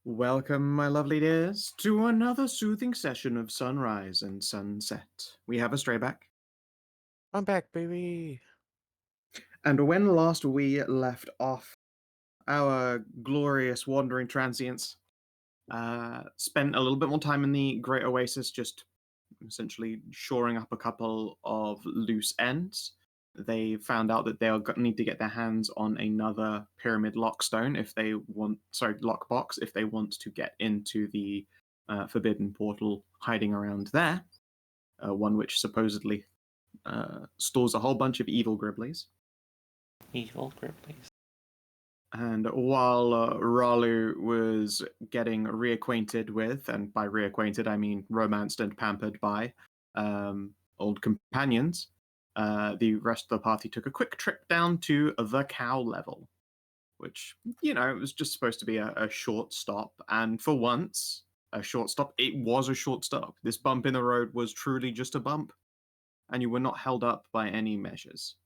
Welcome, my lovely dears, to another soothing session of sunrise and sunset. We have a stray back. I'm back, baby. And when last we left off, our glorious wandering transients spent a little bit more time in the Great Oasis, just essentially shoring up a couple of loose ends. They found out that they'll need to get their hands on another pyramid lockstone if they want, lockbox, if they want to get into the forbidden portal hiding around there. One which supposedly stores a whole bunch of evil Gribblies. Evil Gribblies. And while Ralu was getting reacquainted with, and by reacquainted I mean romanced and pampered by, old companions, the rest of the party took a quick trip down to the cow level, which, it was just supposed to be a short stop. And for once, a short stop, it was a short stop. This bump in the road was truly just a bump, and you were not held up by any measures.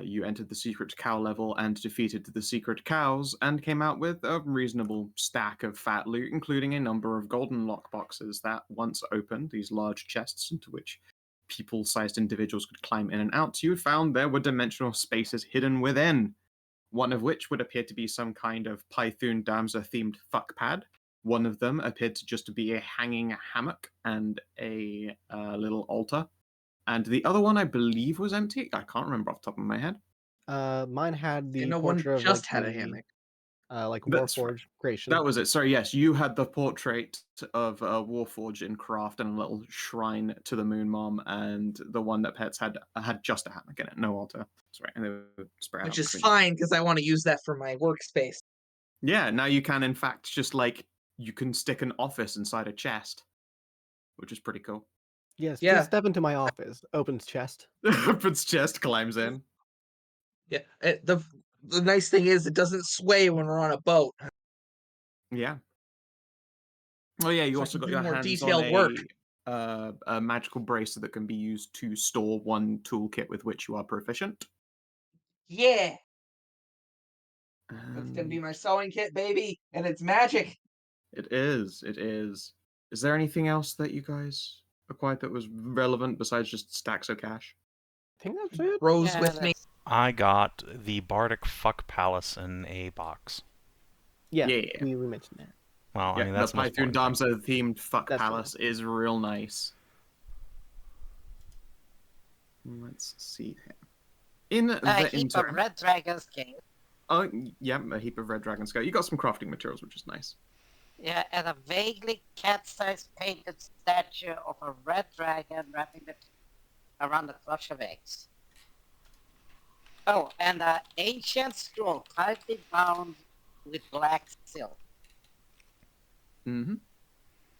You entered the secret cow level and defeated the secret cows, and came out with a reasonable stack of fat loot, including a number of golden lockboxes that, once opened, these large chests into which people-sized individuals could climb in and out, you found there were dimensional spaces hidden within, one of which would appear to be some kind of Python Damsa-themed fuckpad. One of them appeared to just be a hanging hammock and a little altar. And the other one, I believe, was empty. I can't remember off the top of my head. Mine had the No one portrait of just like had a the hammock. That's right. Warforged creation. That was it. Sorry, yes, you had the portrait of Warforged in craft and a little shrine to the Moon Mom, and the one that Pets had just a hammock in it, no altar. That's right, and they were spread out Which is between. fine because I want to use that for my workspace. Yeah, now you can, in fact, just you can stick an office inside a chest, which is pretty cool. Yes, Yeah. just step into my office, opens chest. Opens chest, climbs in. Yeah. The nice thing is it doesn't sway when we're on a boat. Yeah. Oh yeah, you So I also can got do your more hands on detailed work. a magical bracer that can be used to store one toolkit with which you are proficient. Yeah. That's gonna be my sewing kit, baby, and it's magic. It is. It is. Is there anything else that you guys acquired that was relevant besides just stacks of cash? I think that's it. Rose with me. I got the Bardic Fuck Palace in a box. Yeah, Yeah. we mentioned that. Well, Yeah, I mean, the that's the most Python important thing. Damsa themed fuck That's palace is real nice. Let's see here. In A the heap of interim, red dragons king. oh yeah, a heap of red dragon skull. You got some crafting materials, which is nice. Yeah, and a vaguely cat-sized painted statue of a red dragon wrapping it around a clutch of eggs. Oh, and an ancient scroll tightly bound with black silk. Mm-hmm.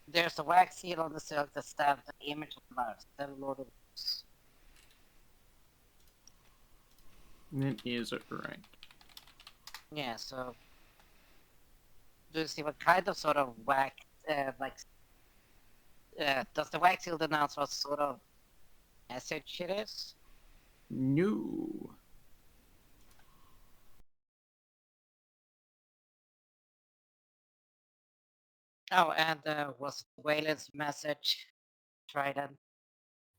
There's a wax seal on the silk that stamped an image of Mars, the Lord of Rose. It is right. Yeah, so do you see what kind of sort of wax, does the wax seal announce what sort of message it is? No. Oh, and was Waylon's message trident?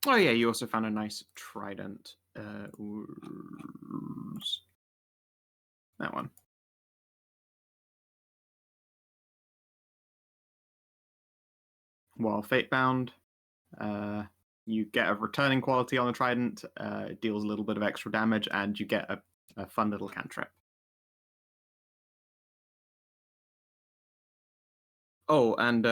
Oh yeah, you also found a nice trident. That one. While Fatebound, you get a returning quality on the trident. It deals a little bit of extra damage, and you get a fun little cantrip. Oh, and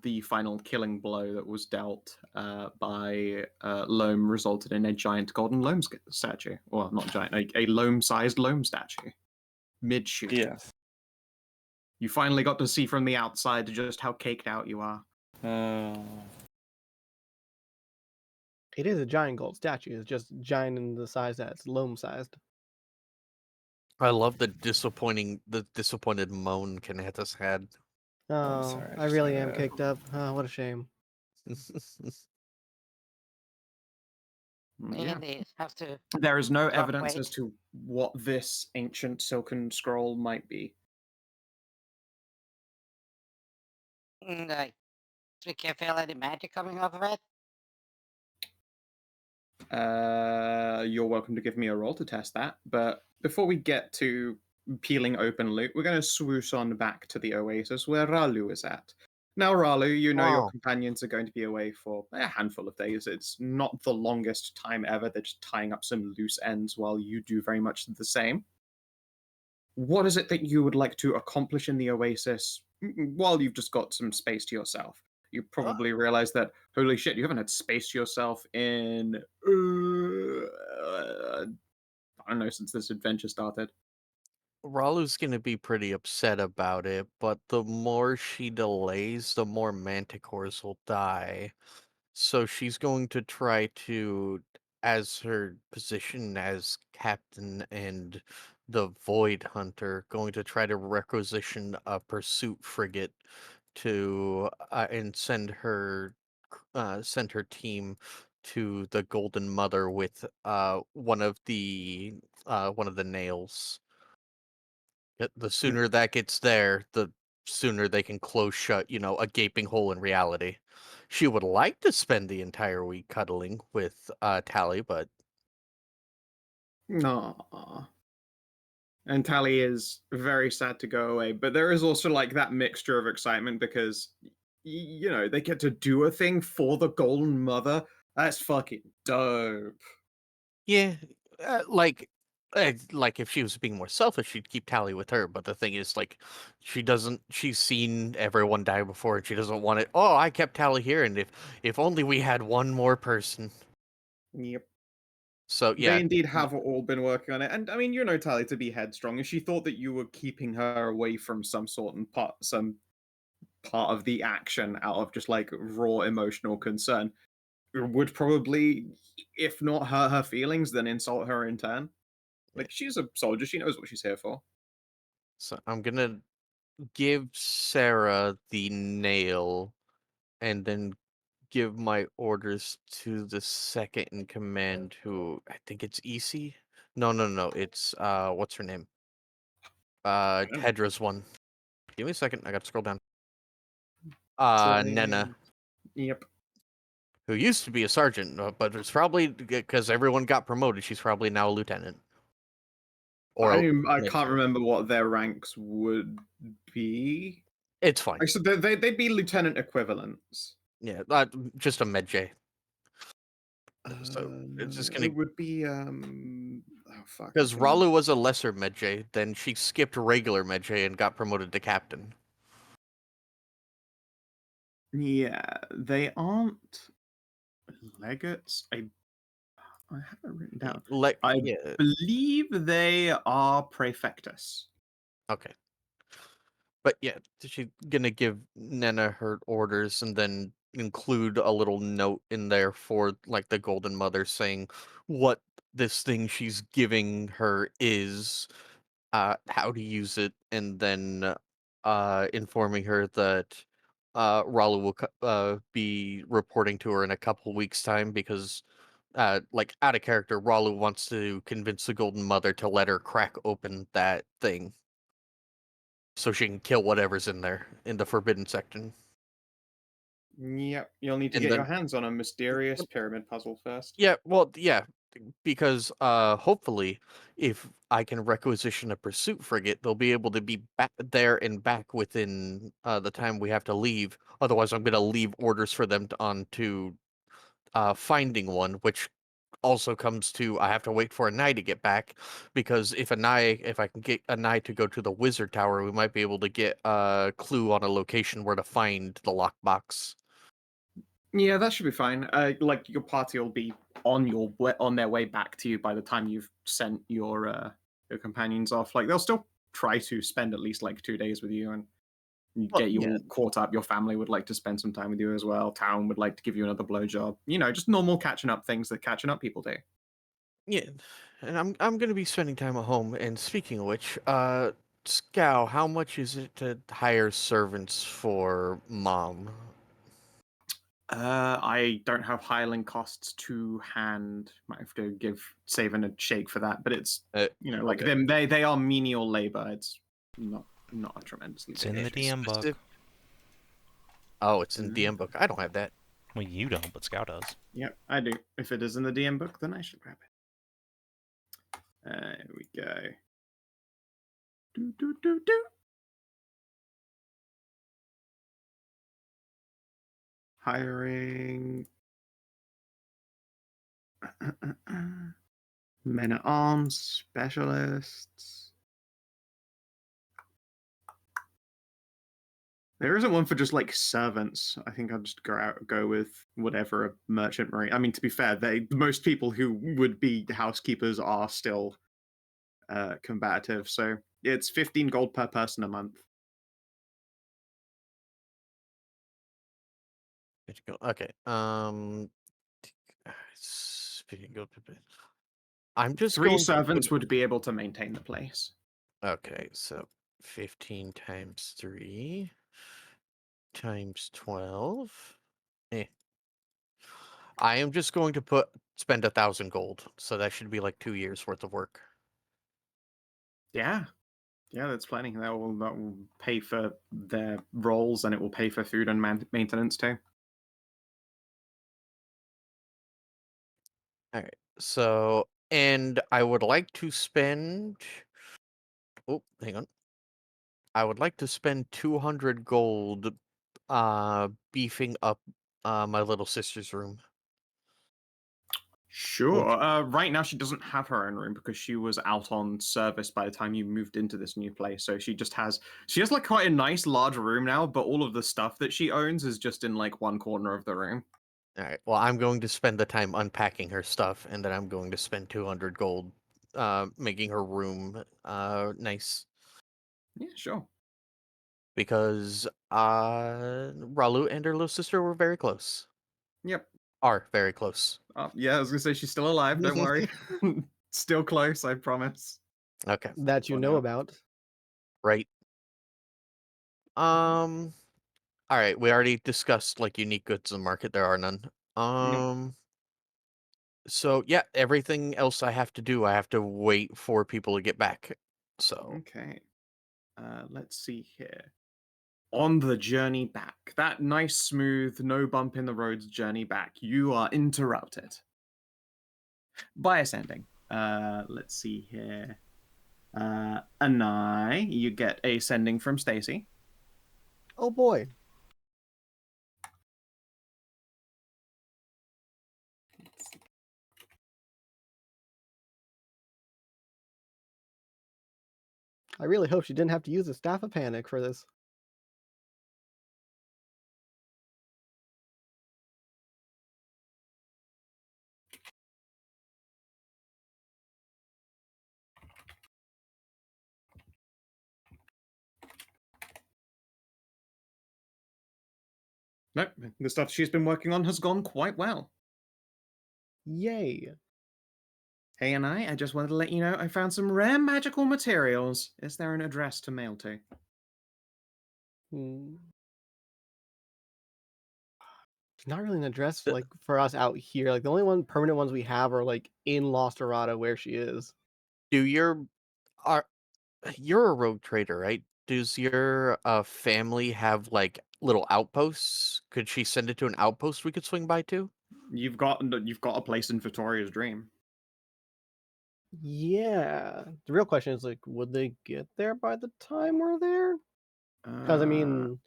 the final killing blow that was dealt by Loam resulted in a giant golden Loam statue. Well, not giant, a Loam-sized Loam statue. Mid-shoot. Yes. You finally got to see from the outside just how caked out you are. It is a giant gold statue. It's just giant in the size that it's loam-sized. I love the disappointed moan Kinathis had. Oh, sorry, I I just really had am a- caked up. Oh, what a shame. Yeah. They have to. There is no Drop evidence weight. as to what this ancient silken scroll might be. Like, we can feel any magic coming off of it? You're welcome to give me a roll to test that. But before we get to peeling open loot, we're going to swoosh on back to the Oasis where Ralu is at. Now, Ralu, you know your Wow. companions are going to be away for a handful of days. It's not the longest time ever. They're just tying up some loose ends while you do very much the same. What is it that you would like to accomplish in the Oasis while you've just got some space to yourself? You probably realize that, holy shit, you haven't had space to yourself in, I don't know, since this adventure started. Ralu's gonna be pretty upset about it, but the more she delays, the more manticores will die. So she's going to try to, as her position as captain and the Void Hunter, going to try to requisition a pursuit frigate to and send her team to the Golden Mother with one of the nails. The sooner that gets there, the sooner they can close shut, a gaping hole in reality. She would like to spend the entire week cuddling with Tally, but Aww. And Tally is very sad to go away, but there is also like that mixture of excitement because, they get to do a thing for the Golden Mother. That's fucking dope. yeah, like if she was being more selfish, she'd keep Tally with her. But the thing is, like, she's seen everyone die before, and she doesn't want it. Oh, I kept Tally here, and if only we had one more person. Yep. So They yeah, indeed have all been working on it. And I mean, Tally to be headstrong. If she thought that you were keeping her away from some part of the action out of just like raw emotional concern, would probably, if not hurt her feelings, then insult her in turn. Like, she's a soldier, she knows what she's here for. so I'm gonna give Sarah the nail, and then give my orders to the second in command, who I think it's EC. No. It's what's her name? Hedrah's one. Give me a second. I got to scroll down. Nena, Yep. who used to be a sergeant, but it's probably because everyone got promoted. She's probably now a lieutenant. Or I can't remember what their ranks would be. It's fine. So they'd be lieutenant equivalents. Yeah, just a med J. So it's just gonna. It would be oh fuck. Because Ralu was a lesser med J, then she skipped regular med J and got promoted to captain. Yeah, they aren't legates. I have it written down. I believe they are prefectus. Okay. But yeah, she's gonna give Nena her orders and then include a little note in there for like the Golden Mother saying what this thing she's giving her is, how to use it, and then informing her that Ralu will be reporting to her in a couple weeks' time because like out of character, Ralu wants to convince the Golden Mother to let her crack open that thing so she can kill whatever's in there in the forbidden section. Yep, you'll need to And get your then- hands on a mysterious pyramid puzzle first. Yeah, well, yeah, because hopefully, if I can requisition a pursuit frigate, they'll be able to be back there and back within the time we have to leave. Otherwise, I'm gonna leave orders for them to finding one, which also comes to I have to wait for Anai to get back, because if I can get Anai to go to the wizard tower, we might be able to get a clue on a location where to find the lockbox. Yeah, that should be fine. Like your party will be on their way back to you by the time you've sent your companions off. Like they'll still try to spend at least like 2 days with you and get you all caught up. Your family would like to spend some time with you as well. Town would like to give you another blowjob. Just normal catching up things that catching up people do. Yeah, and I'm gonna be spending time at home. And speaking of which, Skow, how much is it to hire servants for Mom? I don't have hireling costs to hand. Might have to give Savin a shake for that, but it's like okay. they are menial labor. It's not a tremendously. It's in the DM book. Oh, it's in DM book. I don't have that. Well, you don't, but Scout does. Yep, I do. If it is in the DM book, then I should grab it. Here we go. Do, do, do, do. Hiring. Men at arms, specialists. There isn't one for just like servants. I think I'll just go with whatever a merchant marine. I mean, to be fair, most people who would be housekeepers are still combative. So it's 15 gold per person a month. Okay. I'm just 3 going servants would be able to maintain the place. Okay, so 15 times 3 times 12. I am just going to spend 1,000 gold, so that should be like 2 years worth of work. Yeah. Yeah, that's plenty. That will pay for their roles, and it will pay for food and maintenance too. All right. So, and I would like to spend. Oh, hang on. I would like to spend 200 gold, beefing up, my little sister's room. Sure. Right now, she doesn't have her own room because she was out on service by the time you moved into this new place. So she has like quite a nice large room now, but all of the stuff that she owns is just in like one corner of the room. All right. Well, I'm going to spend the time unpacking her stuff, and then I'm going to spend 200 gold, making her room, nice. Yeah, sure. Because Ralu and her little sister were very close. Yep. Are very close. Yeah, I was gonna say she's still alive. Don't worry. Still close, I promise. Okay. That you For know now. about. Right. All right. We already discussed like unique goods in the market. There are none. So yeah, everything else I have to do, I have to wait for people to get back. So Okay. Let's see here. On the journey back, that nice, smooth, no bump in the roads journey back, you are interrupted by ascending. Let's see here. Anai, you get a sending from Stacy. Oh boy. I really hope she didn't have to use the Staff of Panic for this. Nope, the stuff she's been working on has gone quite well. Yay. Hey, Anai, I just wanted to let you know I found some rare magical materials. Is there an address to mail to? Hmm. There's not really an address like for us out here. Like the only permanent ones we have are like in Lost Errata where she is. you're a rogue trader, right? Does your family have like little outposts? Could she send it to an outpost we could swing by to? You've got a place in Victoria's Dream. Yeah. The real question is like, would they get there by the time we're there? Because I mean,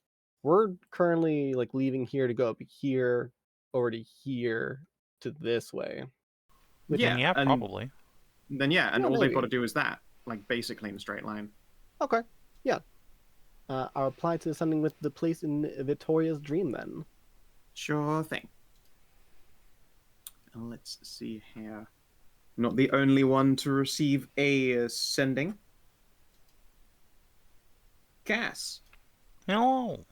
we're currently like leaving here to go up here, over to here, to this way. Yeah, probably. Then and Yeah, all they've got to maybe. do is that, like basically in a straight line. Okay. Yeah. I'll apply to something with the place in Victoria's Dream then. Sure thing. Let's see here. Not the only one to receive a sending. Cass. Hello.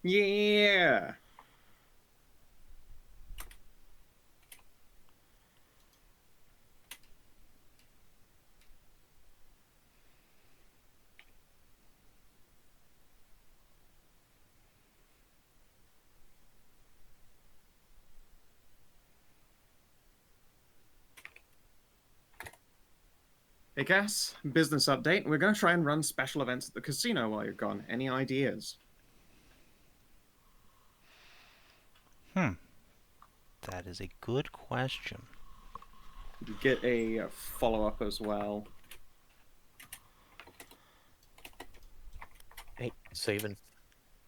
Yeah. Hey Cass, business update. We're going to try and run special events at the casino while you're gone. Any ideas? That is a good question. You get a follow-up as well. Hey, Savin.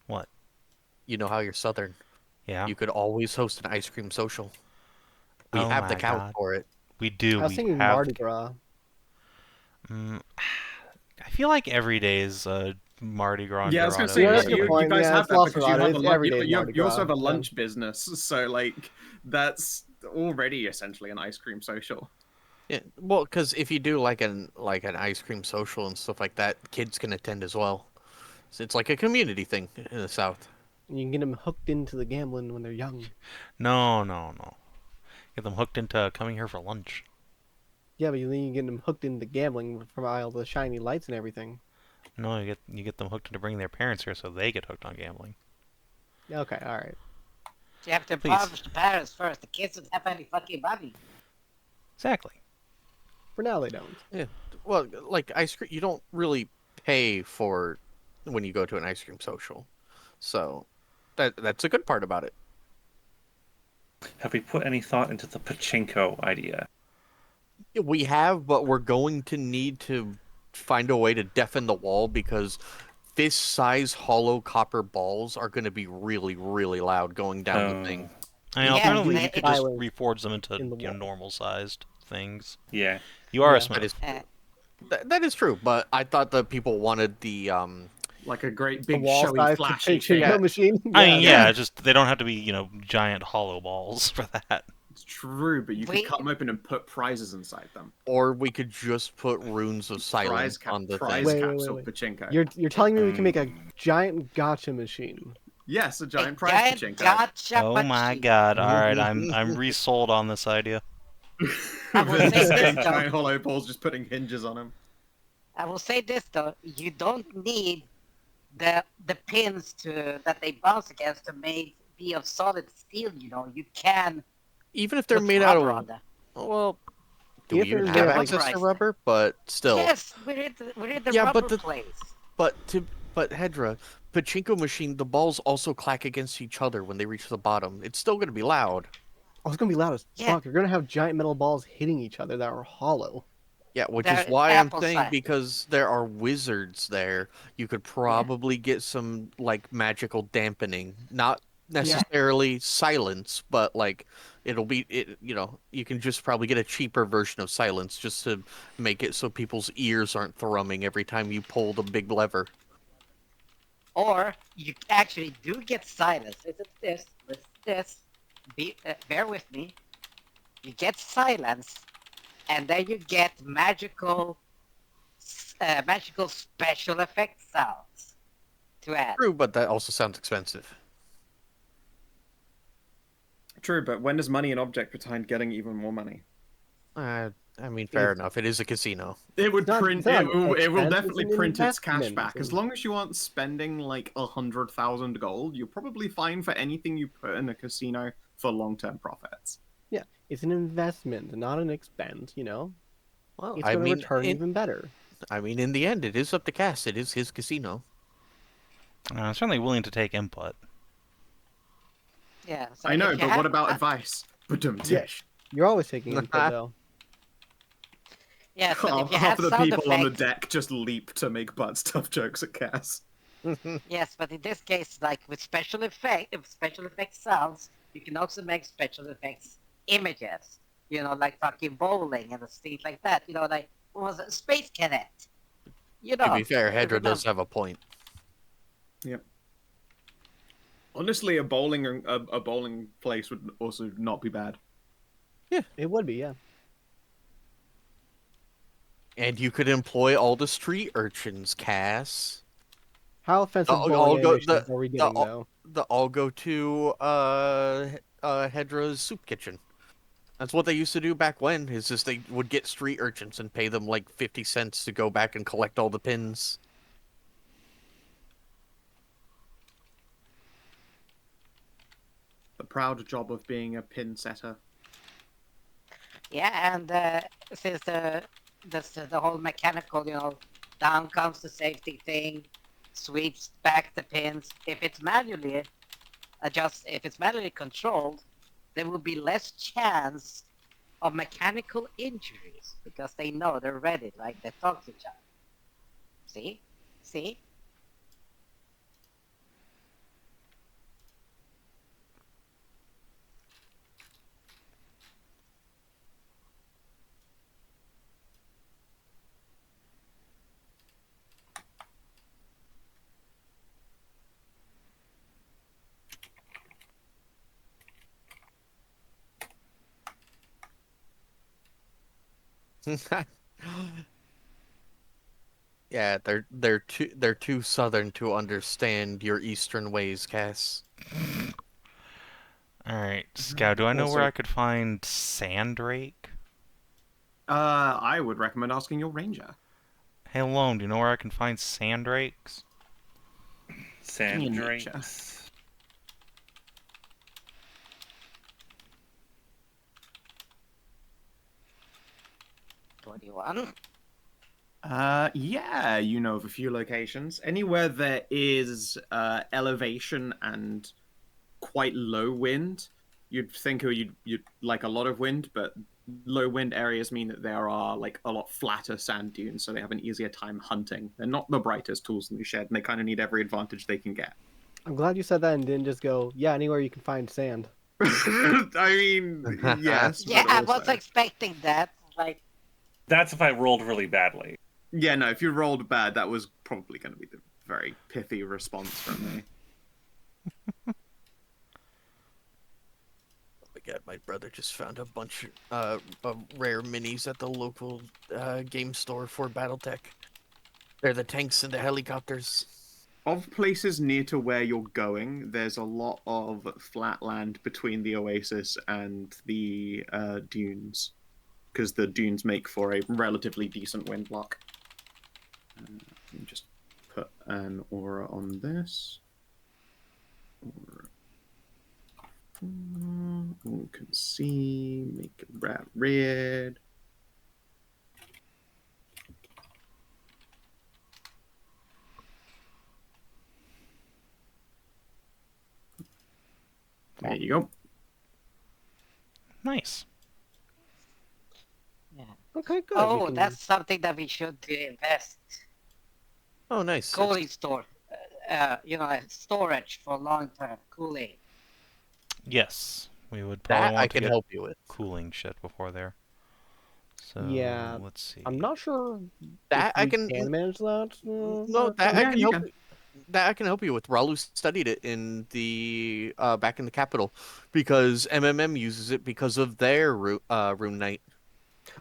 What? You know how you're Southern. Yeah. You could always host an ice cream social. We Oh have the my couch God. for it. We do. I was We thinking have. Mardi Gras. I feel like every day is Mardi Gras. Yeah, I was gonna Yeah, say that's a good you point. guys Yeah, have it's that lost because you without it. have a It's lunch. every day You, Mardi you also Gras, have a yeah. lunch business, so like that's already essentially an ice cream social. Yeah, well, because if you do like an ice cream social and stuff like that, kids can attend as well. So it's like a community thing in the South. You can get them hooked into the gambling when they're young. No. Get them hooked into coming here for lunch. Yeah, but then you get them hooked into gambling from all the shiny lights and everything. No, you get them hooked into bringing their parents here so they get hooked on gambling. Okay, all right. You have to Please. impoverish the parents first. The kids don't have any fucking money. Exactly. For now, they don't. Yeah, well, like ice cream, you don't really pay for when you go to an ice cream social, so that's a good part about it. Have we put any thought into the pachinko idea? We have, but we're going to need to find a way to deafen the wall because fist-size hollow copper balls are going to be really, really loud going down the thing. I mean, Yeah, alternatively, and you could it- just Silence reforge them into in the wall. normal-sized things. Yeah. You are Yeah. a smith. That is true, but I thought that people wanted the Like a great The big wall showy size flashy pachinko thing. machine. I mean, yeah, just they don't have to be giant hollow balls for that. It's true, but you could Wait. cut them open and put prizes inside them. or we could just put runes of silence on the prize thing. Wait, capsule wait. pachinko. You're telling me we can make a giant gotcha machine? Yes, a A giant prize giant pachinko. gotcha Oh my machine. God! All right, I'm resold on this idea. I will With say just this, getting though. giant hollow balls, just putting hinges on them. I will say this though: you don't need the pins that they bounce against to be of solid steel. You can Even if they're put made out rubber of on them. well, do If we they're even made have out of- access to Rubberized. rubber? But still, Yes, we're in the Yeah, but rubber the- place. but Hedrah, pachinko machine, the balls also clack against each other when they reach the bottom. It's still going to be loud. Oh, it's gonna be loud as Yeah. fuck. You're gonna have giant metal balls hitting each other that are hollow. Yeah, which They're is why I'm apple saying size. because there are wizards there, you could probably get some like magical dampening, not necessarily silence, but like it'll be you can just probably get a cheaper version of silence just to make it so people's ears aren't thrumming every time you pull the big lever. Or you actually do get silence. Listen to this. Bear with me. You get silence, and then you get magical special effect sounds to add. True, but that also sounds expensive. True, but when does money an object behind getting even more money? I mean, fair enough. It is a casino. It would It's not- print. it's not It will expense, definitely it's an print its cash investment. back. As long as you aren't spending like 100,000 gold, you're probably fine for anything you put in a casino for long-term profits. Yeah, it's an investment, not an expense. Well, It's I gonna mean, return even better. in the end, it is up to Cass. It is his casino. I'm certainly willing to take input. Yeah. So I know, if you but have- what about advice? Badum-tish. You're always taking input though. Yeah. So if you Half have of the sound people on the effects, deck just leap to make butt stuff jokes at Cass. yes, but in this case, like with special effect sounds, you can also make special effects images. Like fucking bowling and things like that. Like what was it? Space Cadet. To be fair, Hedrah remember- does have a point. Honestly, a bowling place would also not be bad. It would be, yeah. And you could employ all the street urchins, Cass. How offensive I'll bowling go- animations are we getting though? They'll all go to Hedrah's soup kitchen. That's what they used to do back when. Is just they would get street urchins and pay them like 50 cents to go back and collect all the pins. The proud job of being a pin setter. Yeah, and since the whole mechanical, down comes the safety thing, sweeps back the pins. If it's manually Just if it's manually controlled, there will be less chance of mechanical injuries because they know they're ready, like they talk to each other. See? See? Yeah, they're too southern to understand your eastern ways, Cass. Alright, Scout, do I know where Also- I could find Sandrake? I would recommend asking your ranger. Hey, Loam, do you know where I can find Sandrakes? Give me a nature. Sandrakes. 21. Yeah, you know of a few locations. Anywhere there is elevation and quite low wind, you'd think you'd like a lot of wind, but low wind areas mean that there are like a lot flatter sand dunes, so they have an easier time hunting. They're not the brightest tools in the shed, and they kind of need every advantage they can get. I'm glad you said that and didn't just go, yeah, anywhere you can find sand. I mean, yes. Yeah, but I was also- expecting that. Like, That's if I rolled really badly. Yeah, no, if you rolled bad, that was probably going to be the very pithy response from me. Oh my god, my brother just found a bunch of rare minis at the local game store for BattleTech. They're the tanks and the helicopters. Of places near to where you're going, there's a lot of flat land between the oasis and the dunes, because the dunes make for a relatively decent wind block. Let me just put an aura on this. Aura. All can see. Make it rat red. There you go. Nice. yeah. Okay, good. Oh, that's something that we should invest. Oh, nice. Cooling store. Storage for long-term cooling. Yes, we would probably That want I to can get help you with. cooling shit before there. So, Yeah, let's see. I'm not sure That if I we can manage that. No, that I Yeah, can you help. can. That I can help you with. Ralu studied it in the back in the capital because MMM uses it because of their Rune Knight.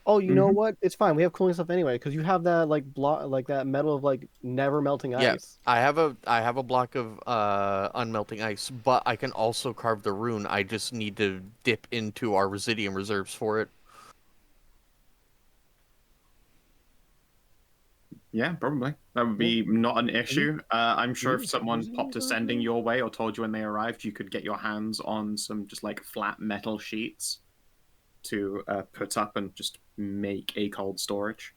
Oh, you know Mhm. what? It's fine. We have cooling stuff anyway because you have that like block, like that metal of like never melting Yeah, ice. I have a block of unmelting ice, but I can also carve the rune. I just need to dip into our Residium reserves for it. Yeah, probably. That would be not an issue. I'm sure if someone popped a sending your way or told you when they arrived, you could get your hands on some just like flat metal sheets to put up and just make a cold storage.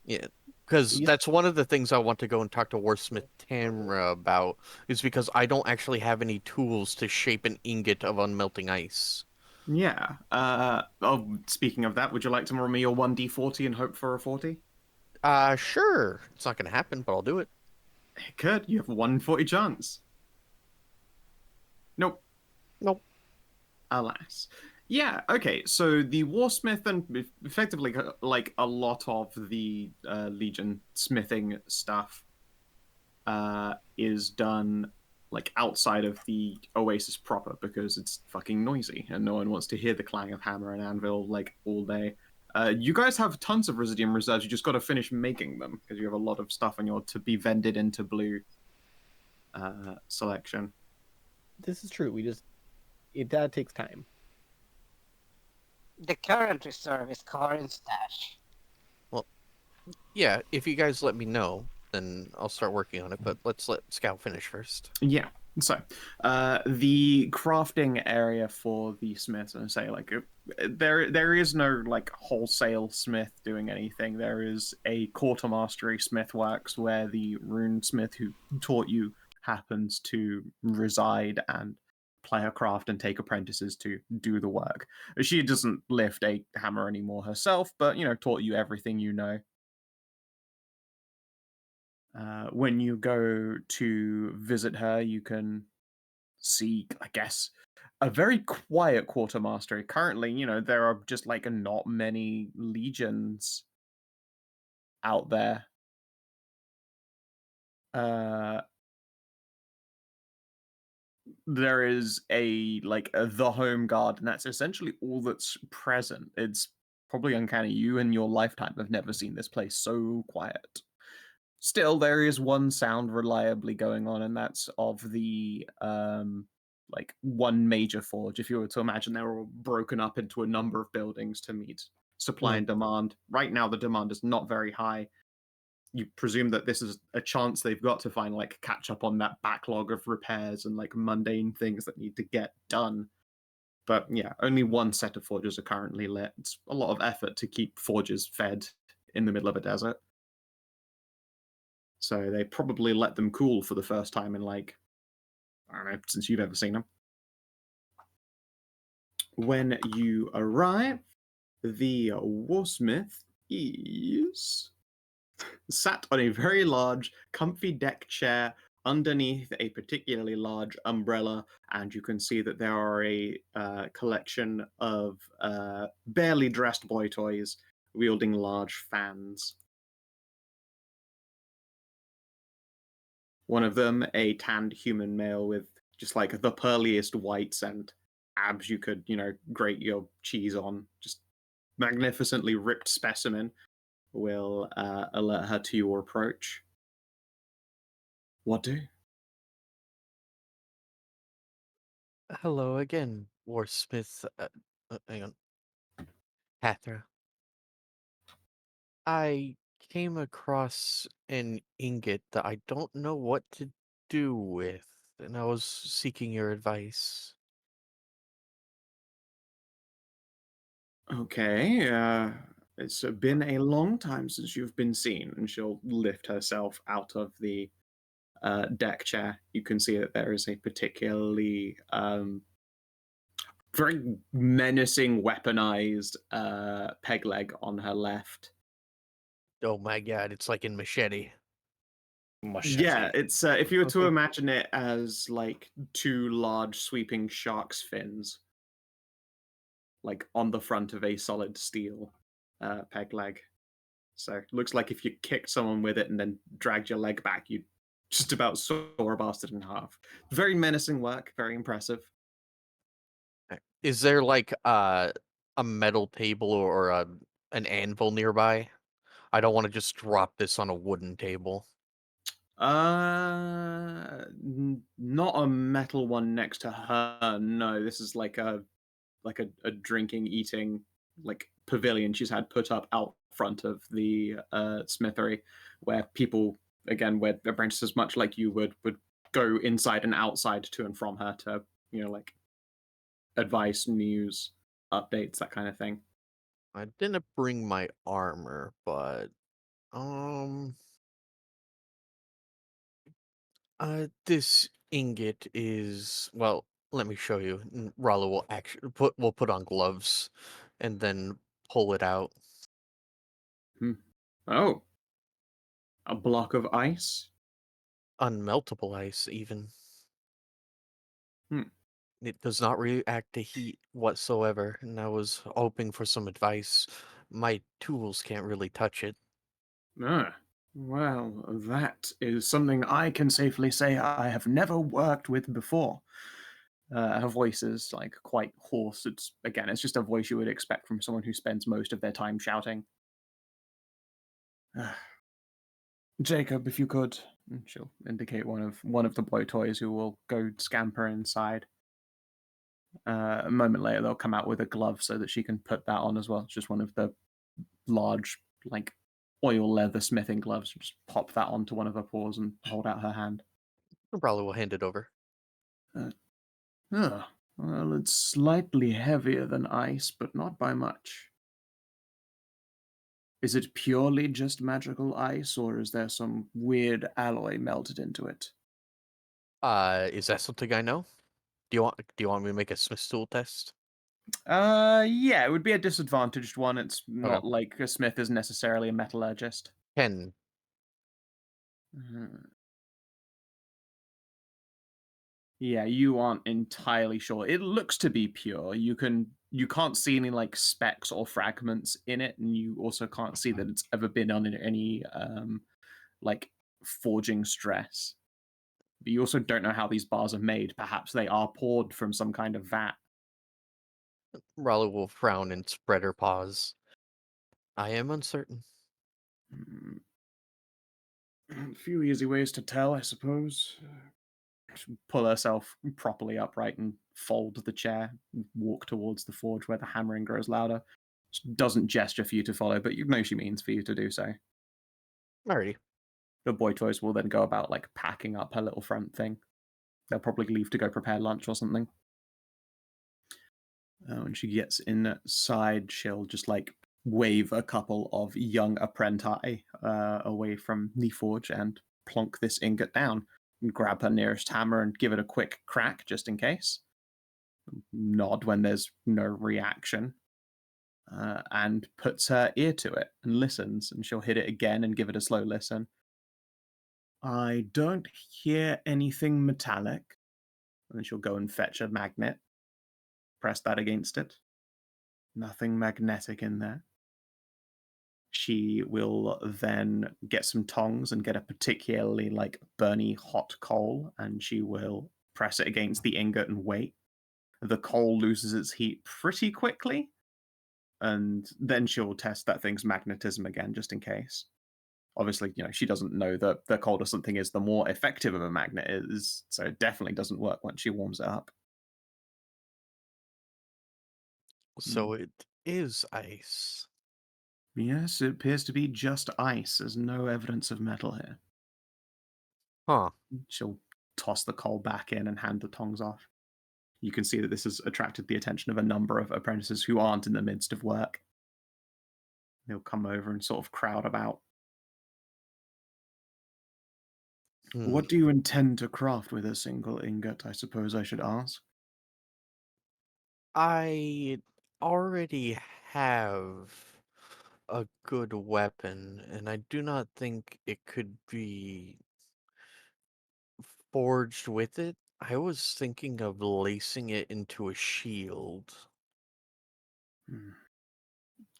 Yeah, because These- that's one of the things I want to go and talk to Warsmith Tamra about, is because I don't actually have any tools to shape an ingot of unmelting ice. Yeah. Speaking of that, would you like to roll me your 1d40 and hope for a 40? Sure. It's not gonna happen, but I'll do it. It could. You have a 140 chance. Nope. Nope. Alas. Yeah, okay, so the Warsmith and effectively like a lot of the Legion smithing stuff is done like outside of the Oasis proper because it's fucking noisy and no one wants to hear the clang of hammer and anvil like all day. You guys have tons of Residium reserves, you just got to finish making them because you have a lot of stuff on your to be vended into blue selection. This is true. That takes time. The current reserve is Karin's stash. Yeah, if you guys let me know, then I'll start working on it. But let's let Scout finish first. Yeah. So, the crafting area for the smiths, and say like there is no like wholesale smith doing anything. There is a quartermastery smith works where the rune smith who taught you happens to reside and play her craft and take apprentices to do the work. She doesn't lift a hammer anymore herself, but, taught you everything you know. When you go to visit her, you can see, I guess, a very quiet quartermaster. Currently, there are just not many legions out there. There is the home guard, and that's essentially all that's present. It's probably uncanny. You in your lifetime have never seen this place so quiet. Still, there is one sound reliably going on, and that's of the one major forge. If you were to imagine, they were all broken up into a number of buildings to meet supply and demand. Right now, the demand is not very high. You presume that this is a chance they've got to find catch up on that backlog of repairs and mundane things that need to get done. But yeah, only one set of forges are currently lit. It's a lot of effort to keep forges fed in the middle of a desert. So they probably let them cool for the first time in I don't know, since you've ever seen them. When you arrive, the warsmith is sat on a very large, comfy deck chair underneath a particularly large umbrella, and you can see that there are a collection of barely dressed boy toys wielding large fans. One of them, a tanned human male with just the pearliest whites and abs you could, grate your cheese on, just magnificently ripped specimen, will alert her to your approach. What do? Hello again, Warsmith. Hang on. Hedrah. I came across an ingot that I don't know what to do with, and I was seeking your advice. Okay, it's been a long time since you've been seen, and she'll lift herself out of the deck chair. You can see that there is a particularly very menacing, weaponized peg leg on her left. Oh my god, it's like in Machete. Machete. Yeah, it's if you were to Okay. imagine it as two large sweeping shark's fins, on the front of a solid steel peg leg. So it looks like if you kicked someone with it and then dragged your leg back, you'd just about saw a bastard in half. Very menacing work, very impressive. Is there a metal table or an anvil nearby? I don't want to just drop this on a wooden table. Not a metal one next to her. No, this is a drinking, eating pavilion she's had put up out front of the smithery, where people, again, where apprentices much like you would go inside and outside to and from her to advice, news, updates, that kind of thing. I didn't bring my armor, but this ingot is, well, let me show you. Ralu will actually put on gloves and then pull it out. Oh, a block of ice. Unmeltable ice, even. Hmm. It does not react to heat whatsoever, and I was hoping for some advice. My tools can't really touch it. Ah, well, that is something I can safely say I have never worked with before. Her voice is quite hoarse. It's just a voice you would expect from someone who spends most of their time shouting. Jacob, if you could. And she'll indicate one of the boy toys who will go scamper inside. A moment later, they'll come out with a glove so that she can put that on as well. It's just one of the large, oil leather smithing gloves. Just pop that onto one of her paws and hold out her hand. Ralu will hand it over. Well, it's slightly heavier than ice, but not by much. Is it purely just magical ice, or is there some weird alloy melted into it? Is that something I know? Do you want me to make a Smith's tool test? Yeah, it would be a disadvantaged one. It's Okay. not like a smith is necessarily a metallurgist. 10. Mhm. Yeah, you aren't entirely sure. It looks to be pure. You can't see any like specks or fragments in it, and you also can't see that it's ever been under any like forging stress. But you also don't know how these bars are made. Perhaps they are poured from some kind of vat. Ralu will frown and spread her paws. I am uncertain. A few easy ways to tell, I suppose. Pull herself properly upright and fold the chair, walk towards the forge where the hammering grows louder. She doesn't gesture for you to follow, but you know she means for you to do so. Alrighty. The boy toys will then go about like packing up her little front thing. They'll probably leave to go prepare lunch or something. When she gets inside, she'll just like wave a couple of young apprentices away from the forge and plonk this ingot down. And grab her nearest hammer and give it a quick crack just in case. Nod when there's no reaction. And puts her ear to it and listens, and she'll hit it again and give it a slow listen. I don't hear anything metallic. And then she'll go and fetch a magnet, press that against it. Nothing magnetic in there. She will then get some tongs and get a particularly like burny hot coal, and she will press it against the ingot and wait. The coal loses its heat pretty quickly, and then she'll test that thing's magnetism again just in case. Obviously, she doesn't know that the colder something is, the more effective of a magnet is, so it definitely doesn't work once she warms it up. So it is ice. Yes, it appears to be just ice. There's no evidence of metal here. Huh. She'll toss the coal back in and hand the tongs off. You can see that this has attracted the attention of a number of apprentices who aren't in the midst of work. They'll come over and sort of crowd about. What do you intend to craft with a single ingot, I suppose I should ask? I already have a good weapon, and I do not think it could be forged with it. I was thinking of lacing it into a shield.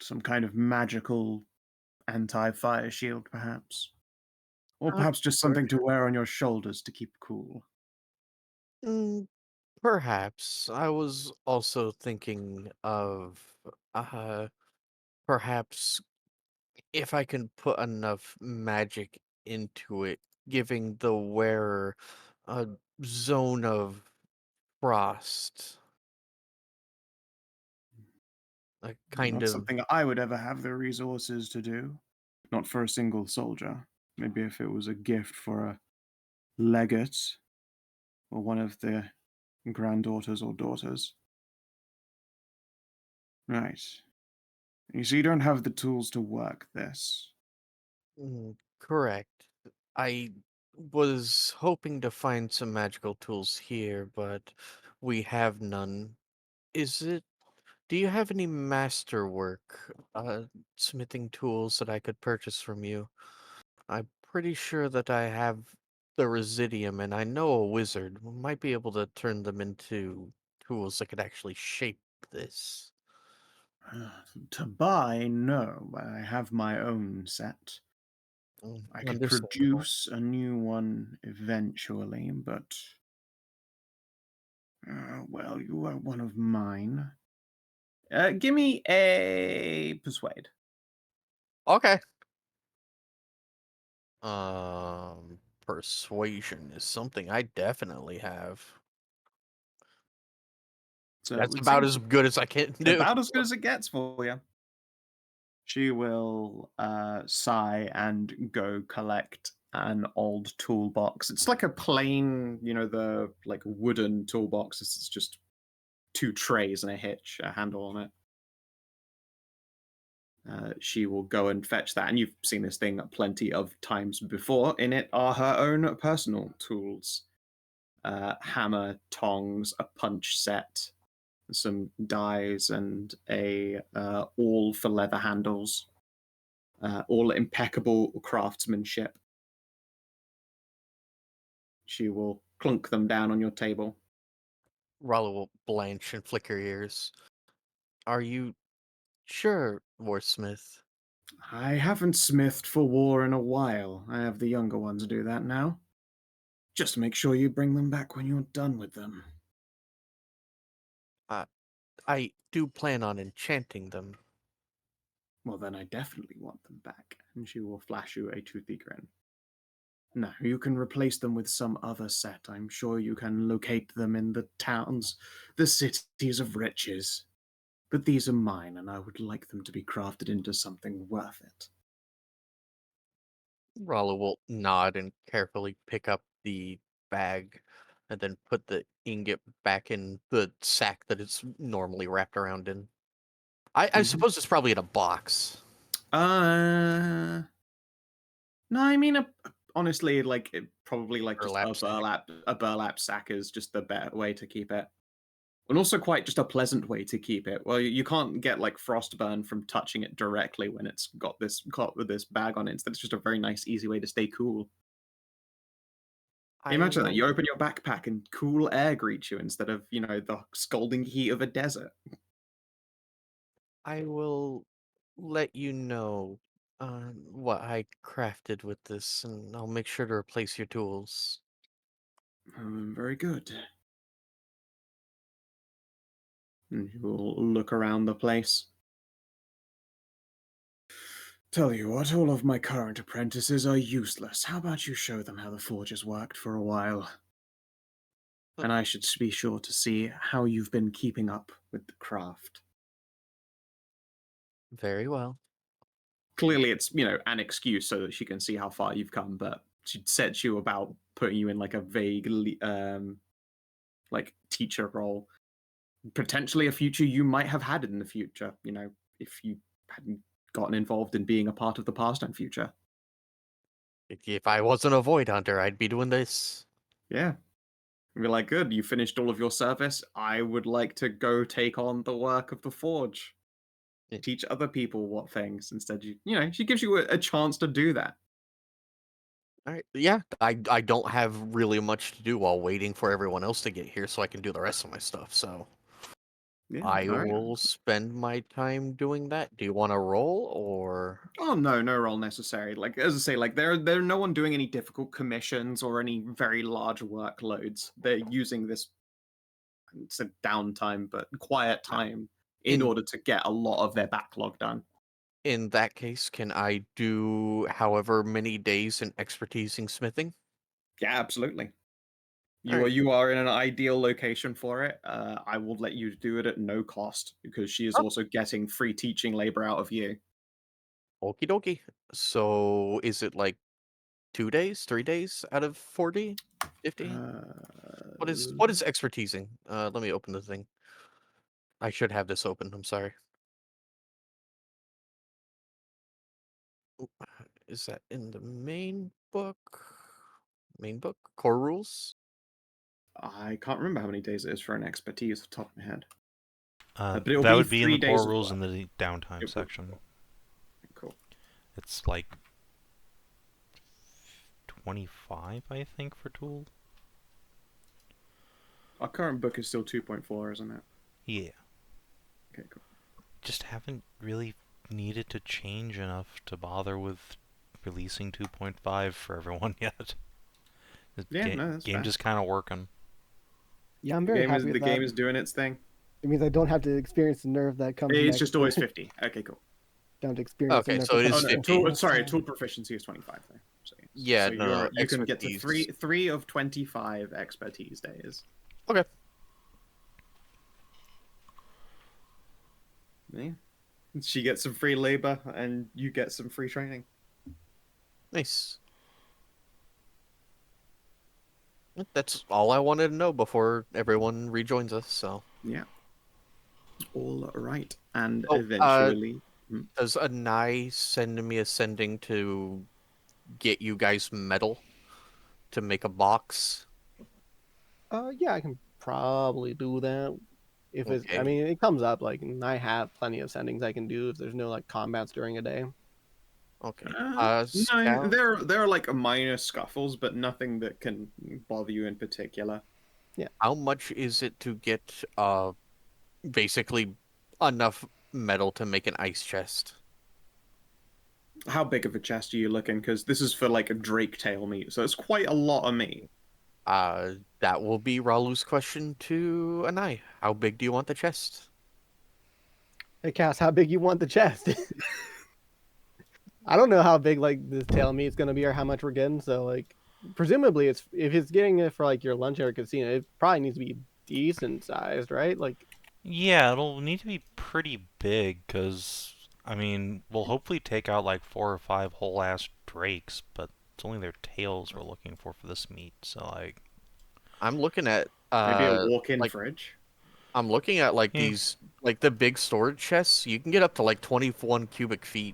Some kind of magical anti-fire shield, perhaps? Or perhaps just something to wear on your shoulders to keep cool. Perhaps. I was also thinking of perhaps if I can put enough magic into it, giving the wearer a zone of frost. A kind Not of something I would ever have the resources to do. Not for a single soldier. Maybe if it was a gift for a legate or one of the granddaughters or daughters. Right. You see, you don't have the tools to work this. correct. I was hoping to find some magical tools here, but we have none. Do you have any masterwork, smithing tools that I could purchase from you? I'm pretty sure that I have the residium, and I know a wizard might be able to turn them into tools that could actually shape this. To buy, no, but I have my own set. I could Understandable. produce a new one eventually, but well, you are one of mine. Give me a persuade. Okay. Persuasion is something I definitely have. So it That's would about seem as good as I can do. about as good as it gets for you. She will sigh and go collect an old toolbox. It's like a plain, the like wooden toolbox. It's just two trays and a hitch, a handle on it. She will go and fetch that, and you've seen this thing plenty of times before. In it are her own personal tools. hammer, tongs, a punch set, some dies, and a all for leather handles. All impeccable craftsmanship. She will clunk them down on your table. Ralu will blanch and flick her ears. Are you sure, Warsmith? I haven't smithed for war in a while. I have the younger ones do that now. Just make sure you bring them back when you're done with them. I do plan on enchanting them. Well, then I definitely want them back. And she will flash you a toothy grin. No, you can replace them with some other set. I'm sure you can locate them in the towns, the cities of riches. But these are mine, and I would like them to be crafted into something worth it. Ralu will nod and carefully pick up the bag and then put the ingot back in the sack that it's normally wrapped around in. I suppose it's probably in a box. No, I mean, honestly, like probably like just Burlap a burlap sack is just the better way to keep it, and also quite just a pleasant way to keep it. Well, you can't get like frostburn from touching it directly when it's got this bag on it. Instead, it's just a very nice, easy way to stay cool. Imagine that you open your backpack and cool air greets you instead of the scalding heat of a desert. I will let you know what I crafted with this, and I'll make sure to replace your tools. Very good. And you will look around the place. Tell you what, all of my current apprentices are useless. How about you show them how the forge has worked for a while? And I should be sure to see how you've been keeping up with the craft. Very well. Clearly it's, an excuse so that she can see how far you've come, but she said to you about putting you in like a vague like teacher role. Potentially a future you might have had in the future, if you hadn't gotten involved in being a part of the past and future. If I wasn't a void hunter, I'd be doing this. Yeah. And be like, good, you finished all of your service. I would like to go take on the work of the forge. Yeah. Teach other people what things. Instead, she gives you a chance to do that. All right. Yeah, I don't have really much to do while waiting for everyone else to get here so I can do the rest of my stuff. So Yeah, I all right. will spend my time doing that. Do you want to roll or? Oh no roll necessary. Like as I say, like there no one doing any difficult commissions or any very large workloads. They're using this, it's a downtime, but quiet time in order to get a lot of their backlog done. In that case, can I do however many days in expertising smithing? Yeah, absolutely. Alright. You are in an ideal location for it. I will let you do it at no cost because she is also getting free teaching labor out of you. Okie dokie. So is it like 2 days, 3 days out of 40? 50? What is expertising? Let me open the thing. I should have this open. I'm sorry. Is that in the main book? Main book? Core rules? I can't remember how many days it is for an expertise off the top of my head. That But it'll would be be in 3 the core days of rules in work. the downtime section. Cool. It's like 25, I think, for tool. Our current book is still 2.4, isn't it? Yeah. Okay, cool. Just haven't really needed to change enough to bother with releasing 2.5 for everyone yet. The that's game fair. just kind of working. Yeah, I'm very happy with the that. game is doing its thing. It means I don't have to experience the nerve that comes It's next. just always 50. Okay, cool. Down to experience the Okay, nerve so that it comes is next. 50. Sorry, tool proficiency is 25 though. So, Yeah, so no, you can get to expertise. three of 25 expertise days. Okay. Yeah. She gets some free labor and you get some free training. Nice. That's all I wanted to know before everyone rejoins us, so. Yeah. All right. And Oh, eventually... Does Anai send me a sending to get you guys metal to make a box? Yeah, I can probably do that. If it's, I Okay. mean, it comes up like, and I have plenty of sendings I can do if there's no like combats during a day. Okay. No, Scout, there are like minor scuffles, but nothing that can bother you in particular. how much is it to get basically enough metal to make an ice chest? How big of a chest are you looking? Because this is for like a drake tail meat, so it's quite a lot of meat. That will be Ralu's question to Anai. How big do you want the chest? Hey, Cass, how big you want the chest? I don't know how big like this tail meat's gonna be or how much we're getting. So like, presumably it's if it's getting it for like your lunch or casino, it probably needs to be decent sized, right? Like, Yeah, it'll need to be pretty big, because, I mean, we'll hopefully take out like 4 or 5 whole-ass drakes, but it's only their tails we're looking for this meat, so like... I'm looking at Maybe a walk-in like fridge. I'm looking at like Yeah. these like the big storage chests. You can get up to like 21 cubic feet,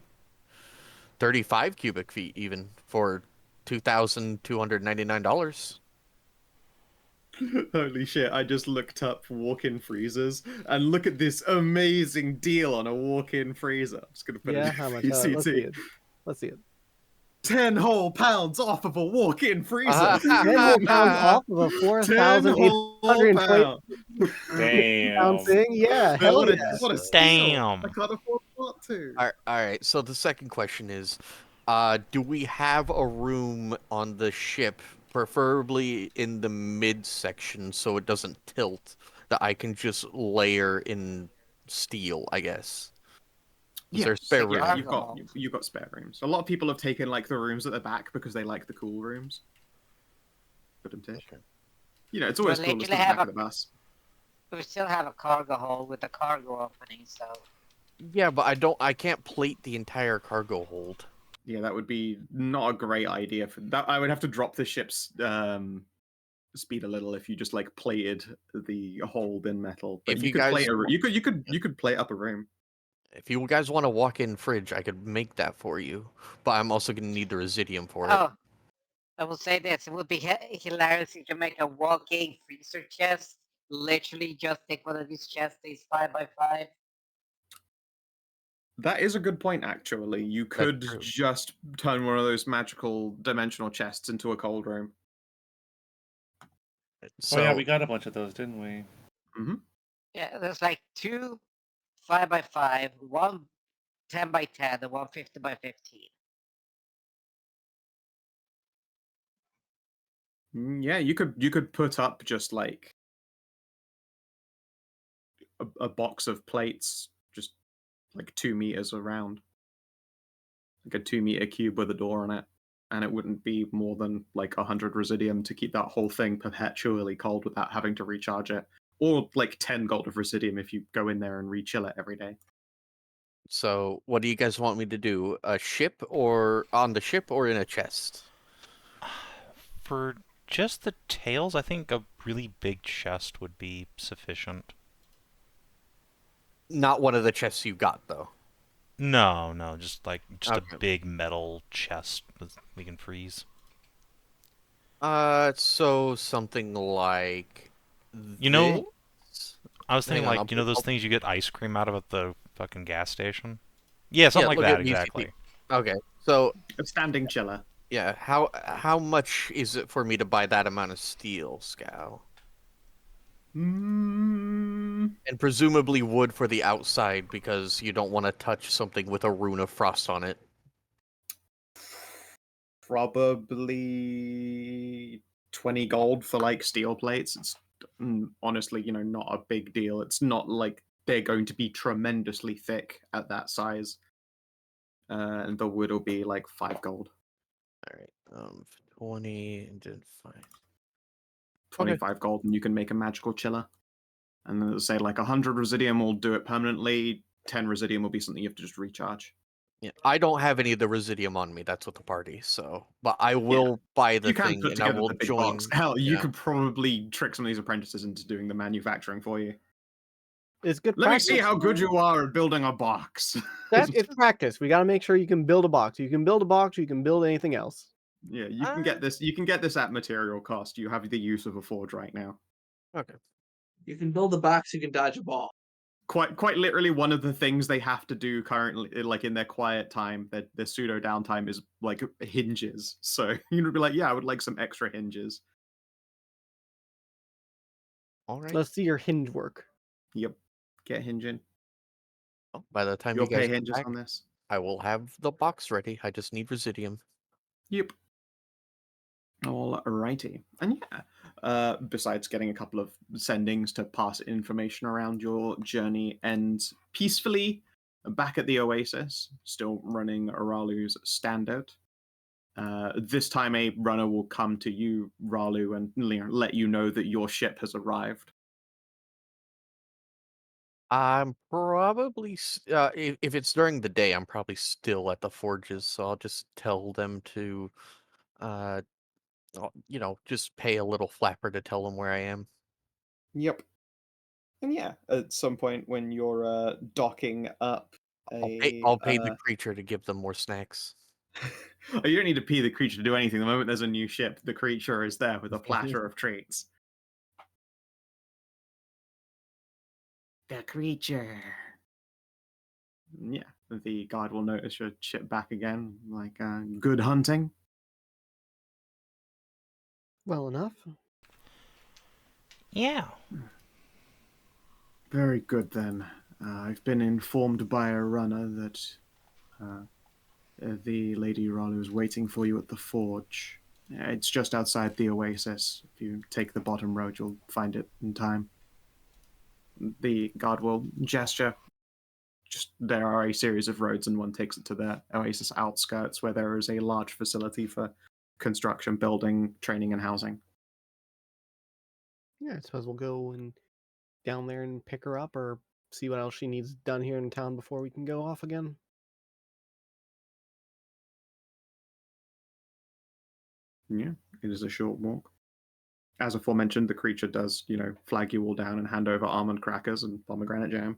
35 cubic feet even for $2,299. Holy shit, I just looked up walk-in freezers and look at this amazing deal on a walk-in freezer. I'm just gonna put yeah, it how in much? Let's see VCT. it. Let's see it. 10 whole pounds off of a walk-in freezer. 10 whole pounds off of a 10 whole 4,820 pounds. pound Damn. thing. Yeah, hell What yeah. what a steal. Damn. I can't afford not to. All right. So the second question is, do we have a room on the ship, preferably in the midsection, so it doesn't tilt, that I can just layer in steel? I guess. Is there spare room? Yeah, Cargo. you've got spare rooms. A lot of people have taken like the rooms at the back because they like the cool rooms. Put them Tish. Okay. You know, it's always We'll coolest at the literally back have of the bus. We still have a cargo hold with a cargo opening, so Yeah, but I can't plate the entire cargo hold. Yeah, that would be not a great idea for that. I would have to drop the ship's speed a little if you just like plated the hold in metal. But If you you could guys plate you could plate up a room. If you guys want a walk-in fridge, I could make that for you. But I'm also going to need the residium for it. oh, I will say this: it would be hilarious if you make a walking freezer chest. Literally, just take one of these chests, these 5x5. That is a good point, actually. You could true. just turn one of those magical dimensional chests into a cold room. So Oh yeah, we got a bunch of those, didn't we? Yeah, there's like 2 5x5, 1 10x10, and 1 50x15. Yeah, you could put up just like a box of plates, just like 2 meters around, like a 2 meter cube with a door on it, and it wouldn't be more than like 100 residium to keep that whole thing perpetually cold without having to recharge it, or like 10 gold of residium if you go in there and re-chill it every day. So, what do you guys want me to do? A ship or on the ship or in a chest? For just the tails, I think a really big chest would be sufficient. Not one of the chests you got though. No, just Okay. a big metal chest that we can freeze. So something like You know, this? I was thinking Hang on, like, you know those I'll- things you get ice cream out of at the fucking gas station? Yeah, something Yeah, like look that, at VCT. exactly. Okay. So, A standing chiller. yeah, how much is it for me to buy that amount of steel, Skow? And presumably wood for the outside because you don't want to touch something with a rune of frost on it. Probably 20 gold for like steel plates. It's honestly, not a big deal. It's not like they're going to be tremendously thick at that size. And the wood will be like 5 gold. All right. 20 and then 5. 25 gold, and you can make a magical chiller. And then it'll say like 100 residium will do it permanently. 10 residium will be something you have to just recharge. Yeah, I don't have any of the residium on me. That's with the party. So, but I will buy the You can thing put and I together will the big join. box. Hell, you yeah. could probably trick some of these apprentices into doing the manufacturing for you. It's good Let me practice. see how good you are at building a box. It's practice. We got to make sure you can build a box. You can build a box. You can build anything else. Yeah, you can get this. You can get this at material cost. You have the use of a forge right now. Okay. You can build a box, you can dodge a ball. Quite literally, one of the things they have to do currently, like in their quiet time, their pseudo downtime, is like hinges. So you'd be like, yeah, I would like some extra hinges. All right. Let's see your hinge work. Yep, get hinging. Well, by the time You'll you guys pay get hinges back, on this. I will have the box ready. I just need Residium. Yep. Alrighty. And yeah, besides getting a couple of sendings to pass information around, your journey ends peacefully back at the Oasis, still running Ralu's standard. This time a runner will come to you, Ralu, and let you know that your ship has arrived. I'm probably, if it's during the day, I'm probably still at the forges, so I'll just tell them to, just pay a little flapper to tell them where I am. Yep. And yeah, at some point when you're docking up I'll pay the creature to give them more snacks. Oh, you don't need to pay the creature to do anything. The moment there's a new ship, the creature is there with a platter of treats. The creature. Yeah, the guard will notice your ship back again. Like, good hunting. Well enough. Yeah. Very good then. I've been informed by a runner that the Lady Ralu is waiting for you at the forge. It's just outside the Oasis. If you take the bottom road, you'll find it in time. The guard will gesture. Just there are a series of roads, and one takes it to the Oasis outskirts, where there is a large facility for construction, building, training, and housing. Yeah, I suppose we'll go and down there and pick her up, or see what else she needs done here in town before we can go off again. Yeah, it is a short walk. As aforementioned, the creature does, flag you all down and hand over almond crackers and pomegranate jam.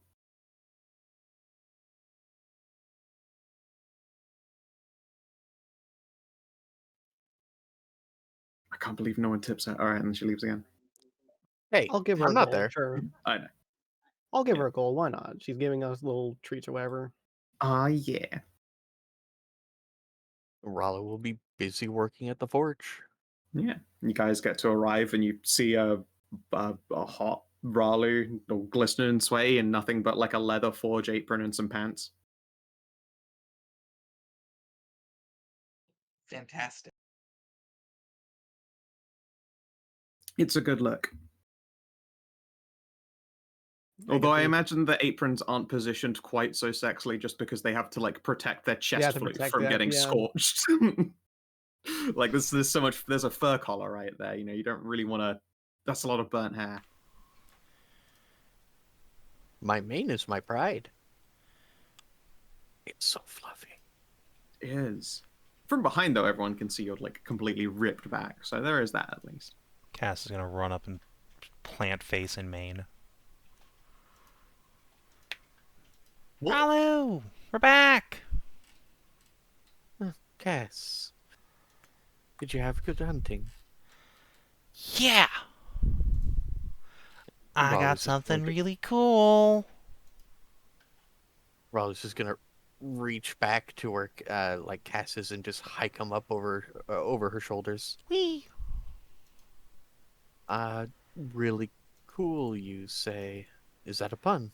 I can't believe no one tips her. All right, and then she leaves again. Hey, I'll give her I'm a not gold, there. sure. I know. I'll give her a gold. Why not? She's giving us little treats or whatever. Yeah. Ralu will be busy working at the forge. Yeah. You guys get to arrive, and you see a hot Ralu, all glistening and sweaty, and nothing but like a leather forge apron and some pants. Fantastic. It's a good look. Although I imagine the aprons aren't positioned quite so sexily, just because they have to like protect their chest to flute protect from that, getting yeah. scorched. Like there's so much. There's a fur collar right there. You don't really want to. That's a lot of burnt hair. My mane is my pride. It's so fluffy. It is. From behind, though, everyone can see you're like completely ripped back. So there is that at least. Cass is gonna run up and plant face in mane. Ralu! We're back! Cass, did you have good hunting? Yeah! I Ralu's got just something going really cool. Ralu's just gonna reach back to where like Cass is and just hike him up over her shoulders. Whee! Really cool, you say? Is that a pun?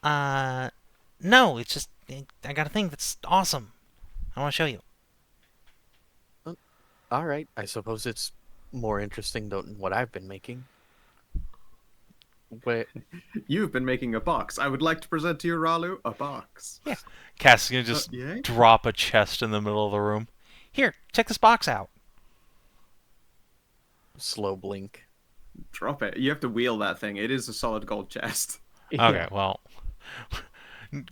No, it's just, I got a thing that's awesome. I want to show you. All right, I suppose it's more interesting than what I've been making. Wait, You've been making a box. I would like to present to you, Ralu, a box. Yeah. Cass is gonna just yeah? drop a chest in the middle of the room. Here, check this box out. slow blink. Drop it. You have to wheel that thing. It is a solid gold chest. Okay, well,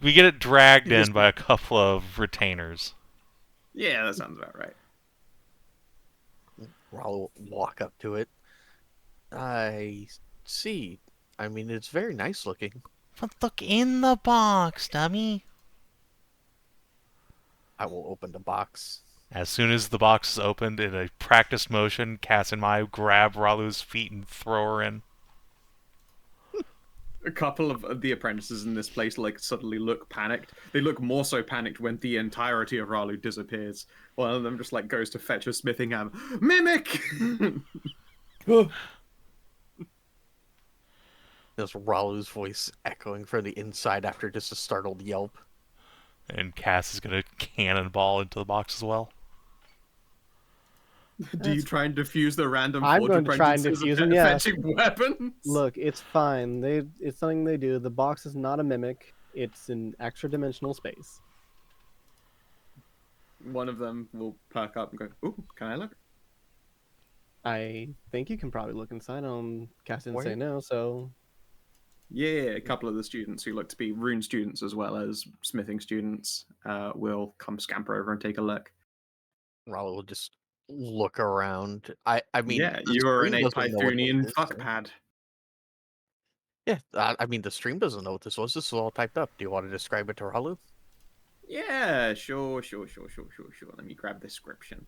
we get it dragged in by a couple of retainers. Yeah, that sounds about right. Ralu will walk up to it. I see. I mean, it's very nice looking. But look in the box, dummy. I will open the box. As soon as the box is opened, in a practiced motion, Cass and Mai grab Ralu's feet and throw her in. A couple of the apprentices in this place like suddenly look panicked. They look more so panicked when the entirety of Ralu disappears. One of them just like goes to fetch a smithing hammer. Mimic! There's Ralu's voice echoing from the inside after just a startled yelp. And Cass is gonna cannonball into the box as well. Do you try and defuse the random I'm forge going to try and apprentices defuse them, yes. fetching weapons? Look, it's fine. It's something they do. The box is not a mimic. It's an extra dimensional space. One of them will perk up and go, "Ooh, can I look?" I think you can probably look inside. Cass didn't say Where? no, so Yeah, a couple of the students who look to be rune students as well as smithing students will come scamper over and take a look. Ralu will just look around. I mean, Yeah, the you are in stream a doesn't know what Pythonian this is, so- fuckpad. Yeah, I mean, the stream doesn't know what this was. This is all typed up. Do you want to describe it to Ralu? Yeah, sure. Let me grab the description.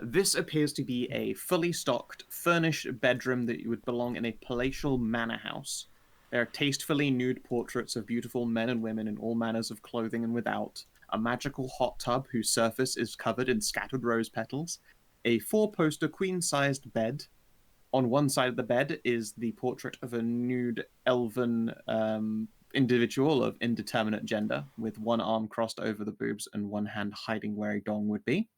This appears to be a fully stocked, furnished bedroom that would belong in a palatial manor house. There are tastefully nude portraits of beautiful men and women in all manners of clothing and without, a magical hot tub whose surface is covered in scattered rose petals, a four-poster queen-sized bed. On one side of the bed is the portrait of a nude elven individual of indeterminate gender, with one arm crossed over the boobs and one hand hiding where a dong would be.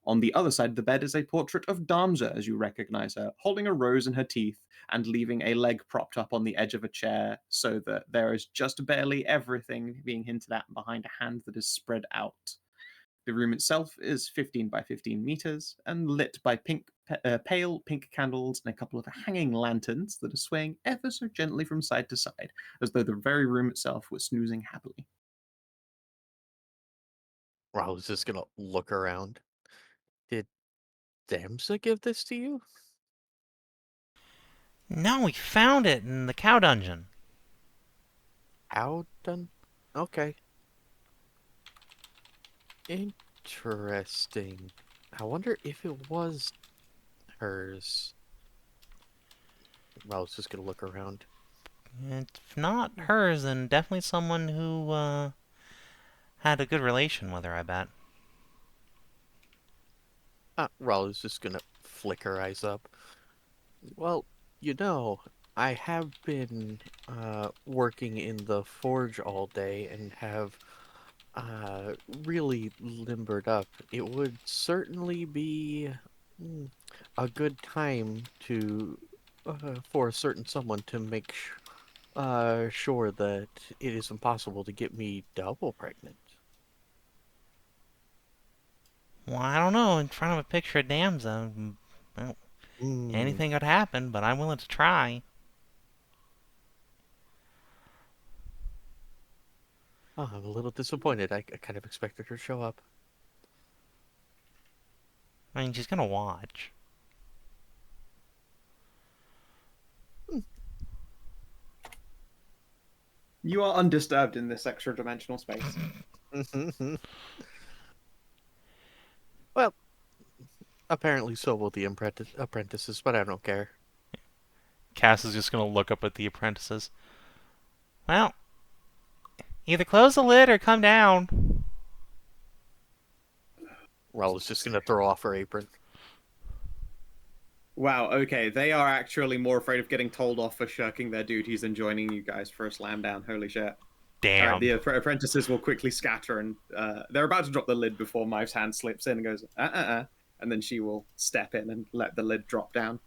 On the other side of the bed is a portrait of Damsa, as you recognize her, holding a rose in her teeth and leaving a leg propped up on the edge of a chair so that there is just barely everything being hinted at behind a hand that is spread out. The room itself is 15 by 15 meters and lit by pale pink candles and a couple of hanging lanterns that are swaying ever so gently from side to side, as though the very room itself was snoozing happily. Ralu's just gonna look around. Did Damsa give this to you? No, we found it in the cow dungeon. How done? Okay. Interesting. I wonder if it was hers. Ralu's just gonna look around. If not hers, then definitely someone who had a good relation with her, I bet. Ralu's just gonna flick her eyes up. Well, I have been working in the forge all day and have really limbered up. It would certainly be a good time to for a certain someone to make sure that it is impossible to get me double pregnant. Well, I don't know. In front of a picture of Damsa, well, anything could happen, but I'm willing to try. Oh, I'm a little disappointed. I kind of expected her to show up. I mean, she's gonna watch. You are undisturbed in this extra dimensional space. Well, apparently so will the apprentices, but I don't care. Cass is just gonna look up at the apprentices. Well, either close the lid or come down. Ralu's just gonna throw off her apron. Wow, okay, they are actually more afraid of getting told off for shirking their duties than joining you guys for a slam down. Holy shit. Damn. Alright, the apprentices will quickly scatter and they're about to drop the lid before Maive's hand slips in and goes, and then she will step in and let the lid drop down.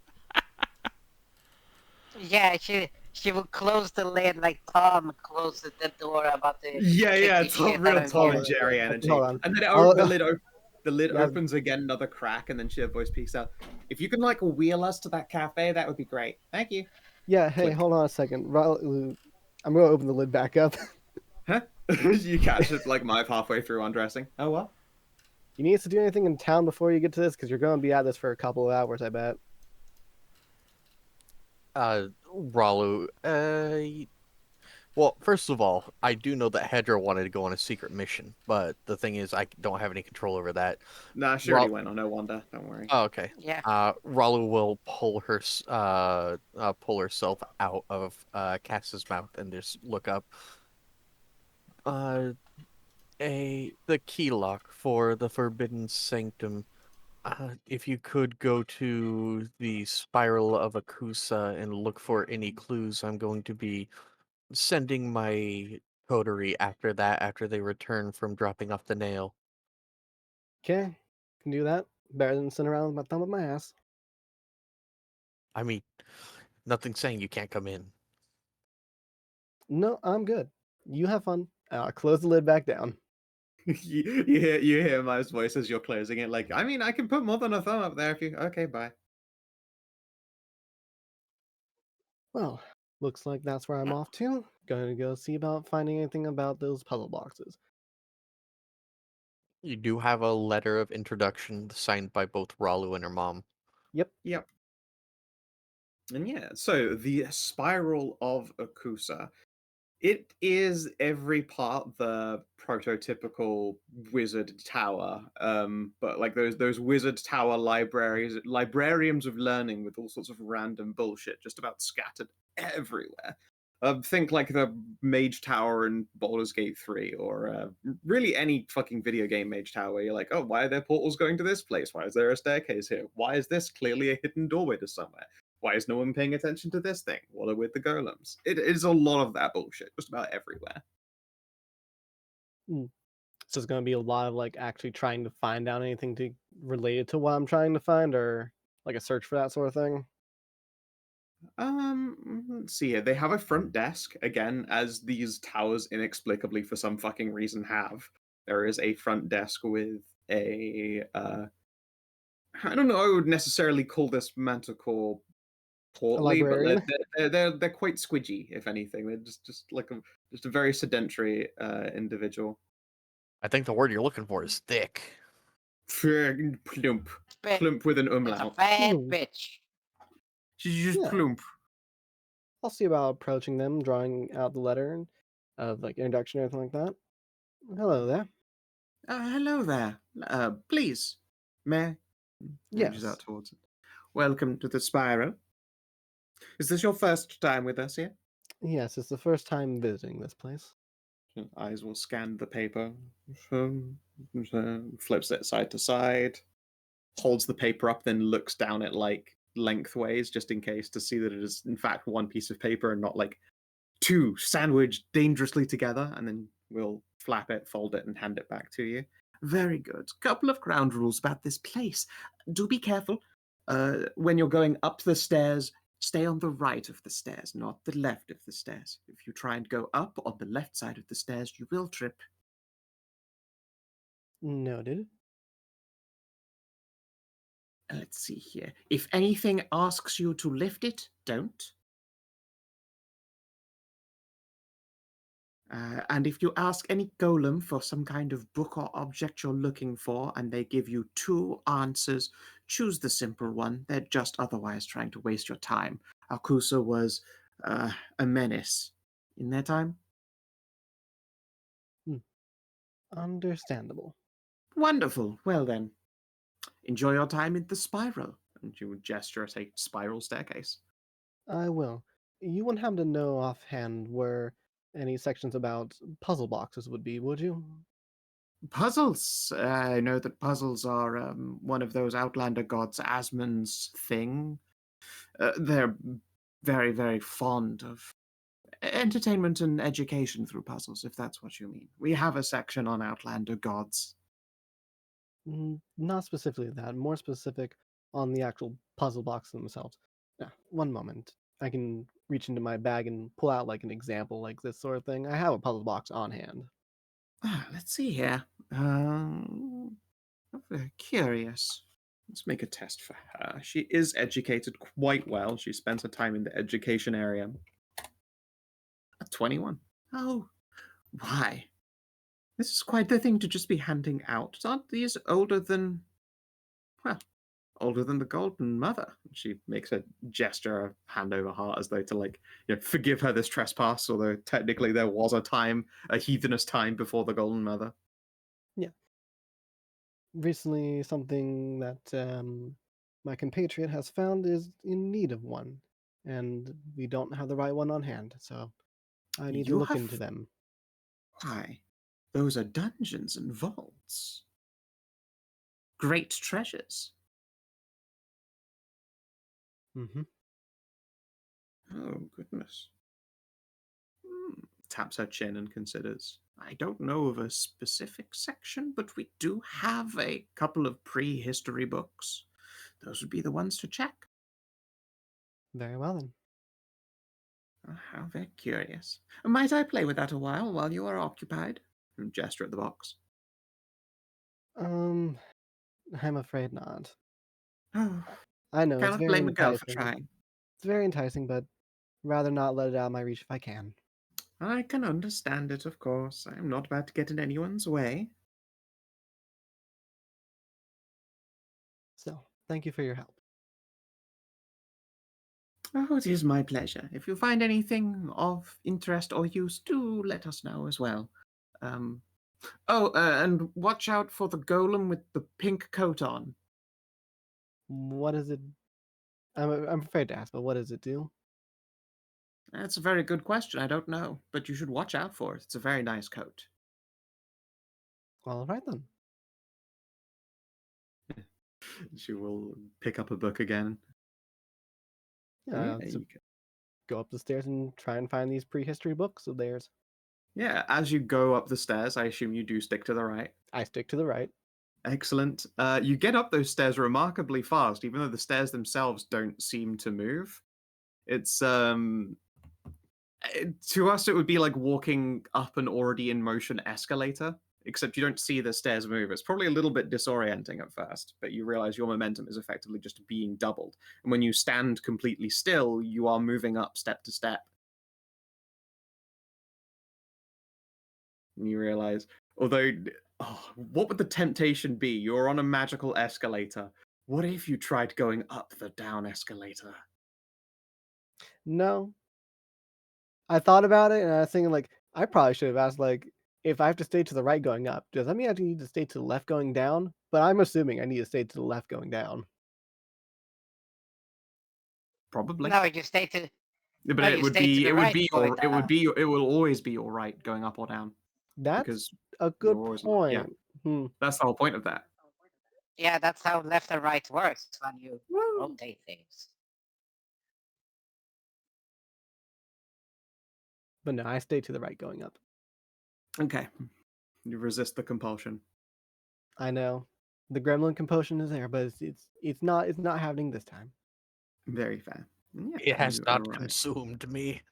Yeah, she will close the lid like Tom closed the door about the... Yeah, taking shit real out of Tom here. and Jerry energy. Hold on. And then the lid Yeah. opens again, another crack, and then her voice peeks out. If you can like wheel us to that cafe, that would be great. Thank you. Yeah, hey, Click. hold on a second. I'm gonna open the lid back up. Huh? You catch it like Maive halfway through undressing. Oh what? You need us to do anything in town before you get to this? Because you're going to be at this for a couple of hours, I bet. Ralu, Well, first of all, I do know that Hedrah wanted to go on a secret mission, but the thing is, I don't have any control over that. Nah, she already went on. No wonder. Don't worry. Oh, okay. Yeah. Ralu will pull herself out of Cass's mouth and just look up. The key lock for the Forbidden Sanctum. If you could go to the Spiral of Akusa and look for any clues, I'm going to be sending my coterie after that, after they return from dropping off the nail. Okay, can do that. Better than sitting around with my thumb up my ass. I mean, nothing saying you can't come in. No, I'm good. You have fun. Close the lid back down. you hear my voice as you're closing it. Like, I mean, I can put more than a thumb up there if you. Okay, bye. Well, looks like that's where I'm off to. Going to go see about finding anything about those puzzle boxes. You do have a letter of introduction signed by both Ralu and her mom. Yep. Yep. And yeah, so the Spiral of Akusa. It is every part the prototypical wizard tower, but like those wizard tower librarians of learning with all sorts of random bullshit just about scattered everywhere. Think like the Mage Tower in Baldur's Gate 3, or really any fucking video game Mage Tower where you're like, oh, why are there portals going to this place? Why is there a staircase here? Why is this clearly a hidden doorway to somewhere? Why is no one paying attention to this thing? What are with the golems? It is a lot of that bullshit, just about everywhere. So it's going to be a lot of like actually trying to find out anything to related to what I'm trying to find, or like a search for that sort of thing. Let's see here. They have a front desk, again, as these towers inexplicably for some fucking reason have. There is a front desk with a I don't know, I would necessarily call this Manticore portly, but librarian? they're quite squidgy, if anything. They're just like just a very sedentary individual. I think the word you're looking for is thick. Plump. Bit- Plump with an It's a umlaut. bad Hmm. bitch. She's just Yeah. plump. I'll see about approaching them, drawing out the letter of like introduction or anything like that. Hello there. Hello there. Please, may I? Reaches Yes. out towards it. Welcome to the Spyro. Is this your first time with us here? Yes, it's the first time visiting this place. Eyes will scan the paper, flips it side to side, holds the paper up, then looks down it like lengthways just in case to see that it is in fact one piece of paper and not like two sandwiched dangerously together, and then we'll flap it, fold it, and hand it back to you. Very good. Couple of ground rules about this place. Do be careful. When you're going up the stairs, stay on the right of the stairs, not the left of the stairs. If you try and go up on the left side of the stairs, you will trip. Noted. Let's see here. If anything asks you to lift it, don't. And if you ask any golem for some kind of book or object you're looking for, and they give you two answers, choose the simple one. They're just otherwise trying to waste your time. Akusa was a menace in their time. Understandable. Wonderful. Well then, enjoy your time in the spiral. And you would gesture at a spiral staircase. I will. You wouldn't happen to know offhand where any sections about puzzle boxes would be, would you? Puzzles. I know that puzzles are one of those Outlander gods, Asmon's thing. They're very, very fond of entertainment and education through puzzles, if that's what you mean. We have a section on Outlander gods. Not specifically that, more specific on the actual puzzle boxes themselves. One moment. I can reach into my bag and pull out like an example like this sort of thing. I have a puzzle box on hand. Let's see here. I'm very curious. Let's make a test for her. She is educated quite well. She spends her time in the education area. A 21. Oh, why? This is quite the thing to just be handing out. Aren't these older than, well, older than the Golden Mother. She makes a gesture, hand over heart, as though to, like, forgive her this trespass, although technically there was a heathenous time before the Golden Mother. Yeah. Recently, something that my compatriot has found is in need of one, and we don't have the right one on hand, so I need to You look have- into them. Why, those are dungeons and vaults. Great treasures. Mm-hmm. Oh, goodness. Taps her chin and considers. I don't know of a specific section, but we do have a couple of prehistory books. Those would be the ones to check. Very well then. How very curious. Might I play with that a while you are occupied? And gesture at the box. I'm afraid not. Oh, I know it's cannot very blame a girl for enticing. trying. It's very enticing, but rather not let it out of my reach if I can. I can understand it, of course. I am not about to get in anyone's way. So, thank you for your help. Oh, it is my pleasure. If you find anything of interest or use, do let us know as well. And watch out for the golem with the pink coat on. What is it? I'm afraid to ask, but what does it do? That's a very good question. I don't know, but you should watch out for it. It's a very nice coat. All right then. She will pick up a book again. So go up the stairs and try and find these prehistory books of theirs. Yeah, as you go up the stairs, I assume you do stick to the right. I stick to the right. Excellent. You get up those stairs remarkably fast, even though the stairs themselves don't seem to move. It's to us it would be like walking up an already in motion escalator, except you don't see the stairs move. It's probably a little bit disorienting at first, but you realize your momentum is effectively just being doubled. And when you stand completely still, you are moving up step to step. And you realize, although, what would the temptation be? You're on a magical escalator. What if you tried going up the down escalator? No. I thought about it and I was thinking like I probably should have asked like if I have to stay to the right going up, does that mean I need to stay to the left going down? But I'm assuming I need to stay to the left going down. Probably. No, you stay to. But No, it you would stay to be the it would right be going your it would down. be it will always be all right going up or down. That's Because a good you're always- point. yeah. That's the whole point of that. Yeah, that's how left and right works when you rotate things. But no, I stay to the right going up. Okay. You resist the compulsion. I know. The gremlin compulsion is there, but it's not happening this time. Very fair. Yeah, It has you not are right. consumed me.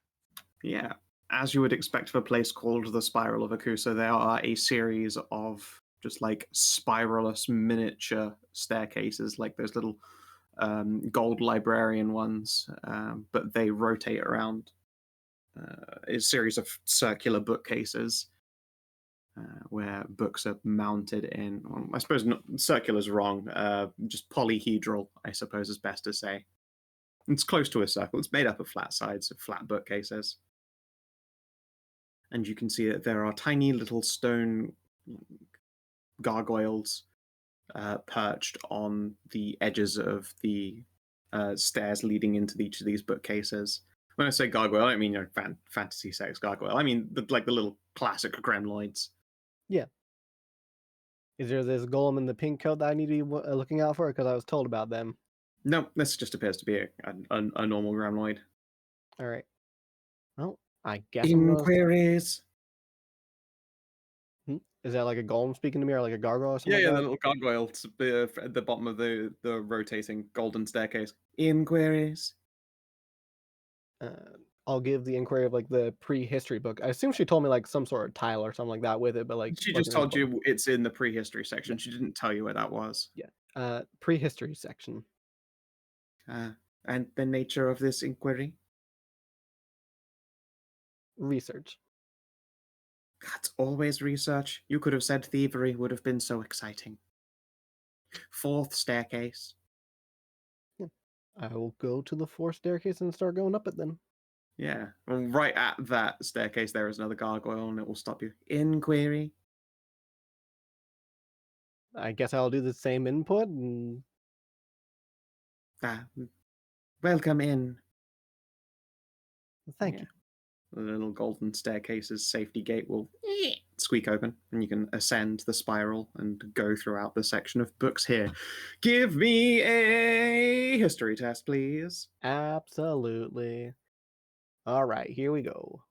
Yeah. As you would expect for a place called the Spiral of Akusa, there are a series of just like spiralous miniature staircases, like those little gold librarian ones, but they rotate around. A series of circular bookcases where books are mounted in, well, I suppose not, circular's wrong, just polyhedral, I suppose is best to say. It's close to a circle. It's made up of flat sides, of flat bookcases. And you can see that there are tiny little stone gargoyles perched on the edges of the stairs leading into each of these bookcases. When I say gargoyle, I don't mean fantasy sex gargoyle. I mean the little classic gremloids. Yeah. Is there this golem in the pink coat that I need to be looking out for? Because I was told about them. No, this just appears to be a normal gremloid. All right. Well, I guess I'm gonna... Inquiries. Is that like a golem speaking to me or like a gargoyle or something? Yeah, like the that? little gargoyle at the bottom of the rotating golden staircase. Inquiries. I'll give the inquiry of like the prehistory book. I assume she told me like some sort of tile or something like that with it, but like She just wasn't told you it's in the prehistory section. Yeah. She didn't tell you where that was. Yeah. Prehistory section. And the nature of this inquiry? Research. That's always research. You could have said thievery would have been so exciting. Fourth staircase. I will go to the 4th staircase and start going up it then. Yeah. Well, right at that staircase, there is another gargoyle, and it will stop you. Inquiry. I guess I'll do the same input and Ah, welcome in. thank you. The little golden staircase's safety gate will squeak open, and you can ascend the spiral and go throughout the section of books here. Give me a history test, please. Absolutely. All right, here we go.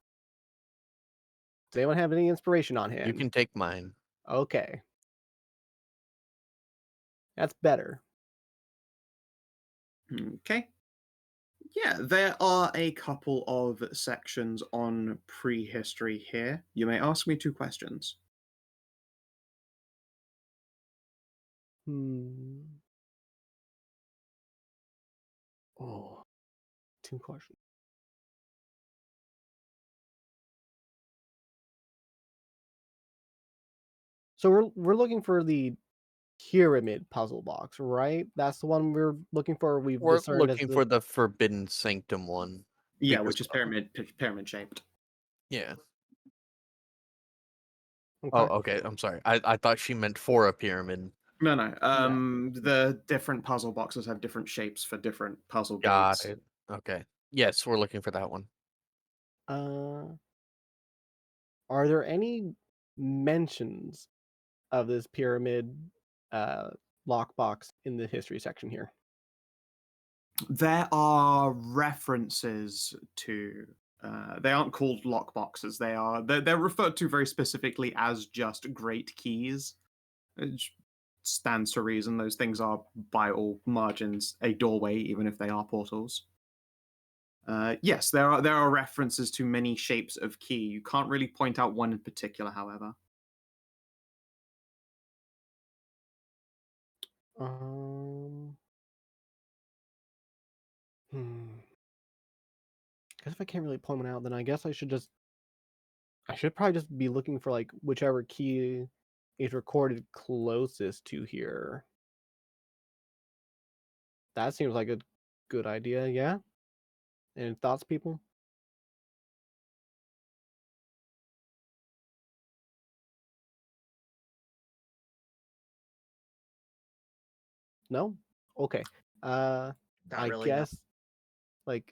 Does anyone have any inspiration on hand? You can take mine. Okay. That's better. Okay. Yeah, there are a couple of sections on prehistory here. You may ask me 2 questions. Oh, 2 questions. So we're looking for the pyramid puzzle box, right? That's the one we're looking for. We've We're discerned as looking the for the Forbidden Sanctum one. Yeah, because- which is pyramid shaped. Yeah. Okay. Oh, okay. I'm sorry. I thought she meant for a pyramid. No. The different puzzle boxes have different shapes for different puzzle Got gates. it. Okay. Yes, we're looking for that one. Are there any mentions of this pyramid lockbox in the history section here? There are references to. They aren't called lockboxes. They're referred to very specifically as just great keys. Which stands to reason. Those things are, by all margins, a doorway, even if they are portals. Yes, there are references to many shapes of key. You can't really point out one in particular, however. Guess if I can't really point one out, then I guess I should probably just be looking for like whichever key is recorded closest to here. That seems like a good idea, yeah? Any thoughts, people? No? Okay. Not I really, no. guess like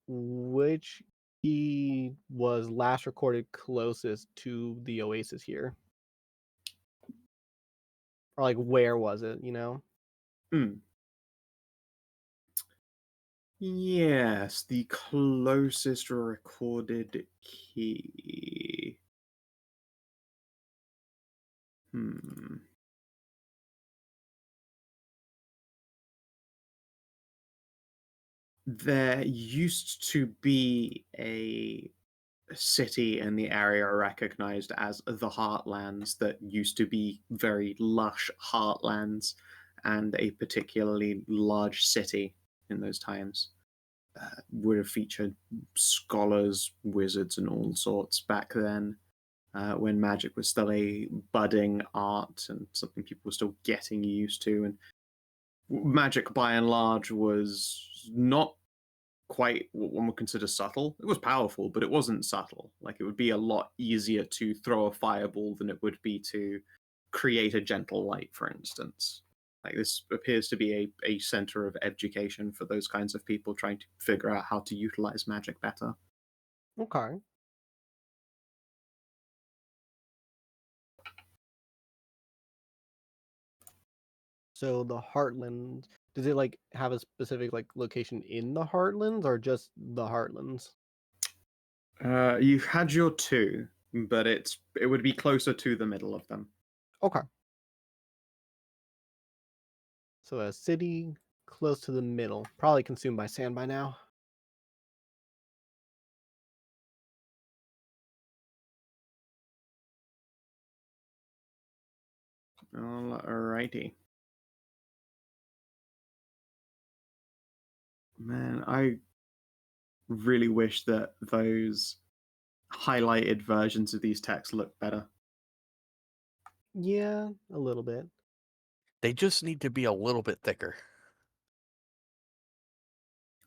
which key was last recorded closest to the oasis here? Or like where was it, you know? Yes, the closest recorded key. There used to be a city in the area recognized as the Heartlands that used to be very lush heartlands and a particularly large city in those times. Would have featured scholars, wizards, and all sorts back then, when magic was still a budding art and something people were still getting used to. And magic, by and large, was not quite what one would consider subtle. It was powerful, but it wasn't subtle. Like, it would be a lot easier to throw a fireball than it would be to create a gentle light, for instance. Like, this appears to be a center of education for those kinds of people trying to figure out how to utilize magic better. Okay. So the Heartlands, does it like have a specific like location in the Heartlands or just the Heartlands? You've had your 2, but it would be closer to the middle of them. Okay. So a city close to the middle, probably consumed by sand by now. Alrighty. Man, I really wish that those highlighted versions of these texts looked better. Yeah, a little bit. They just need to be a little bit thicker.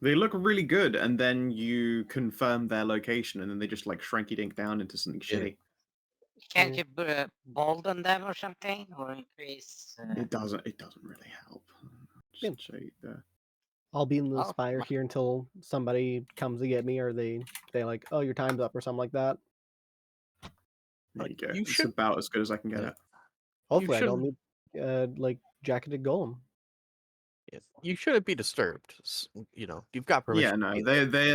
They look really good, and then you confirm their location, and then they just like shrinky dink down into something Yeah. shitty. Can't you bolden them or something, or increase? It doesn't. It doesn't really help. Yeah. Just show you the. I'll be in the Oh, spire here until somebody comes to get me, or they say like, "Oh, your time's up," or something like that. There you go. You It's should- about as good as I can get Yeah. it. Hopefully, I should- don't need like jacketed golem. Yes. You shouldn't be disturbed. You've got permission. Yeah, no,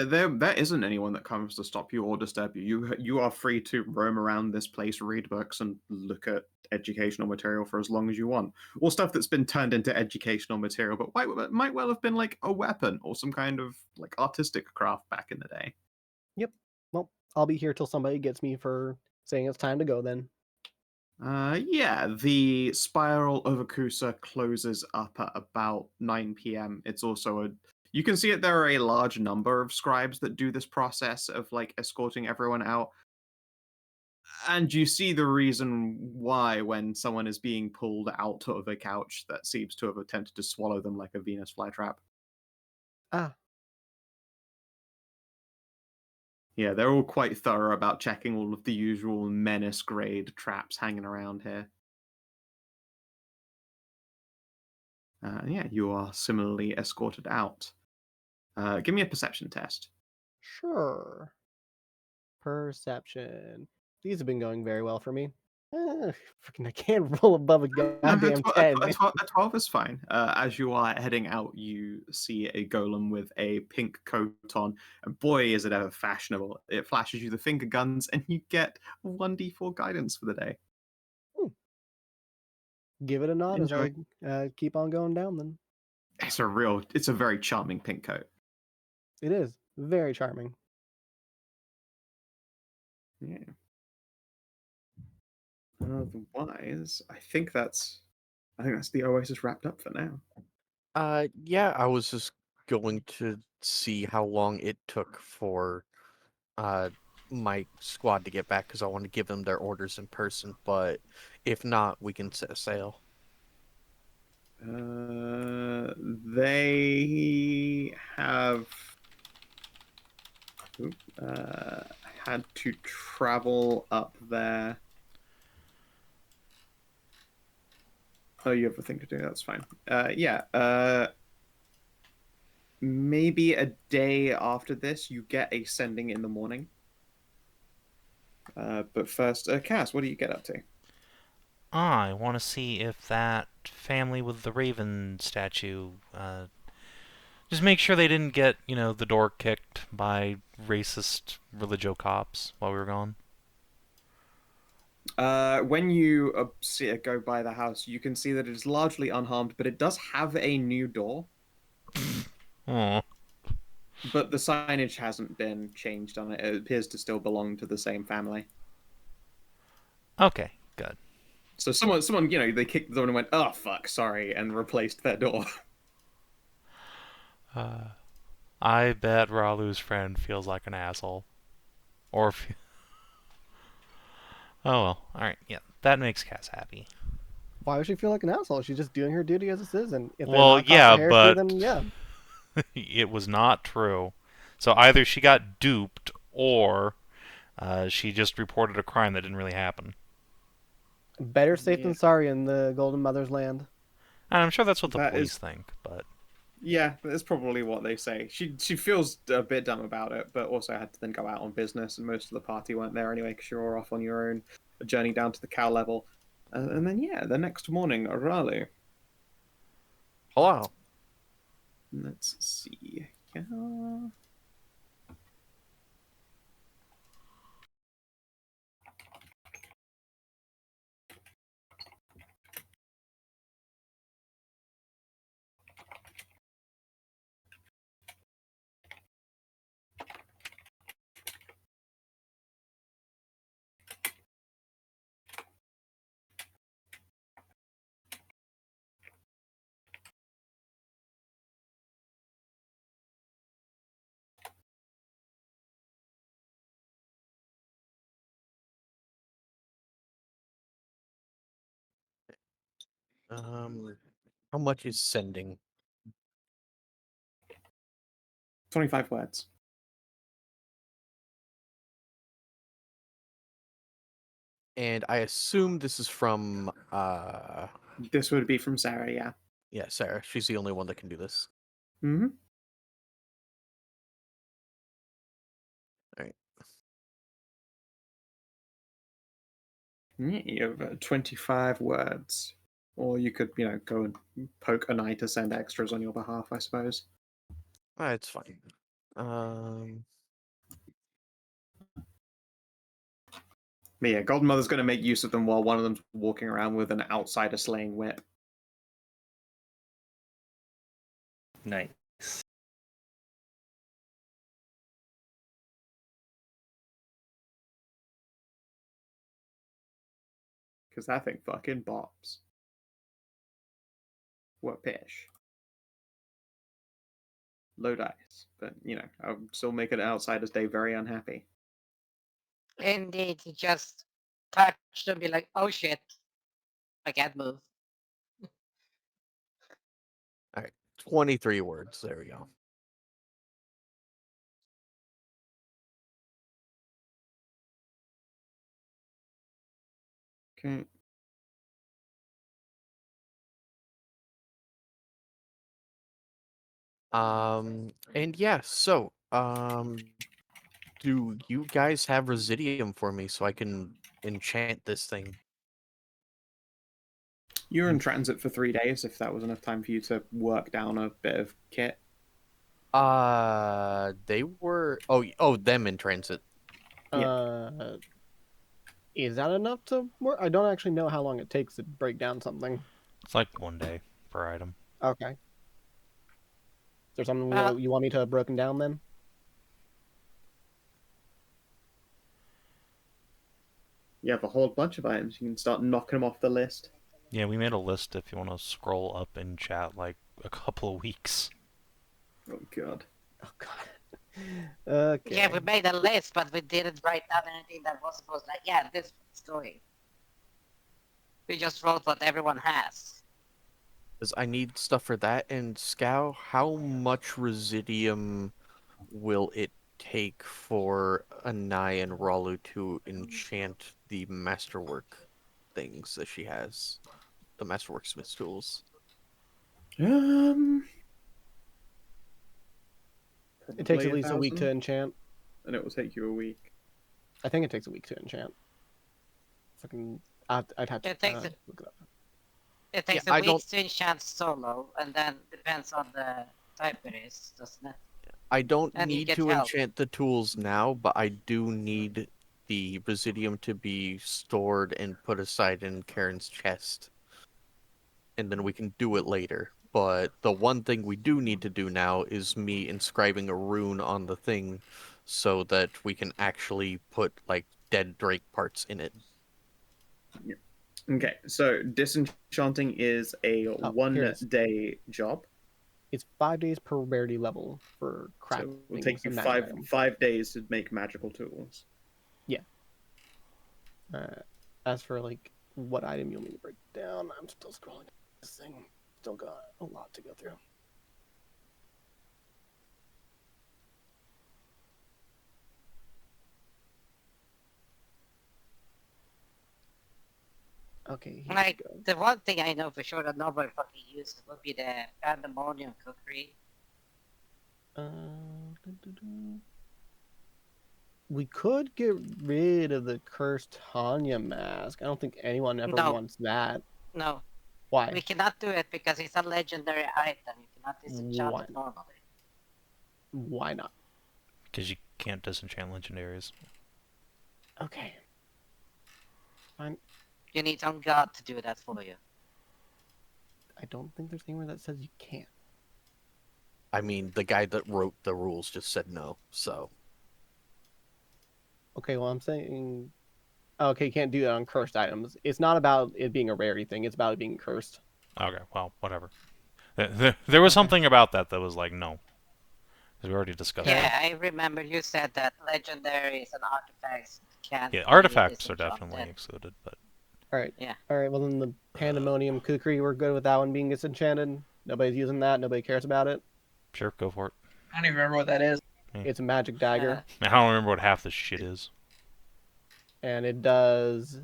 there isn't anyone that comes to stop you or disturb you. You are free to roam around this place, read books, and look at educational material for as long as you want, or stuff that's been turned into educational material, but might well have been like a weapon or some kind of like artistic craft back in the day. Yep. Well, I'll be here till somebody gets me for saying it's time to go. Then. Yeah, the Spiral of Akusa closes up at about 9 p.m. It's also you can see it, there are a large number of scribes that do this process of like escorting everyone out. And you see the reason why when someone is being pulled out of a couch that seems to have attempted to swallow them like a Venus flytrap. Ah. Yeah, they're all quite thorough about checking all of the usual menace grade traps hanging around here. Yeah, you are similarly escorted out. Give me a perception test. Sure. Perception. These have been going very well for me. Freaking, I can't roll above a goddamn 10. A 12 is fine. As you are heading out, you see a golem with a pink coat on, and boy, is it ever fashionable. It flashes you the finger guns, and you get 1d4 guidance for the day. Give it a nod Enjoy. as I keep on going down. Then It's a very charming pink coat. it is very charming. Yeah. Otherwise, I think that's the Oasis wrapped up for now. Yeah, I was just going to see how long it took for my squad to get back because I want to give them their orders in person, but if not, we can set sail. They have had to travel up there. Oh, you have a thing to do. That's fine. Yeah. Maybe a day after this, you get a sending in the morning. But first, Cass, what do you get up to? I want to see if that family with the raven statue, just make sure they didn't get, the door kicked by racist religio cops while we were gone. When you see it go by the house, you can see that it is largely unharmed, but it does have a new door. Oh. But the signage hasn't been changed on it. It appears to still belong to the same family. Okay, good. So someone, they kicked the door and went, "Oh fuck, sorry," and replaced their door. I bet Ralu's friend feels like an asshole. Or if... Oh well, alright, yeah. That makes Cass happy. Why would she feel like an asshole? She's just doing her duty as a citizen. If they're Well, not yeah, cost of heresy, but then yeah. it was not true. So either she got duped, or she just reported a crime that didn't really happen. Better safe Yeah. than sorry in the Golden Mother's land. And I'm sure that's what the That police is- think, but... Yeah, that's probably what they say. She feels a bit dumb about it, but also had to then go out on business, and most of the party weren't there anyway because you were off on your own, a journey down to the cow level. And then, yeah, the next morning, Ralu. Hello. Let's see. Yeah. How much is sending? 25 words. And I assume this is from This would be from Sarah, yeah. yeah, Sarah. She's the only one that can do this. Mm-hmm. All right. Yeah, you have 25 words. Or you could, go and poke Anai to send extras on your behalf, I suppose. It's fine. But yeah, Golden Mother's going to make use of them while one of them's walking around with an outsider slaying whip. Nice. Because that thing fucking bops. What pish. Low dice. But, I'll still make an outsider's day very unhappy. Indeed, he just touched and be like, oh shit, I can't move. All right. 23 words. There we go. Okay. And yeah, so do you guys have Residium for me so I can enchant this thing? You were in transit for 3 days, if that was enough time for you to work down a bit of kit. They were them in transit. Is that enough to work? I don't actually know how long it takes to break down something. It's like 1 day per item. Okay. Is there something Well- you want me to have broken down then? You have a whole bunch of items. You can start knocking them off the list. Yeah, we made a list if you want to scroll up in chat like a couple of weeks. Oh, God. Oh god. Okay. Yeah, we made a list, but we didn't write down anything that was supposed to, this story. We just wrote what everyone has. Because I need stuff for that. And Skow, how much Residium will it take for Anai and Ralu to enchant the masterwork things that she has? The masterwork smith's tools. It takes probably at least a week to 1,000, enchant. and it will take you a week. I think it takes a week to enchant. Fucking, I'd have to It takes look it up. It takes I a don't- week to enchant solo, and then depends on the type it is, doesn't it? I don't And you need get to help. enchant the tools now, but I do need the Residium to be stored and put aside in Karen's chest. And then we can do it later. But the one thing we do need to do now is me inscribing a rune on the thing so that we can actually put, like, dead Drake parts in it. Okay, so disenchanting is a here it is. 1-day job. It's 5 days per rarity level for crafting. So it will take you a magic five item. 5 days to make magical tools. As for like what item you'll need to break down, I'm still scrolling this thing. Still got a lot to go through. Okay, here Like, we go. the one thing I know for sure that nobody fucking uses would be the pandemonium cookery. We could get rid of the cursed Tanya mask. I don't think anyone ever No. wants that. No, Why? we cannot do it because it's a legendary item. You cannot disenchant Why? it normally. Why not? Because you can't disenchant legendaries. Okay. You need some god to do that for you. I don't think there's anywhere that says you can't. I mean, the guy that wrote the rules just said no, so... Okay, well, I'm saying... Okay, you can't do that on cursed items. It's not about it being a rarity thing. It's about it being cursed. Okay, well, whatever. There was something about that was like, no. Because we already discussed Yeah, that. I remember you said that legendaries and artifacts can't Yeah, be artifacts are disenchanted. definitely excluded, but... Alright. Yeah. Alright, well then the Pandemonium Kukri, we're good with that one being disenchanted. Nobody's using that. Nobody cares about it. Sure, go for it. I don't even remember what that is. It's a magic dagger, I don't remember what half this shit is. and it does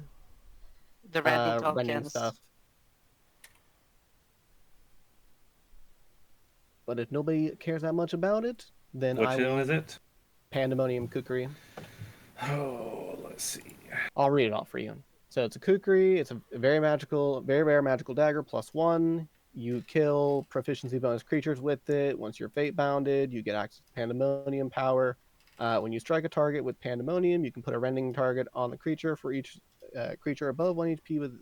The rending rending tokens. stuff. But if nobody cares that much about it, then Which I one will. is it? Pandemonium Kukri. Oh, let's see. I'll read it off for you. So it's a Kukri. It's a very magical, very rare magical dagger. +1. You kill proficiency bonus creatures with it. Once you're fate bounded, you get access to Pandemonium power. When you strike a target with Pandemonium, you can put a rending target on the creature. For each creature above 1 HP with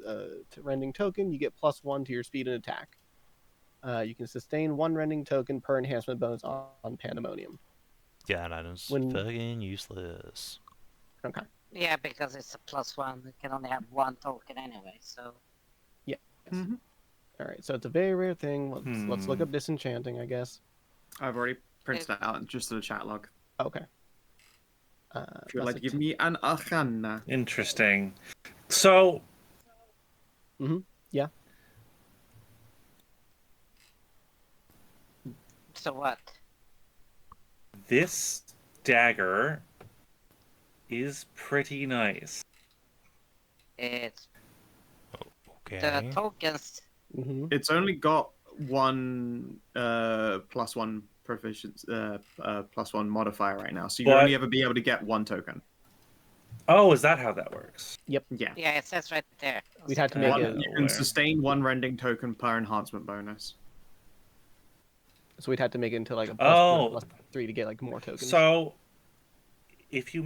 rending token, you get +1 to your speed and attack. You can sustain 1 rending token per enhancement bonus on Pandemonium. Yeah, that is When- fucking useless. Okay. Yeah, because it's a +1. It can only have 1 token anyway, so... All right. So it's a very rare thing. Let's look up disenchanting, I guess. I've already printed that out just to the chat log. Okay. If you'd like to give me an Arcana. Interesting. So, Yeah. So what? this dagger is pretty nice. It's Okay. the tokens. It's only got one +1 proficiency, +1 modifier right now, so you But- only ever be able to get 1 token. Oh, is that how that works? Yeah. Yeah, it says right there. We'd have to make One, it. you can sustain 1 rending token per enhancement bonus. So we'd have to make it into like a Oh. +3 to get like more tokens. So, if you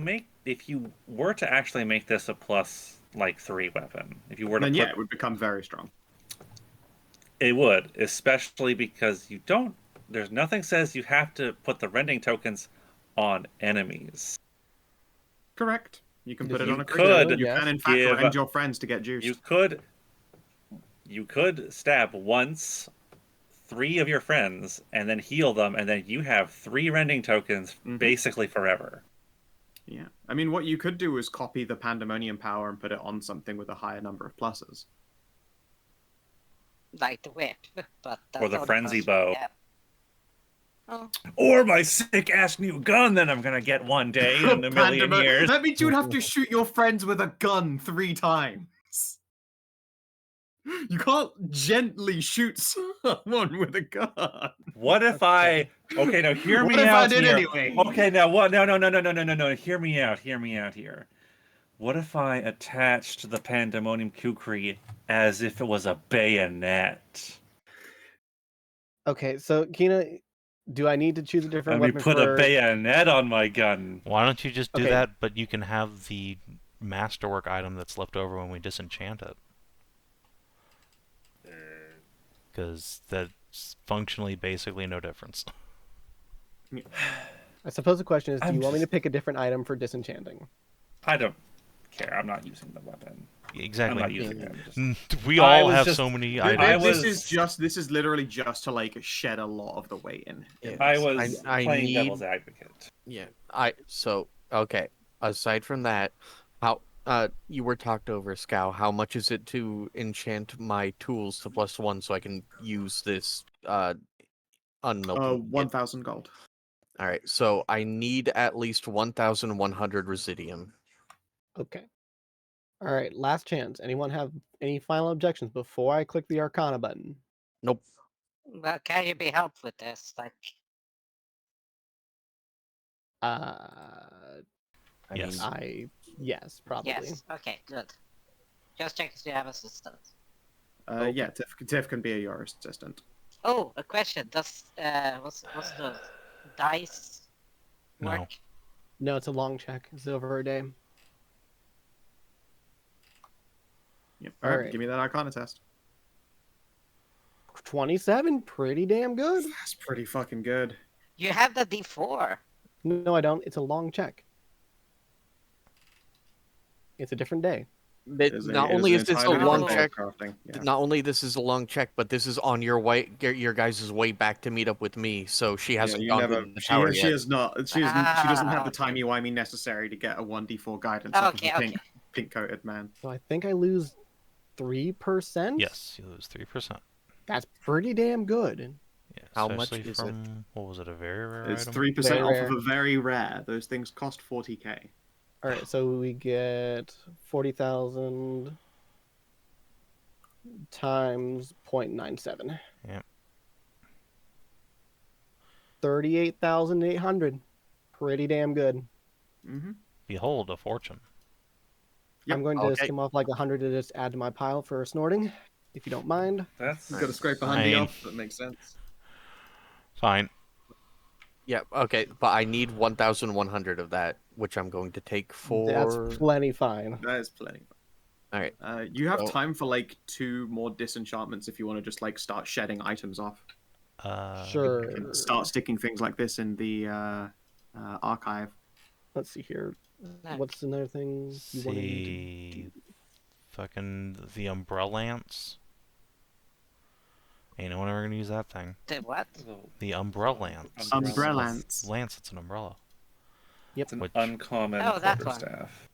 were to actually make this a +3 weapon, if you were to Then put, yeah, it would become very strong. it would, especially because you don't. There's nothing says you have to put the rending tokens on enemies. Correct. You can put it You on a could creature. You yes. can in fact give- rend your friends to get juiced. You could stab once 3 of your friends and then heal them, and then you have 3 rending tokens basically forever. Yeah. I mean, what you could do is copy the Pandemonium power and put it on something with a higher number of pluses. Like the whip. But Or the only frenzy +1, bow. yeah. Oh. Or my sick ass new gun that I'm gonna get one day in a million years. That means you'd have to shoot your friends with a gun 3 times. You can't gently shoot someone with a gun. What if I? Okay, now hear What me if out I did here. anyway? Okay, now what? No. Hear me out. Hear me out here. What if I attached the Pandemonium Kukri as if it was a bayonet? Okay, so Kina, do I need to choose a different Let me weapon put for? a bayonet on my gun. Why don't you just do Okay. that, but you can have the masterwork item that's left over when we disenchant it? Because that's functionally basically no difference. I suppose the question is, do I'm you want me to just- pick a different item for disenchanting? I don't care. I'm not using the weapon. I'm Exactly. not using it. I'm just- We I all was have just- so many Th- items. This is literally just to like shed a lot of the weight in. I was I playing need- devil's advocate. Yeah. Okay. Aside from that, how you were talked over, Skow. How much is it to enchant my tools to +1 so I can use this unmelted? 1,000 gold. All right. So I need at least 1,100 residium. Okay. All right, last chance. Anyone have any final objections before I click the Arcana button? Nope. Well, can you be helped with this? Like, I Yes. yes, probably. yes. Okay, good. Just check if you have assistance. Yeah, Tiff can be your assistant. Oh, a question. Does what's the dice No. work? No, it's a long check. It's over a day. Yep. All All right, right. give me that Arcana test. 27, pretty damn good. That's pretty fucking good. You have the D4. No, I don't. It's a long check. It's a different day. Not only is this a entirely long different check, crafting. Yeah. not only this is a long check, but this is on your guys' way back to meet up with me. So she hasn't you gone never, to the she, tower she yet. is not. She doesn't have the okay. timey-wimey necessary to get a 1d4 guidance off of Okay, a okay. pink-coated man. So I think I lose 3%. Yes, you lose 3%. That's pretty damn good. Yeah, How much especially is it? from, what was it, a very rare It's item? 3% Very off rare. of a very rare. Those things cost 40k. All right, so we get 40,000 times 0.97. Yep. 38,800. Pretty damn good. Mm-hmm. Behold, a fortune. Yep. I'm going to Okay. skim off like 100 to just add to my pile for snorting, if you don't mind. That's You've got to scrape a I handy mean- off. That makes sense. Fine. Yeah, okay, but I need 1,100 of that, which I'm going to take for... That's plenty fine. That is plenty. Alright. You have So- time for like 2 more disenchantments if you want to just like start shedding items off. Sure. You can start sticking things like this in the archive. Let's see here. No. What's another thing you wanted me to See, do? fucking the Umbrella Lance. Ain't no one ever gonna use that thing. The what? The Umbrella Lance. Umbrellance. Lance, it's an umbrella. It's an Which- uncommon Oh, that one. quarterstaff.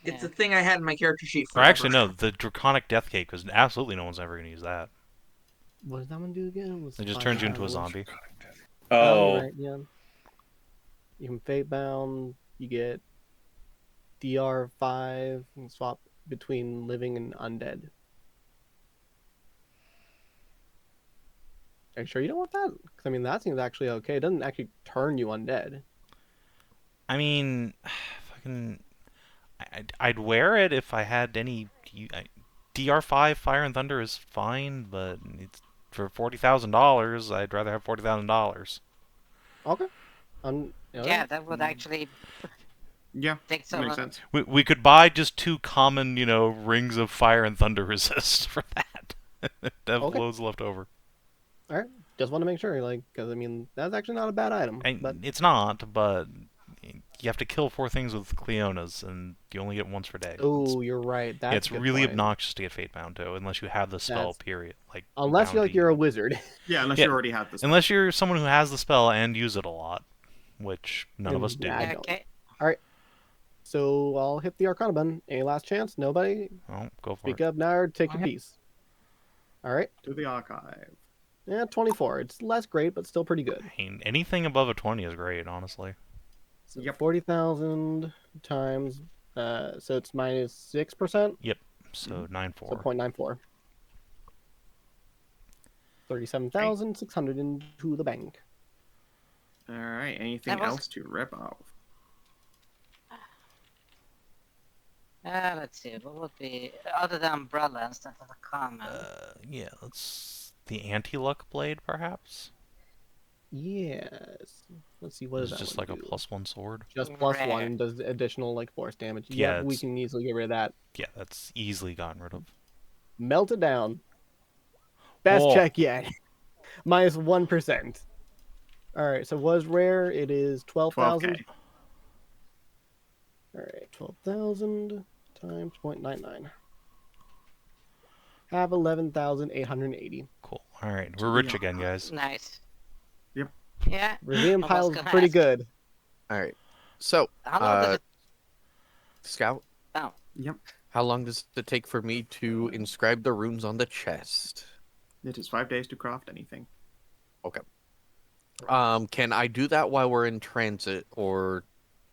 It's Yeah. a thing I had in my character sheet Or forever. actually, no, the Draconic Death Cake, because absolutely no one's ever gonna use that. What does that one do again? It just turns you into a zombie. Oh, Oh, you're right, yeah. You can fate bound. You get DR5 and swap between living and undead. Are you sure you don't want that? Because I mean, that seems actually okay. It doesn't actually turn you undead. I mean, fucking, I'd wear it if I had any. DR5 Fire and Thunder is fine, but it's for $40,000. I'd rather have $40,000. Okay. Yeah, that would actually Yeah, take that some. makes sense. We could buy just 2 common, rings of Fire and Thunder resist for that. Have Okay. loads left over. All right. Just want to make sure, like, because I mean, that's actually not a bad item. And But it's not, but you have to kill 4 things with Cleonas, and you only get once per day. oh, you're right. That's It's a good really point. obnoxious to get Fate Bound to, unless you have the spell. That's- Period. Like Unless you're like bounty. you're a wizard. Yeah, unless Yeah, you already had this. Unless you're someone who has the spell and use it a lot, which none of us do. I don't. Okay. So I'll hit the Arcana button. Any last chance? Nobody? Oh, go for Speak it. up now or take a Okay. piece. All right. To the archive. Yeah, 24. It's less great, but still pretty good. I mean, anything above a 20 is great, honestly. So Yep. 40,000 times, so it's minus 6%, So 9-4. so 0.94. 37,600 into the bank. All right. Anything That was- else to rip off? Let's see. What would be other than umbrella instead of the common? Yeah, let's the anti-luck blade, perhaps. Yes. Let's see, what It's does that just one like a do? +1 sword. Just plus Rare. 1 does additional like force damage. Yeah, Yeah, we it's- can easily get rid of that. Yeah, that's easily gotten rid of. Melt it down. Best Whoa. check yet. Minus 1%. All right, so was rare. It is 12,000. 12k. All right, 12,000 times 0.99. Have 11,880. Cool. All right, we're rich again, guys. Nice. Yep. Yeah. Museum I was pile's gonna pretty ask. good. Alright. So, How long does it? Scout, Oh, Yep. how long does it take for me to inscribe the runes on the chest? It is 5 days to craft anything. Can I do that while we're in transit, or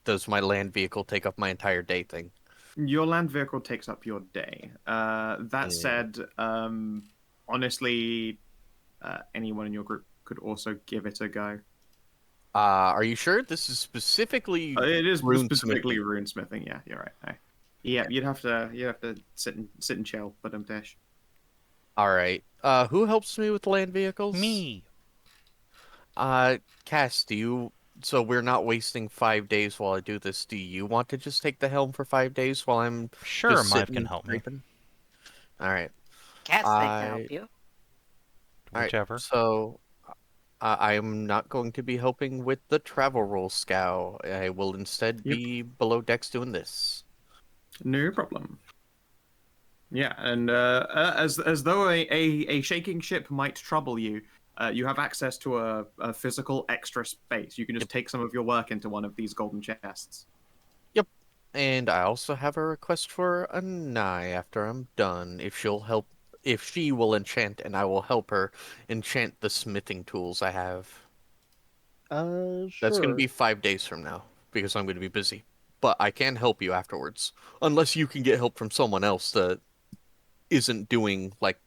does my land vehicle take up my entire day thing? Your land vehicle takes up your day. Yeah. That said, honestly, anyone in your group could also give it a go. Are you sure this is specifically It is runesmithing? specifically runesmithing. Yeah, you're right. Yeah, you'd have to sit and chill, but dash. All right. Who helps me with land vehicles? Me. Cass, do you? So we're not wasting 5 days while I do this. Do you want to just take the helm for 5 days while I'm Sure, just Mive sitting can help me. scraping? All right. cats they can help I- you. All right, Whichever. So, I am not going to be helping with the travel roll, Scow. I will instead Yep. be below decks doing this. No problem. Yeah, and as though a shaking ship might trouble you, you have access to a physical extra space. You can just take some of your work into one of these golden chests. And I also have a request for Anai after I'm done, if she'll help if she will enchant, and I will help her enchant the smithing tools I have. That's going to Sure. be 5 days from now, because I'm going to be busy. But I can help you afterwards, unless you can get help from someone else that isn't doing, like,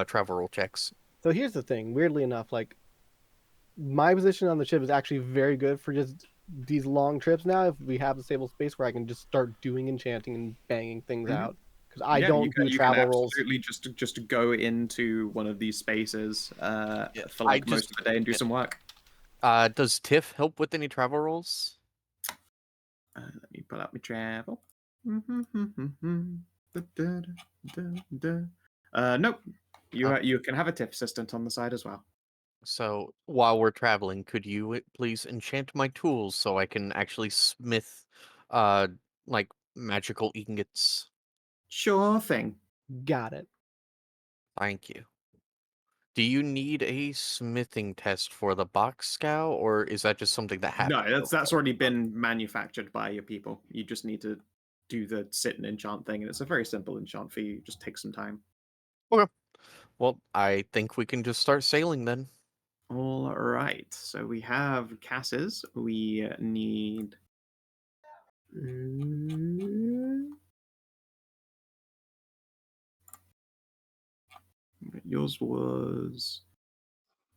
travel roll checks. So here's the thing. Weirdly enough, like my position on the ship is actually very good for just these long trips now. If we have the stable space where I can just start doing enchanting and banging things Mhm. out, because I Yeah, don't do you can travel rolls. absolutely just go into one of these spaces Yeah, for like I most just- of the day and do yeah. some work. Does Tiff help with any travel rolls? Let me pull out my travel. Nope. You can have a tip assistant on the side as well. So while we're traveling, could you please enchant my tools so I can actually smith, uh, like magical ingots? Sure thing. Got it. Thank you. Do you need a smithing test for the box scow, or is that just something that happens? No, that's already been manufactured by your people. You just need to do the sit and enchant thing, and it's a very simple enchant for you. Just take some time. Okay. Well, I think we can just start sailing then. All right. So we have Casses. We need. Yours was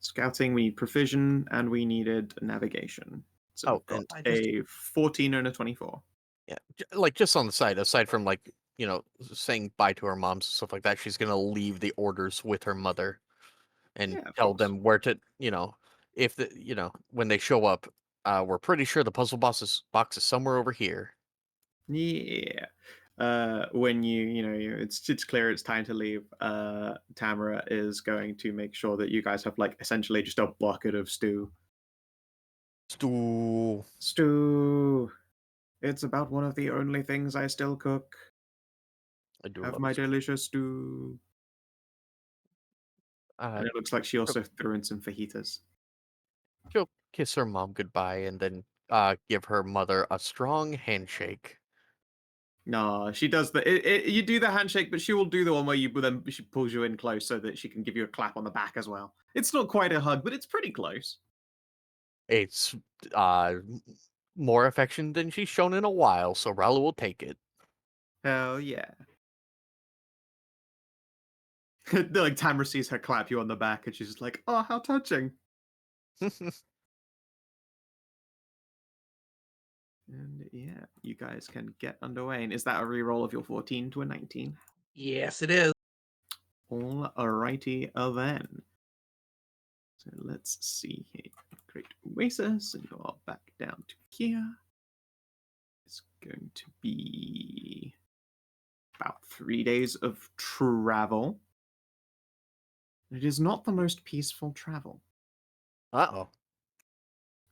scouting. We need provision, and we needed navigation. So Oh, we've got and a 14 and a 24. yeah, like just on the side, aside from like, saying bye to her moms and stuff like that, she's gonna leave the orders with her mother and Yeah, of tell course. them where to, if when they show up, we're pretty sure the puzzle box is somewhere over here. Yeah. When it's clear it's time to leave, Tamara is going to make sure that you guys have like essentially just a bucket of stew. Stew. It's about one of the only things I still cook. I do Have love my stew. delicious stew. And it looks like she also threw in some fajitas. She'll kiss her mom goodbye and then give her mother a strong handshake. No, she does you do the handshake, but she will do the one where she pulls you in close so that she can give you a clap on the back as well. It's not quite a hug, but it's pretty close. It's more affection than she's shown in a while, so Ralu will take it. Hell yeah. Like Tamara sees her clap you on the back and she's just like, oh, how touching. And yeah, you guys can get underway. And is that a reroll of your 14 to a 19? Yes, it is. Alrighty then. So let's see here. Great Oasis, and you're back down to here. It's going to be about 3 days of travel. It is not the most peaceful travel. Uh-oh.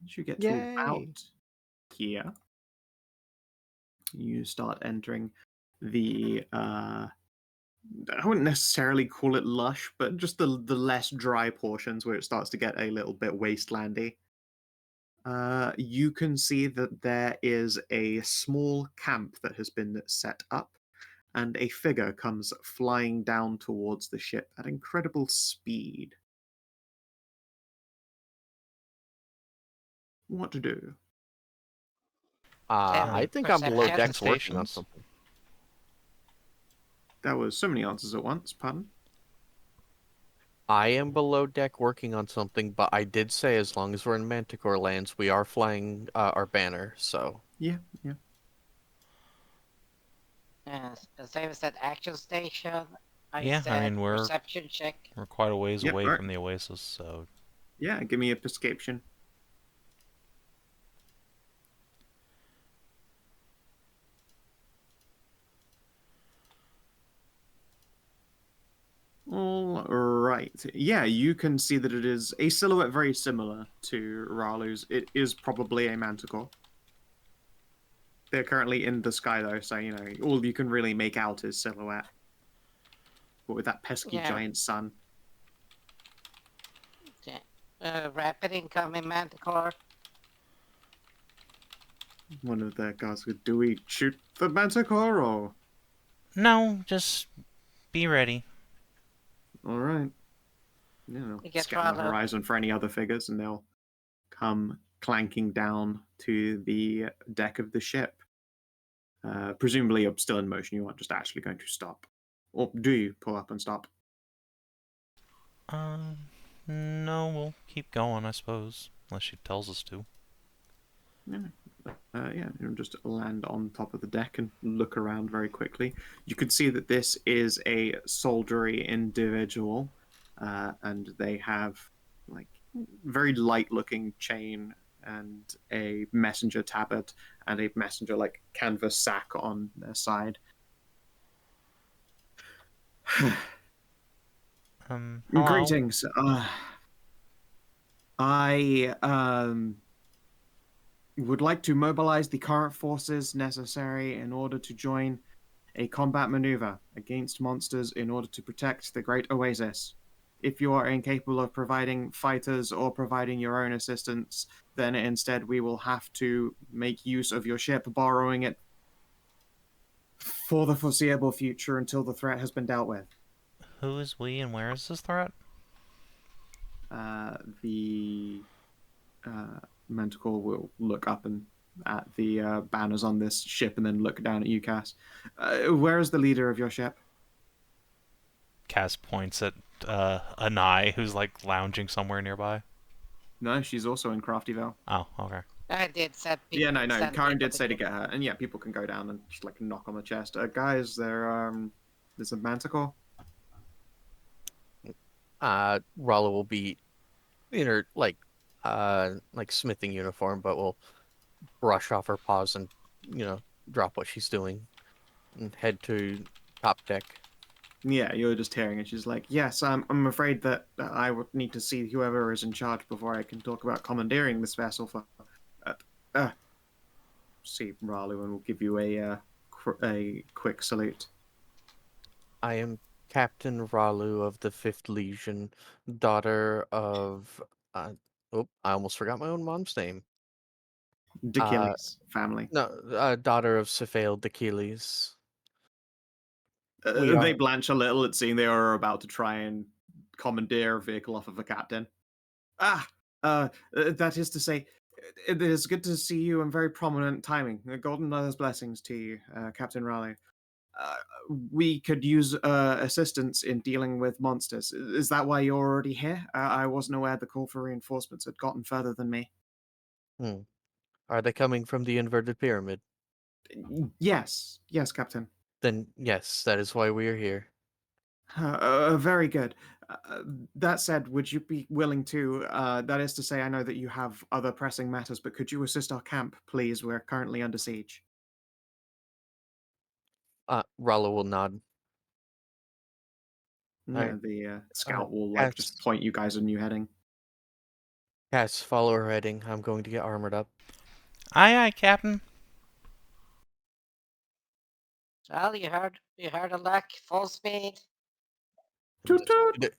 Once you get to Yay. about here, you start entering the I wouldn't necessarily call it lush, but just the less dry portions where it starts to get a little bit wastelandy. You can see that there is a small camp that has been set up, and a figure comes flying down towards the ship at incredible speed. What to do? I think I'm below Perception. decks working on Stations? something. That was so many answers at once, pardon? I am below deck working on something, but I did say as long as we're in Manticore lands, we are flying our banner, so... Yeah. Same as that action station. Yeah, I mean, we're perception check. quite a ways Yep, away right. from the Oasis, so Yeah, give me a perception. All right. Yeah, you can see that it is a silhouette very similar to Ralu's. It is probably a manticore. They're currently in the sky, though, so, all you can really make out is silhouette. But with that pesky giant sun. Rapid incoming Manticore. One of the guys goes, do we shoot the manticore, or...? no, just be ready. All right. You know, You get scan the Ralu. horizon for any other figures, and they'll come clanking down to the deck of the ship. Presumably, you're still in motion. You aren't just actually going to stop, or do you pull up and stop? No, we'll keep going, I suppose, unless she tells us to. Yeah, you'll just land on top of the deck and look around very quickly. You can see that this is a soldiery individual, and they have like very light-looking chain and a messenger tabard and a messenger like canvas sack on their side. Hello? Greetings. I would like to mobilize the current forces necessary in order to join a combat maneuver against monsters in order to protect the Great Oasis. If you are incapable of providing fighters or providing your own assistance, then instead we will have to make use of your ship, borrowing it for the foreseeable future until the threat has been dealt with. Who is we and where is this threat? The Manticore will look up and at the banners on this ship and then look down at you, Cass. Where is the leader of your ship? Cass points at Anai, who's like lounging somewhere nearby. No, she's also in Craftyville. Oh, okay. I did set people. Yeah, no. send Karin people did say to get her, and yeah, people can go down and just like knock on the chest. Guys, there's a Manticore. Ralu will be in her like smithing uniform, but will brush off her paws and drop what she's doing and head to top deck. Yeah, you're just hearing it. She's like, yes, I'm afraid that I would need to see whoever is in charge before I can talk about commandeering this vessel for. See Ralu and will give you a quick salute. I am Captain Ralu of the 5th Legion, daughter of. I almost forgot my own mom's name. D'Achilles family. No, daughter of Sephael D'Achilles. They blanch a little at seeing they are about to try and commandeer a vehicle off of a captain. That is to say, it is good to see you in very prominent timing. Golden Mother's blessings to you, Captain Raleigh. We could use assistance in dealing with monsters. Is that why you're already here? I wasn't aware the call for reinforcements had gotten further than me. Are they coming from the inverted pyramid? Yes, Captain. Then yes, that is why we are here. Very good. That said, would you be willing to, that is to say, I know that you have other pressing matters, but could you assist our camp, please? We're currently under siege. Ralu will nod. Yeah, the scout will like just point you guys a new heading. Yes, follow her heading. I'm going to get armored up. Aye, Captain. Well, you heard a luck. Full speed. Toot toot.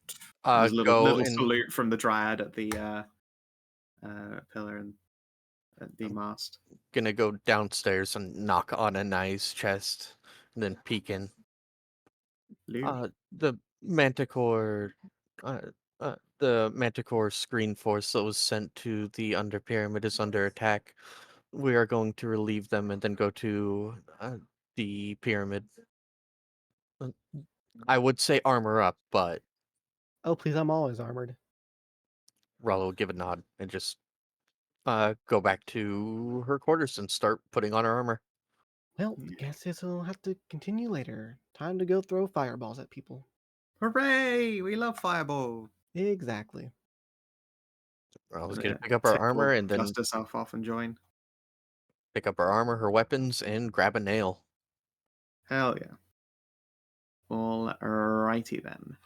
There's a little and salute from the dryad at the pillar and at the mast. Gonna go downstairs and knock on Anai's chest, and then peek in. The Manticore, the Manticore screen force that was sent to the Under Pyramid is under attack. We are going to relieve them and then go to the pyramid. I would say armor up, but Oh, please, I'm always armored. Ralu will give a nod and just go back to her quarters and start putting on her armor. Well, guess this will have to continue later. Time to go throw fireballs at people. Hooray! We love fireball. Exactly. Ralu's gonna pick up her armor and then dust herself off and join. pick up her armor, her weapons, and grab a nail. Hell yeah. All righty then.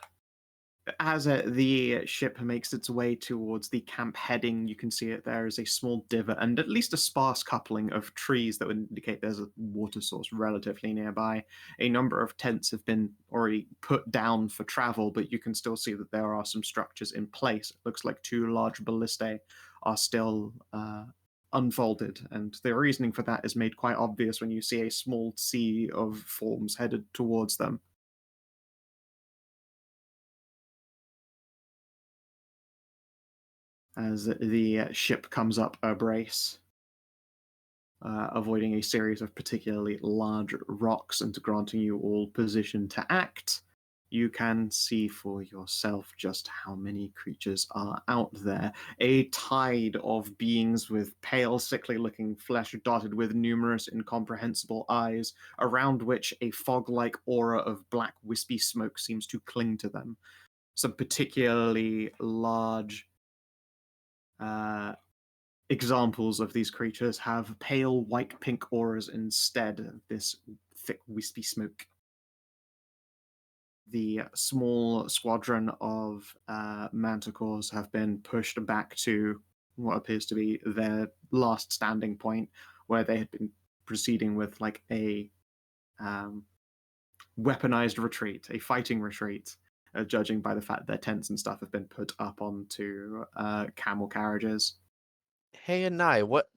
As the ship makes its way towards the camp heading, you can see it there is a small divot and at least a sparse coupling of trees that would indicate there's a water source relatively nearby. A number of tents have been already put down for travel, but you can still see that there are some structures in place. It looks like 2 large ballistae are still unfolded, and the reasoning for that is made quite obvious when you see a small sea of forms headed towards them. as the ship comes up a brace, avoiding a series of particularly large rocks and granting you all position to act. You can see for yourself just how many creatures are out there. A tide of beings with pale, sickly-looking flesh dotted with numerous incomprehensible eyes, around which a fog-like aura of black, wispy smoke seems to cling to them. Some particularly large examples of these creatures have pale, white-pink auras instead of this thick, wispy smoke. The small squadron of manticores have been pushed back to what appears to be their last standing point, where they had been proceeding with like a weaponized retreat, a fighting retreat, judging by the fact their tents and stuff have been put up onto camel carriages. Hey, Anai, what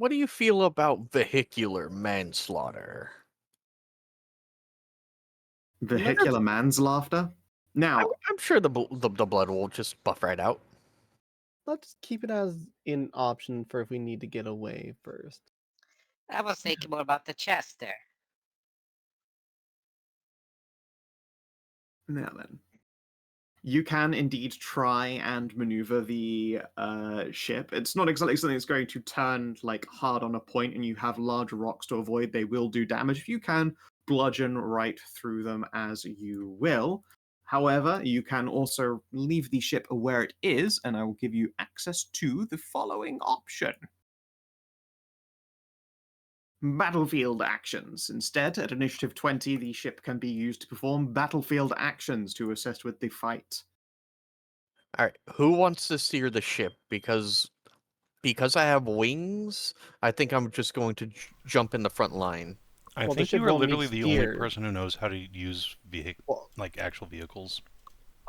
do you feel about vehicular manslaughter? Vehicular manslaughter. Now, I'm sure the blood will just buff right out. Let's keep it as an option for if we need to get away first. I was thinking more about the chest there. now then. You can indeed try and maneuver the ship. It's not exactly something that's going to turn like hard on a point, and you have large rocks to avoid. They will do damage. If you can bludgeon right through them as you will. However, you can also leave the ship where it is, and I will give you access to the following option. Battlefield actions. Instead, at initiative 20, the ship can be used to perform battlefield actions to assist with the fight. All right, who wants to steer the ship? Because I have wings, I think I'm just going to jump in the front line. I Well, the think you ship are won't literally need the only steer. person who knows how to use Well, like actual vehicles.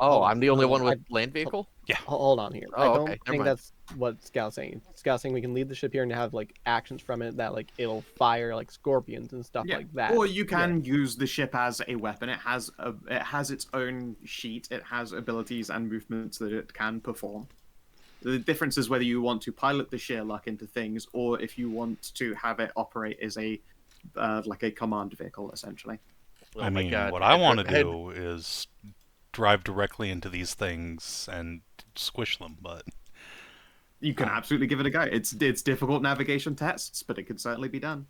Oh, Hold I'm the only on, one with I- land vehicle? Hold on here. Oh, I okay, don't never think mind. that's what Scout's saying. Scout's saying we can leave the ship here and have like actions from it that like it'll fire like scorpions and stuff like that. Or you can use the ship as a weapon. It has its own sheet. It has abilities and movements that it can perform. The difference is whether you want to pilot the sheer luck into things, or if you want to have it operate as a like a command vehicle, essentially. Oh I my mean, God, what I want to Hedrah- do is drive directly into these things and squish them, but You can absolutely give it a go. It's difficult navigation tests, but it can certainly be done.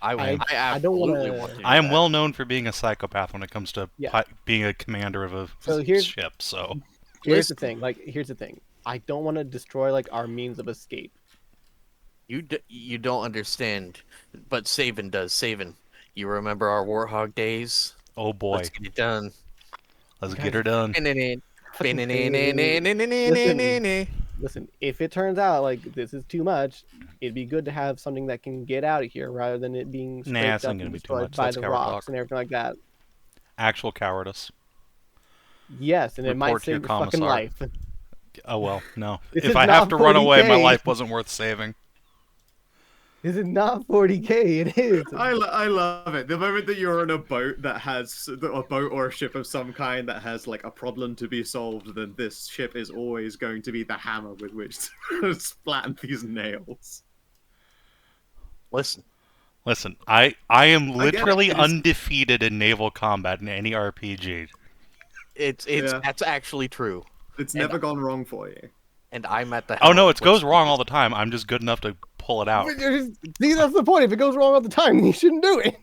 I don't absolutely wanna- want to do I am that. well known for being a psychopath when it comes to Yeah. being a commander of a So here's- ship, so... Here's the thing. Here's the thing. I don't want to destroy like our means of escape. You don't understand, but Savin does. Savin, you remember our Warthog days? Oh boy, Let's get it done. let's You get guys her done. Listen, if it turns out like this is too much, it'd be good to have something that can get out of here rather than it being Nah, scraped it's not up gonna and be too destroyed much. by That's the coward rocks talk. and everything like that. Actual cowardice. Yes, and it might Report to save your your fucking commissar. life. Oh well, no. This If is I have not to run away, my 40K. life wasn't worth saving. This is not 40K. It is. I love it. The moment that you're on a boat that has a boat or a ship of some kind that has like a problem to be solved, then this ship is always going to be the hammer with which to splat these nails. Listen, I am I get it. literally It is- undefeated in naval combat in any RPG. Yeah. that's actually true, It's never gone wrong for you. and I'm at the. Oh no, helm, it goes which- wrong all the time. I'm just good enough to pull it out. See, that's the point. If it goes wrong all the time, you shouldn't do it.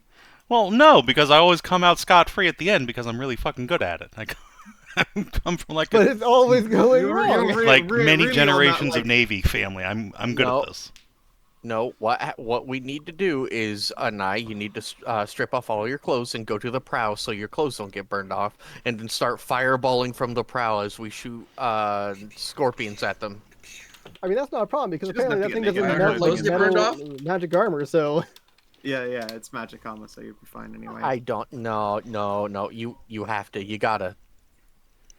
Well, no, because I always come out scot-free at the end because I'm really fucking good at it. I come from like But it's always going You're wrong. like really many on that, generations like- of Navy family. I'm good No. at this. No, what we need to do is, Anai, you need to strip off all your clothes and go to the prow so your clothes don't get burned off, and then start fireballing from the prow as we shoot scorpions at them. I mean, that's not a problem because She doesn't apparently that have thing to get doesn't naked. melt Clothes like get burned metal magic armor, so Yeah, it's magic armor, so you'll be fine anyway. I don't. No. You have to. You gotta.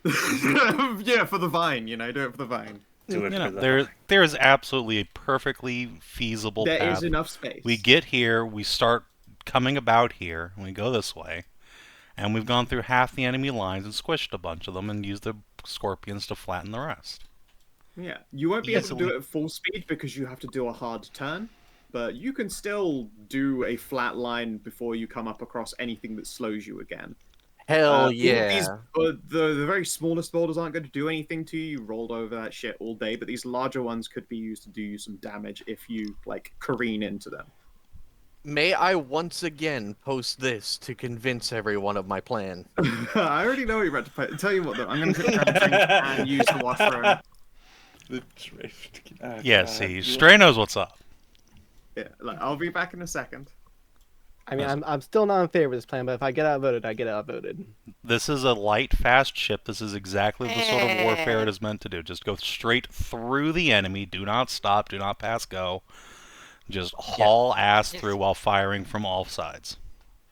Yeah, for the vine, do it for the vine. Do it You for know, the there is absolutely a perfectly feasible There path. is enough space. We get here, we start coming about here, and we go this way, and we've gone through half the enemy lines and squished a bunch of them and used the scorpions to flatten the rest. Yeah, you won't be able to Easily. do it at full speed because you have to do a hard turn, but you can still do a flat line before you come up across anything that slows you again. Hell All of yeah. these, the very smallest boulders aren't going to do anything to you. You rolled over that shit all day, but these larger ones could be used to do you some damage if you, like, careen into them. May I once again post this to convince everyone of my plan? I already know what you're about to play. Tell you what, though, I'm going to grab a drink and use the washroom. The drift. Oh, Yeah, God. see, Stray knows what's up. Yeah, like, I'll be back in a second. I mean, I'm still not in favor of this plan, but if I get outvoted, I get outvoted. This is a light, fast ship. This is exactly the sort of warfare it is meant to do. Just go straight through the enemy. Do not stop. Do not pass go. Just haul ass through while firing from all sides.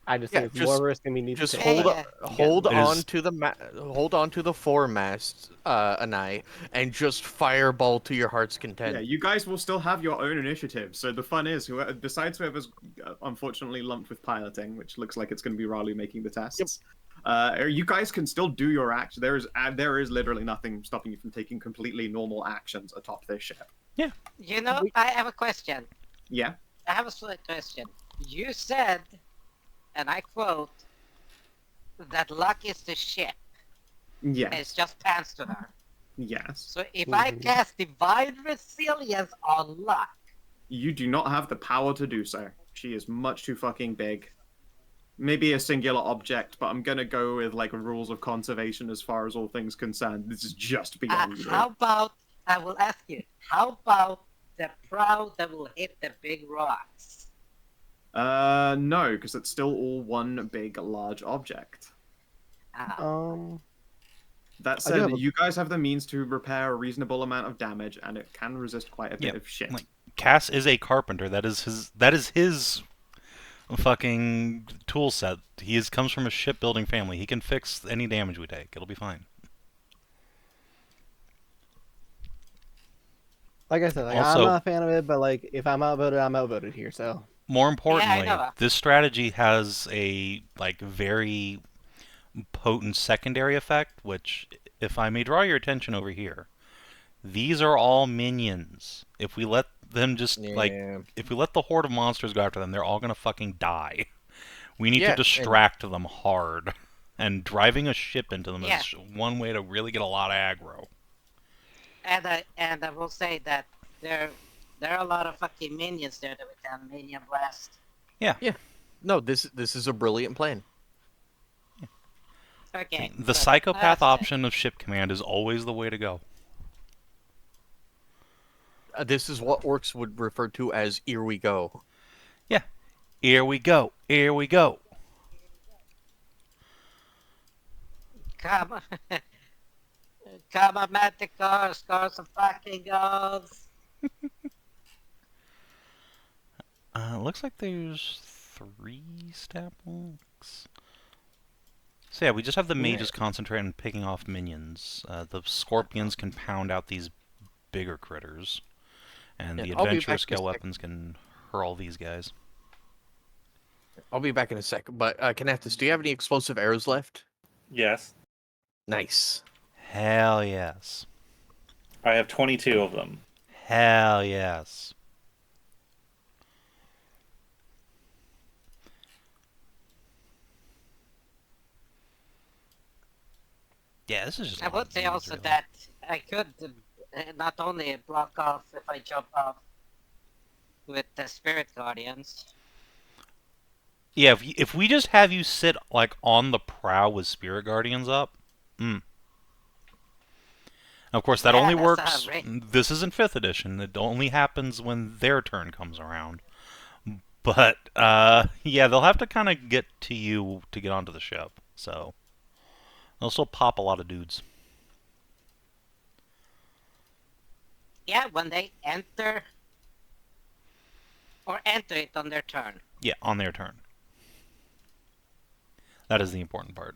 I just Yeah, think it's just- more risk than we need Just to take. hold It on is- to the hold on to the foremast, Anai, and just fireball to your heart's content. Yeah, you guys will still have your own initiative. So the fun is, besides whoever's unfortunately lumped with piloting, which looks like it's going to be Ralu making the tests, you guys can still do your act. There is literally nothing stopping you from taking completely normal actions atop this ship. You know, I have a question. Yeah. I have a slight question. You said, and I quote, that luck is the ship. And Yes. it's just pants to her. Yes. So if I cast Divine Resilience on luck, You do not have the power to do so. She is much too fucking big. Maybe a singular object, but I'm gonna go with like rules of conservation as far as all things concerned. This is just beyond you. how about, I will ask you, how about the prow that will hit the big rocks? No, because it's still all one big large object. That I do said, have a- you guys have the means to repair a reasonable amount of damage, and it can resist quite a bit of shit. Like, Cass is a carpenter. That is his fucking tool set. Comes from a shipbuilding family. He can fix any damage we take. It'll be fine. Like I said, Also- I'm not a fan of it, but like if I'm outvoted, I'm outvoted here. So More importantly, know. this strategy has a very potent secondary effect, which, if I may draw your attention over here, these are all minions. If we let them if we let the horde of monsters go after them, they're all gonna fucking die. We need to distract them hard, and driving a ship into them is one way to really get a lot of aggro. And I will say that there are a lot of fucking minions there that we can minion blast. No, this is a brilliant plan. Okay. The so psychopath that's- option of ship command is always the way to go. This is what orcs would refer to as "here we go." Here we go. Here we go. Come on. Come on, Manticore, score some fucking goals. Looks like there's 3 staples. So yeah, we just have the mages concentrate on picking off minions. The scorpions can pound out these bigger critters, and the I'll be adventurous back in a scale sec. weapons can hurl these guys. I'll be back in a sec. But Kinathis, do you have any explosive arrows left? Yes. Nice. Hell yes. I have 22 of them. Hell yes. Yeah, this is just. I would say also that I could not only block off if I jump off with the Spirit Guardians. Yeah, if we just have you sit like on the prow with Spirit Guardians up, Of course, that Yeah, only that's works. great. This isn't 5th edition. It only happens when their turn comes around. But yeah, they'll have to kind of get to you to get onto the ship. So they'll still pop a lot of dudes. Yeah, when they enter or enter it on their turn. Yeah, on their turn. That is the important part.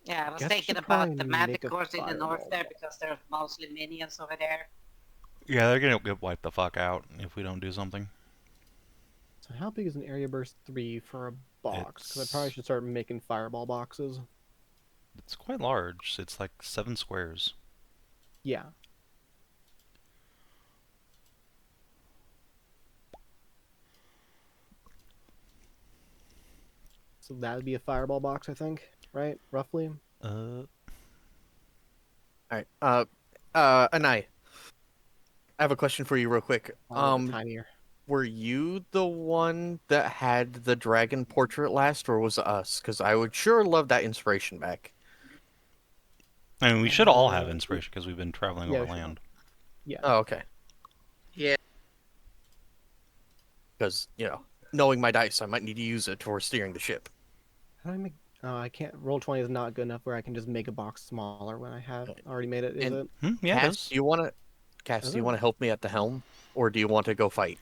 Yeah, I was Guess thinking you about probably the make a Manticores in the north fireball. there because there's mostly minions over there. Yeah, they're gonna get wiped the fuck out if we don't do something. how big is an area burst 3 for a box? Because I probably should start making fireball boxes. It's quite large. It's like 7 squares. Yeah. So that would be a fireball box, I think, right? Roughly. All right. Anai, I have a question for you real quick. Tinier. Were you the one that had the dragon portrait last, or was it us? Because I would sure love that inspiration back. I mean, we should all have inspiration because we've been traveling yeah, over we should land. Yeah. Oh, okay. Yeah. Because, knowing my dice, I might need to use it for steering the ship. How do I make? Oh, I can't. Roll20 is not good enough where I can just make a box smaller when I have already made it. Is And- it? Yeah, it Cass, is. do you want to help me at the helm, or do you want to go fight?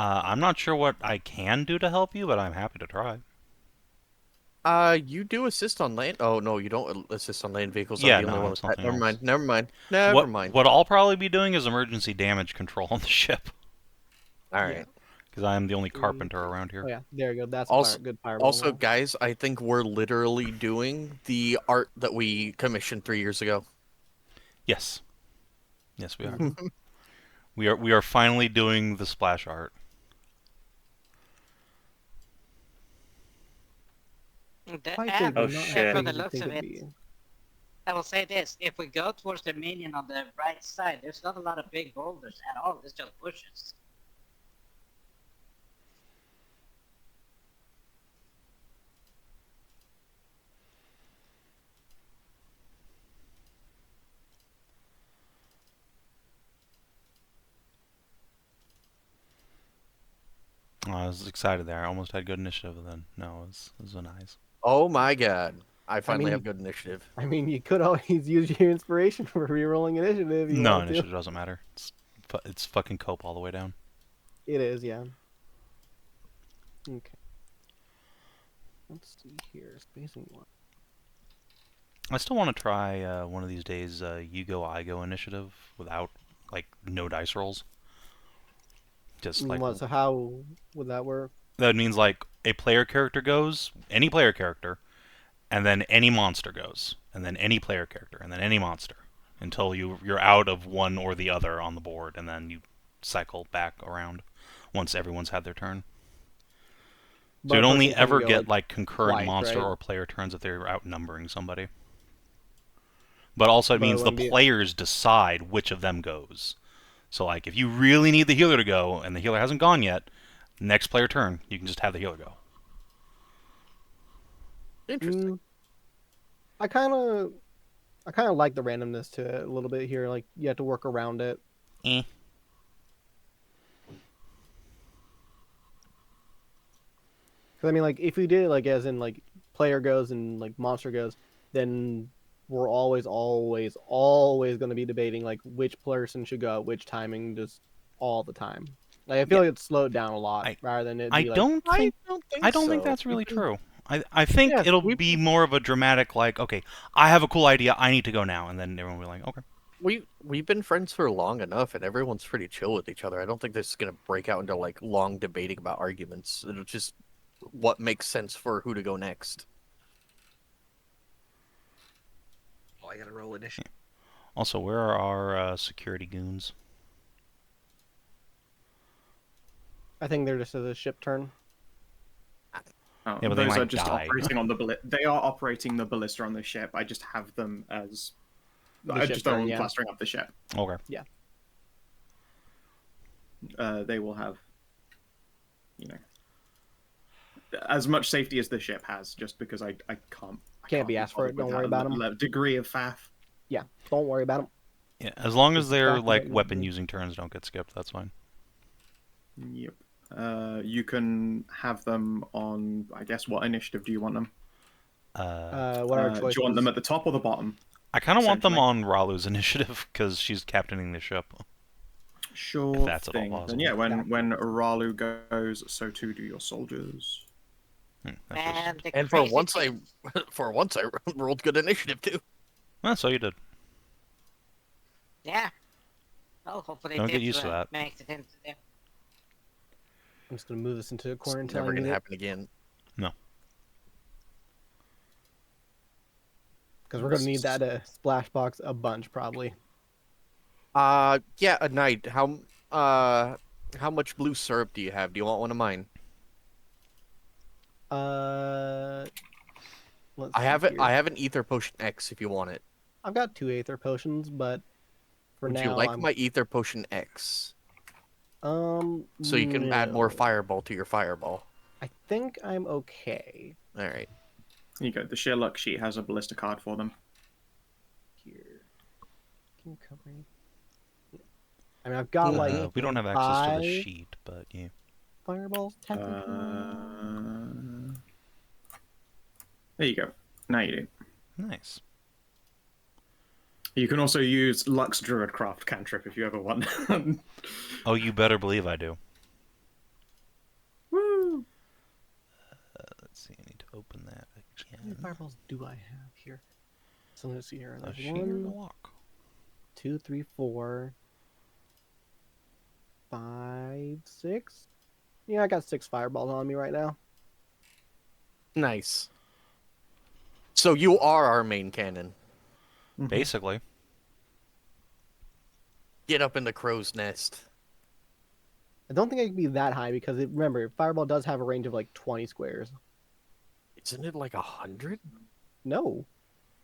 I'm not sure what I can do to help you, but I'm happy to try. You do assist on land. Oh no, you don't assist on land vehicles. Yeah, I'm the only no, one it's with that. something else. Never mind. What I'll probably be doing is emergency damage control on the ship. All right. Because I am the only carpenter around here. Oh yeah, there you go. That's Also- a good fireball. Also, roll. guys, I think we're literally doing the art that we commissioned 3 years ago. Yes. Yes, we are. We are finally doing the splash art. Quite And big, but Oh, not as shit. for big the as you looks think of it'd it, be. I will say this: if we go towards the minion on the right side, there's not a lot of big boulders at all. It's just bushes. Oh, I was excited there. I almost had good initiative, and then no, it was nice. Oh my god. I finally mean- have good initiative. I mean, you could always use your inspiration for rerolling initiative if you No, want to. initiative doesn't matter. It's fucking cope all the way down. It is, yeah. Okay. Let's see here. Spacing one. I still want to try one of these days you go I go initiative without like no dice rolls. Just like What, so how would that work? that means like a player character goes, any player character, and then any monster goes, and then any player character, and then any monster, until you're out of one or the other on the board, and then you cycle back around once everyone's had their turn. So But you'd a only person can ever go, get like concurrent twice, monster right? or player turns if they're outnumbering somebody. But also it But it means the wouldn't be- players decide which of them goes. So like if you really need the healer to go and the healer hasn't gone yet, next player turn, you can just have the healer go. Interesting. I kind of like the randomness to it a little bit here. Like you have to work around it. Eh. Because I mean, like if we did like as in like player goes and like monster goes, then we're always going to be debating like which person should go at which timing just all the time. Like I feel like it's slowed down a lot rather than it I be like don't think I don't think so. that's really true. I think Yeah, it'll be more of a dramatic like, okay, I have a cool idea, I need to go now, and then everyone will be like, okay. We've been friends for long enough, and everyone's pretty chill with each other. I don't think this is gonna break out into like long debating about arguments. It'll just what makes sense for who to go next. Oh, I gotta roll initiative. Also, where are our security goons? I think they're just as a ship turn. Oh, Yeah, but they those are might just die. operating on the they are operating the ballista on the ship. I just have them as I ship just don't turn, want yeah. clustering up the ship. Okay. They will have, as much safety as the ship has, just because I can't be asked for it, bothered don't with worry that about 'em. degree of faff. Yeah, don't worry about them. Yeah, as long as Just their exactly like what you weapon do. using turns don't get skipped, that's fine. Yep. You can have them on. I guess what initiative do you want them? What are Do choices? you want them at the top or the bottom? I kind of want them Essentially. on Ralu's initiative because she's captaining the ship. Sure If that's at all thing. Then possible. yeah, when Ralu goes, so too do your soldiers. That's just... And the And for crazy once, thing- I rolled good initiative too. Well, so you did. Yeah. Well, hopefully Don't get this, used to that. makes it into the... I'm just gonna move this into a corner It's until I never need gonna it. happen again. No. Because we're gonna need that splash box a bunch probably. Yeah, a night. How much blue syrup do you have? Do you want one of mine? Let's I have see it. here. I have an ether potion X if you want it. I've got 2 aether potions, but for Would now you like I'm my ether potion X? so So you can add more fireball to your fireball. I think I'm okay All right. Here you go. The sheer luck sheet has a ballista card for them. here. Can you cover me? I mean, I've got like we don't have access to the 5 sheet, but yeah. fireballs technically. There you go. Now you do. Nice. You can also use Lux Druidcraft cantrip if you ever want. Oh, you better believe I do. Woo! Let's see, I need to open that How many again. fireballs do I have here? So let's see here. A There's sheer 1, walk. 2, 3, 4, 5, 6. Yeah, I got 6 fireballs on me right now. Nice. So you are our main cannon. Basically. Get up in the crow's nest. I don't think I can be that high because remember, fireball does have a range of like 20 squares. Isn't it like 100? No,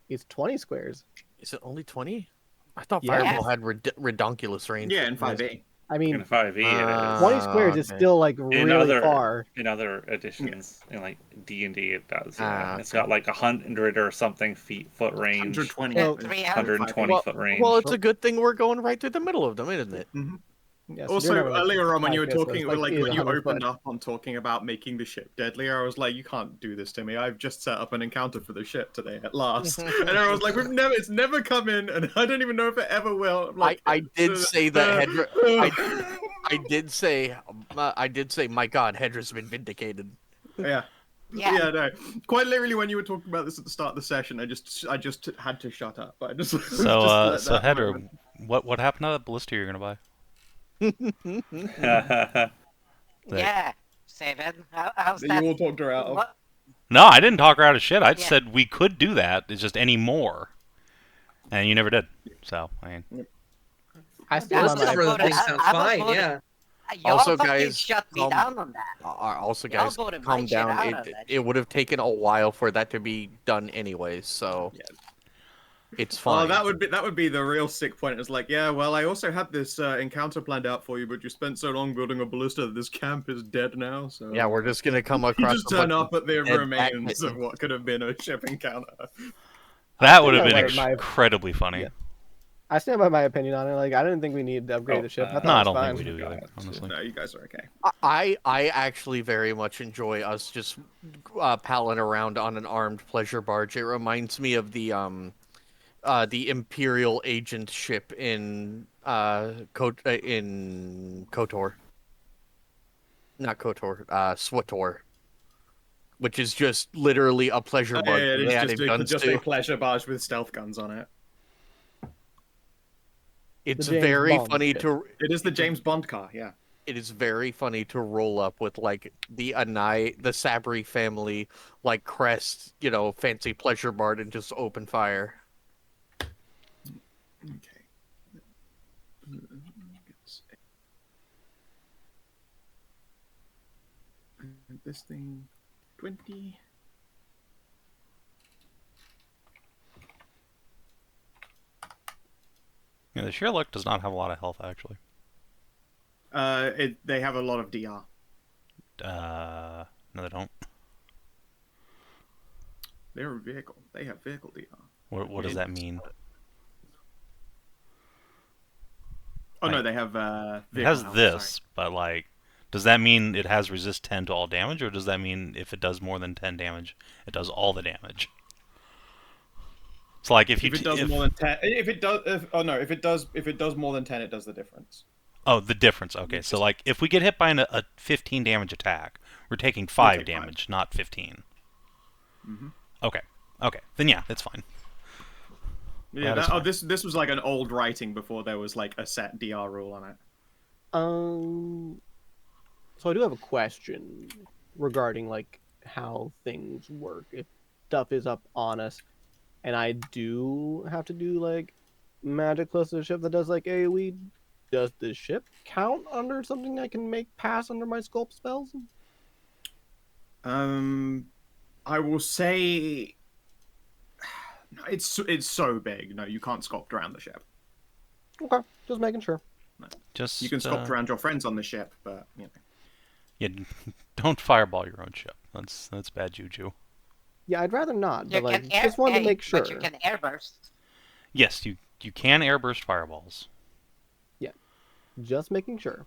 it's 20 squares. Is it only 20? I thought Yeah. fireball had redonkulous range. Yeah, in 5e. I In mean, 5e, it 20 squares is okay. still like is. really far. In other editions, in like D&D, it does. Ah, It's okay. got like 100 or something foot range. 120. Well, 120 foot range. Well, it's a good thing we're going right through the middle of them, isn't it? Yeah, so Also, you're not, earlier on when you were 5 feet, so talking, it's like is when you 100 opened foot. up on talking about making the ship deadlier, I was like, you can't do this to me. I've just set up an encounter for the ship today at last, and I was like, it's never come in, and I don't even know if it ever will. I'm like, I did say that Hedrah. I did say, my God, Hedrah's been vindicated. Yeah. Yeah. No. Quite literally, when you were talking about this at the start of the session, I just had to shut up. I just So, so Hedrah, what happened to that ballista you're gonna buy? Yeah, Savin. How's that that? you all talked her out of. What? No, I didn't talk her out of shit. I just Yeah. said we could do that. It's just any more, and you never did. So I mean, I still This have is my where the thing I- sounds I was fine, voting- yeah. Y'all Also, fucking guys, shut me calm- down on that. Also, Y'all guys, voted my calm shit down. out of that. It would have taken a while for that to be done anyways, so it's Oh, fine. that would be the real sick point. It's like, yeah, well, I also had this encounter planned out for you, but you spent so long building a ballista that this camp is dead now. So Yeah, we're just gonna come you across. just a turn bunch up at the dead remains back of what could have been a ship encounter. that would have still been like my- incredibly funny. Yeah. I stand by my opinion on it. Like, I didn't think we needed to upgrade the ship. I thought No, it I was don't fine. think we do either. God, Honestly. no, you guys are okay. I actually very much enjoy us just palling around on an armed pleasure barge. It reminds me of the Imperial agent ship in KOTOR. Not KOTOR, SWTOR. Which is just literally a pleasure barge. Yeah, they it's added guns just to. a pleasure barge with stealth guns on it. It's James very Bond funny ship. to. It is the James Bond car, yeah. It is very funny to roll up with like the Anai, the Sabri family, like crest, fancy pleasure barge, and just open fire. Okay. This thing, 20. Yeah, the sheer luck does not have a lot of health actually. They have a lot of DR. No, they don't. They're a vehicle. They have vehicle DR. What does that mean? Oh no, Like, they have It vehicle has health, this, but like, does that mean it has resist 10 to all damage, or does that mean if it does more than 10 damage, it does all the damage? It's like if you If it does more than 10, if it does more than 10, it does the difference. Oh, the difference. Okay, so like if we get hit by a 15 damage attack, we're taking 5 take damage, not 15. Mhm. Okay. Okay. Then yeah, that's fine. Yeah, That is fine. this was like an old writing before there was like a set DR rule on it. So I do have a question regarding like how things work. If stuff is up on us, and I do have to do like magic close to the ship that does like AoE, does the ship count under something I can make pass under my sculpt spells? I will say it's so big. No, you can't sculpt around the ship. Okay, just making sure. Just You can sculpt around your friends on the ship, but you know. Yeah, don't fireball your own ship. That's bad juju. Yeah, I'd rather not, You but like, can air, just wanted to make sure. But you can airburst. Yes, you can airburst fireballs. Yeah, just making sure.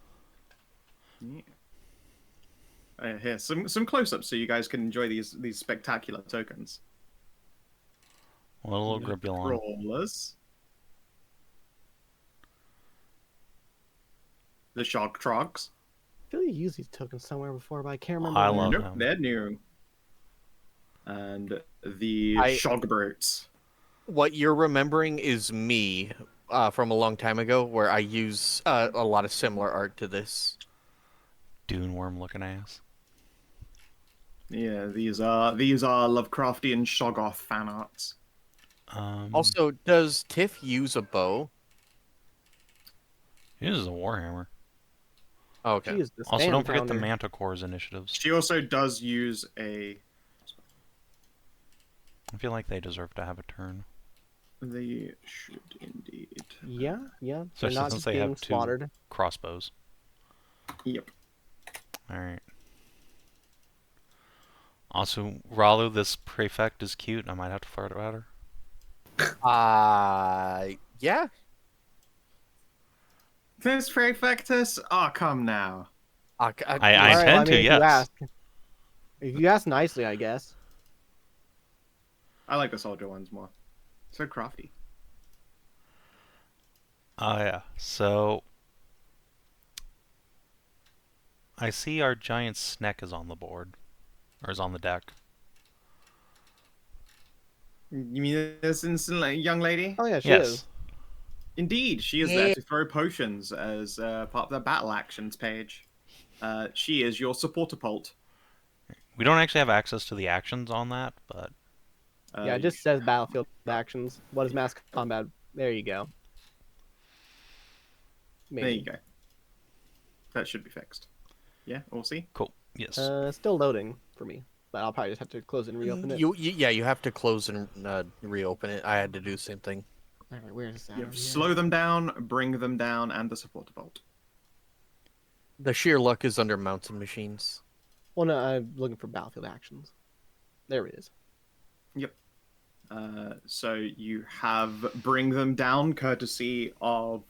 Yeah. Here, some close-ups so you guys can enjoy these spectacular tokens. A little Gribulon. Crawlers. The Shock Trogs. I feel you used these tokens somewhere before, but I can't remember. I where. love Nope, them. they're new. And the Shogbrutes. What you're remembering is me from a long time ago, where I use a lot of similar art to this. Dune worm looking ass. Yeah, these are Lovecraftian Shoggoth fan arts. Also, does Tiff use a bow? He uses a warhammer. Oh, okay. She is the Also, don't forget the founder. Manticore's initiatives. She also does use a. I feel like they deserve to have a turn. They should indeed. Yeah, yeah. Especially They're not since just they being have two slaughtered. crossbows. Yep. Alright. Also, Ralu, this prefect is cute. I might have to flirt about her. Yeah. This prefectus? Oh, come now. I Alright, intend to, if yes. You ask. If you ask nicely, I guess. I like the soldier ones more. So crafty. Oh, yeah. So, I see our giant Sneck is on the board. Or is on the deck. You mean this instant young lady? Oh yeah, she Yes. is. Indeed, she is there to throw potions as part of the battle actions page. She is your supporter pult. We don't actually have access to the actions on that, but... Yeah, it just says battlefield actions. What is mass combat? There you go. Maybe. There you go. That should be fixed. Yeah, we'll see. Cool. Yes. Still loading for me, but I'll probably just have to close it and reopen it. You have to close and reopen it. I had to do the same thing. Alright, where is that? You have to slow them down, bring them down, and the supporter bolt. The sheer luck is under mounted machines. Well, no, I'm looking for battlefield actions. There it is. Yep. So you have bring them down, courtesy of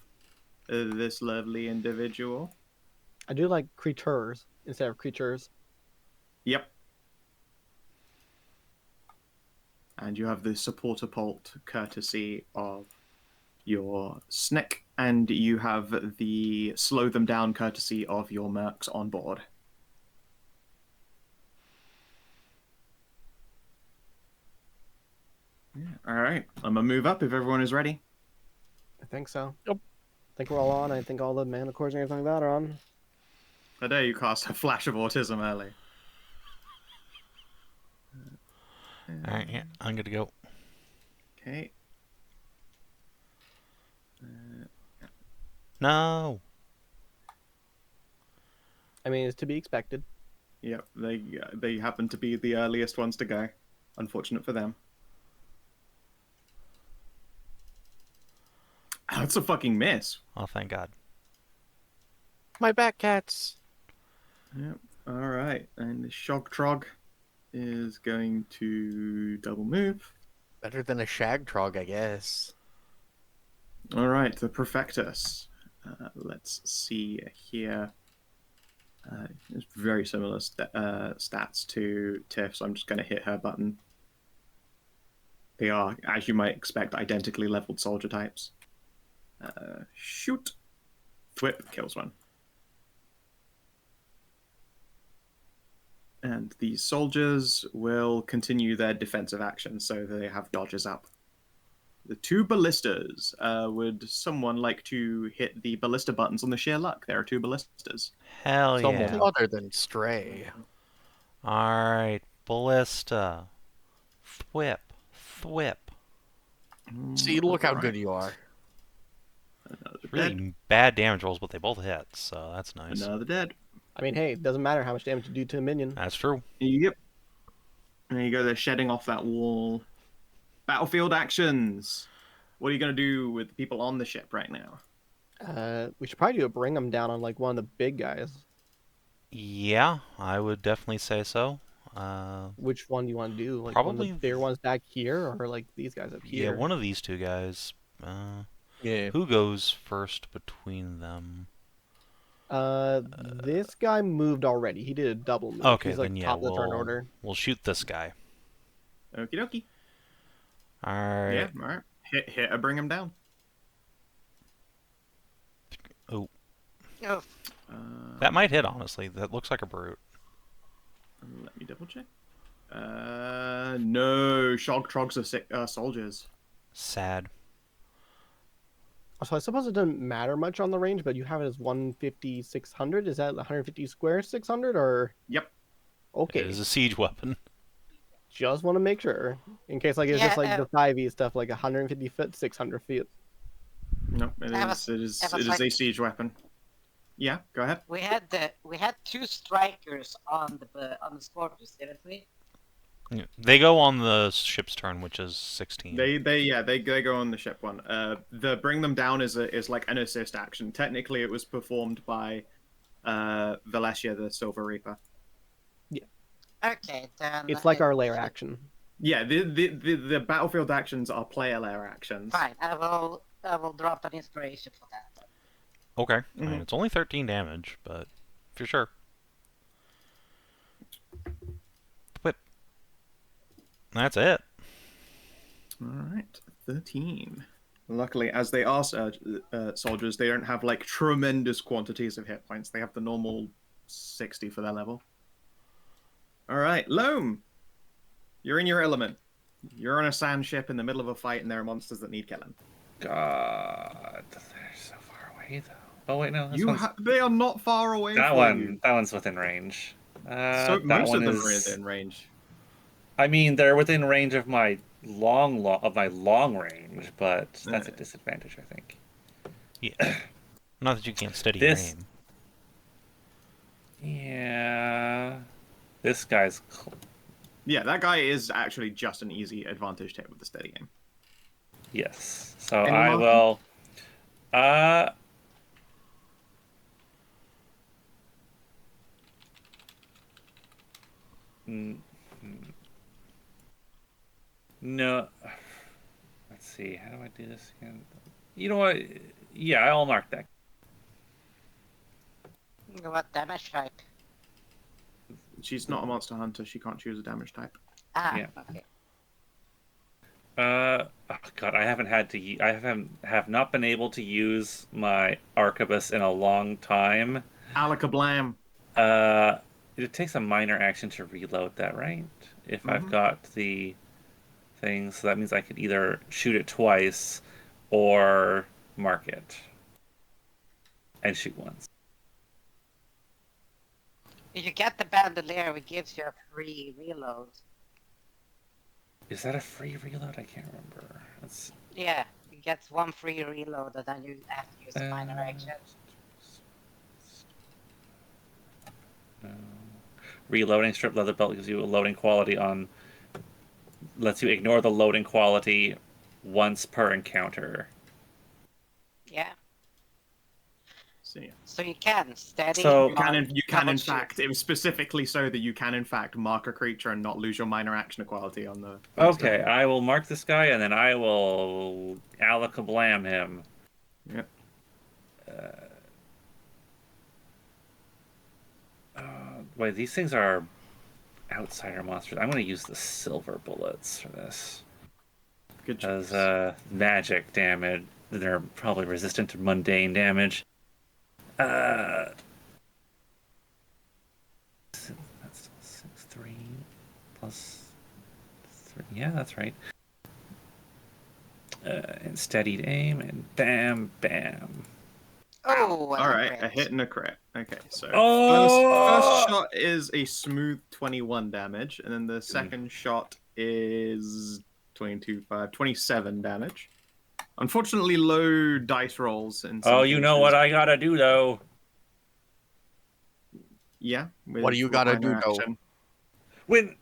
this lovely individual. I do like creatures instead of creatures. Yep. And you have the supporter bolt, courtesy of your Snick, and you have the slow them down, courtesy of your mercs on board. Yeah. All right, I'm gonna move up if everyone is ready. I think so. Yep. I think we're all on. I think all the Manticores and everything like that are on. I dare you cast a flash of autism early. Alright, yeah, I'm good to go. Okay. No! I mean, it's to be expected. Yep, they happen to be the earliest ones to go. Unfortunate for them. Oh, that's a fucking miss. Oh, thank God. My back cats. Yep. All right, and the Shog Trog is going to double move. Better than a shag trog, I guess. All right, the Perfectus. Let's see here. It's very similar stats to Tiff, so I'm just going to hit her button. They are, as you might expect, identically leveled soldier types. Shoot. Thwip kills one. And the soldiers will continue their defensive action, so they have dodges up. The two ballistas. Would someone like to hit the ballista buttons on the sheer luck? There are two ballistas. Hell Someone yeah. other than Stray. Alright, Ballista. Thwip. Thwip. See, look how good Alright. you are. Another Really dead. bad damage rolls, but they both hit, so that's nice. Another dead. I mean, hey, it doesn't matter how much damage you do to a minion. That's true. Yep. There you go. They're shedding off that wall. Battlefield actions. What are you gonna do with the people on the ship right now? We should probably do a bring them down on like one of the big guys. Yeah, I would definitely say so. Which one do you want to do? Like one of Probably- the bigger ones back here, or like these guys up Yeah, here? one of these two guys. Yeah. Who goes first between them? This guy moved already. He did a double move. Okay, He's like then yeah, top of the turn order. we'll shoot this guy. Okie dokie. All right. Yeah, alright. Hit or bring him down. Oh, Oh, that might hit. Honestly, that looks like a brute. Let me double check. No, Shog Trogs are soldiers. Sad. So I suppose it doesn't matter much on the range, but you have it as 150, 600. Is that 150 square 600 or? Yep. Okay. It is a siege weapon. Just want to make sure in case like it's just like the 5e stuff, like 150 foot, 600 feet. No, it is a siege weapon. Yeah, go ahead. we had 2 strikers on the Scorpius, didn't we? Yeah, they go on the ship's turn, which is 16. They go on the ship one. The bring them down is like an assist action. Technically, it was performed by Valesia, the Silver Reaper. Okay, then It's like our lair action. Yeah, the battlefield actions are player layer actions. Fine, I will drop an inspiration for that. Okay. I mean, it's only 13 damage, but for sure. But that's it. All right, 13. Luckily, as they are soldiers, they don't have like tremendous quantities of hit points. They have the normal 60 for their level. All right, Loam, you're in your element. You're on a sand ship in the middle of a fight, and there are monsters that need killing. God, they're so far away though. Oh wait, no. They are not far away. That from you. one's within range. So That most one of them is are within range. I mean, they're within range of my long range, but that's a disadvantage, I think. Yeah. Not that you can't steady This- your aim. Yeah, this guy's. Yeah, that guy is actually just an easy advantage hit with the steady aim. Yes. So Any I will. No. Let's see. How do I do this again? You know what? Yeah, I'll mark that. What damage type? She's not a monster hunter. She can't choose a damage type. Ah, Yeah. okay. Oh God, I haven't had to. I have not been able to use my arquebus in a long time. Alakablam. It takes a minor action to reload that, right? If I've got the thing, so that means I could either shoot it twice or mark it and shoot once. If you get the bandolier, it gives you a free reload. Is that a free reload? I can't remember. That's Yeah, you get 1 free reload, and then you have to use a minor action. no. Reloading strip leather belt gives you a loading quality on. Lets you ignore the loading quality once per encounter. Yeah, See. so you can steady. So- You can in double shoot. fact. It was specifically so that you can in fact mark a creature and not lose your minor action equality on the. Okay, I will mark this guy and then I will alakablam him. Yep. Wait, these things are outsider monsters. I'm going to use the silver bullets for this. Good choice. As magic damage. They're probably resistant to mundane damage. That's 6/3 plus 3. Yeah, that's right. And steadied aim, and bam, bam. Oh, All right, crit. a hit and a crit. Okay, so Oh! first shot is a smooth 21 damage, and then the second shot is 22, 5, 27 damage. Unfortunately, low dice rolls. In some Oh, you know cases. what I gotta do though. Yeah. What do you gotta do, though? When,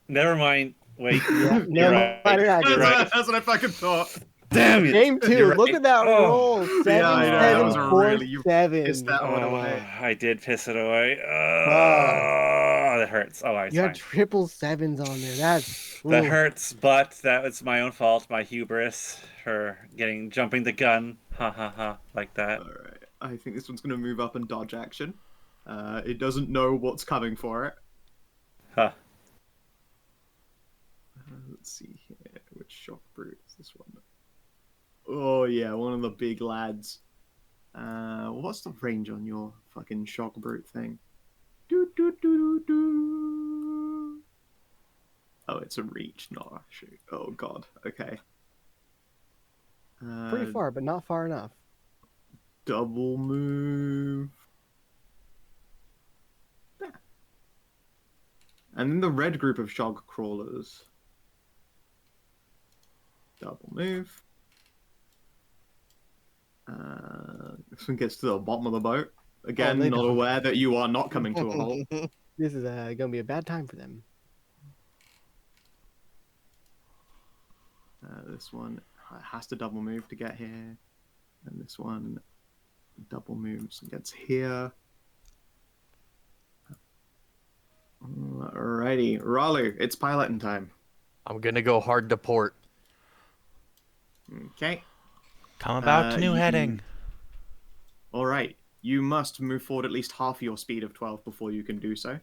never mind. Wait. Yeah, You're no right. minor You're action. right. That's what I fucking thought. Damn it. Game 2, You're look right. at that Oh. roll. 7, Yeah, I know, that 7, was 4, really- you 7. pissed that one away. I did piss it away. That hurts. Oh, it's You fine. had triple 7s on there. That's That ooh. hurts, but that was my own fault, my hubris for jumping the gun. Ha ha ha, like that. All right. I think this one's going to move up and dodge action. It doesn't know what's coming for it. Huh. Let's see here. Which shock brute is this one? Oh yeah, one of the big lads. What's the range on your fucking shock brute thing? Oh, it's a reach, not a shoot. Oh god. Okay. Pretty far, but not far enough. Double move. There. And then the red group of shock crawlers. Double move. This one gets to the bottom of the boat. Again, they not don't. aware that you are not coming to a halt. This is going to be a bad time for them. This one has to double move to get here. And this one double moves and gets here. Alrighty. Ralu, it's piloting time. I'm gonna go hard to port. Okay. Come about to new heading. Alright. You must move forward at least half your speed of 12 before you can do so.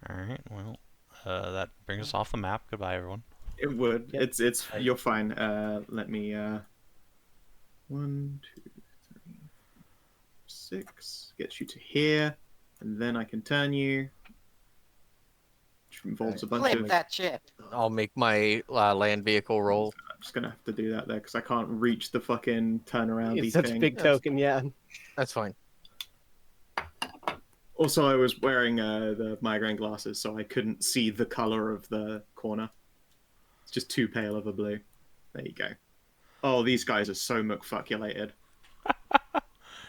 Alright, well, that brings us off the map. Goodbye, everyone. It would. Yep. It's you're fine. Let me 1, 2, 3, 6 gets you to here, and then I can turn you. Which involves a bunch Flip of. that ship. I'll make my land vehicle roll. I'm just gonna have to do that there because I can't reach the fucking turnaround. It's such a big token, yeah. That's fine. Also, I was wearing the migraine glasses, so I couldn't see the color of the corner. It's just too pale of a blue. There you go. Oh, these guys are so McFuckulated.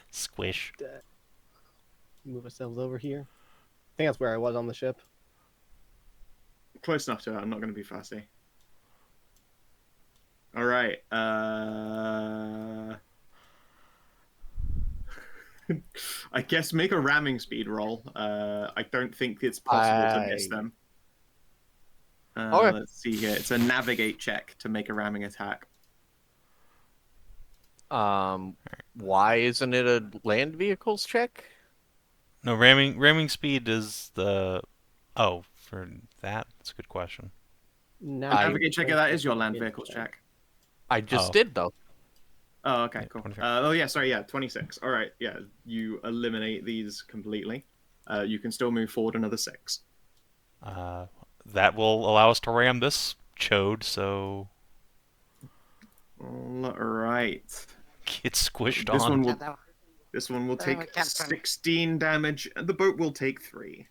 Squish. Move ourselves over here. I think that's where I was on the ship. Close enough to it. I'm not going to be fussy. All right. I guess make a ramming speed roll. I don't think it's possible to miss them. Okay. Let's see here. It's a navigate check to make a ramming attack. Why isn't it a land vehicles check? No, ramming speed is the... Oh, for that? That's a good question. Navigate check, that is your land vehicles check. I just did, though. Oh, okay, Yeah, cool. 23. Oh, yeah, sorry, yeah, 26. All right, yeah, you eliminate these completely. You can still move forward another 6. That will allow us to ram this chode, so... All right. Get squished This on. This one will we take can't turn. 16 damage, and the boat will take 3.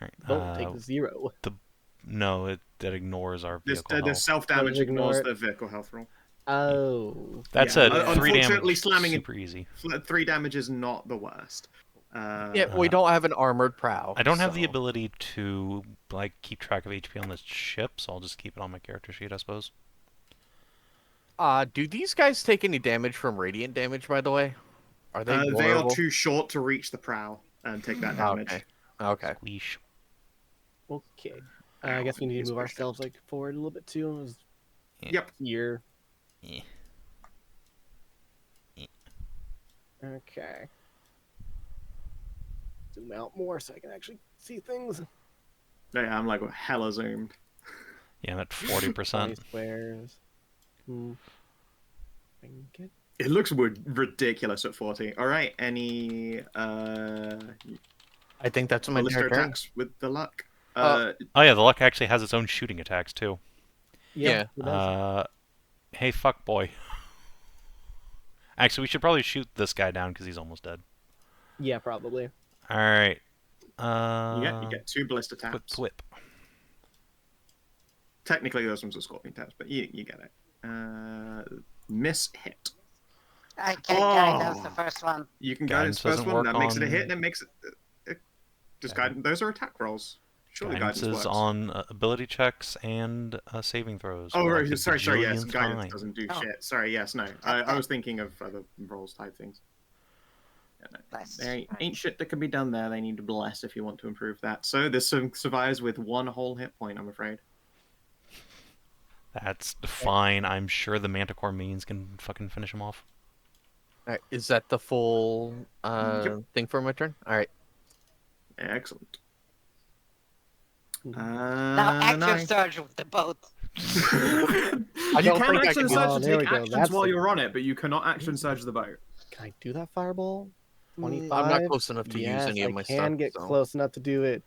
Alright, Don't take 0. No, it ignores our vehicle The health. self-damage Does it ignore ignores it? the vehicle health roll. Oh. That's Yeah, a 3 unfortunately, damage. slamming it- Super easy. 3 damage is not the worst. Yeah, we don't have an armored prow. I don't have the so- ability to like keep track of HP on this ship, so I'll just keep it on my character sheet, I suppose. Do these guys take any damage from radiant damage, by the way? Are they They are vulnerable? too short to reach the prow and take that damage. Okay. Okay. Squeesh. Okay. I guess we need to move ourselves like forward a little bit too. It was Yep. here. Yeah. Okay. Zoom out more so I can actually see things. Yeah, I'm like hella zoomed. Yeah, I'm at 20 40%. squares. I can get... It looks ridiculous at 40. All right, any I think that's my ballista turn. attacks with the luck? Oh yeah, the luck actually has its own shooting attacks too. Yeah. it does. Hey fuck boy. Actually, we should probably shoot this guy down because he's almost dead. Yeah, probably. All right. You get 2 ballista Whip, taps. whip. technically those ones are scorpion tails, but you get it. Miss hit. I can guidance the first one. You can Guidance guidance first doesn't one. work That makes it a hit, on- and it makes it. Just guidance. Those are attack rolls. Surely Guidance guidance is works. on ability checks and saving throws. Oh, for, right. like, the Sorry. Yes, bajillionth guidance time. doesn't do Oh. shit. Sorry. Yes. No. I was thinking of other rolls type things. Yeah, no. Bless. There ain't shit that can be done there. They need to bless if you want to improve that. So this survives with 1 whole hit point, I'm afraid. That's fine. I'm sure the Manticore minions can fucking finish him off. All right, is that the full Yep. thing for my turn? All right. Excellent. Now action Nice. surge with the boat. I You don't can think I action can- surge Oh, to there take we go. actions That's while the- you're on it, but you cannot action surge the boat. Can I do that fireball? I'm 25. not close enough to yes, use any of I my can stuff. get so- close enough to do it.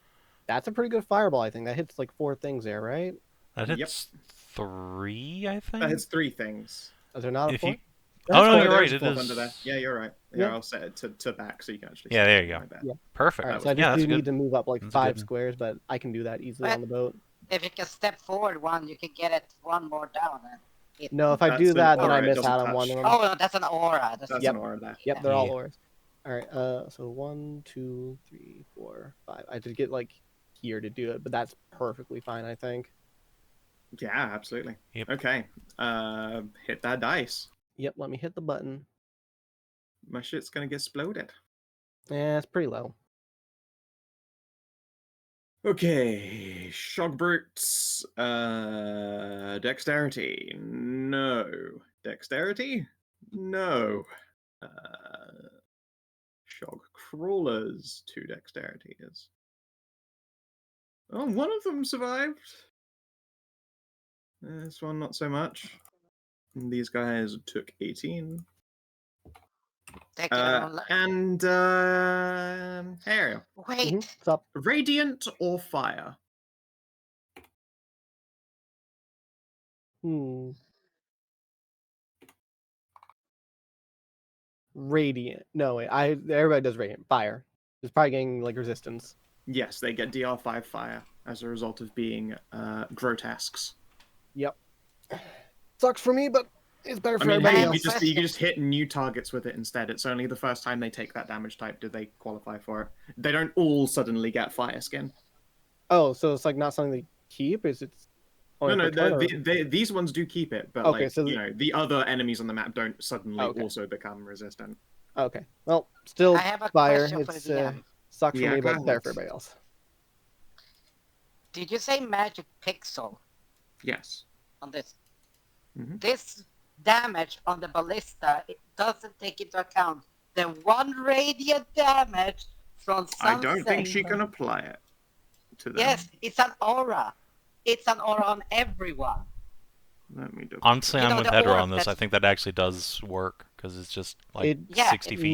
That's a pretty good fireball, I think. That hits like 4 things there, right? That Yep. hits 3, I think. That hits 3 things. Is there not a If 4? you- That's Oh, no, fine. you're There right. is a It fourth is. under there. Yeah, you're right. Yeah, Yeah. I'll set it to back so you can actually. Yeah, see there it. you go. My bad. Yeah. Perfect. All right, That so I yeah, just that's do need good. to move up like That's 5 good. squares, but I can do that easily on the boat. If you can step forward one, you can get it one more down. And hit. No, if I That's do an that, then I aura, it miss doesn't out on touch. one of them. Oh, no, that's an aura. That's Yep. an aura there. Yep, they're all Yeah. ores. All right, so 1, 2, 3, 4, 5. I did get like here to do it, but that's perfectly fine, I think. Yeah, absolutely. Yep. Okay. Hit that dice. Yep, let me hit the button. My shit's gonna get exploded. Yeah, it's pretty low. Okay, shock brutes. Dexterity. No. Dexterity. No. Shock crawlers. 2 dexterity is. Oh, one of them survived. This one not so much. And these guys took 18. Take it all. And Ariel. Wait, What's up? Radiant or fire? Radiant. No, wait. Everybody does radiant. Fire. It's probably getting like resistance. Yes, they get DR5 fire as a result of being grotesques. Yep. Sucks for me, but it's better I for mean, everybody hey, else. you can just hit new targets with it instead. It's only the first time they take that damage type do they qualify for it. They don't all suddenly get fire skin. Oh, so it's like not something they keep? Is it? No, these ones do keep it, but Okay, like so you know, the other enemies on the map don't suddenly Okay. also become resistant. Okay. Well, still I have a fire. question for It's the DM. sucks for Yeah, me, go but better ahead. for everybody else. Did you say magic pixel Yes. on this? Mhm. This damage on the ballista, it doesn't take into account the 1 radiant damage from I sunset. don't think she can apply it to them. Yes, it's an aura. It's an aura on everyone. Let me double Honestly, You I'm know, with the Hedrah aura on this. I that's- think that actually does work because it's just like It- Yeah, 60 feet.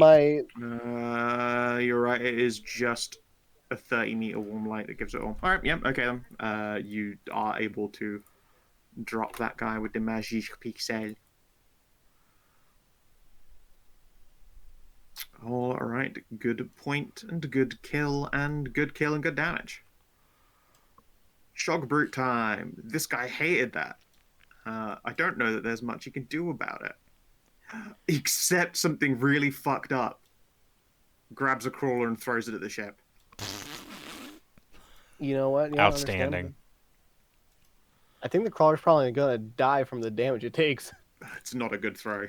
You're right. It is just a 30-meter warm light that gives it all. All right. Yep. Okay. Then. You are able to drop that guy with the magique pixel. All right. Good point and good kill and good kill and good damage. Shock brute time. This guy hated that. I don't know that there's much you can do about it. Except something really fucked up. Grabs a crawler and throws it at the ship. You know what? Yeah, Outstanding. understandable. I think the crawler's probably gonna die from the damage it takes. It's not a good throw.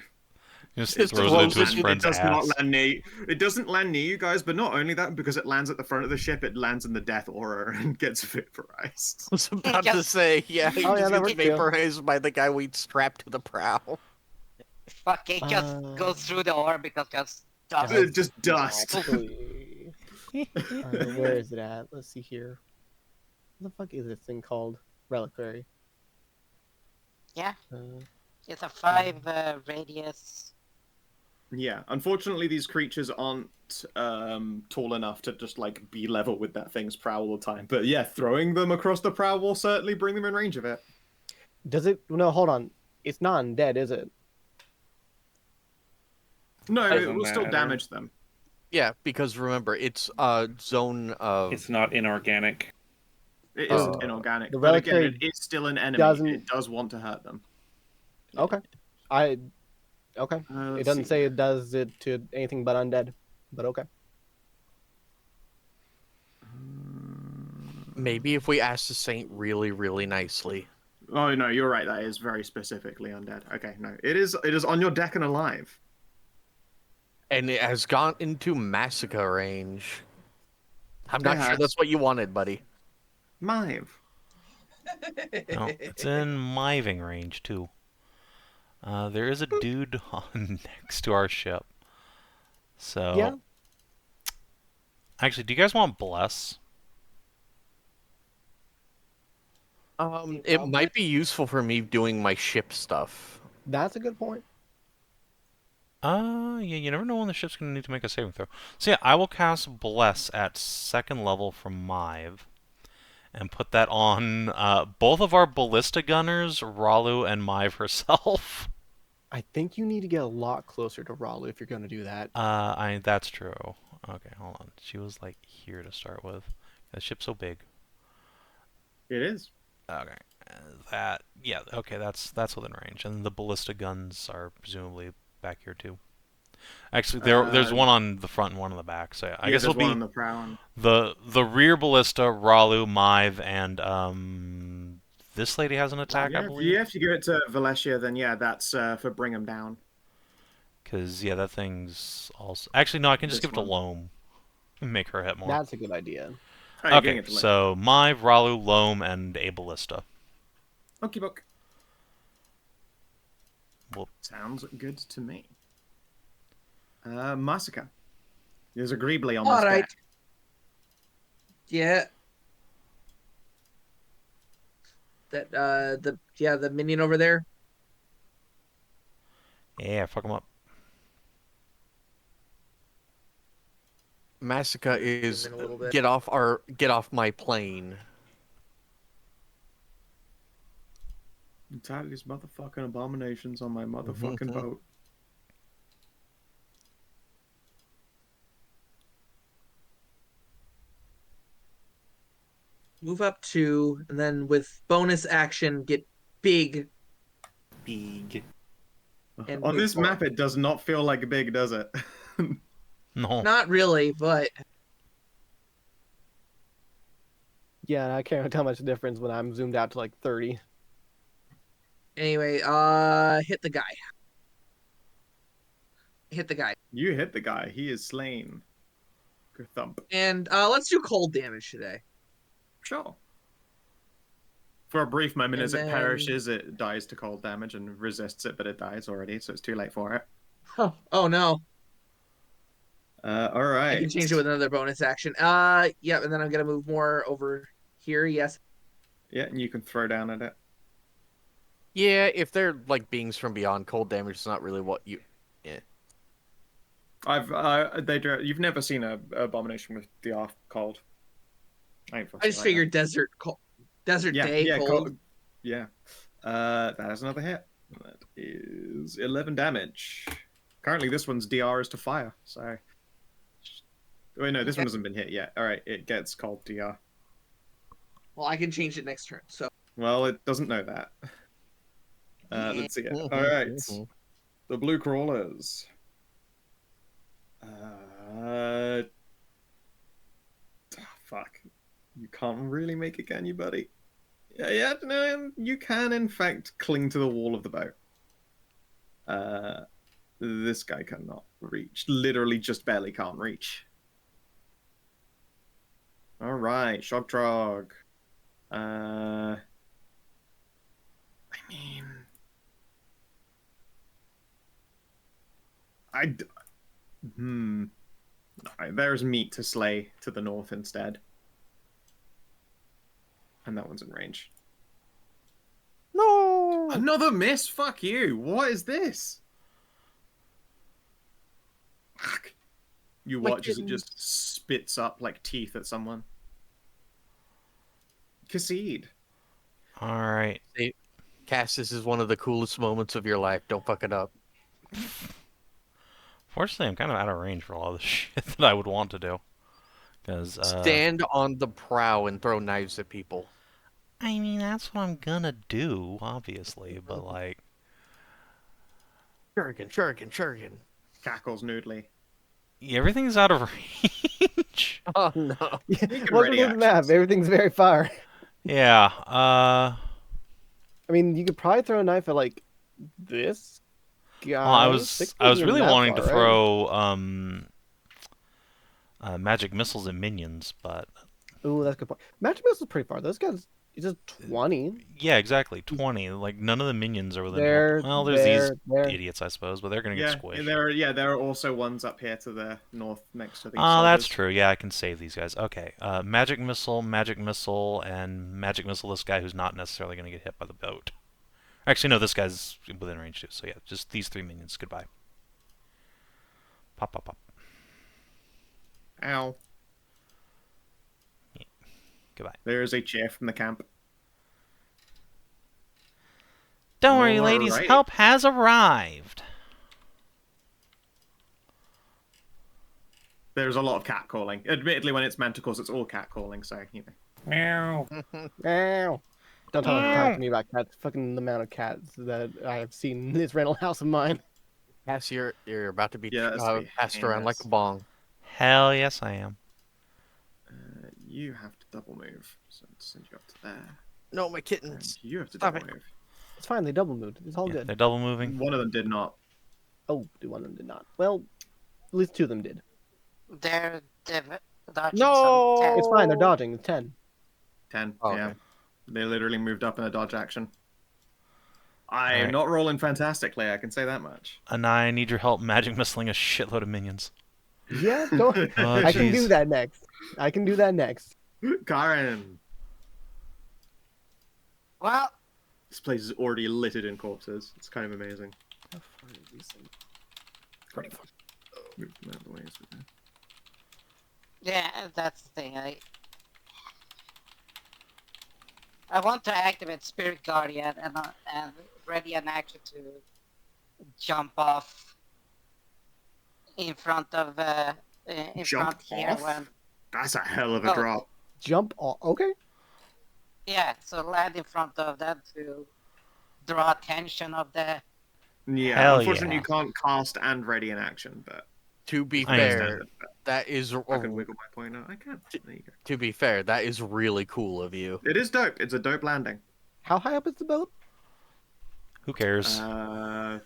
Just It throws it into his it friend's does not ass. land near. It doesn't land near you guys, but not only that, because it lands at the front of the ship, it lands in the death aura and gets vaporized. I was about to Just- say, yeah, he Oh, yeah, just that gets works too. vaporized by the guy we strapped to the prow. Fucking just goes through the aura because just dust. It's just dust. Actually. Alright, where is it at? Let's see here. What the fuck is this thing called? Reliquary. Yeah, Uh, it's a 5 radius. Yeah, unfortunately, these creatures aren't tall enough to just like be level with that thing's prow all the time. But yeah, throwing them across the prow will certainly bring them in range of it. does it? No, hold on. It's not undead, is it? No, it Doesn't will still matter. damage them. Yeah, because remember, it's zone of... It's not inorganic. It isn't inorganic, the but again, reliquary it is still an enemy. doesn't- It does want to hurt them. Okay. Okay. It Let's doesn't see. say it does it to anything but undead, but okay. Maybe if we ask the saint really, really nicely. Oh no, you're right. That is very specifically undead. Okay, no, it is on your deck and alive. And it has gone into Masika range. I'm It not sure has. that's what you wanted, buddy. Mive. No, it's in miving range too. There is a dude next to our ship. So Yeah. Actually, do you guys want bless? It might be useful for me doing my ship stuff. That's a good point. Yeah, you never know when the ship's gonna need to make a saving throw. So yeah, I will cast bless at 2nd level from Mive, and put that on both of our ballista gunners, Ralu and Mive herself. I think you need to get a lot closer to Ralu if you're going to do that. That's true. Okay, hold on. She was like here to start with. The ship's so big. It is. Okay, okay, that's within range, and the ballista guns are presumably back here too. Actually, there's one on the front and one on the back. So yeah, I guess it'll be one on the prow. the rear ballista, Ralu, Mive, and this lady has an attack, I believe. Yeah, if you give it to Valencia, then yeah, that's for bring them down. Because yeah, that thing's also actually no. I can just This give it to one. Loam and make her hit more. That's a good idea. Oh, you're getting Okay, it to Link. so Mive, Ralu, Loam, and a ballista. Okie book. Well, Sounds good to me. Masika. There's agreeably on All this right. deck. Yeah. That the minion over there. yeah, fuck him up. Masika is Zoom in a little bit. get off my plane. I'm tired of these motherfucking abominations on my motherfucking boat. Move up 2, and then with bonus action, get big. Big. And On move this forward. map, it does not feel like big, does it? No. Not really, but Yeah, I can't tell much difference when I'm zoomed out to like 30. anyway, hit the guy. Hit the guy. You hit the guy. He is slain. Good thump. And let's do cold damage today. Sure. For a brief moment, And as it then- perishes, it dies to cold damage and resists it, but it dies already, so it's too late for it. Oh no. All right. I can change it with another bonus action. Yeah, and then I'm gonna move more over here. Yes. Yeah, and you can throw down at it. Yeah, if they're like beings from beyond, cold damage is not really what you. Yeah. You've never seen a abomination with the off cold. I just figured desert day cold. Yeah. That is another hit. That is 11 damage. Currently, this one's DR is to fire, so. Wait, no, this one hasn't been hit yet. All right, it gets cold DR. Well, I can change it next turn. So Well, it doesn't know that. Let's see it. All right. The blue crawlers. Fuck. You can't really make it, can you, buddy? Yeah, no, you can, in fact, cling to the wall of the boat. This guy cannot reach. Literally just barely can't reach. All right, Shogtrog. I mean... Alright, there's meat to slay to the north instead. And that one's in range. No. Another miss? Fuck you. What is this? Fuck. You watch as it just spits up like teeth at someone. Khassid. Alright. Cass, this is one of the coolest moments of your life. Don't fuck it up. Fortunately, I'm kind of out of range for a lot of the shit that I would want to do. Because Stand on the prow and throw knives at people. I mean, that's what I'm gonna do, obviously, but like, Shuriken. Cackles noodly. everything's out of range. Oh no. Welcome to the map. Everything's very far. Yeah. I mean, you could probably throw a knife at like this guy. Well, I was really wanting to right? throw magic missiles at minions, but Ooh, that's a good point. Magic Missile's pretty far. Those guys, it's just 20. yeah, exactly, 20. Like none of the minions are within. They're there's these idiots, I suppose, but they're gonna Yeah, get squished. there are also ones up here to the north next to these. Oh, that's soldiers. true. Yeah, I can save these guys. Okay, magic missile, and magic missile. This guy who's not necessarily gonna get hit by the boat. Actually, no, this guy's within range too. So yeah, just these 3 minions. Goodbye. Pop, pop, pop. Ow. Yeah. Goodbye. There is a chair from the camp. Don't worry, ladies. Alright. Help has arrived. There's a lot of cat calling. Admittedly, when it's manticores, it's all cat calling. So you know. Meow. Ow. Don't talk to me about cats. Fucking the amount of cats that I have seen in this rental house of mine. Cass, you're about to be Yeah, that's be passed around like heinous. a bong. Hell yes, I am. You have to double move, so I'll send you up to there. No, my And kittens. you have to Stop double it. move. It's fine. They double moved. It's all Yeah, good. they're double moving. One of them did not. Oh, one of them did not. Well, at least 2 of them did. They're dodging No! some It's fine. They're dodging. It's 10. 10. Oh, yeah. okay. They literally moved up in a dodge action. I am Alright. not rolling fantastically, I can say that much. Anai, I need your help magic missiling a shitload of minions. Yeah, go. Oh, I can do jeez. that next. I can do that next. Karin! Well, This place is already littered in corpses. It's kind of amazing. Move them out of the way as we go. yeah, that's the thing. I want to activate Spirit Guardian and ready an action to jump off in front of in Jump front here off? when That's a hell of a Oh. drop. Jump off. Okay. yeah, so land in front of them to draw attention of the Yeah, Hell unfortunately yeah. you can't cast and ready in action, but To be I fair, understand. that is I can wiggle my pointer. I can. There you go. to be fair, that is really cool of you. It is dope. It's a dope landing. How high up is the boat? Who cares? Uh,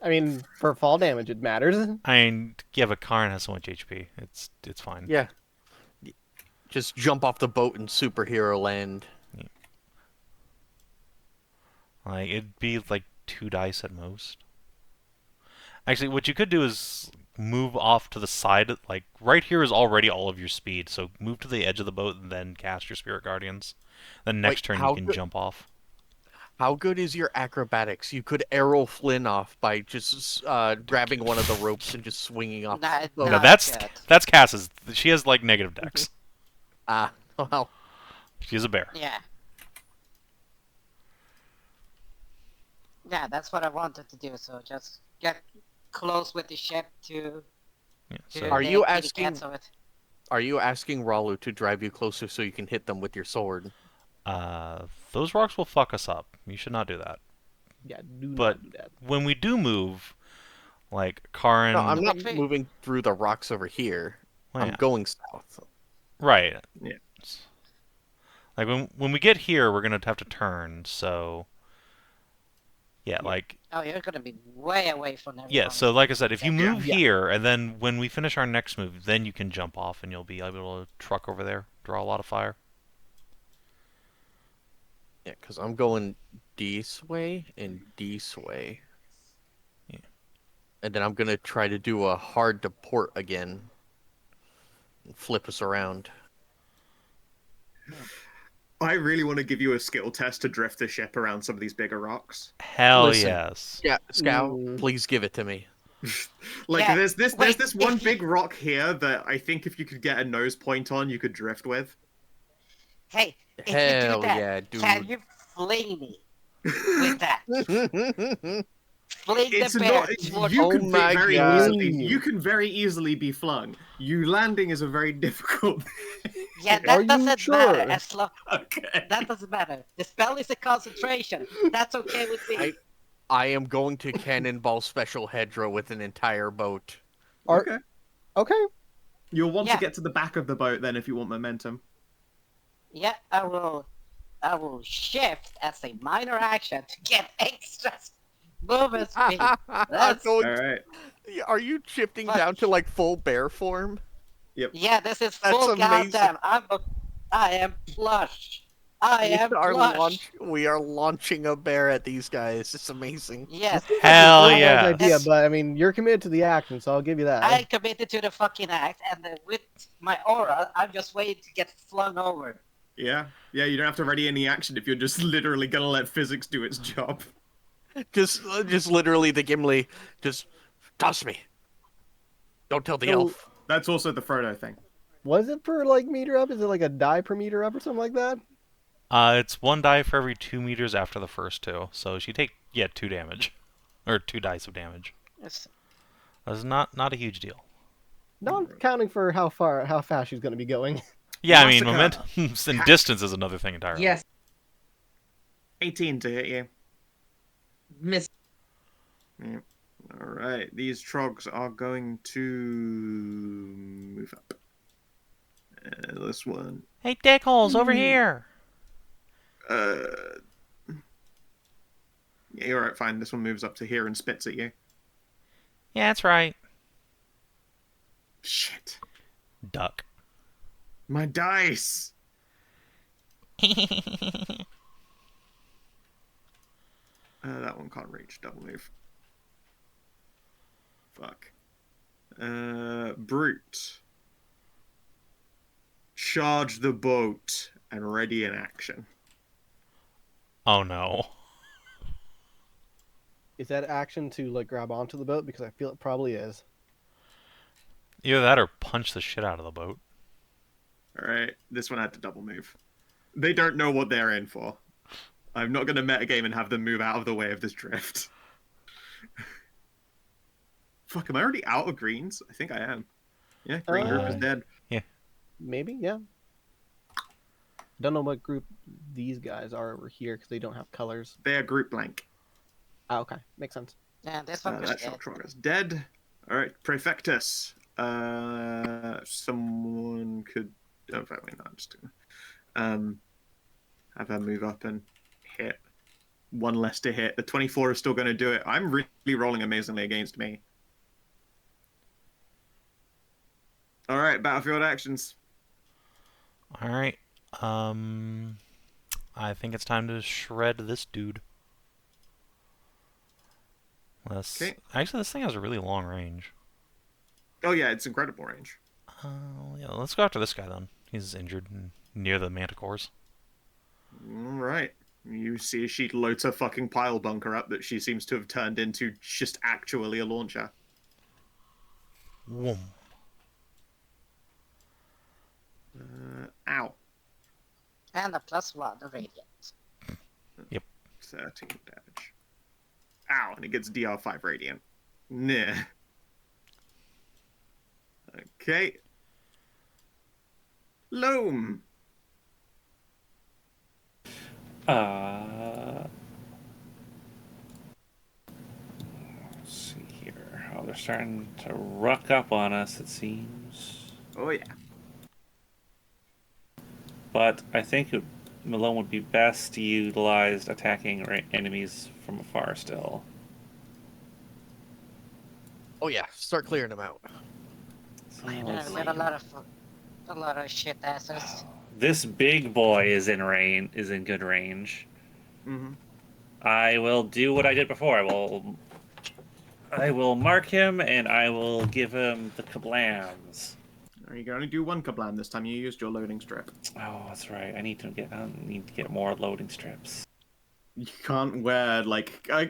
I mean, for fall damage, it matters. I mean, yeah, but Karin has so much HP. It's fine. Yeah. Just jump off the boat in superhero land. Like it'd be like 2 dice at most. Actually, what you could do is move off to the side. Like right here is already all of your speed, so move to the edge of the boat and then cast your Spirit Guardians. Then next turn how you can good- jump off. How good is your acrobatics? You could arrow Flynn off by just grabbing one of the ropes and just swinging off. Nah, the no, No, boat. that's Cass's. She has like negative dex. Ah, well, She's a bear. yeah. Yeah, that's what I wanted to do. So just get close with the ship to. Yeah, to so Are the you kitty asking- cats of it. are you asking Ralu to drive you closer so you can hit them with your sword? those rocks will fuck us up. You should not do that. Yeah, do But- not do that. When we do move, like Karin. No, I'm not Actually- moving through the rocks over here. Well, I'm yeah. going south. Right. Yeah. Like when we get here, we're gonna have to turn. So. Yeah, like Oh, you're gonna be way away from everyone. yeah. So like I said, if you Yeah. move here and then when we finish our next move, then you can jump off and you'll be able to truck over there, draw a lot of fire. Yeah, because I'm going this way and this way. Yeah. And then I'm going to try to do a hard to port again. And flip us around. I really want to give you a skill test to drift the ship around some of these bigger rocks. Hell Listen. yes. Yeah, Scout, Mm. please give it to me. Like Yeah, there's this wait, one if you- big rock here that I think if you could get a nose point on, you could drift with. Hey, if you Hell do that, yeah, dude. can you fling me with that? Fling It's the bear. not. Toward You Oh can my very God. easily. You can very easily be flung. You landing is a very difficult. Yeah, Are that you doesn't sure? matter. As long Okay. that doesn't matter. The spell is a concentration. That's okay with me. I am going to cannonball special Hedrah with an entire boat. Okay. Okay. You'll want to Yeah. get to the back of the boat then if you want momentum. Yeah, I will shift as a minor action to get extra movement speed. That's All right. Are you shifting Fuck. down to like full bear form? yeah. This is That's full amazing. goddamn. I am plush. I am plush. We are launching a bear at these guys. It's amazing. Yes. Hell Not a yeah. large idea, Yes. but I mean, you're committed to the action, so I'll give you that. I committed to the fucking act, and with my aura, I'm just waiting to get flung over. Yeah. Yeah. You don't have to ready any action if you're just literally gonna let physics do its job. Just literally the Gimli. Just toss me. Don't tell the So- elf. That's also the Frodo thing. Was it per like meter up? Is it like a die per meter up or something like that? It's 1 die for every 2 meters after the first 2. So she take 2 damage, or 2 dice of damage. Yes. That's not a huge deal. Not counting for how fast she's going to be going. Yeah, I mean Masika. momentum and distance is another thing entirely. Yes, 18 to hit you. miss. Yeah. All right. These trogs are going to move up. This one. Hey, dickholes, over here! Yeah, you're right. Fine. This one moves up to here and spits at you. Yeah, that's right. Shit. Duck. My dice. That one can't reach. Double move. Fuck. Brute. Charge the boat and ready in action. Oh no. Is that action to like grab onto the boat? Because I feel it probably is. Either that or punch the shit out of the boat. Alright, this one had to double move. They don't know what they're in for. I'm not going to metagame and have them move out of the way of this drift. Fuck, am I already out of greens? I think I am. Yeah, green group is dead. Maybe, yeah. Don't know what group these guys are over here because they don't have colors. They are group blank. Oh, okay, makes sense. Yeah, this one was That dead. shot trog is dead. Alright, Prefectus. Someone could... Oh, probably not. I'm just gonna... have her move up and hit. One less to hit. The 24 is still going to do it. I'm really rolling amazingly against me. All right, battlefield actions. All right. I think it's time to shred this dude. Okay. Actually, this thing has a really long range. Oh yeah, it's incredible range. Yeah, let's go after this guy then. He's injured and near the manticores. All right. You see she loads her fucking pile bunker up that she seems to have turned into just actually a launcher. Whoom. Ow. And a +1 of radiant. 13 damage. Ow, and it gets DR5 radiant. Nah. Okay. Loam. Let's see here. Oh, they're starting to ruck up on us, it seems. Oh yeah. But I think Malone would be best utilized attacking enemies from afar still. Oh yeah, start clearing them out. So Yeah, let's we see. got a lot of shit asses. This big boy is in good range. Mm-hmm. I will do what I did before. I will mark him and I will give him the kablams. You can only do one kablam this time. You used your loading strip. Oh, that's right. I need to get more loading strips. You can't wear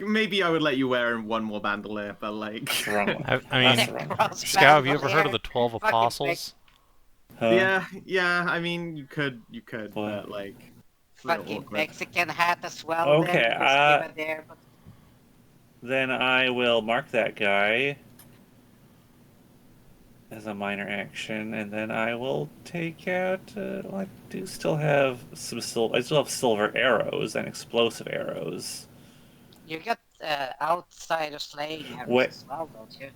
maybe I would let you wear one more bandolier, but like. That's the wrong one. I That's mean, the wrong one. Skow, have you ever heard of the 12 Fucking Apostles? Huh? Yeah. I mean, you could, What? but like. it's a little Fucking awkward. Mexican hat as well. Okay, there, just here and there, but Then I will mark that guy as a minor action, and then I will take out. I do still have some I still have silver arrows and explosive arrows. You got outside of slaying arrows What? as well, don't you?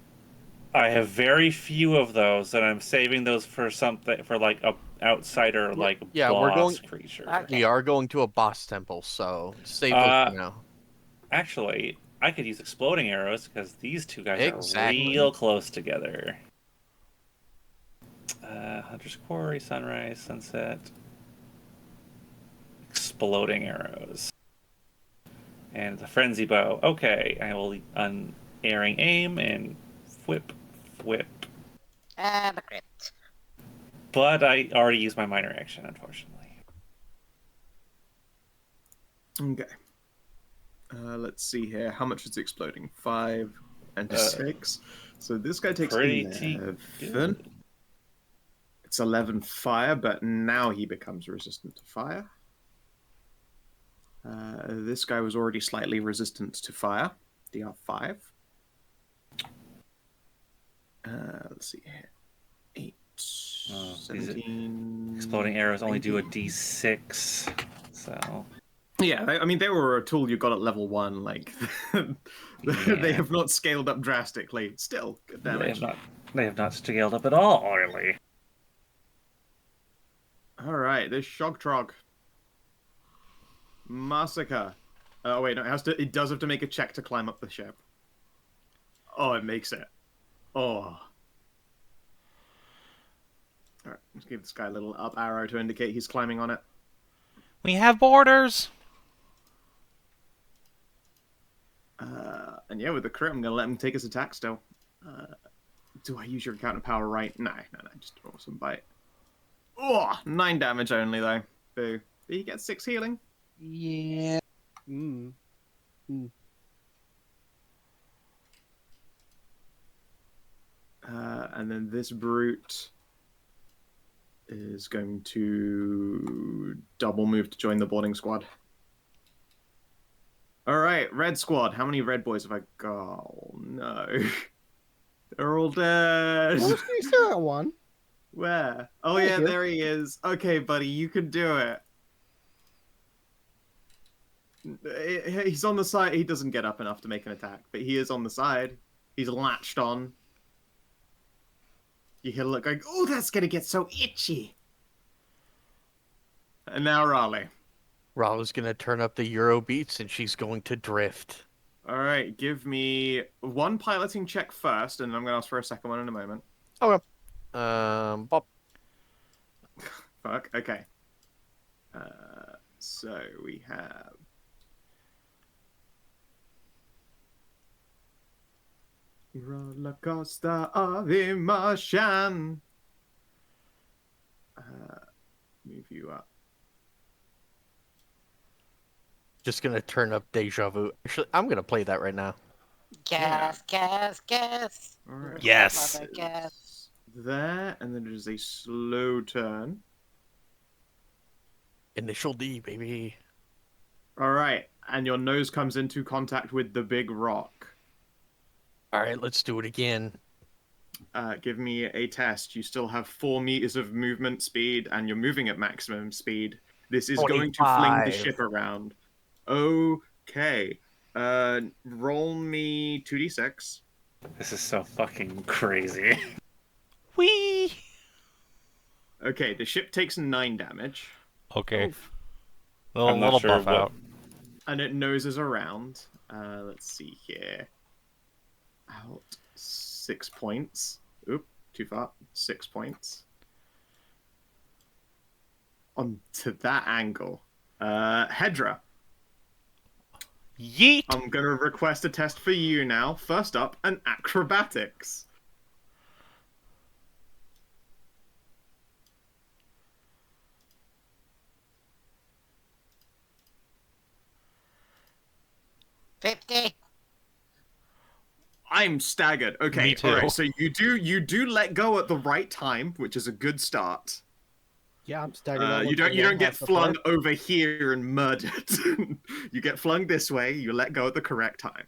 I have very few of those, and I'm saving those for something for like a outsider, like Yeah, boss creature. Okay. We are going to a boss temple, so save those for now. Actually, I could use exploding arrows because these two guys Exactly. are real close together. Hunter's Quarry, Sunrise, Sunset. Exploding arrows. And the Frenzy Bow. Okay, I will unerring aim and whip. And a crit. But I already used my minor action, unfortunately. Okay. Let's see here. How much is exploding? 5 and 6. So this guy takes Pretty 11. good. It's 11 fire, but now he becomes resistant to fire. This guy was already slightly resistant to fire. DR5. Let's see here. 8, 17. Exploding arrows only 19. do a d6, so... Yeah, I mean, they were a tool you got at level 1. Like, they have not scaled up drastically. Still, good damage. They have not scaled up at all, really. All right, this Shogtrog. Masika. Oh wait, no, it does have to make a check to climb up the ship. Oh, it makes it. Oh. All right, let's give this guy a little up arrow to indicate he's climbing on it. We have borders. And yeah, with the crit, I'm gonna let him take his attack still. Do I use your counter power right? No, just awesome bite. Oh, 9 damage only though. Boo. Did he get 6 healing? Yeah. And then this brute is going to double move to join the boarding squad. All right, red squad. How many red boys have I got? Oh, no. They're all dead. Well, you still got one. Where? Oh, Thank yeah, you. there he is. Okay, buddy, you can do it. He's on the side. He doesn't get up enough to make an attack, but he is on the side. He's latched on. You hear a look like, oh, that's going to get so itchy. And now Raleigh. Ralu's gonna turn up the Euro beats and she's going to drift. All right, give me one piloting check first, and I'm going to ask for a second one in a moment. Okay. Bop. Fuck, okay. So we have... Roller coaster of emotion. Move you up. Just gonna turn up Deja Vu. Actually, I'm gonna play that right now. Gas. All right. Yes. Mother gas. There, and then there's a slow turn. Initial D, baby. All right, and your nose comes into contact with the big rock. All right, let's do it again. Give me a test. You still have 4 meters of movement speed, and you're moving at maximum speed. This is going to fling the 25. ship around. Okay. Roll me 2d6. This is so fucking crazy. Whee! Okay, the ship takes 9 damage, Okay. A I'm not little sure buff what- out. and it noses around. Let's see here. Out 6 points. Oop, too far. 6 points. Onto that angle. Hedrah. Yeet! I'm going to request a test for you now. First up, an acrobatics. $50. I'm staggered. Okay, Me too. all right. So you do let go at the right time, which is a good start. Yeah, I'm staggered. You don't get flung over here and murdered. You get flung this way. You let go at the correct time.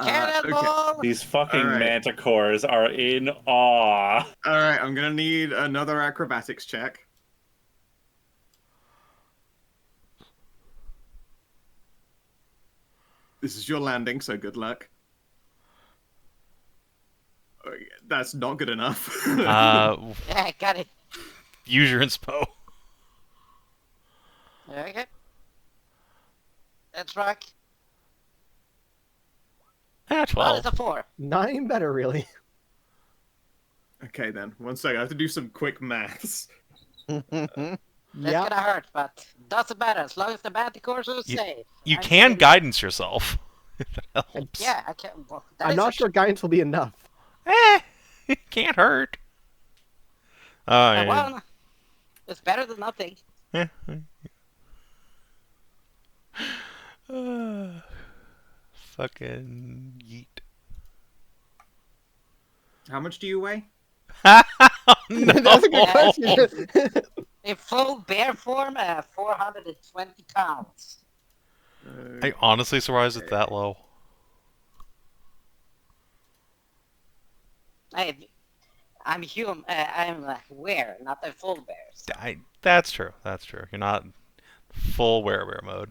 Cannonball! These fucking All right. manticores are in awe. All right, I'm gonna need another acrobatics check. This is your landing, so good luck. Oh, yeah, that's not good enough. Yeah, I got it. Use your inspo. Okay. Let's rock. Ah, Well, it's 12. a 4. Not even better, really. Okay, then. One second. I have to do some quick maths. That's Yeah. gonna hurt, but doesn't matter as long as the manticores are safe. You I'm can saying- guidance yourself. If that helps. Yeah, I can. Well, that I'm is not a- sure guidance will be enough. It can't hurt. Yeah. Well, it's better than nothing. Yeah. Fucking yeet. How much do you weigh? No. That's a good question. In full bear form, 420 pounds. I honestly surprised it's that low. I'm human. I'm were, not a full bear. So. That's true. That's true. You're not full werebear mode.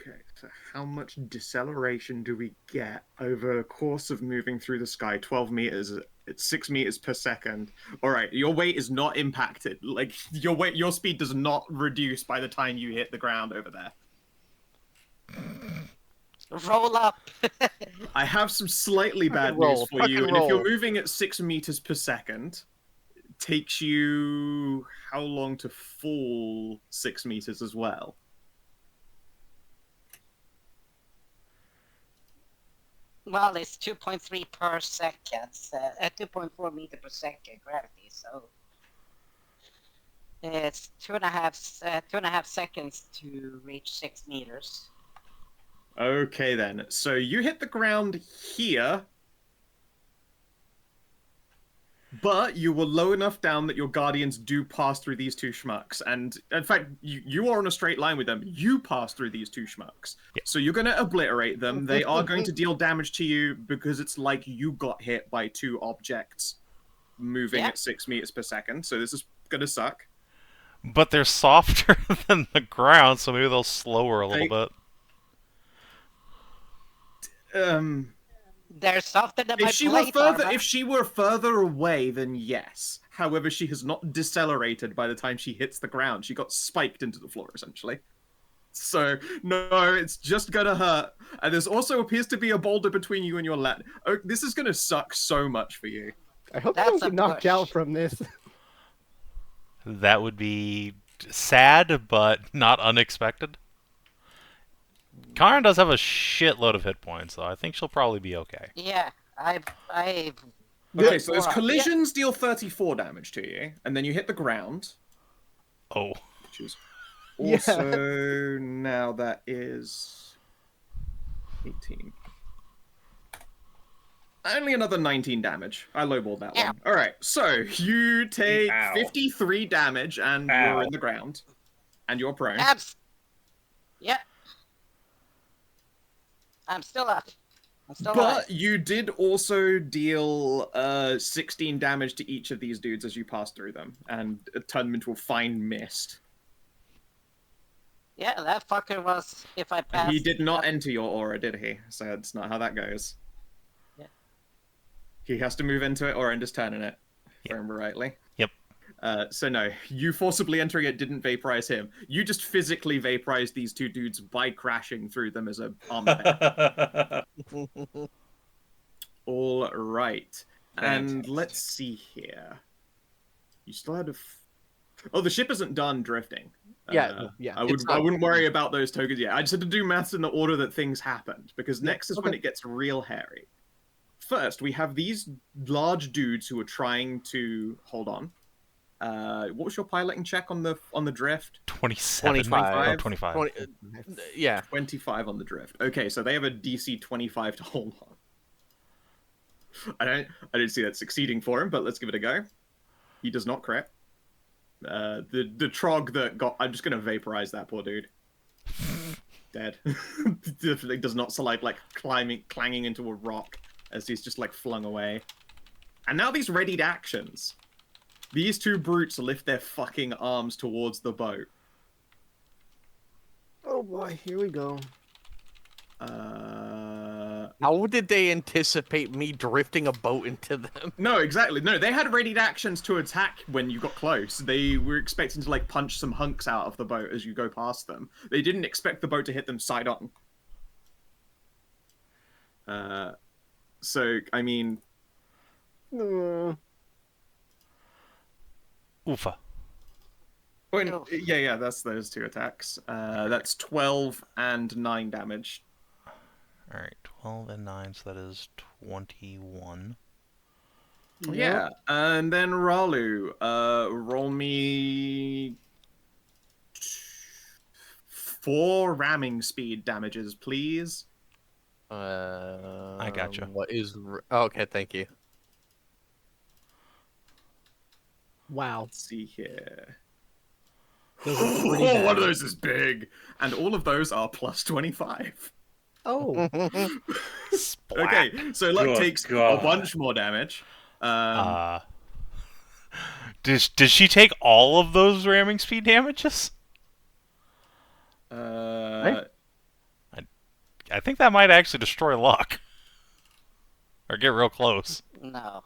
Okay, so how much deceleration do we get over a course of moving through the sky? 12 meters. It's 6 meters per second. All right, your weight is not impacted. Like your speed does not reduce by the time you hit the ground over there. Roll up. I have some slightly bad Fucking roll, news for you. fucking And if you're roll. moving at 6 meters per second, it takes you how long to fall 6 meters as well? Well, it's 2.3 per second. 2.4 meter per second gravity. So it's 2.5 seconds to reach 6 meters. Okay then. So you hit the ground here, but you were low enough down that your guardians do pass through these two schmucks. And in fact, you are on a straight line with them. You pass through these two schmucks. Yeah. So you're going to obliterate them. They are going to deal damage to you because it's like you got hit by two objects moving Yeah. at 6 meters per second. So this is going to suck. But they're softer than the ground, so maybe they'll slower a little bit. They're softer than my If she were plate further, armor. if she were further away, then yes. However, she has not decelerated by the time she hits the ground. She got spiked into the floor, essentially. So no, it's just gonna hurt. And there's also appears to be a boulder between you and your land. Oh, this is gonna suck so much for you. I hope That's I don't a get knocked push. out from this. That would be sad, but not unexpected. Karin does have a shitload of hit points, though. I think she'll probably be okay. Yeah, I. Okay, so those Yeah. collisions deal 34 damage to you, and then you hit the ground, Oh. which is Yeah. also now that is 18. Only another 19 damage. I lowballed that Yeah. one. All right, so you take Ow. 53 damage, and Ow. you're in the ground, and you're prone. Yeah. I'm still up. I'm still But alive. you did also deal 16 damage to each of these dudes as you passed through them, and turn them into a fine mist. Yeah, that fucker was. If I passed. He did not yeah. enter your aura, did he? So that's not how that goes. Yeah. He has to move into it or end his turn in it, if I Yep. remember rightly. Yep. So no, you forcibly entering it didn't vaporize him. You just physically vaporized these two dudes by crashing through them as a armor bear. All right. And Fantastic. let's see here. You still had Oh, the ship isn't done drifting. Yeah, yeah. I wouldn't worry about those tokens yet. I just had to do maths in the order that things happened, because next is when okay. it gets real hairy. First, we have these large dudes who are trying to hold on. What was your piloting check on the drift? 27. 25. Oh, 25. 20, yeah. 25 on the drift. Okay, so they have a DC 25 to hold on. I didn't see that succeeding for him, but let's give it a go. He does not crit. The trog that got... I'm just going to vaporize that poor dude. dead. Definitely does not sound like clanging into a rock as he's just like flung away. And now these readied actions. These two brutes lift their fucking arms towards the boat. Oh boy, here we go. How did they anticipate me drifting a boat into them? No, exactly. No, they had readied actions to attack when you got close. They were expecting to like punch some hunks out of the boat as you go past them. They didn't expect the boat to hit them side on. So I mean, Oofa. yeah, that's those two attacks. That's 12 and 9 damage. Alright, 12 and 9, so that is 21. Yeah, and then Ralu, roll me 4 ramming speed damages, please. I gotcha. What is... okay, thank you. Wow. Let's see here. Those are pretty bad. One of those is big, and all of those are plus 25. Oh. Okay, so luck Good takes God. a bunch more damage. Does she take all of those ramming speed damages? I think that might actually destroy luck. Or get real close. No.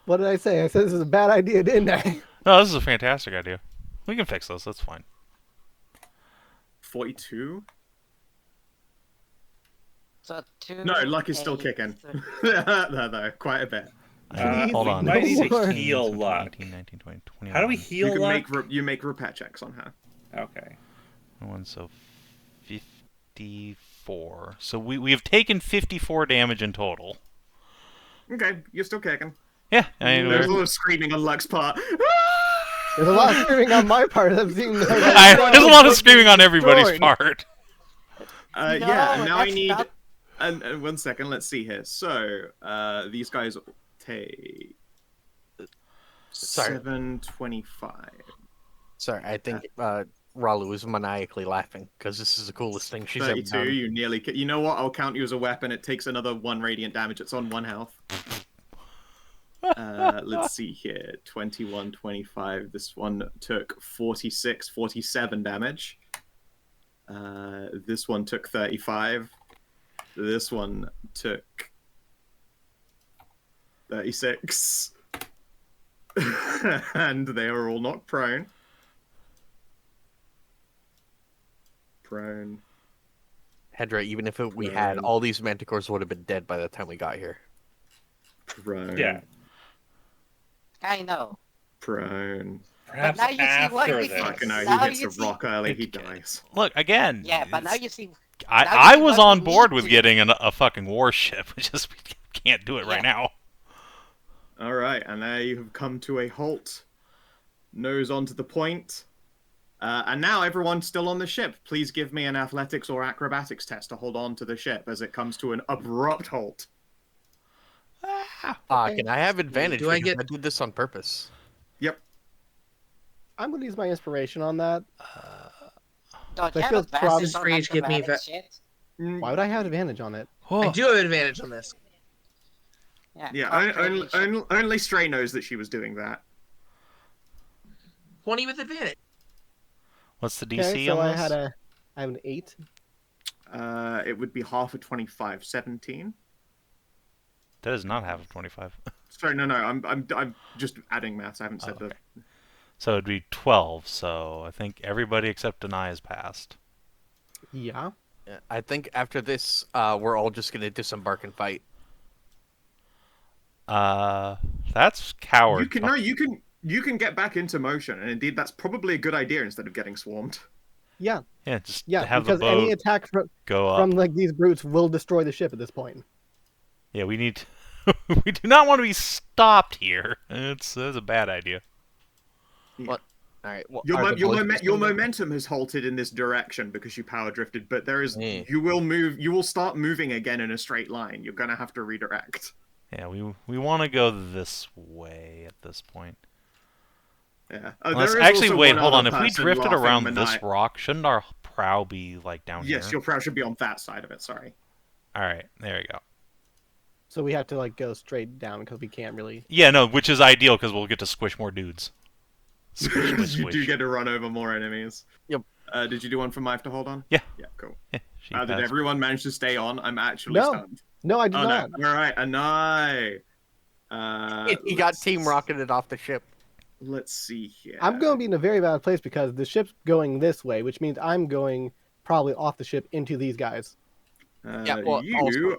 What did I say? I said this is a bad idea, didn't I? No, this is a fantastic idea. We can fix this, that's fine. 42? So 2. No, luck is still 8, kicking. 13. no, quite a bit. Hold on. Why do you 16, heal 17, luck? 18, 19, 20, 21. How do we heal luck? You make repair checks on her. Okay. 21, so 54. So we have taken 54 damage in total. Okay, you're still kicking. Yeah, I mean, There's a lot of screaming on Luck's part. There's a lot of screaming on my part. I've seen. there's a lot of screaming on everybody's Destroyed. part. Yeah, and now I that's need... not- And 1 second, let's see here. So, these guys take... Sorry. 725. Sorry, I think Ralu is maniacally laughing because this is the coolest thing she's ever 32, done. you nearly... You know what? I'll count you as a weapon. It takes another 1 radiant damage. It's on 1 health. Let's see here. 21, 25. This one took 46, 47 damage. This one took 35. This one took 36. And they are all knocked prone. Prone. Hedrah, even if we had, all these manticores would have been dead by the time we got here. Prone. Yeah. I know. Prone. Perhaps now you see what after we this. Fucking hell, Now he hits you a see- rock early, he dies. Look, again. Yeah, but now you see. I see was what on we board need with to- getting a fucking warship. We just can't do it right now. Alright, and there you have come to a halt. Nose onto the point. And now everyone's still on the ship. Please give me an athletics or acrobatics test to hold on to the ship as it comes to an abrupt halt. Can I have advantage? Do I because get- I did this on purpose. Yep. I'm going to use my inspiration on that. Don't I you have feel advantage probably- on Rage give me acrobatic shit? Why would I have advantage on it? I do have advantage on this. Yeah, acrobatic shit. only Stray knows that she was doing that. 20 with advantage. What's the DC Okay, so on I this? have an 8. It would be half of 25, 17. That does not have a 25. Sorry, no, I'm just adding maths. I haven't said okay. So it'd be 12, so I think everybody except Anai has passed. Yeah. Yeah, I think after this, we're all just gonna disembark and fight. That's coward. You can get back into motion, and indeed that's probably a good idea instead of getting swarmed. Yeah. Yeah, just Yeah, have the because any boat attack go up. from like these brutes will destroy the ship at this point. Yeah, we need. We do not want to be stopped here. It's a bad idea. What? All right. Well, Your momentum has halted in this direction because you power drifted, but there is you will start moving again in a straight line. You're gonna have to redirect. Yeah, we want to go this way at this point. Yeah. Unless, there is actually, also wait, one hold other on. If we person drifted laughing around this maniacally. rock, shouldn't our prow be like down here? Yes, your prow should be on that side of it. Sorry. All right, there you go. So we have to like go straight down because we can't really. Yeah, no, which is ideal because we'll get to squish more dudes. Squish, squish, You do squish. get to run over more enemies. Yep. Did you do one for Mike to hold on? Yeah. Yeah, cool. She Did passed. everyone manage to stay on? I'm actually No. stunned. No, I did Oh not. no! All right, Anai. He got team rocketed off the ship. Let's see here. I'm going to be in a very bad place because the ship's going this way, which means I'm going probably off the ship into these guys. Yeah, well, you. also-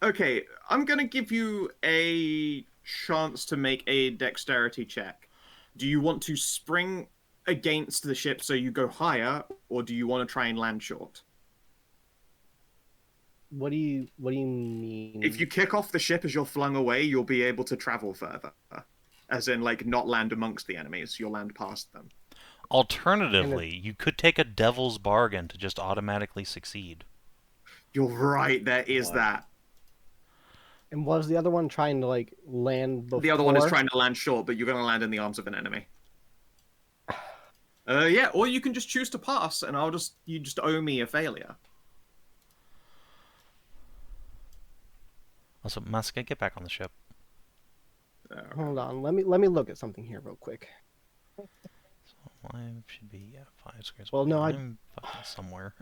Okay, I'm gonna give you a chance to make a dexterity check. Do you want to spring against the ship so you go higher, or do you want to try and land short? What do you mean? If you kick off the ship as you're flung away, you'll be able to travel further. As in, like, not land amongst the enemies, you'll land past them. Alternatively, you could take a devil's bargain to just automatically succeed. You're right, there is that. And was the other one trying to like land before? The other one is trying to land short, but you're going to land in the arms of an enemy. Yeah, or you can just choose to pass, and you just owe me a failure. Also, Masika, get back on the ship. Hold on, let me look at something here real quick. So mine should be 5 squares. Well, no, I'm fucking somewhere.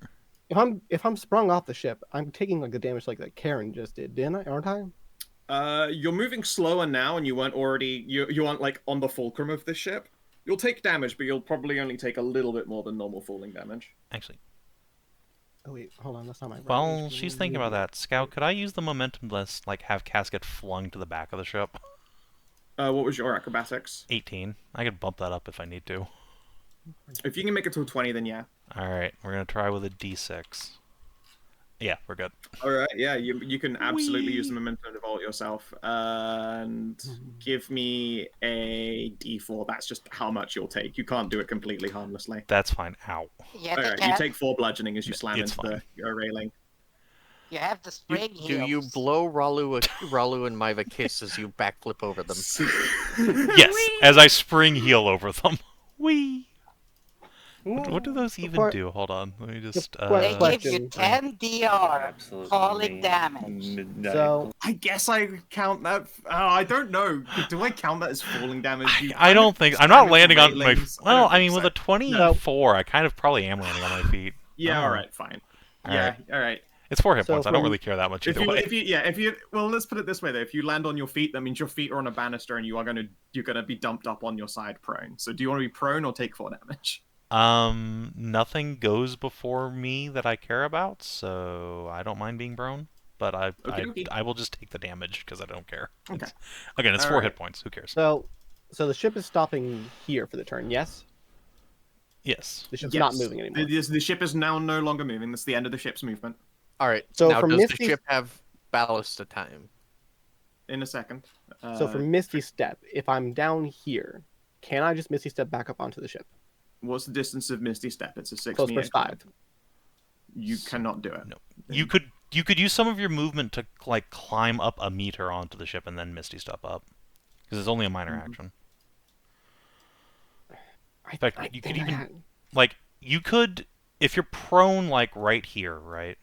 If I'm sprung off the ship, I'm taking like the damage like that Karin just did, aren't I? You're moving slower now, and you weren't already you aren't like on the fulcrum of this ship. You'll take damage, but you'll probably only take a little bit more than normal falling damage. Actually, Oh wait, hold on, that's not my. while she's thinking about that, Scout, could I use the momentum to like have Cass get flung to the back of the ship? What was your acrobatics? 18. I could bump that up if I need to. If you can make it to a 20, then yeah. Alright, we're gonna try with a d6. Yeah, we're good. All right, yeah, you can absolutely use the momentum to vault yourself. And give me a d4. That's just how much you'll take. You can't do it completely harmlessly. That's fine. Ow. Yeah, All right, you take 4 bludgeoning as you slam It's into fine. the railing. You have the spring Do you heels. blow Ralu and Maiva kiss as you backflip over them? Yes, as I spring heal over them. Whee! What do those even do? Hold on, let me just. They give you question. 10 DR Absolutely falling damage. So I guess I count that. I don't know. Do I count that as falling damage? I don't think I'm not landing on my. railings. Well, don't I mean, think with so. a 24, I kind of probably am landing on my feet. Yeah, Oh. all right, fine. All Yeah, right. all right. It's 4 hit So points. I don't from- really care that much either way. Well, let's put it this way though. If you land on your feet, that means your feet are on a banister, and you're gonna be dumped up on your side prone. So, do you want to be prone or take 4 damage? Nothing goes before me that I care about, so I don't mind being prone. But Okey-dokey. I will just take the damage because I don't care. Okay. Again, it's All 4 right. hit points. Who cares? so the ship is stopping here for the turn. Yes, Yes. the ship's not moving anymore. The ship is now no longer moving. That's the end of the ship's movement. All right. So now, for does Misty- the ship have ballast time? In a second. So for Misty Step, if I'm down here, can I just Misty Step back up onto the ship? What's the distance of Misty Step? It's a 6 Close meter. for 5. You cannot do it. No. You could use some of your movement to like climb up a meter onto the ship and then Misty Step up, because it's only a minor action. In fact, you could even like you could if you're prone like right here, right?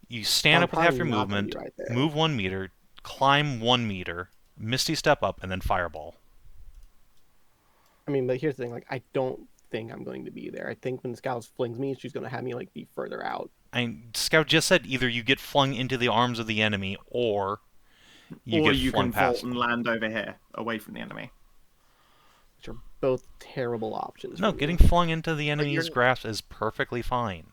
You stand up with half your movement, right there. move 1 meter, climb 1 meter, Misty Step up, and then Fireball. I mean, but here's the thing: like, I don't think I'm going to be there. I think when Scout flings me, she's going to have me like be further out. Scout just said either you get flung into the arms of the enemy or you get flung can past vault and land over here, away from the enemy. Which are both terrible options. No, for me. getting flung into the enemy's you're- grasp is perfectly fine.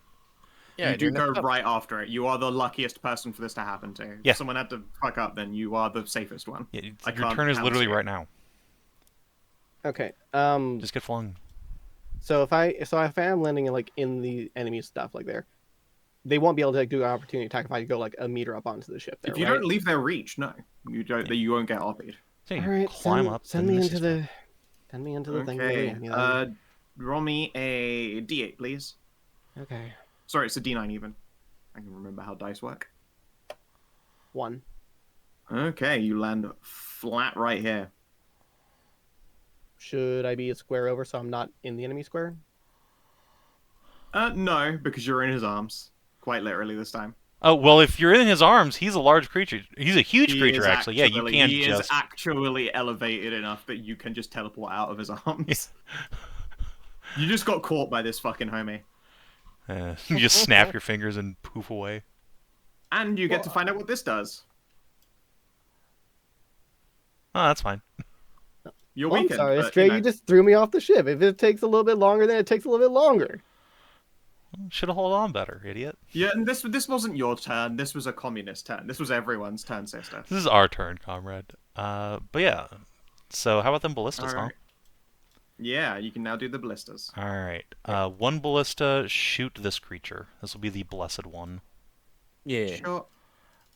Yeah, you do you're go not- right after it. You are the luckiest person for this to happen to. Yeah. If someone had to fuck up, then you are the safest one. Yeah, I your can't turn is have literally escape. right now. Okay. Just get flung. So if I am landing in the enemy stuff like there, they won't be able to like, do an opportunity attack if I go like a meter up onto the ship. There, If you right? don't leave their reach, no, you don't. You won't get RP'd. So you All right, climb up. Send then me Misty into Step. the. Send me into the thing. Okay. Yeah, yeah. Roll me a D8, please. Okay. Sorry, it's a D9 even. I can remember how dice work. 1. Okay, you land flat right here. should I be a square over so I'm not in the enemy square? No, because you're in his arms. Quite literally this time. Oh, well, if you're in his arms, he's a large creature. He's a huge creature, actually. Yeah, you can't He just... is actually elevated enough that you can just teleport out of his arms. You just got caught by this fucking homie. You just snap your fingers and poof away. And you get to find out what this does. Oh, that's fine. You're Well, I'm weakened. sorry, but, Stray, you just threw me off the ship. If it takes a little bit longer, then it takes a little bit longer. Should have held on better, idiot. Yeah, and this wasn't your turn. This was a communist turn. This was everyone's turn, sister. This is our turn, comrade. But yeah. So how about them ballistas, huh? Yeah, you can now do the ballistas. Alright. One ballista, shoot this creature. This will be the blessed one. Yeah. Sure.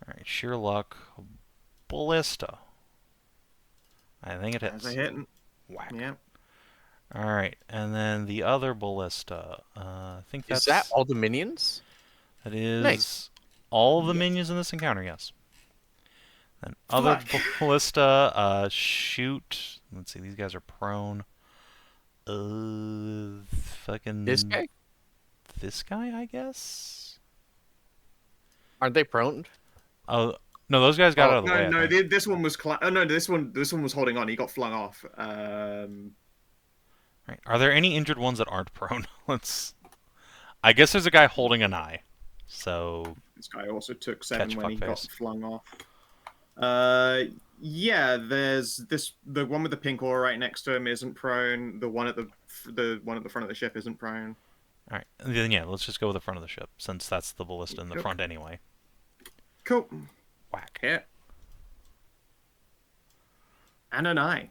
Alright, sheer luck. Ballista. I think it hits. As a hit. Whack. Yeah. Alright, and then the other ballista. I think that's... Is that all the minions? That is Nice. all of the minions in this encounter, yes. Then other ballista, shoot. Let's see, these guys are prone. Fucking... This guy? This guy, I guess? Aren't they prone? Oh, no, those guys got out of the way. No, this one was... this one was holding on. He got flung off. Right. Are there any injured ones that aren't prone? I guess there's a guy holding an eye. So... This guy also took 7 when he fuckface. got flung off. Yeah, there's the one with the pink aura right next to him isn't prone. The one at the one at the front of the ship isn't prone. All right, then yeah, let's just go with the front of the ship since that's the ballista in the front anyway. Cool. Whack. Yeah. And Anai.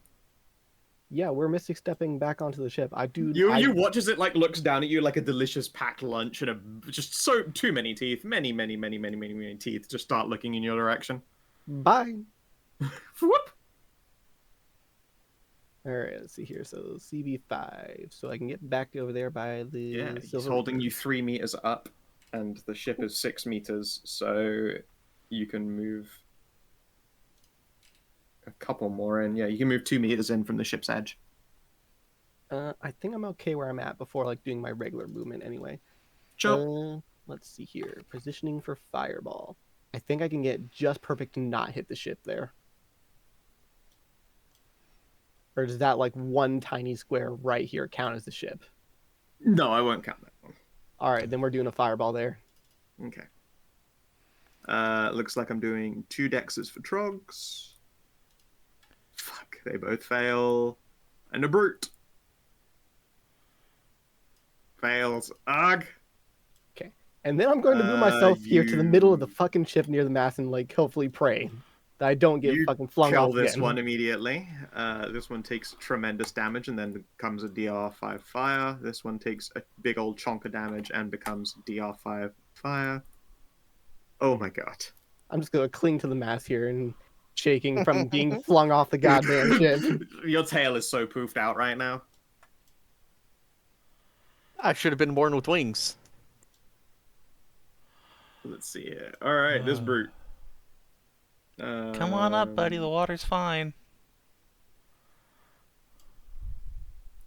Yeah, we're mystic stepping back onto the ship. You watch as it like looks down at you like a delicious packed lunch and just too many teeth, many teeth just start looking in your direction. Bye. Whoop. All right, let's see here. So CB5, so I can get back over there by the. Yeah, he's silver holding you 3 meters up, and the ship is 6 meters, so you can move a couple more in. Yeah, you can move 2 meters in from the ship's edge. I think I'm okay where I'm at before like doing my regular movement anyway. Sure. Let's see here. Positioning for fireball. I think I can get just perfect to not hit the ship there. Or does that like one tiny square right here count as the ship? No, I won't count that one. All right, then we're doing a fireball there. Okay. Looks like I'm doing 2 dexes for trogs. Fuck, they both fail. And a brute. Fails. Ugh. Okay. And then I'm going to move myself here to the middle of the fucking ship near the mast and like hopefully pray that I don't get fucking flung kill off this again. one immediately. This one takes tremendous damage and then becomes a DR5 fire. This one takes a big old chunk of damage and becomes DR5 fire. Oh my god. I'm just going to cling to the mast here and shaking from being flung off the goddamn ship. Your tail is so poofed out right now. I should have been born with wings. Let's see here. Alright, this brute. Come on up, buddy. The water's fine.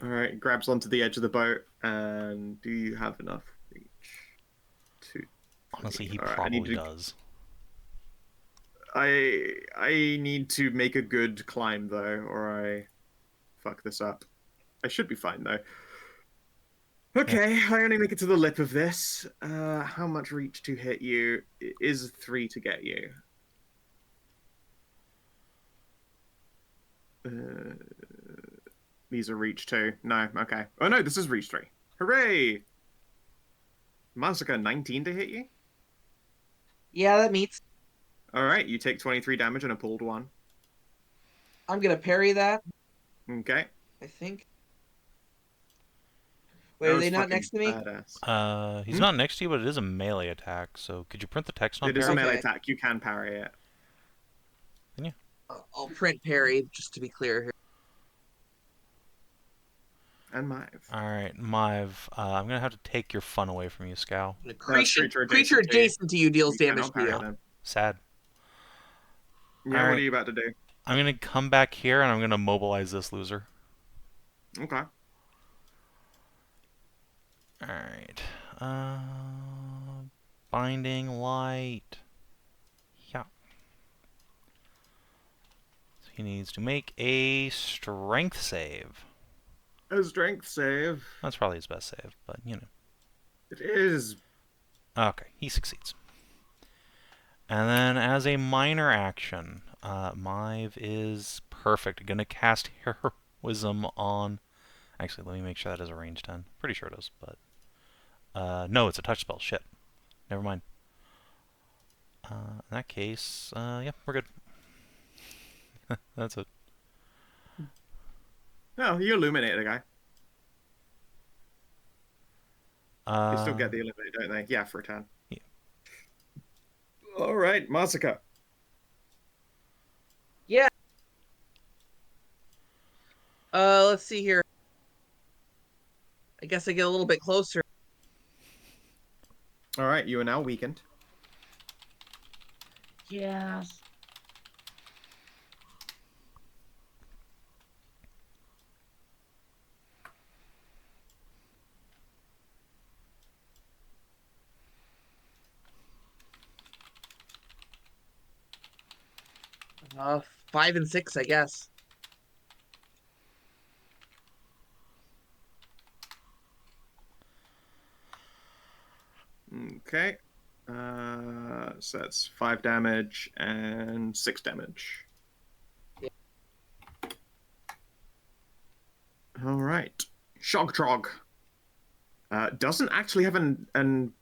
Alright, grabs onto the edge of the boat. And do you have enough reach to... Honestly, he Alright, probably does. I need to make a good climb, though, or I fuck this up. I should be fine, though. Okay, I only make it to the lip of this. How much reach to hit you? It is 3 to get you. These are reach 2. No, okay. Oh no, this is reach 3. Hooray! Masika, 19 to hit you? Yeah, that meets. Alright, you take 23 damage and a pulled 1. I'm gonna parry that, Okay. I think. Wait, are they not next to me? Badass. He's not next to you, but it is a melee attack. So could you print the text on It is a parry? melee Okay. attack. You can parry it. I'll print parry, just to be clear here. And Mive. Alright, Mive, I'm gonna have to take your fun away from you, Skow. Creature creature adjacent to you deals You damage cannot to you. parry them. Sad. Yeah, what Alright. are you about to do? I'm gonna come back here and I'm gonna mobilize this loser. Okay. Alright. Binding light. Yeah. So he needs to make a strength save. A strength save. That's probably his best save, but you know. It is. Okay, he succeeds. And then as a minor action, Mive is perfect. Gonna cast Heroism on... Actually, let me make sure that is a range 10. Pretty sure it is, but... no, it's a touch spell. Shit. Never mind. In that case, yeah, we're good. That's it. No, you illuminated a guy. They still get the illuminate, don't they? Yeah, for a 10. Yeah. All right, Masika. Yeah. Let's see here. I guess I get a little bit closer. All right, you are now weakened. Yeah. Uh, 5 and 6, I guess. Okay. So that's 5 damage and 6 damage. Yeah. All right. Shock Trog. Doesn't actually have an...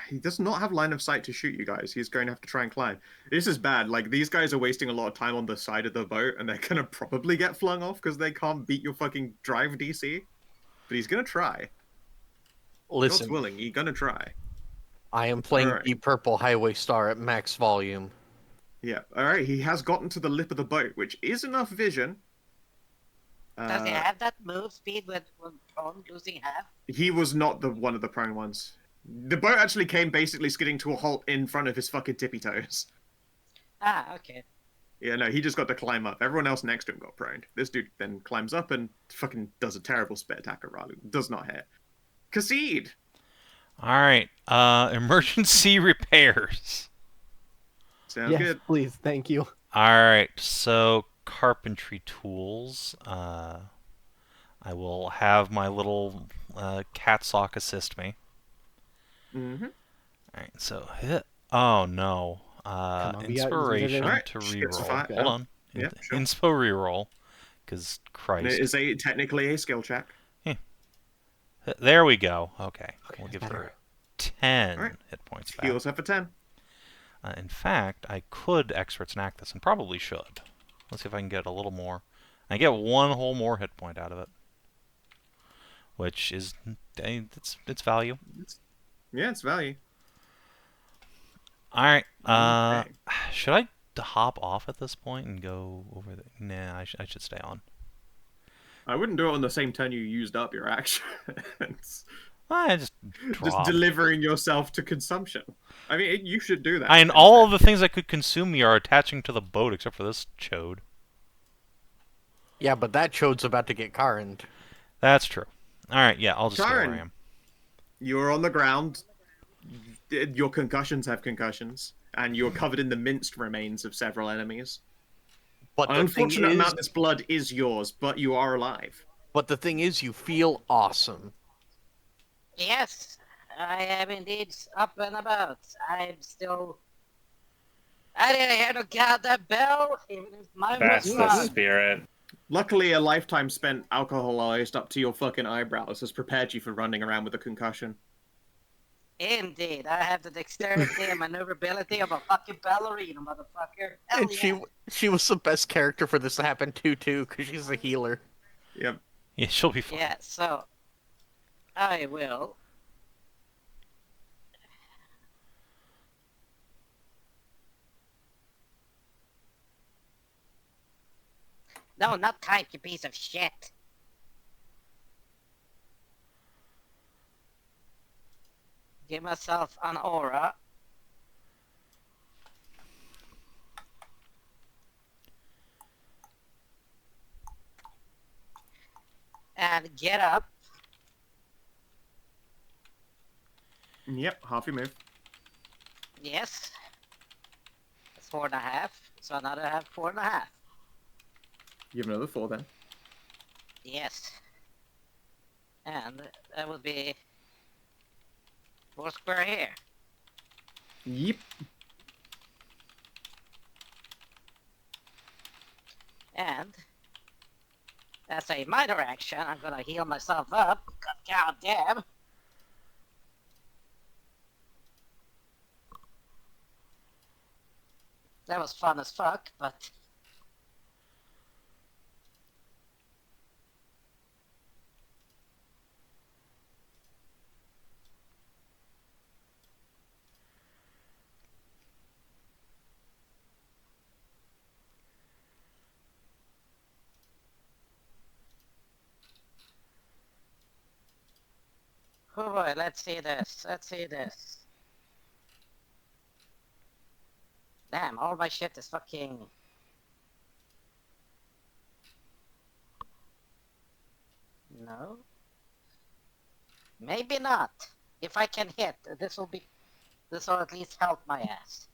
He does not have line of sight to shoot you guys. He's going to have to try and climb. This is bad. Like, these guys are wasting a lot of time on the side of the boat, and they're going to probably get flung off because they can't beat your fucking drive DC. But he's going to try. Listen, God's willing, he's going to try. I am playing Alright. the Purple Highway Star at max volume. Yeah, alright. He has gotten to the lip of the boat, which is enough vision. Does he have that move speed with prone losing half? He was not the one of the prone ones. The boat actually came basically skidding to a halt in front of his fucking tippy toes. Ah, okay. Yeah, no, he just got to climb up. Everyone else next to him got proned. This dude then climbs up and fucking does a terrible spit attack at Ralu. Does not hit. Khassid! Alright, emergency repairs. Sounds Yes, good. please. Thank you. Alright, so carpentry tools. I will have my little cat sock assist me. Mm-hmm. Alright, so hit. Oh no. on, we got- Inspiration Alright, to shit's reroll. fine. Hold on. Yeah, sure. Inspo reroll. Because And it Christ. is technically a skill check. There we go. Okay. We'll that's give better. her 10 Alright. hit points back. Heals her for 10. In fact, I could Experts Enact this, and probably should. Let's see if I can get a little more. I get one whole more hit point out of it. Which is... it's value. Yeah, it's value. Alright. Okay. Should I hop off at this point and go over the... Nah, I should stay on. I wouldn't do it on the same turn you used up your actions. I just Just drop. delivering yourself to consumption. I mean, you should do that. And all of the things that could consume me are attaching to the boat, except for this chode. Yeah, but that chode's about to get Karin. That's true. Alright, yeah, I'll just stay Karin. where I am. You're on the ground. Your concussions have concussions. And you're covered in the minced remains of several enemies. But An the unfortunate thing amount is, of this blood is yours, but you are alive. but the thing is, you feel awesome. Yes, I am indeed up and about. I'm still... I didn't hear the goddamn bell, even if mine That's was the wrong. spirit. Luckily, a lifetime spent alcoholized up to your fucking eyebrows has prepared you for running around with a concussion. Indeed, I have the dexterity and maneuverability of a fucking ballerina, motherfucker. Hell And yeah. she was the best character for this to happen to, too, because she's a healer. Yep. Yeah, she'll be fine. Yeah, so... I will... No, not type, you piece of shit. Give myself an aura. and get up. Yep, half your move. Yes. That's 4.5. So another half, 4.5. You have another 4 then. Yes. And that would be 4 square here. Yep. And as a minor action, I'm gonna heal myself up. God damn. That was fun as fuck, but oh boy, let's see this. Let's see this. Damn, all my shit is fucking... No? Maybe not. If I can hit, this will at least help my ass.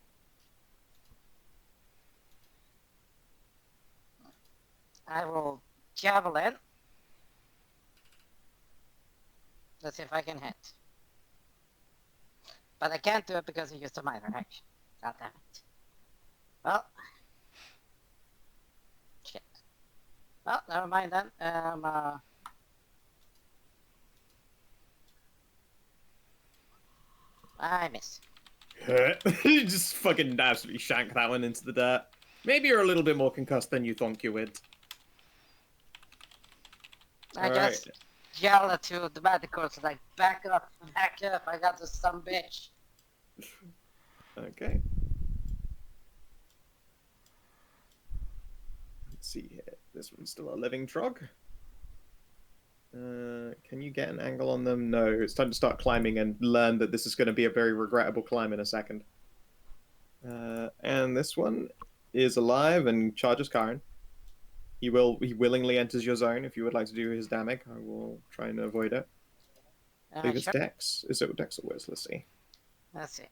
I will javelin. Let's see if I can hit. But I can't do it because I used a minor action. God damn it. Well. Shit. Well, never mind then. I miss. You just fucking absolutely shank that one into the dirt. Maybe you're a little bit more concussed than you thought you would. I just yell at you, the Manticore, so like, back up, I got this some bitch. Okay. Let's see here. This one's still a living trog. Can you get an angle on them? No, it's time to start climbing and learn that this is going to be a very regrettable climb in a second. And this one is alive and charges Karin. He willingly enters your zone. If you would like to do his damage, I will try and avoid it. I believe it's Sure. Dex. Is it Dex or Wiz? Let's see. Let's see.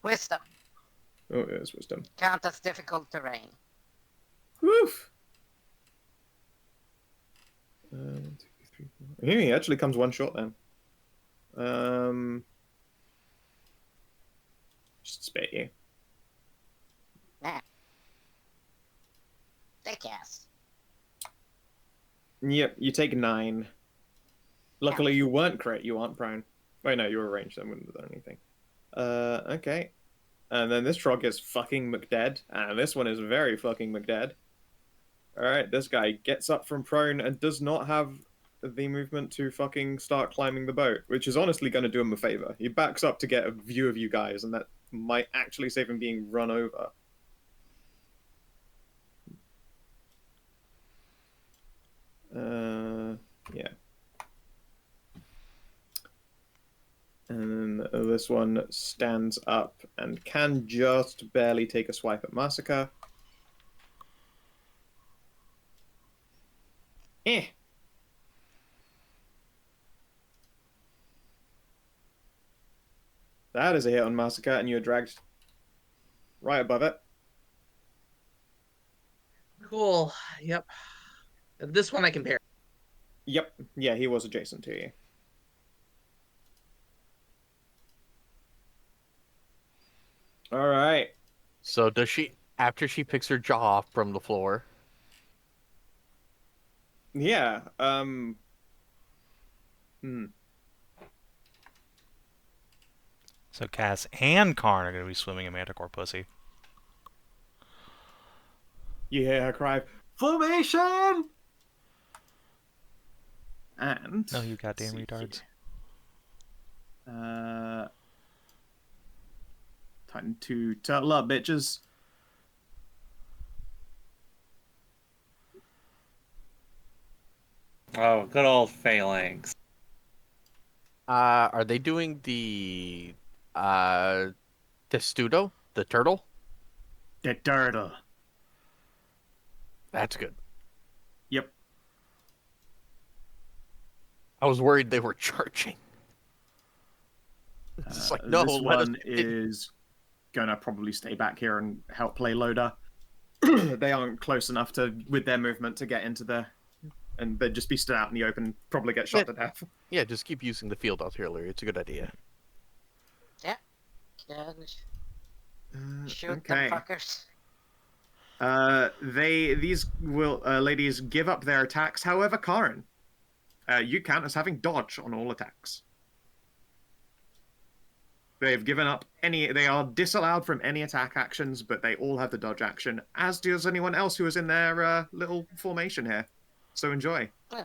Wisdom. Oh, it is Wisdom. Count as difficult terrain. Woof! 1, 2, 3, 4. He actually comes one short then. Just spit you. Nah. Thick ass. Yep, you take 9. Luckily, you weren't crit. You aren't prone. Wait, no, you were ranged. I wouldn't have done anything. Okay. And then this trog is fucking McDead. And this one is very fucking McDead. Alright, this guy gets up from prone and does not have the movement to fucking start climbing the boat, which is honestly going to do him a favor. He backs up to get a view of you guys, and that might actually save him being run over. Yeah. And this one stands up and can just barely take a swipe at Masika. Eh. That is a hit on Masika, and you're dragged right above it. Cool. Yep. This one I can parry. Yep. Yeah, he was adjacent to you. All right. So does she, after she picks her jaw off from the floor? Yeah. So Cass and Karn are going to be swimming in Manticore pussy. You hear her cry, "Formation!" And No, you goddamn retards. Time to turtle up, bitches. Oh, good old phalanx. Are they doing the testudo, the turtle? The turtle. That's good. Yep. I was worried they were charging. It's like, no, this let us one continue. is gonna probably stay back here and help play loader. They aren't close enough with their movement to get into the, and they'd just be stood out in the open, probably get shot to death. Yeah, just keep using the field artillery. It's a good idea. Yeah. Shoot Okay. them fuckers. These will ladies give up their attacks. However, Karin, you count as having dodge on all attacks. They've given up they are disallowed from any attack actions, but they all have the dodge action, as does anyone else who is in their little formation here. So enjoy. Yeah.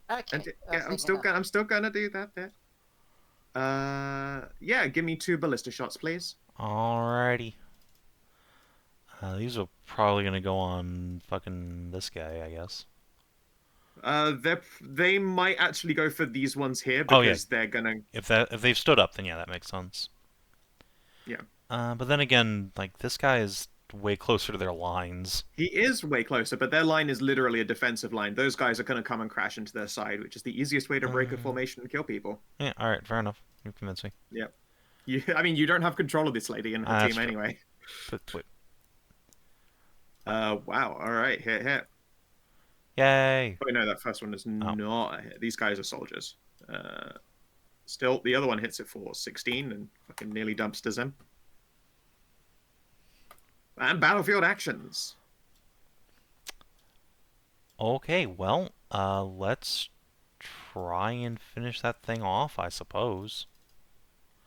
Okay. And yeah, I'm still gonna do that bit. Yeah, give me 2 ballista shots, please. Alrighty. These are probably gonna go on fucking this guy, I guess. They might actually go for these ones here because they're gonna. If they've stood up, then yeah, that makes sense. Yeah. But then again, like this guy is way closer to their lines. He is way closer, but their line is literally a defensive line. Those guys are gonna come and crash into their side, which is the easiest way to break a formation and kill people. Yeah. All right. Fair enough. You've convinced me. Yep. I mean, you don't have control of this lady and her team true. anyway. But wait. Wow. All right. Hit. Yay! Oh no, that first one is not a hit. These guys are soldiers. Still, the other one hits it for 16 and fucking nearly dumpsters him. And battlefield actions. Okay, well, let's try and finish that thing off, I suppose.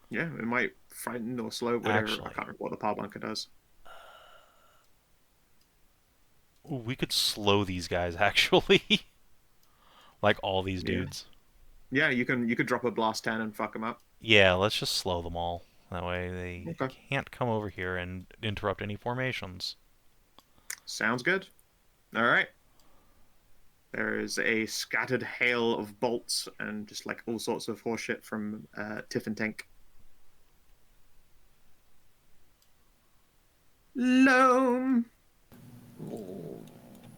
Yeah, it might frighten or slow, whatever. Actually. I can't remember what the power bunker does. Ooh, we could slow these guys, actually. Like all these dudes. Yeah, you could drop a blast 10 and fuck them up. Yeah, let's just slow them all. That way they Okay. can't come over here and interrupt any formations. Sounds good. All right. There is a scattered hail of bolts and just like all sorts of horseshit from Tiff and Tink. Loam.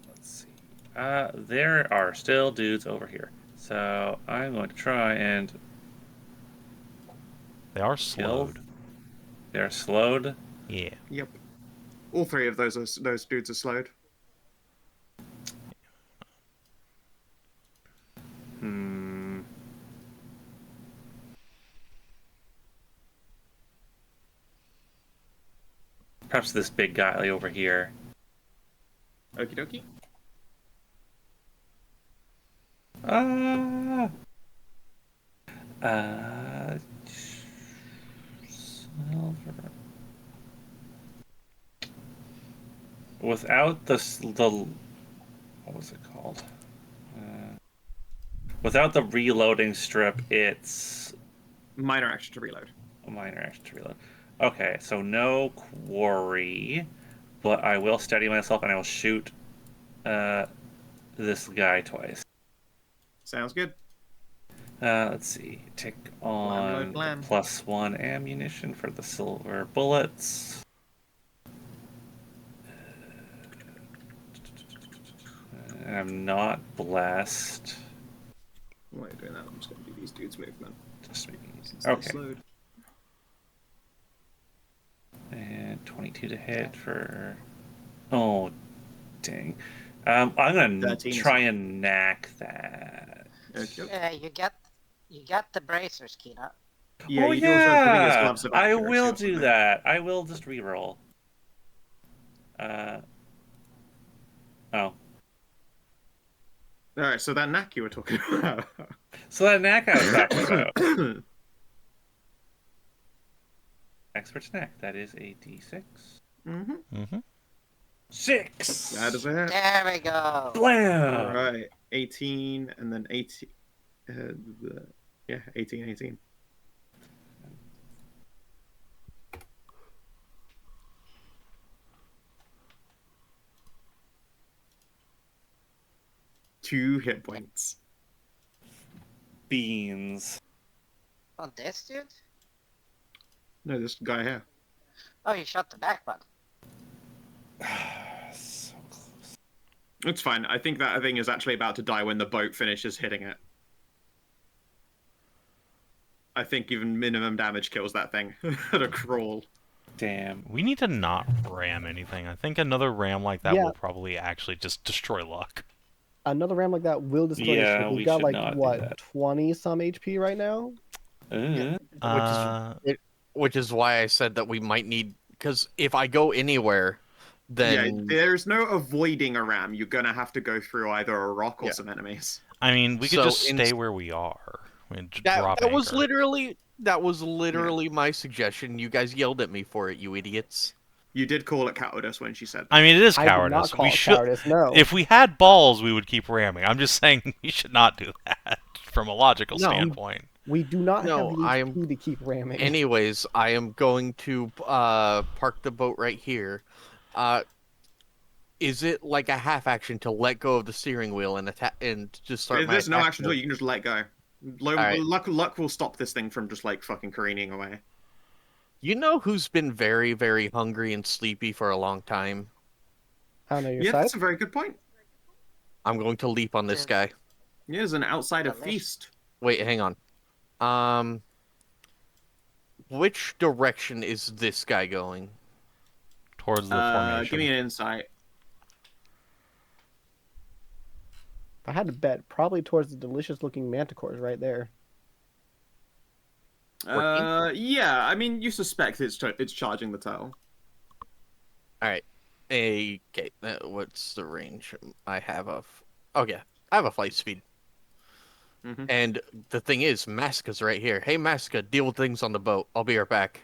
Let's see. There are still dudes over here. So I'm going to try and They are slowed. They're slowed. Yeah. Yep. All 3 of those dudes are slowed. Perhaps this big guy over here. Okie dokie. Silver. Without the what was it called? Without the reloading strip, it's Minor action to reload. a minor action to reload. Okay, so no quarry, but I will steady myself and I will shoot this guy twice. Sounds good. Let's see. Tick on Blam. +1 ammunition for the silver bullets. I'm not blessed. While you're doing that, I'm just going to do these dudes' movement. Just me. Since they're Okay. slowed. And 22 to hit for. Oh, dang. I'm gonna 13 is- try and knack that. Okay. Yeah, you got the bracers, Kina. Yeah, Oh you can also put in his yeah, gloves of I accuracy will or do something. that. I will just reroll. Oh. Alright, so that knack you were talking about. So that knack I was talking about. Expert knack. That is a d6. Mm-hmm. Mm-hmm. 6! That is a hit. There we go. Blam! Alright, 18, and then 18. 18. Two hit points. Beans. Oh, this dude? No, this guy here. Oh, you shot the back one. So close. It's fine. I think that thing is actually about to die when the boat finishes hitting it. I think even minimum damage kills that thing at a crawl. Damn. We need to not ram anything. I think another ram like that Yeah. will probably actually just destroy luck. Another ram like that will destroy the Yeah, ship. we We've got should like not do what, that. 20 some HP right now? Which is why I said that we might need, because if I go anywhere, then Yeah, there's no avoiding a ram. You're gonna have to go through either a rock or Yeah. some enemies. I mean, we could So just stay where we are. I mean, drop that was anchor. literally my suggestion. You guys yelled at me for it, you idiots. You did call it cowardice when she said that. I mean, it is I did not cowardice. call We it should. cowardice, no. If we had balls, we would keep ramming. I'm just saying we should not do that from a logical No. standpoint. We do not No, have the I HP to keep ramming. Anyways, I am going to park the boat right here. Is it like a half action to let go of the steering wheel and attack and just start my There's no attack action to it. mode? You can just let go. Alright. Luck will stop this thing from just like fucking careening away. You know who's been very, very hungry and sleepy for a long time? I don't know your Yeah, side. that's a very good point. I'm going to leap on this guy. Yeah, there's an outsider Delicious. feast. Wait, hang on. Which direction is this guy going? Towards the formation. Give me an insight. If I had to bet, probably towards the delicious looking manticores right there. Yeah, I mean, you suspect it's charging the tail. All right. Okay. What's the range? I have a. Oh yeah, I have a flight speed. Mhm. And the thing is, Masika's right here. Hey, Masika, deal with things on the boat. I'll be right back.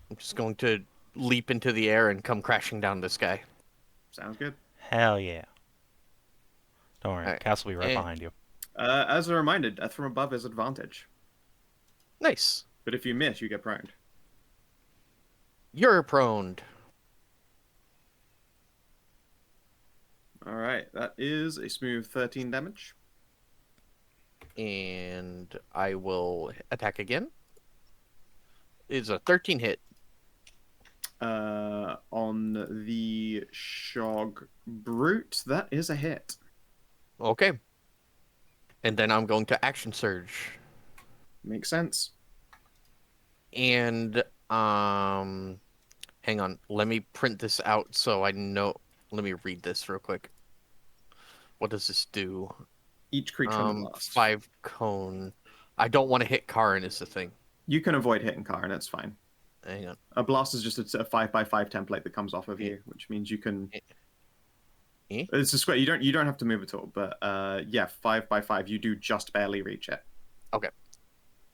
I'm just going to leap into the air and come crashing down this guy. Sounds good. Hell yeah. Don't worry, Alright. Cass will be right And- behind you. As a reminder, death from above is advantage. Nice. But if you miss, you get prone. You're prone. Alright, that is a smooth 13 damage. And I will attack again. It's a 13 hit. On the Shog Brute, that is a hit. Okay. And then I'm going to action surge. Makes sense. And hang on, let me print this out so I know. Let me read this real quick. What does this do? Each creature on the blast. 5 cone. I don't want to hit Karin is the thing. You can avoid hitting Karin, it's fine. Hang on. A blast is just a 5x5 template that comes off of you, which means you can. Eh? It's a square. You don't have to move at all, but yeah, 5x5. You do just barely reach it. Okay.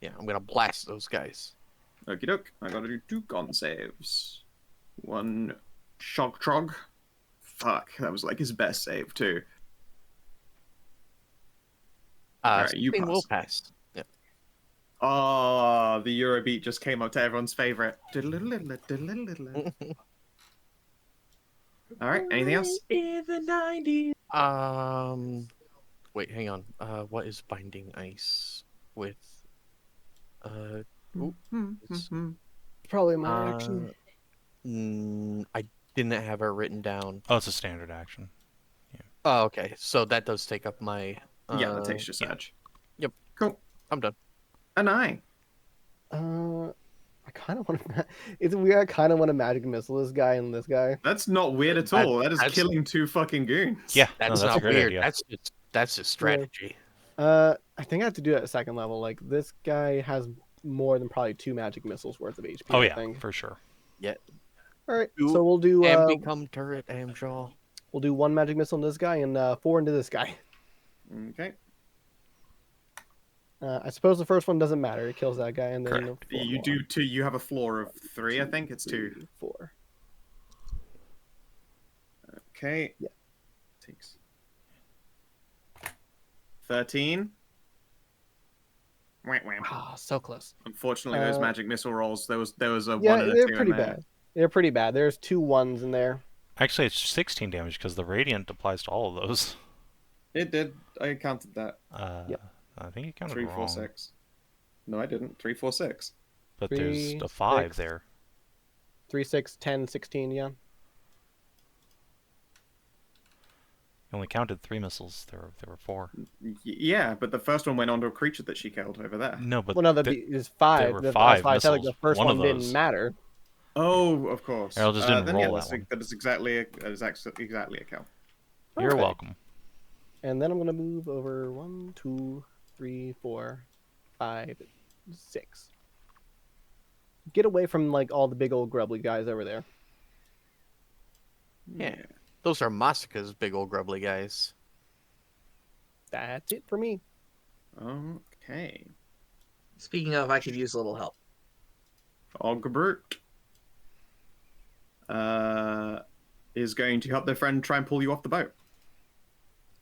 Yeah, I'm gonna blast those guys. Okie doke. I gotta do 2 con saves. 1 Shog Trog. Fuck, that was like his best save too. Alright, you Something will pass. pass. Yeah. Oh, the Eurobeat just came up to everyone's favorite. Alright, anything else? In the 90s. Wait, hang on. What is binding ice with? It's- Probably my action. I didn't have it written down. Oh, it's a standard action. Oh, okay. So that does take up my. Yeah, that takes your surge. Yep. Cool. I'm done. Anai. I kind of want to. It's weird. I kind of want to magic missile this guy and this guy. That's not weird at all. That is That's- killing 2 fucking goons. Yeah, That's no, that's a not great weird. idea. That's just strategy. I think I have to do it at second level. Like this guy has more than probably 2 magic missiles worth of HP. Oh I yeah, think. for sure. All right. Two So we'll do. And become turret Amxal. We'll do 1 magic missile into this guy and 4 into this guy. Okay. I suppose the first one doesn't matter. It kills that guy, and then Correct. four You more. do 2. You have a floor of 3, I think. It's 2. 4. Okay. Yeah. Takes 13. Wah, wah. Ah, so close. Unfortunately, those magic missile rolls. There was a 1 Yeah, and a 2 they're in pretty there. bad. They're pretty bad. There's 2 1s in there. Actually, it's 16 damage because the radiant applies to all of those. It did. I counted that. Yep. I think you counted 3, wrong. 4, 6. No, I didn't. 3, 4, 6. But 3, there's a 5 6. there. 3, 6, 10, 16, yeah. You only counted 3 missiles. There were 4. Yeah, but the first one went onto a creature that she killed over there. No, but Well, no, there's 5. were That's 5 why I said like missiles. the first One of one didn't those. matter. Oh, of course. Errol just didn't then roll yeah, that one. that is exactly a kill. You're Perfect. welcome. And then I'm gonna move over 1, 2, 3, 4, 5, 6. Get away from like all the big old grubbly guys over there. Yeah. Those are Masika's big old grubbly guys. That's it for me. Okay. Speaking of, I could use a little help. Ogbert is going to help their friend try and pull you off the boat.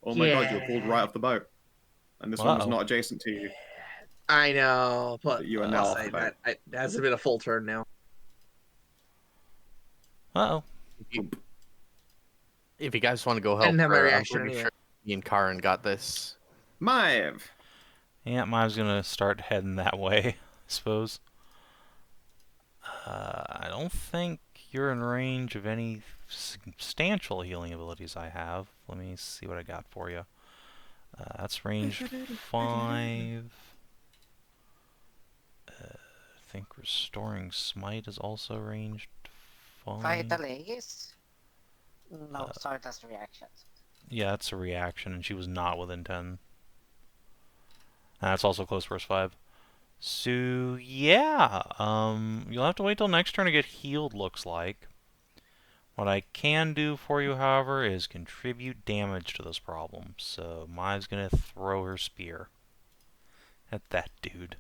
Oh my god, you're pulled right off the boat. And this one was not adjacent to you. I know, but You are now off the boat. that hasn't been a full turn now. Uh-oh. If you guys want to go I help didn't have my her, I'm reaction pretty anyway. sure me and Karin got this. Maiev! Yeah, mine's gonna start heading that way, I suppose. I don't think you're in range of any substantial healing abilities I have. Let me see what I got for you. That's range 5. I think Restoring Smite is also ranged 5. Vital Aegis? No, sorry, that's reactions. Yeah, that's a reaction, and she was not within 10. That's also close first 5. So, yeah, you'll have to wait till next turn to get healed, looks like. What I can do for you, however, is contribute damage to this problem. So, Mai's gonna throw her spear at that dude.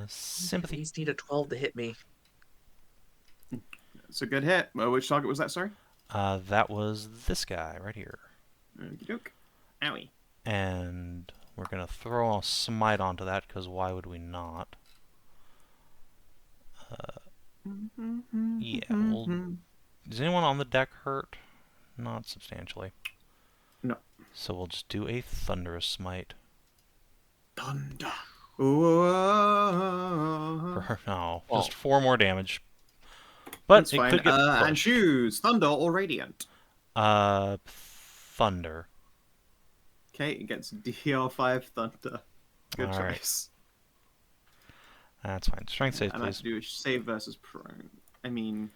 Sympathy. These need a 12 to hit me. It's a good hit. Which target was that, sorry? That was this guy right here. Okie doke. Owie. And we're gonna throw a smite onto that, because why would we not? Yeah, well, is anyone on the deck hurt? Not substantially. No. So we'll just do a Thunderous Smite. Thunder. No, just 4 more damage. But That's it fine. could get And choose Thunder or Radiant. Thunder. Okay, it gets DR5 Thunder. Good All right. choice. That's fine. Strength save, And I have please. to do a save versus prone. I mean...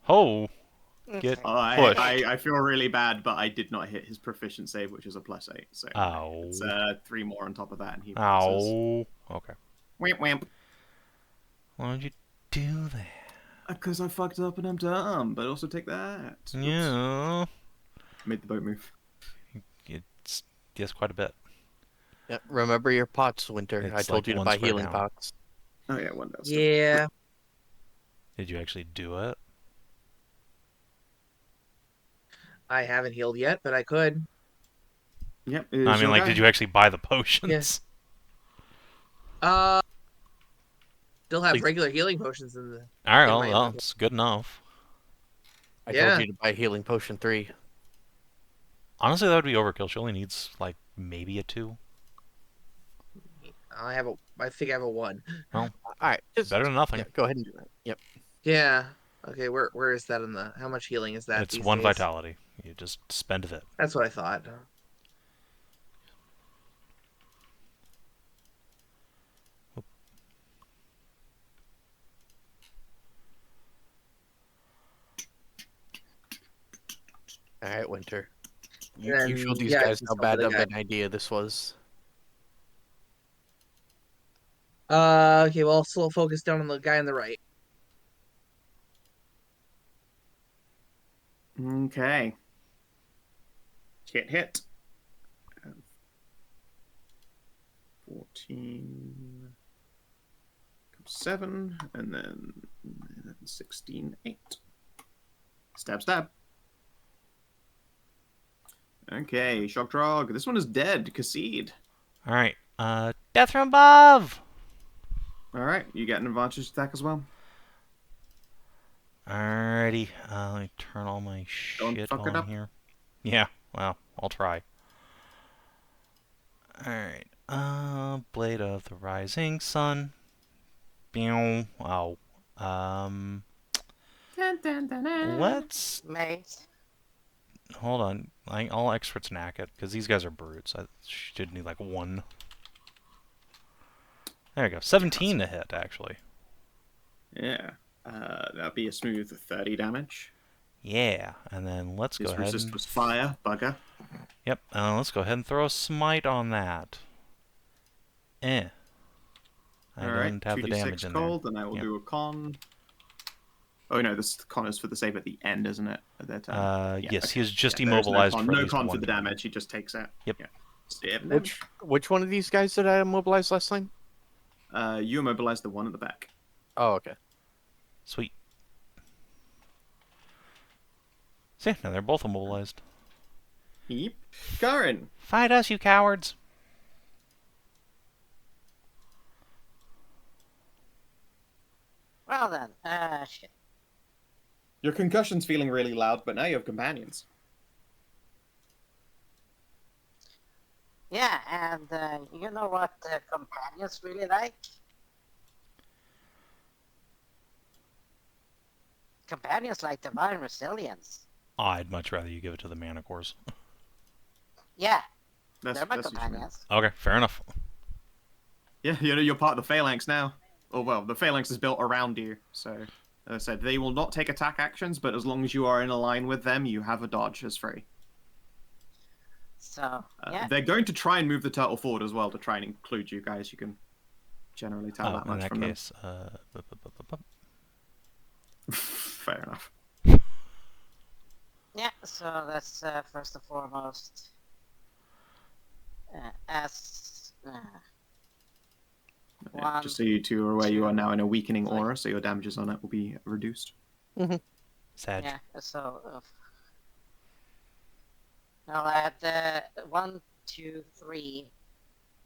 Oh! Get pushed. I feel really bad, but I did not hit his proficient save, which is a +8. So it's 3 more on top of that, and he passes. Okay. Wamp wamp. Why would you do that? Because I fucked up and I'm dumb, but also take that. Oops. Yeah. Made the boat move. It's quite a bit. Yep. Remember your pots, Winter. I It's told like you to 1 buy square healing down. pots. Oh yeah, one does. Yeah. Did you actually do it? I haven't healed yet, but I could. Yep. I mean, like, did you actually buy the potions? Yes. Still have regular healing potions in the. All right, in my well, inventory. it's good enough. I told you to buy healing potion 3. Honestly, that would be overkill. She only needs, like, maybe a 2. I think I have a 1. Well, alright. Better than nothing. Yeah, go ahead and do that. Yep. Yeah. Okay, where is that in the... How much healing is that It's these 1 days? vitality. You just spend it. That's what I thought. Alright, Winter. Then, You showed these yeah, guys just how help bad the of guy. an idea this was. Okay, well, I'll still focus down on the guy on the right. Okay. Hit. 14. 7, and then 16, 8. Stab. Okay, Shock Drog. This one is dead. Khassid. Alright, death from above! Alright, you get an advantage attack as well. Alrighty, let me turn all my shit fuck it on up. here. Yeah, well, I'll try. Alright, Blade of the Rising Sun. Wow. Let's Maze. hold on. I'll experts knack it because these guys are brutes. I should need like 1. There you go. 17 to hit actually. Yeah. That'd be a smooth 30 damage. Yeah, and then let's go His ahead. resist was fire, bugger. Yep. Let's go ahead and throw a smite on that. I don't have the damage in cold, there. Then I will Yep. do a con. Oh no, this con is for the save at the end, isn't it? At that time. Yes, okay. he is just there's immobilized no con, for at no least con 1 for the turn. damage. He just takes it. Yep. Yeah. 7 damage. Which one of these guys did I immobilize last time? You immobilized the one at the back. Oh, okay. Sweet. See, now they're both immobilized. Yep. Karin. Fight us, you cowards! Well then, shit. Your concussion's feeling really loud, but now you have companions. Yeah, and you know what companions really like? Companions like divine resilience. I'd much rather you give it to the Manticores. Yeah, That's, they're my that's what you meant. companions. Okay, fair enough. Yeah, you're part of the Phalanx now. Oh well, the Phalanx is built around you, so as I said, they will not take attack actions, but as long as you are in a line with them, you have a dodge as free. So, yeah. They're going to try and move the turtle forward as well to try and include you guys. You can generally tell that in much that from case, them. Fair enough. Yeah, so that's first and foremost. One, just so you two are aware, you are now in a weakening 3. aura, so your damages on it will be reduced. Sad. Yeah, so I'll add 1, 2, 3,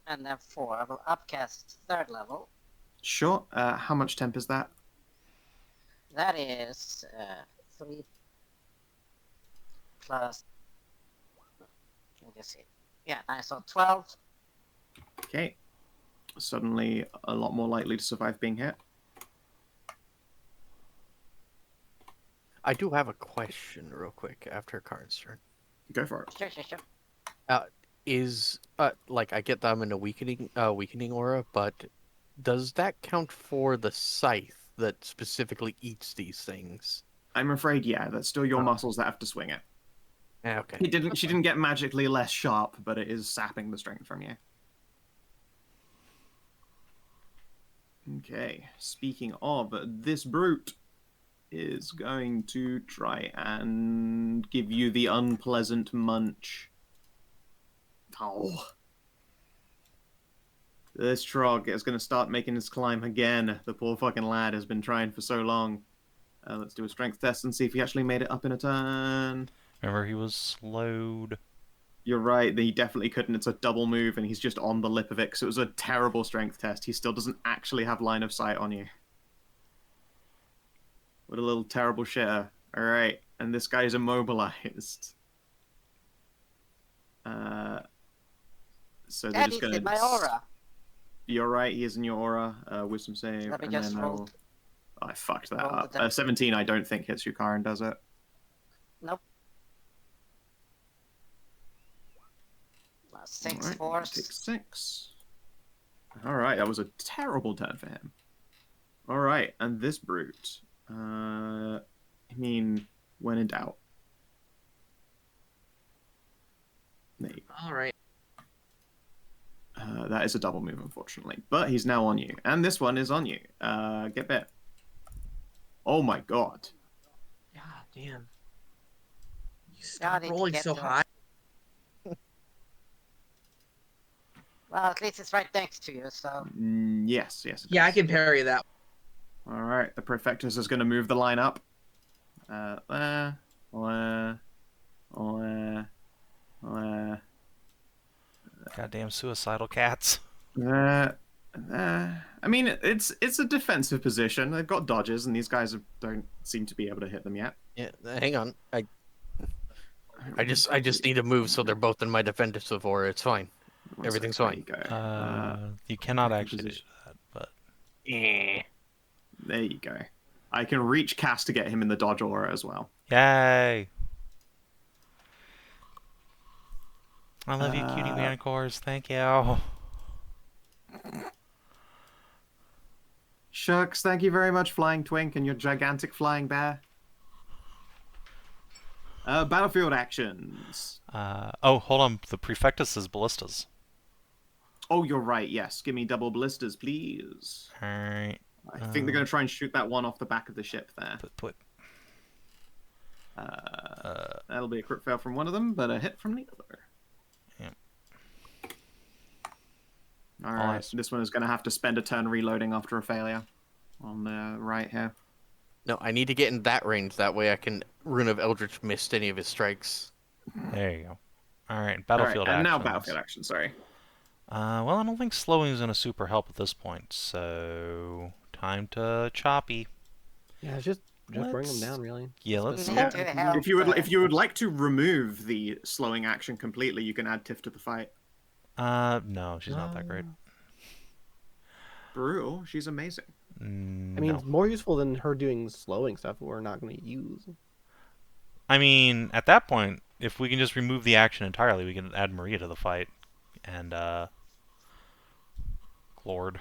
and then 4. I will upcast 3rd level. Sure. How much temp is that? That is 3 plus. Let me just see. Yeah, nice. So 12. Okay. Suddenly a lot more likely to survive being hit. I do have a question real quick after Karin's turn. Go for it. Sure. Is like I get that I'm in a weakening aura, but does that count for the scythe that specifically eats these things? I'm afraid, yeah. That's still your muscles that have to swing it. Yeah, okay. She didn't get magically less sharp, but it is sapping the strength from you. Okay. Speaking of, this brute is going to try and give you the unpleasant munch. Oh. This Trog is going to start making his climb again. The poor fucking lad has been trying for so long. Let's do a strength test and see if he actually made it up in a turn. Remember, he was slowed. You're right, he definitely couldn't. It's a double move, and he's just on the lip of it, because it was a terrible strength test. He still doesn't actually have line of sight on you. What a little terrible shitter. Alright, and this guy's immobilized. So they're That just is gonna... in my aura. You're right, he is in your aura. Wisdom save. Let me and just then roll. Oh, I fucked that roll up. the 17 I don't think hits you, Karin, does it? Nope. 6 Alright, force. take 6. Alright, that was a terrible turn for him. Alright, and this brute. I mean, when in doubt. Alright. That is a double move, unfortunately. But he's now on you. And this one is on you. Get bit. Oh my god. God damn. You God, stop it's rolling get so to it. high. Well, at least it's right next to you, so. Yes, yes. Yeah, I can parry that. Alright, the Prefectus is going to move the line up. Goddamn suicidal cats. I mean, it's a defensive position. They've got dodges, and these guys don't seem to be able to hit them yet. Yeah, hang on. I just need to move so they're both in my defensive aura. It's fine. Everything's fine. There you go. You cannot second actually do position. that, but Yeah. There you go. I can reach cast to get him in the dodge aura as well. Yay! I love you, cutie Manticores. Thank you. Shucks, thank you very much, Flying Twink, and your gigantic flying bear. Battlefield actions. Oh, hold on. The Prefectus is ballistas. Oh, you're right. Yes, give me double ballistas, please. All right. I think they're going to try and shoot that one off the back of the ship there. Put. That'll be a crit fail from one of them, but a hit from the other. Yeah. All right, this one is going to have to spend a turn reloading after a failure on the right here. No, I need to get in that range. That way I can Rune of Eldritch missed any of his strikes. There you go. All right, battlefield and actions. now battlefield action, sorry. Well, I don't think slowing is going to super help at this point, so time to choppy. Yeah, just bring them down, really. Yeah, let's. Yeah. If you would like to remove the slowing action completely, you can add Tiff to the fight. No, she's not that great. Brutal, she's amazing. I mean, it's more useful than her doing slowing stuff we're not going to use. I mean, at that point, if we can just remove the action entirely, we can add Maria to the fight. And, Lord.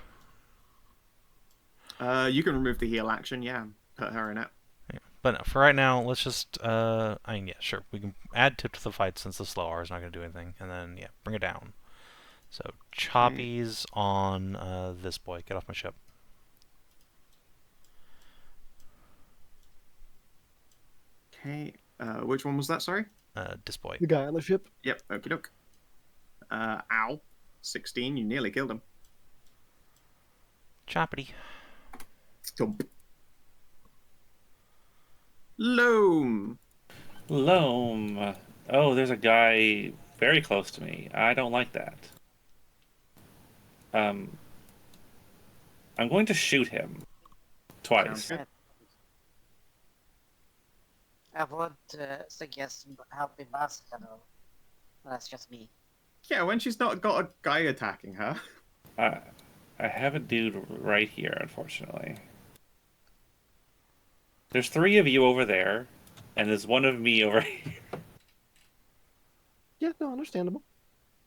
You can remove the heal action, yeah. Put her in it. Yeah. But no, for right now, let's just, I mean, yeah, sure. We can add Tip to the fight since the slow R is not going to do anything. And then, yeah, bring it down. So, choppies on this boy. Get off my ship. Okay. Which one was that, sorry? This boy. The guy on the ship? Yep, okie doke. Ow. 16, you nearly killed him. Choppity. Thump. Loam. Loam. Oh, there's a guy very close to me. I don't like that. I'm going to shoot him twice. I would suggest helping Masika, though. That's just me. Yeah, when she's not got a guy attacking her. I have a dude right here, unfortunately. There's 3 of you over there, and there's 1 of me over here. Yeah, no, understandable.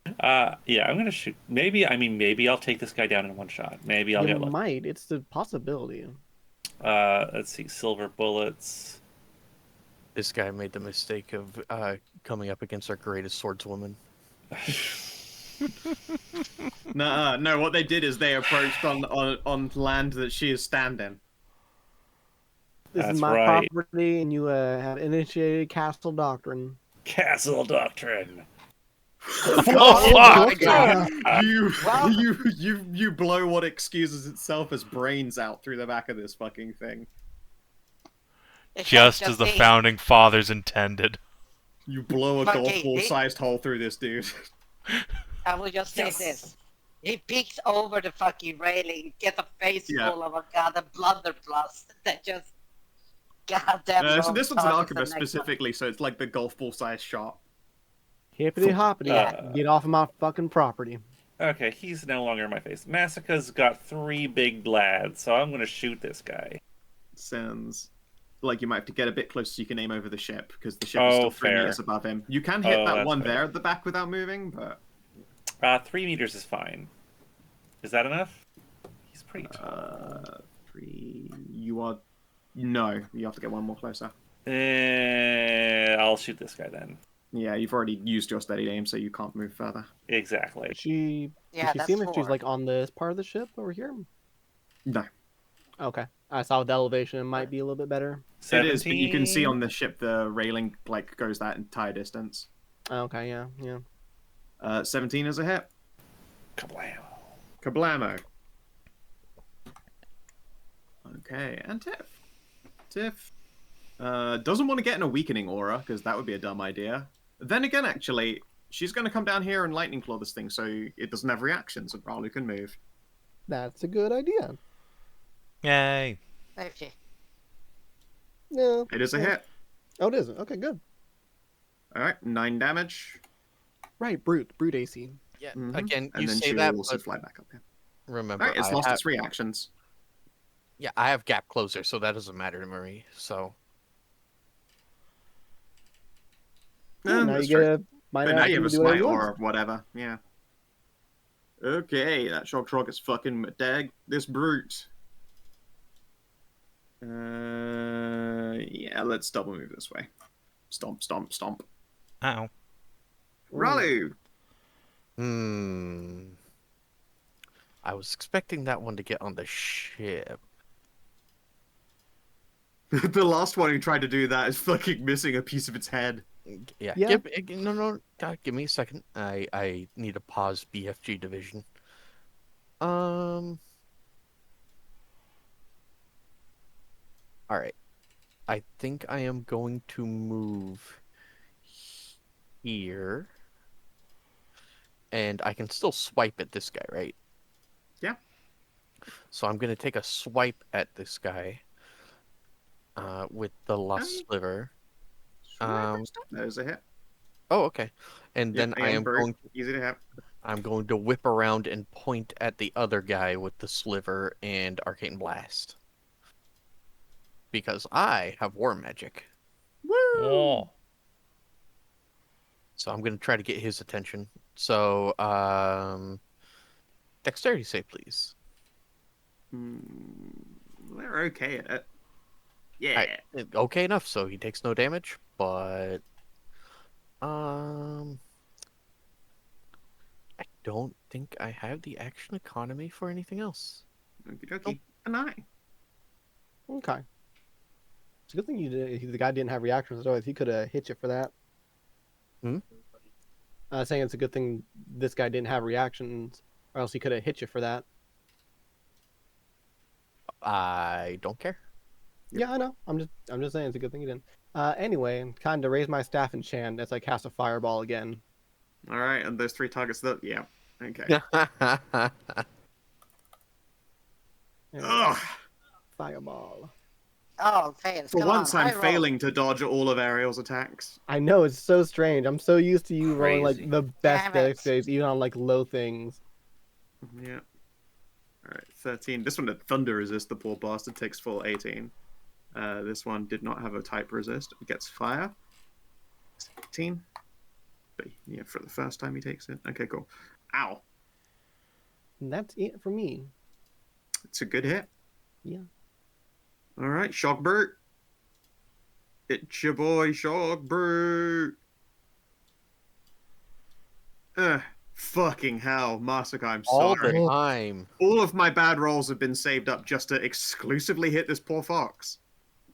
Yeah, I'm gonna shoot. Maybe I'll take this guy down in one shot. Maybe I'll get lucky. Might. It's the possibility. Let's see. Silver bullets. This guy made the mistake of coming up against our greatest swordswoman. No, what they did is they approached on land that she is standing. This That's is my right. property, and you have initiated castle doctrine. Castle doctrine. Oh, fuck! God. You blow what excuses itself as brains out through the back of this fucking thing. Just as the founding fathers intended. You blow a golf ball-sized hole through this dude. I will just say this. He peeks over the fucking railing, gets a face full of a goddamn blunderbuss that just goddamn. So this one's an archivist specifically, so it's like the golf ball-sized shot. Hippity hoppity, get off of my fucking property. Okay, he's no longer in my face. Masika's got 3 big lads, so I'm gonna shoot this guy. Sounds like you might have to get a bit closer so you can aim over the ship, because the ship is still 3 meters above him. You can hit that one there at the back without moving, but... 3 meters is fine. Is that enough? He's pretty tall. 3... You are... No, you have to get one more closer. I'll shoot this guy then. Yeah, you've already used your steady aim, so you can't move further. Exactly. Does she seem like she's like on this part of the ship over here? No. Okay. I saw with the elevation, it might be a little bit better. 17. It is, but you can see on the ship the railing like goes that entire distance. Okay, yeah. 17 is a hit. Kablamo. Kablamo. Okay, and Tiff. Tiff doesn't want to get in a weakening aura, because that would be a dumb idea. Then again, actually, she's going to come down here and lightning claw this thing, so it doesn't have reactions, and Ralu can move. That's a good idea. Yay. Okay. No. It is a hit. Oh, it is. Okay, good. Alright, 9 damage. Right, brute AC. Yeah, Mm-hmm. again, and you then say she'll that, also but fly back up here. remember, Alright, it's lost its reactions. Yeah, I have gap closer, so that doesn't matter to Marie. So Now That's you get true. a minor But now you action have to a do whatever smite you want. or whatever. Yeah. Okay, that shock trog is fucking dag this brute. Yeah, let's double move this way. Stomp, stomp, stomp. Ow. Ralu! I was expecting that one to get on the ship. The last one who tried to do that is fucking missing a piece of its head. Yeah, Yeah. no, God, give me a second. I need to pause BFG division. All right. I think I am going to move here. And I can still swipe at this guy, right? Yeah. So I'm going to take a swipe at this guy with the lust sliver. There's a hit. Oh, okay. And Yep, then I am brute. Easy to hit. I'm going to whip around and point at the other guy with the sliver and arcane blast. Because I have war magic. Woo! Oh. So I'm going to try to get his attention. So, dexterity save, please. They're okay at it. Yeah. Okay enough, so he takes no damage, but I don't think I have the action economy for anything else. Okie dokie. Anai. Okay. It's a good thing the guy didn't have reactions, otherwise he could have hit you for that. Saying it's a good thing this guy didn't have reactions, or else he could have hit you for that. I don't care. Yeah, I know. I'm just saying it's a good thing he didn't. Anyway, kind of raise my staff and chant as I cast a fireball again. All right, and those 3 targets. Yeah. Okay. Ugh. Fireball. Oh, fails. For Come once, on, I'm high roll. failing to dodge all of Ariel's attacks. I know, it's so strange. I'm so used to you rolling Crazy. like the best Damn it. dex saves, even on like low things. Yeah. All right, 13. This one had thunder resist. The poor bastard takes full 18. This one did not have a type resist. It gets fire. 18. But yeah, for the first time he takes it. Okay, cool. Ow. And that's it for me. It's a good hit. Yeah. All right, Shockbert. It's your boy, Shockbert. Fucking hell, Masika, I'm All sorry. the time. All of my bad rolls have been saved up just to exclusively hit this poor fox.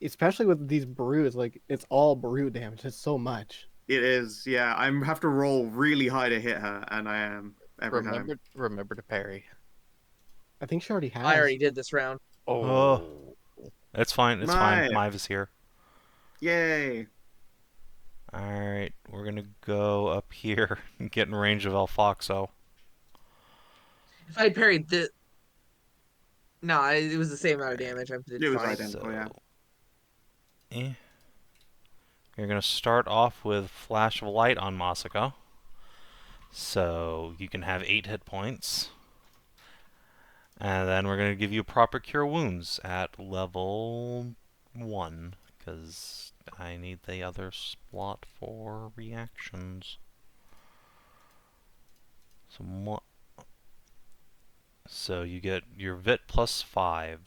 Especially with these brews, like it's all brew damage. It's so much. It is, yeah. I have to roll really high to hit her, and I am every time. Remember to parry. I think she already has. I already did this round. Oh. It's fine. It's fine. Maya. Maeve is here. Yay. Alright, we're gonna go up here and get in range of El Foxo. If I parried the... No, it was the same amount of damage. I did It was fine. identical, yeah. You're gonna start off with Flash of Light on Masika. So you can have 8 hit points. And then we're gonna give you proper cure wounds at level 1. Because I need the other slot for reactions. So you get your Vit plus 5.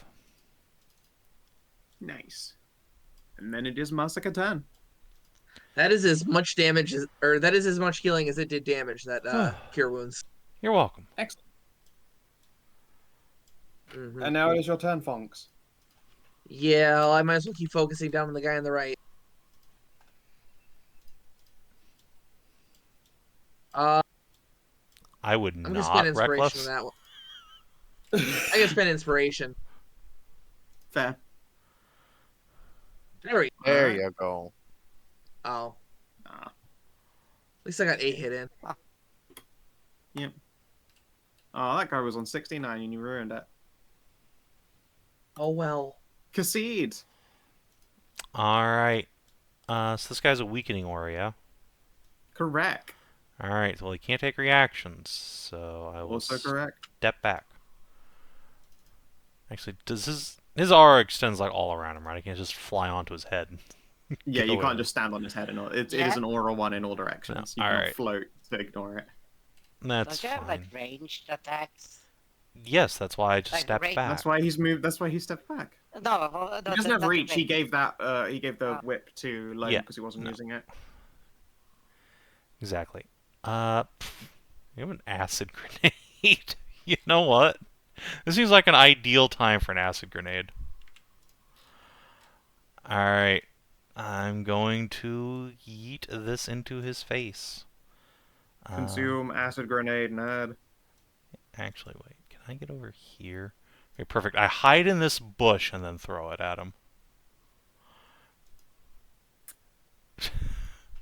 Nice. And then it is Masika turn. That is as much damage as, or that is as much healing as it did damage. That cure wounds. You're welcome. Excellent. Mm-hmm. And now it is your turn, Fonks. Yeah, well, I might as well keep focusing down on the guy on the right. I would I'm gonna not spend inspiration reckless. on that one. I can spend inspiration. Fair. There you go. Oh. Ah. At least I got 8 hit in. Yep. Oh, that guy was on 69 and you ruined it. Oh well. Khassid. Alright. So this guy's a weakening aura, yeah? Correct. Alright, well he can't take reactions, so I will Also correct. step back. Actually, does His aura extends like all around him, right? I can't just fly onto his head. Yeah, Get you away can't with just stand on his head and all. It Yeah. is an aura one in all directions. No, You cannot alright. float to ignore it. That's Don't you have like fine. ranged attacks? Yes, that's why I just Like stepped range- back. That's why he's moved. That's why he stepped back. No, He doesn't have not reach. He range. gave that. He gave the whip to Loam Yeah, because he wasn't no. using it. Exactly. You have an acid grenade. You know what? This seems like an ideal time for an acid grenade. Alright. I'm going to yeet this into his face. Consume acid grenade, nerd. Actually, wait. Can I get over here? Okay, perfect. I hide in this bush and then throw it at him.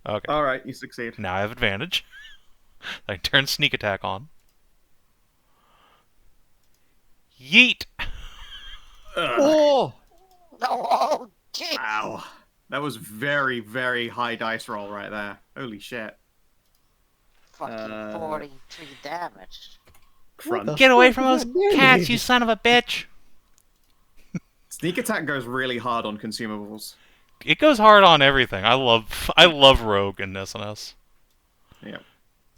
Okay. All right, you succeed. Now I have advantage. I turn sneak attack on. Yeet! Oh! Oh, jeez. Wow, that was very, very high dice roll right there. Holy shit! Fucking 43 damage. Crunch. Get away from fuck those is that cats, damage? you son of a bitch! Sneak attack goes really hard on consumables. It goes hard on everything. I love Rogue in SNS. Yeah,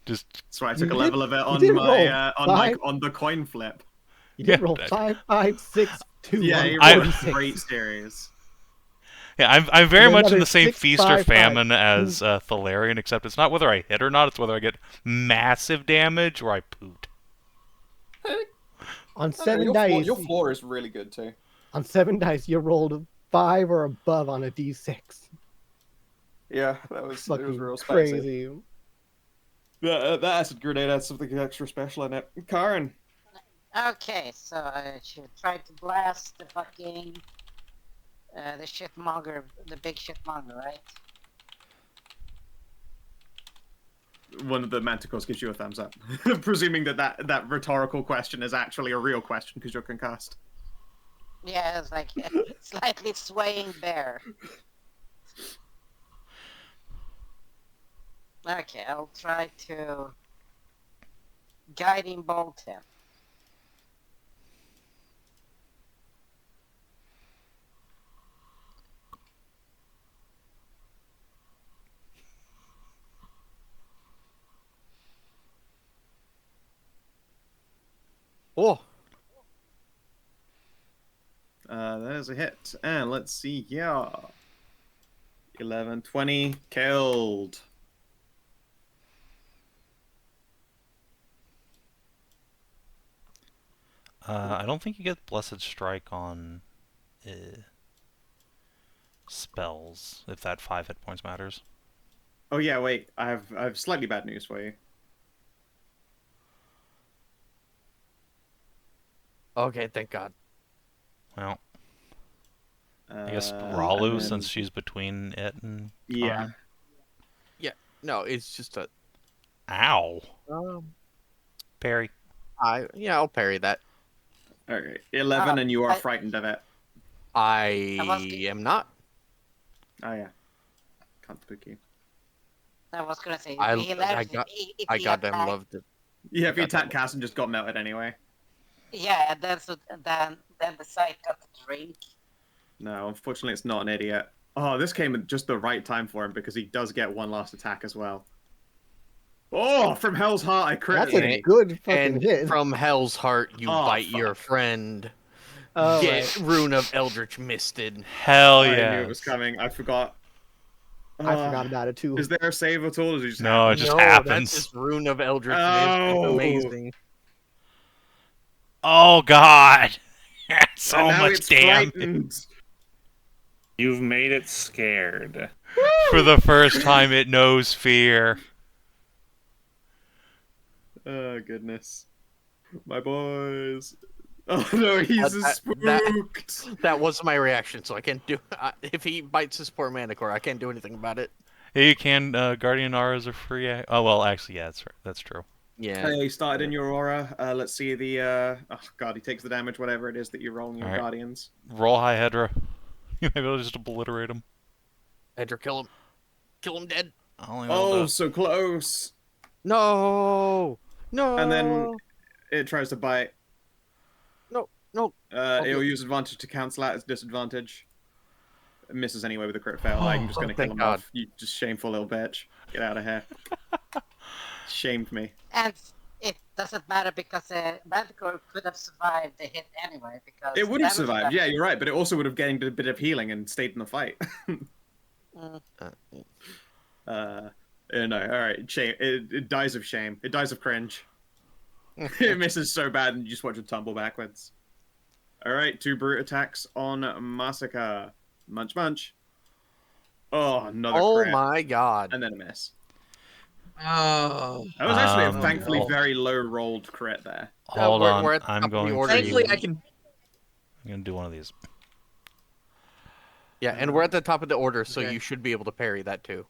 Just that's why I You took a did- level of it you on did my roll on the coin flip. You did Yeah, roll that- 5, 5, 6, 2, Yeah, 1, he I- rolled a 46. great series. yeah, I'm very And much in another the same 6, feast or 5, 5. famine as Thalarian, except it's not whether I hit or not; it's whether I get massive damage or I poot. On 7 dice, Your floor is really good too. on 7 dice, you rolled 5 or above on a d6. Yeah, that was Fucking real spicy. crazy. That acid grenade had something extra special in it. Karin. Okay, so I should try to blast the fucking the shitmonger, the big shitmonger, right? One of the manticores gives you a thumbs up, presuming that rhetorical question is actually a real question because you're concussed. Yeah, it's like a slightly swaying bear. Okay, I'll try to guiding bolt him. Oh! That is a hit. And let's see here. 11, 20, killed. I don't think you get Blessed Strike on spells, if that 5 hit points matters. Oh yeah, wait. I have slightly bad news for you. Okay, thank God. Well, I guess and Ralu, then- since she's between it and Yeah. Karin. No, it's just a... Ow! Parry. I'll parry that. Okay. 11, and you are frightened of it. I am not. Oh yeah. Can't spook you. I was gonna say, I if he goddamn attacked- loved it. Yeah, if you Goddamn attack Cass and just got melted anyway. Yeah, and then the site got the drink. No, unfortunately, it's not an idiot. Oh, this came at just the right time for him because he does get one last attack as well. Oh, from Hell's Heart, I crit. That's a good fucking And hit. from Hell's Heart, you Oh, bite your fuck. friend. Oh, Get right. Rune of Eldritch Misted. Hell I yeah! knew it was coming. I forgot. I forgot about it too. Is there a save at all? Or does it just No, happen? it just no, happens. That's just Rune of Eldritch Mist. Oh. It's amazing. Oh god! So And now much it's damage. frightened. You've made it scared. For the first time, it knows fear. Oh goodness, my boys. Oh no, he's spooked. That was my reaction, so I can't do... if he bites his poor Manticore, I can't do anything about it. Yeah, you can. Guardian auras are free. Oh well, actually, yeah, that's true. Yeah. He started in your aura. Let's see the. Oh god, he takes the damage, whatever it is that you roll in your Alright. guardians. Roll high, Hedrah. You might be able to just obliterate him. Hedrah, kill him. Kill him dead. Oh, so close. No! No! And then it tries to bite. No. No. It'll use advantage to cancel out its disadvantage. It misses anyway with a crit fail. I'm just gonna kill thank him God. off. You just shameful little bitch. Get out of here. Shamed me. And it doesn't matter because Manticore could have survived the hit anyway because It would have damage survived. reduction- Yeah, you're right. But it also would have gained a bit of healing and stayed in the fight. Mm. No, all right. Shame. It dies of shame. It dies of cringe. It misses so bad, and you just watch it tumble backwards. All right, 2 brute attacks on Masika. Munch, munch. Oh, another crit. my God. And then a miss. Oh. That was actually a Um, thankfully no. very low rolled crit there. Hold we're on. at the top I'm of the going order. to. Thankfully, I can. I'm gonna do one of these. Yeah, and we're at the top of the order, so Okay. you should be able to parry that too.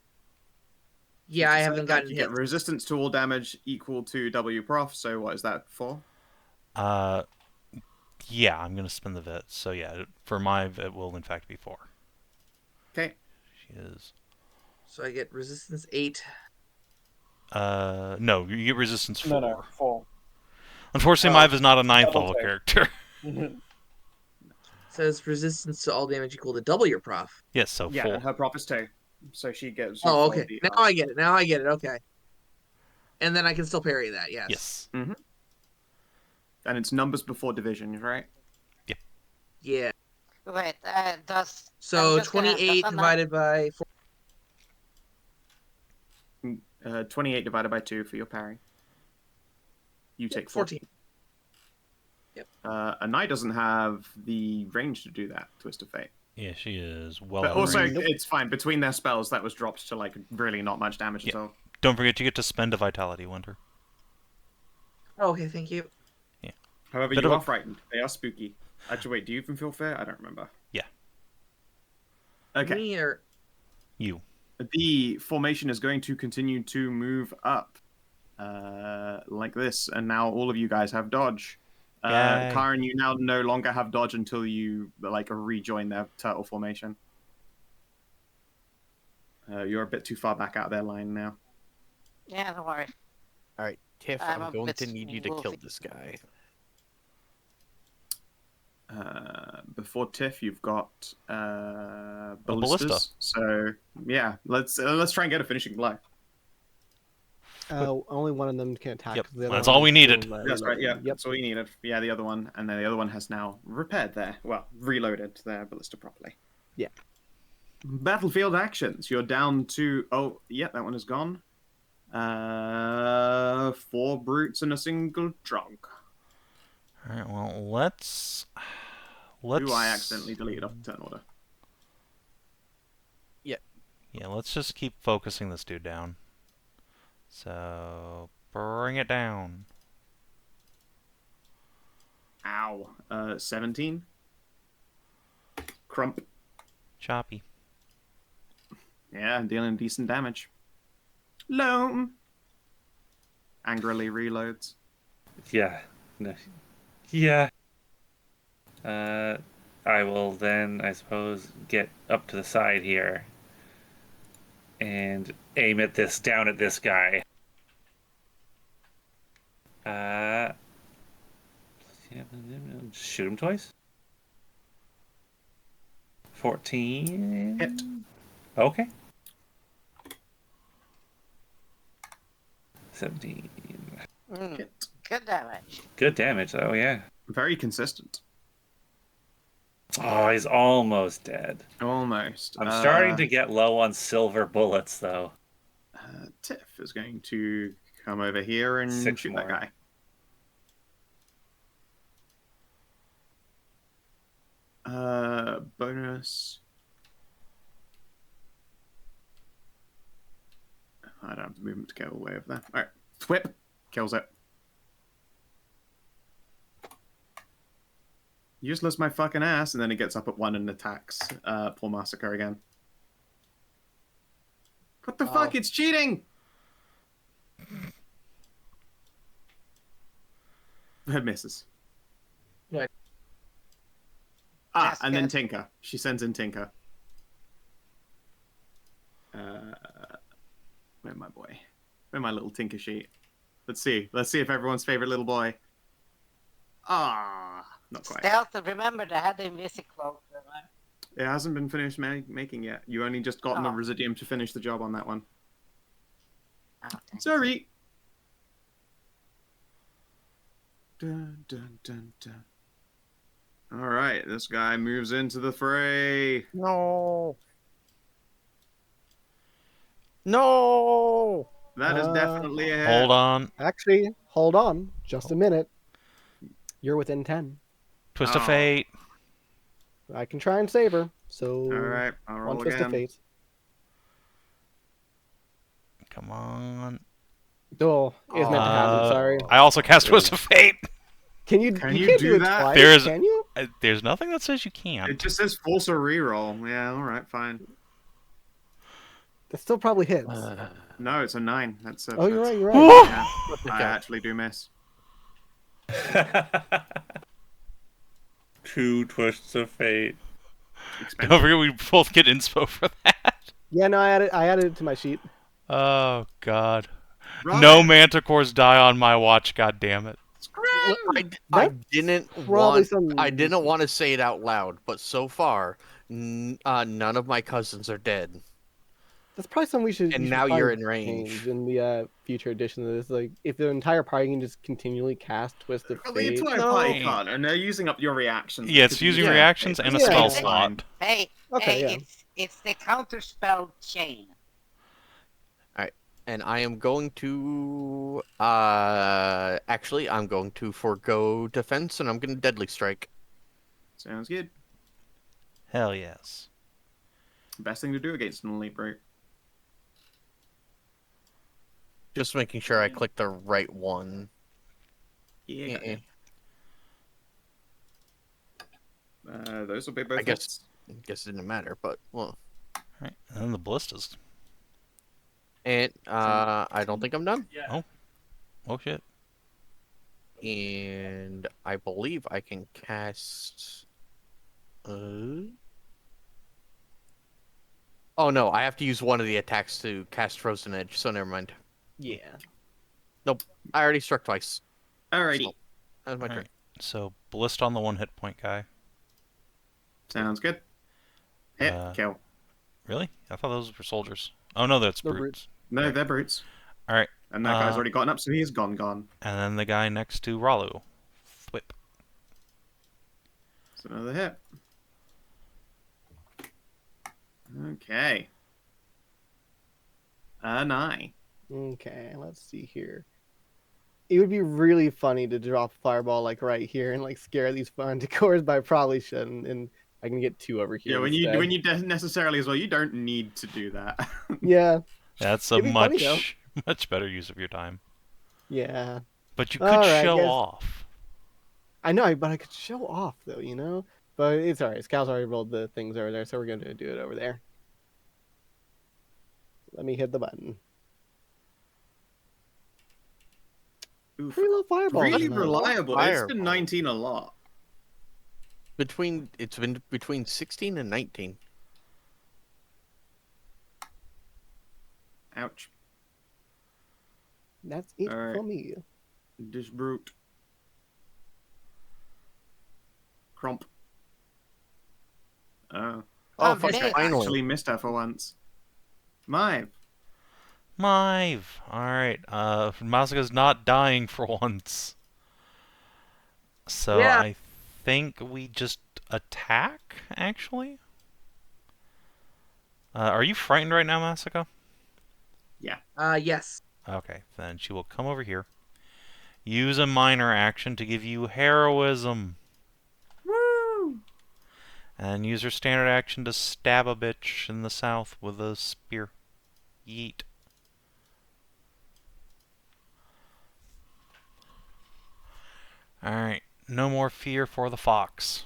Yeah, I haven't gotten You hit. get resistance to all damage equal to W prof. So what is that for? Yeah, I'm gonna spin the vit. So yeah, for my it will in fact be 4. Okay. She is. So I get resistance 8. No, you get resistance 4. No, 4. Unfortunately, Mive is not a 9th double level take. character. Says resistance to all damage equal to double your prof. Yes, so Yeah, 4. and her prof is 2. So she gets. Oh, okay. Now I get it. Now I get it. Okay. And then I can still parry that. Yes. Yes. Mm-hmm. And it's numbers before division, right? Yeah. Wait, does... So I'm just gonna- 28 does divided by 4. 28 divided by 2 for your parry. You take 14. 14. Yep. Anai doesn't have the range to do that, Twist of Fate. Yeah, she is well But out of also, range. it's fine. Between their spells, that was dropped to, like, really not much damage at Yeah. all. Don't forget you get to spend a vitality, Wylder. Oh, okay, thank you. However, Bit you of a- are frightened. They are spooky. Actually, wait, do you even feel fear? I don't remember. Yeah. Okay. Me or... You. The formation is going to continue to move up. Like this. And now all of you guys have dodge. Yay. Karin, you now no longer have dodge until you, like, rejoin their turtle formation. You're a bit too far back out of their line now. Yeah, don't worry. All right, Tiff, I'm I'm a going bit to need you to kill wolfy. this guy. Before Tiff, you've got ballista. ballistas. So yeah, let's try and get a finishing blow. Only one of them can attack. Yep, 'cause the other that's one all we is needed. still, That's right. Yeah, reloading. Yep. that's all you needed. Yeah, the other one, and then the other one has now repaired reloaded their ballista properly. Yeah. Battlefield actions. You're down to yeah, that one is gone. 4 brutes and a single drunk. All right. Well, let's. Who I accidentally deleted off the turn order. Yeah, let's just keep focusing this dude down. So bring it down. Ow. 17. Crump. Choppy. Yeah, dealing decent damage. Loam. Angrily reloads. Yeah. No. Yeah. I will then, I suppose, get up to the side here and aim at this, down at this guy. Shoot him twice. 14. Hit. Okay. 17. Hit. Good damage. Good damage, though, yeah. Very consistent. Oh, he's almost dead. Almost. I'm starting to get low on silver bullets, though. Tiff is going to come over here and 6 shoot more. that guy. Bonus. I don't have the movement to get all the way over there. Alright. Thwip. Kills it. Useless my fucking ass, and then it gets up at 1 and attacks poor Masika again. What the fuck? It's cheating! It misses. Right. Ah, and then Tinker. She sends in Tinker. Where's my boy? Where's my little Tinker sheet? Let's see. Let's see if everyone's favorite little boy. Ah, Not quite. Stealth, remember they had the invisible cloak. Remember? It hasn't been finished making yet. You only just gotten the Oh. Residium to finish the job on that one. Oh, thanks. Sorry. Dun, dun, dun, dun. All right, this guy moves into the fray. No. No. That is definitely a hit. Hold on. Actually, hold on. Just a minute. You're within 10. Twist of Oh. fate. I can try and save her. So, All right, I'll one roll twist of again. fate. Come on. Oh, it's meant to happen. Sorry. I also cast twist of fate. Can you? Can you you can't do do it that? twice. There's- Can you? There's nothing that says you can't. It just says force a reroll. Yeah, all right, fine. That still probably hits. No, it's a 9. That's a. Oh, you're that's- right. You're right. Yeah, I actually do miss. 2 twists of fate. Expensive. Don't forget we both get inspo for that. Yeah, no, I added it to my sheet. Oh god. Right. No manticores die on my watch, god damn it. I didn't probably want. I didn't want to say it out loud, but so far, none of my cousins are dead. That's probably something we should. And you should now probably you're in range. change in the future edition of this. Like, if the entire party can just continually cast Twist of Well, the Fate. entire party can't, and they're using up your reactions. Yeah, it's using reactions and a Yeah. spell Yeah. slot. Hey, Okay, hey, yeah. it's the counterspell chain. And I am going to. Actually, I'm going to forego defense, and I'm going to deadly strike. Sounds good. Hell yes. Best thing to do against an elite brute. Just making sure I click the right one. Yeah. Eh. Those will be both. I guess it didn't matter, but well. Alright, and then the ballistas. And I don't think I'm done. Oh shit. And I believe I can cast. Oh no, I have to use one of the attacks to cast Frozen Edge, so never mind. Yeah. Nope, I already struck twice. Alrighty. So, that was my turn. Alright. So ballista on the 1 hit point guy. Sounds good. Hit, kill. Really? I thought those were soldiers. Oh no, that's They're brutes. No, they're brutes. Alright. And that guy's already gotten up, so he's gone. And then the guy next to Ralu. Thwip. It's another hit. Okay. Anai. Okay, let's see here. It would be really funny to drop a fireball like right here and like scare these Manticores, but I probably shouldn't. And I can get 2 over here. Yeah, instead. when you necessarily as well, you don't need to do that. Yeah. That's a It'd be funny, though. much better use of your time. Yeah. But you could Alright, show guys. off. I know, but I could show off though, you know. But it's alright. Scal's already rolled the things over there, so we're gonna do it over there. Let me hit the button. Oof. Pretty low fireball. Really tonight. reliable. It's been Fireball. 19 a lot. It's been between 16 and 19. Ouch. That's it Alright. for me. This brute. Cromp. Oh. Oh, fuck, man. finally. Actually missed her for once. Mive. Mive. Alright. Masika's not dying for once. So Yeah. I think we just attack, actually? Are you frightened right now, Masika? Yes. Okay, then she will come over here. Use a minor action to give you heroism. Woo! And use her standard action to stab a bitch in the south with a spear. Yeet. Alright, no more fear for the fox.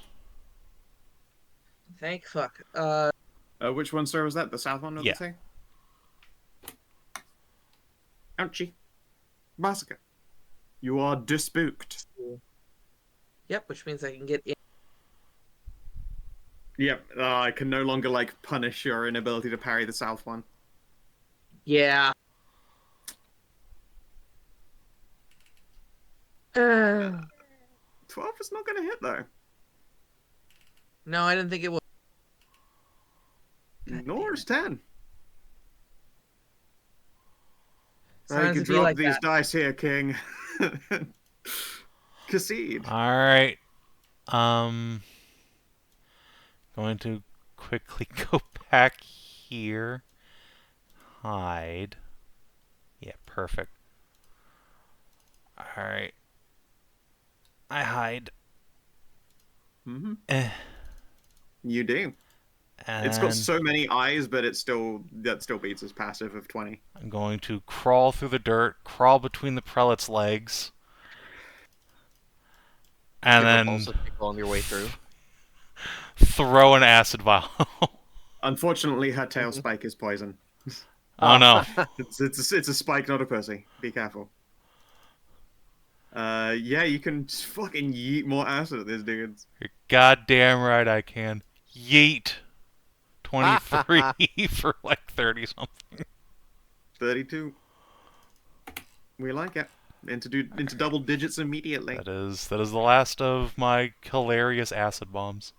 Thank fuck. Which one, sir, was that? The south one, did Yeah. they say? Ouchie. Masika. You are dispooked. Yep, which means I can get in. Yep, I can no longer, like, punish your inability to parry the south one. Yeah. 12 is not going to hit, though. No, I didn't think it would. Nor is 10. I Sometimes can it be drop like these that. dice here, King. Khassid. Alright. Going to quickly go back here. Hide. Yeah, perfect. Alright. I hide. Mm-hmm. Eh. You do. And It's got so many eyes, but that still beats his passive of 20. I'm going to crawl through the dirt, crawl between the prelate's legs, and Give then repulsive kick on your way through. throw an acid vial. Unfortunately, her tail spike is poison. Oh no. It's a spike, not a pussy. Be careful. Yeah, you can just fucking yeet more acid at this dude. You're goddamn right I can. Yeet. 23 for like 30 something. 32. We like it. Into double digits immediately. That is the last of my hilarious acid bombs.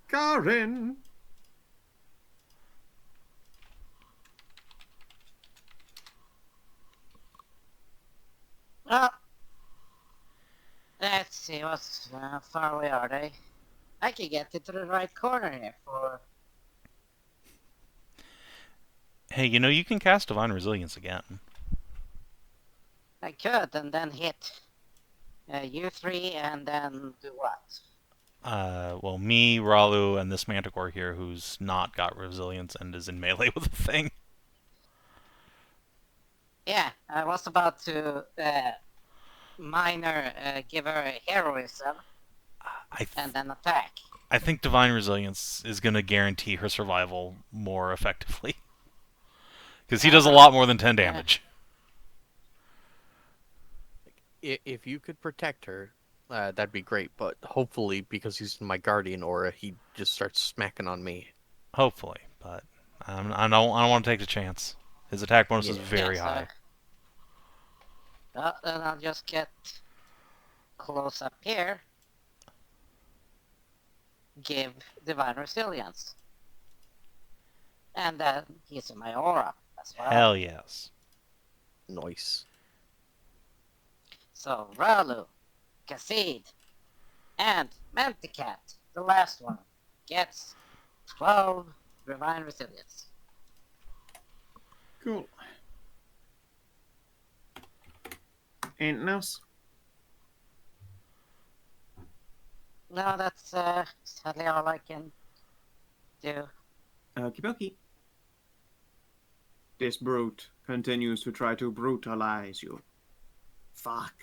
Karin. Well, let's see, what's how far away are they? I can get into the right corner here for... Hey, you know you can cast Divine Resilience again. I could, and then hit you three, and then do what? Well, me, Ralu, and this Manticore here who's not got Resilience and is in melee with the thing. Yeah, I was about to minor give her a heroism, and then attack. I think Divine Resilience is going to guarantee her survival more effectively. Because he does a lot more than 10 damage. If you could protect her, that'd be great. But hopefully, because he's in my guardian aura, he just starts smacking on me. Hopefully, but I don't want to take the chance. His attack bonus is very high. Well, then I'll just get close up here. Give Divine Resilience. And then he's in my aura as well. Hell yes. Nice. So, Ralu, Khassid, and Manticat, the last one, gets 12 Divine Resilience. Cool. Anything else? No, that's sadly all I can do. Okie dokie. This brute continues to try to brutalize you. Fuck.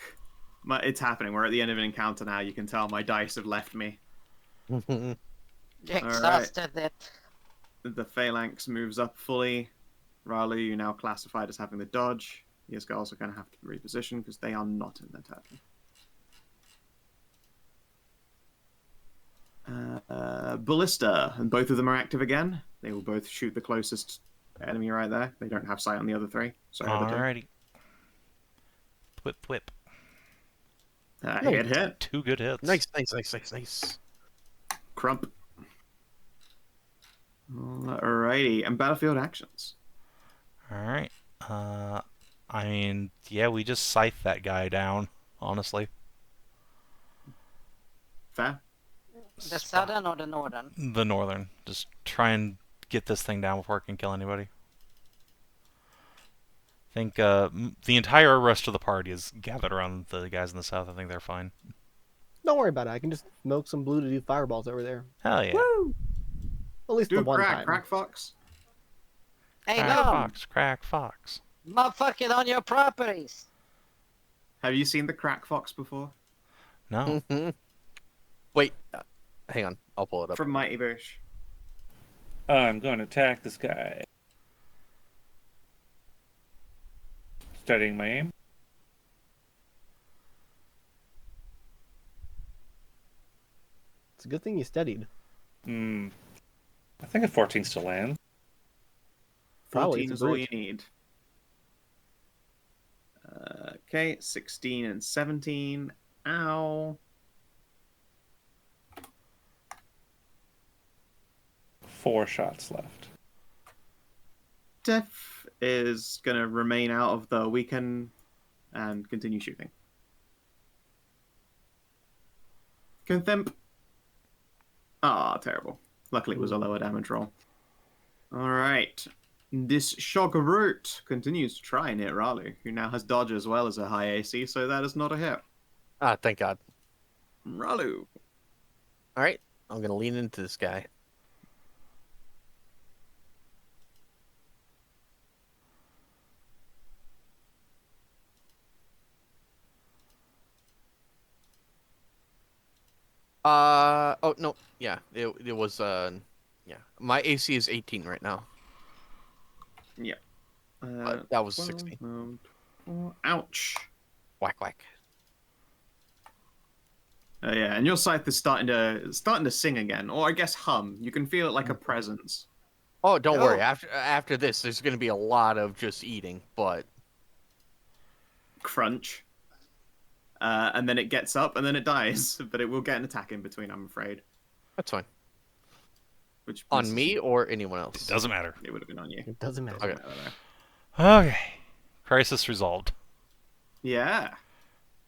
It's happening. We're at the end of an encounter now. You can tell my dice have left me. Exhausted it. The phalanx moves up fully. Ralu, you're now classified as having the dodge. You guys are also going to have to reposition because they are not in their territory. Ballista, and both of them are active again. They will both shoot the closest enemy right there. They don't have sight on the other three. So Alrighty. Whip, whip. Hit. 2 good hits. Nice. Crump. Alrighty, and battlefield actions. Alright. I mean, yeah, we just scythe that guy down, honestly. Fair. The southern or the northern? The northern. Just try and get this thing down before it can kill anybody. I think the entire rest of the party is gathered around the guys in the south. I think they're fine. Don't worry about it. I can just milk some blue to do fireballs over there. Hell yeah. Woo! At least Do the one time. crack fox. Hey, Crack Loam! fox, crack fox. Motherfucking on your properties! Have you seen the crack fox before? No. Wait, hang on. I'll pull it up. From Mighty Bush. I'm going to attack this guy. Studying my aim. It's a good thing you studied. I think a 14 still lands. Probably, 14 it's is a all you brute. need. Okay, 16 and 17. Ow. 4 shots left. Def is going to remain out of the weaken and continue shooting. Conthimp. Ah, terrible. Luckily, it was a lower damage roll. All right. This Shoggarut continues to try and hit Ralu, who now has dodge as well as a high AC, so that is not a hit. Ah, thank God. Ralu. All right, I'm gonna lean into this guy. Oh no, yeah, it was yeah. My AC is 18 right now. Yeah. But that was 16. Ouch. Whack whack. Yeah, and your scythe is starting to sing again, or I guess hum. You can feel it like a presence. Oh, don't worry. After this, there's gonna be a lot of just eating, but Crunch. And then it gets up, and then it dies. But it will get an attack in between, I'm afraid. that's fine. Which On me or anyone else? It doesn't matter. It would have been on you. It doesn't matter. Okay. Okay. Crisis resolved. Yeah.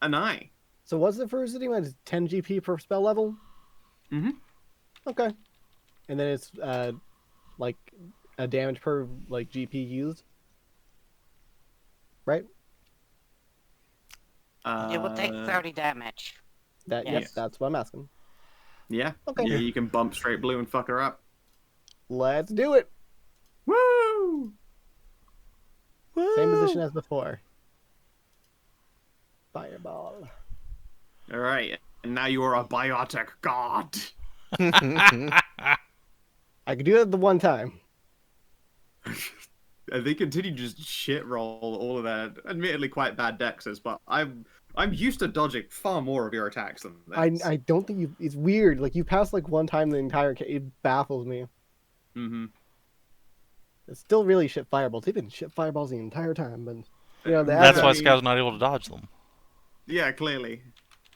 Anai. So what's the first thing? It's 10 GP per spell level? Mm-hmm. Okay. And then it's like a damage per like GP used? Right? You will take 30 damage. That Yes. Yep, that's what I'm asking. Yeah. Okay. Yeah, you can bump straight blue and fuck her up. Let's do it. Woo! Same position as before. Fireball. All right. And now you are a biotic god. I could do it the one time. And they continue to just shit roll all of that. Admittedly, quite bad dexes, but I'm used to dodging far more of your attacks than this. I don't think you. It's weird. Like you passed like one time the entire. It baffles me. Mm-hmm. It's still really shit fireballs. They've been shit fireballs the entire time, but you know That's why I mean- Skow's not able to dodge them. Yeah, clearly.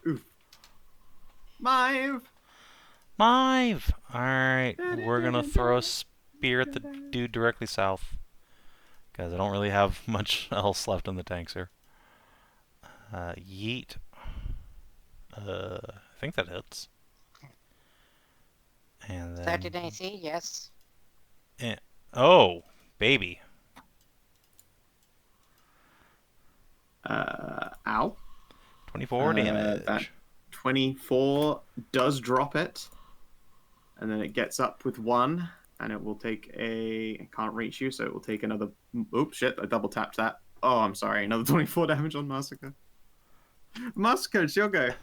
Oof. Mive. Mive! Alright, we're gonna throw a spear at the dude directly south. Because I don't really have much else left in the tanks here. Yeet. I think that hits. And then... 30 AC, yes. Oh, baby. Ow. 24 damage. That 24 does drop it. And then it gets up with 1. And it will take a... It can't reach you, so it will take another... Oops, shit, I double tapped that. Oh, I'm sorry. Another 24 damage on Masika. Masika, it's your go. At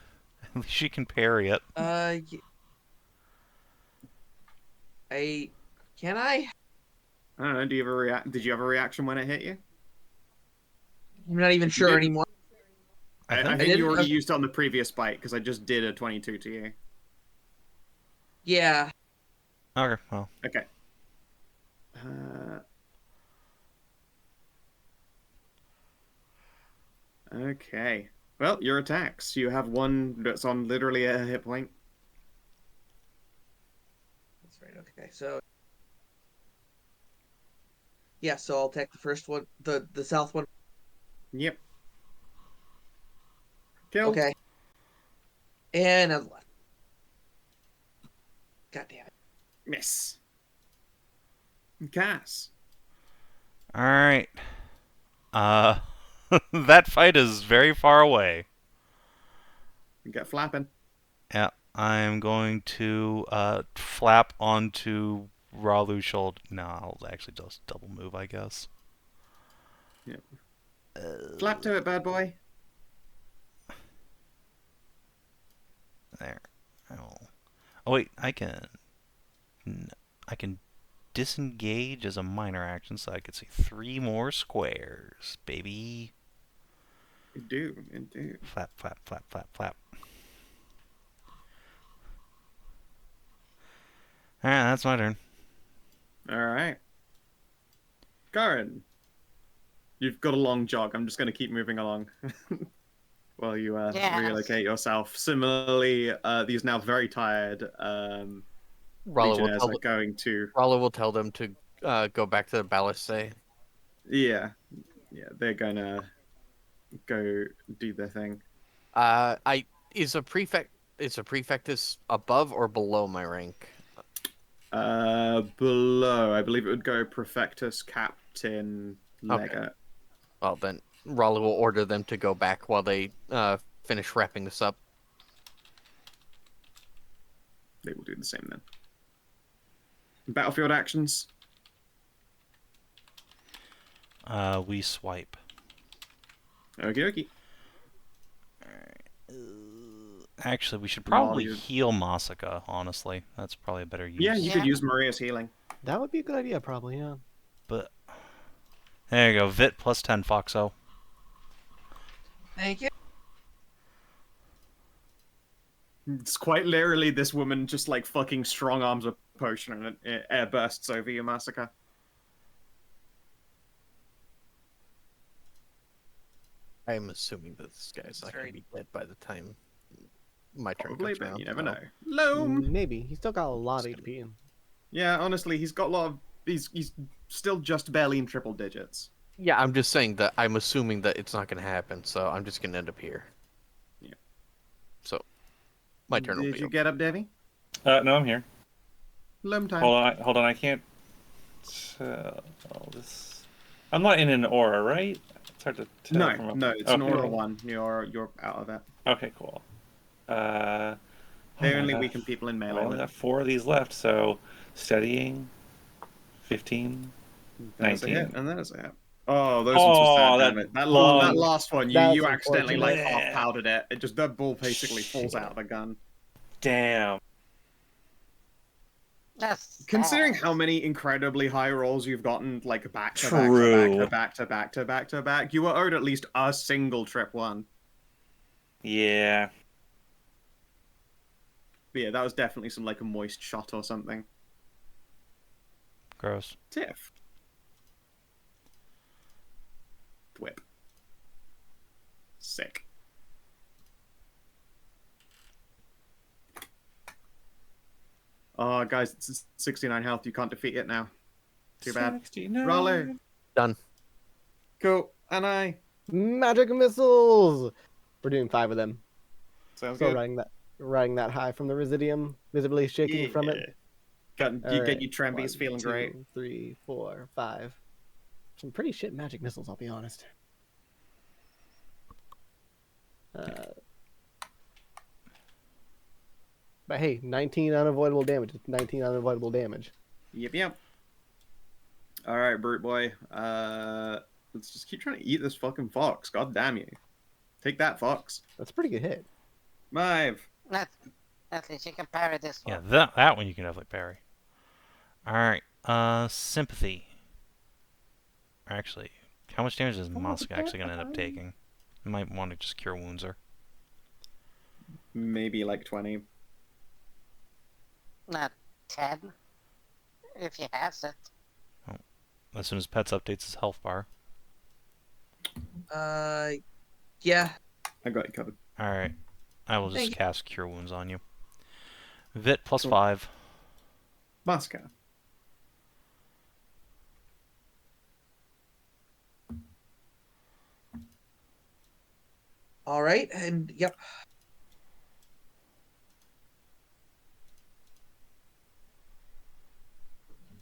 least she can parry it. Can I? I don't know, do you have a did you have a reaction when it hit you? I'm not even sure did. anymore. I think didn't- you already used it on the previous bite, because I just did a 22 to you. Yeah. Okay, well. Okay. Okay. Well, your attacks. You have one that's on literally a hit point. That's right. Okay. So. Yeah. So I'll take the first one, the south one. Yep. Killed. Okay. And on the left. God damn it. Miss. Cass. Alright. That fight is very far away. Get flapping. Yeah, I'm going to flap onto Ralu's shoulder. No, I'll actually just double move, I guess. Yep. Flap to it, bad boy. There. Oh wait, I can disengage as a minor action, so I could see 3 more squares, baby. Indeed. Flap, flap, flap, flap, flap. Alright, that's my turn. Alright. Karin. You've got a long jog. I'm just going to keep moving along. While you Yes. relocate yourself. Similarly, these now very tired Legionnaires are going to... Ralu will tell them to go back to the Balliste. Yeah, they're gonna go do their thing. Is a prefectus above or below my rank? Below, I believe it would go Prefectus, Captain, Legate. Okay. Well, then Ralu will order them to go back while they finish wrapping this up. They will do the same then. Battlefield actions. We swipe. Okie dokie. Actually, we should probably you- heal Masika, honestly. That's probably a better use. Yeah, you could Yeah. use Maria's healing. That would be a good idea, probably, yeah. But there you go, Vit plus 10 Foxo. Thank you. It's quite literally this woman just like fucking strong arms a potion and it air bursts over you, Masika. I'm assuming that this guy's not going to be dead by the time my turn Probably, comes but around. you never so- know. Loam! Maybe. He's still got a lot of HP. Yeah, honestly, he's got a lot of... He's still just barely in triple digits. Yeah, I'm just saying that I'm assuming that it's not going to happen, so I'm just going to end up here. Yeah. So, my turn will Did be you over. get up, Davy? No, I'm here. Loam time. Hold on, I can't tell this. I'm not in an aura, right? It's hard to tell No, from up... no, it's okay. an aura one. You're out of it. Okay, cool. They my only gosh. weaken people in I melee. only got 4 of these left, so steadying, 15, That's a 19. hit, and that is a hit. Oh, those Oh, ones were sad, that damn it. That long- last one, That's you accidentally like unfortunate. half powdered it. It just that ball basically falls Shit. out of the gun. Damn. That's Considering sad. how many incredibly high rolls you've gotten, like back to True. back to back, you were owed at least a single trip one. Yeah. But yeah, that was definitely some like a moist shot or something. Gross. Tiff. Whip. Sick. Oh, guys, it's 69 health. You can't defeat it now. Too bad. 69. Ralu. Done. Cool. Anai. Magic missiles! We're doing 5 of them. Sounds Still good. riding that high from the Residium, visibly shaking from it. You get Alright, your Trembies 1, feeling 2, great. 3, 4, 5. Some pretty shit magic missiles, I'll be honest. But hey, 19 unavoidable damage. It's 19 unavoidable damage. Yep. Alright, Brute Boy. Let's just keep trying to eat this fucking fox. God damn you. Take that, fox. That's a pretty good hit. Mive. At least you can parry this Yeah, one. that one you can definitely parry. Alright, Sympathy. Actually, how much damage is Masika actually going to end up taking? You might want to just Cure Wounds her. Maybe like 20. Not 10. If he has it. As soon as Pets updates his health bar. Yeah. I got you covered. Alright, I will just Thank you. cast Cure Wounds on you. Vit plus Cool. 5. Masika. All right, and yep.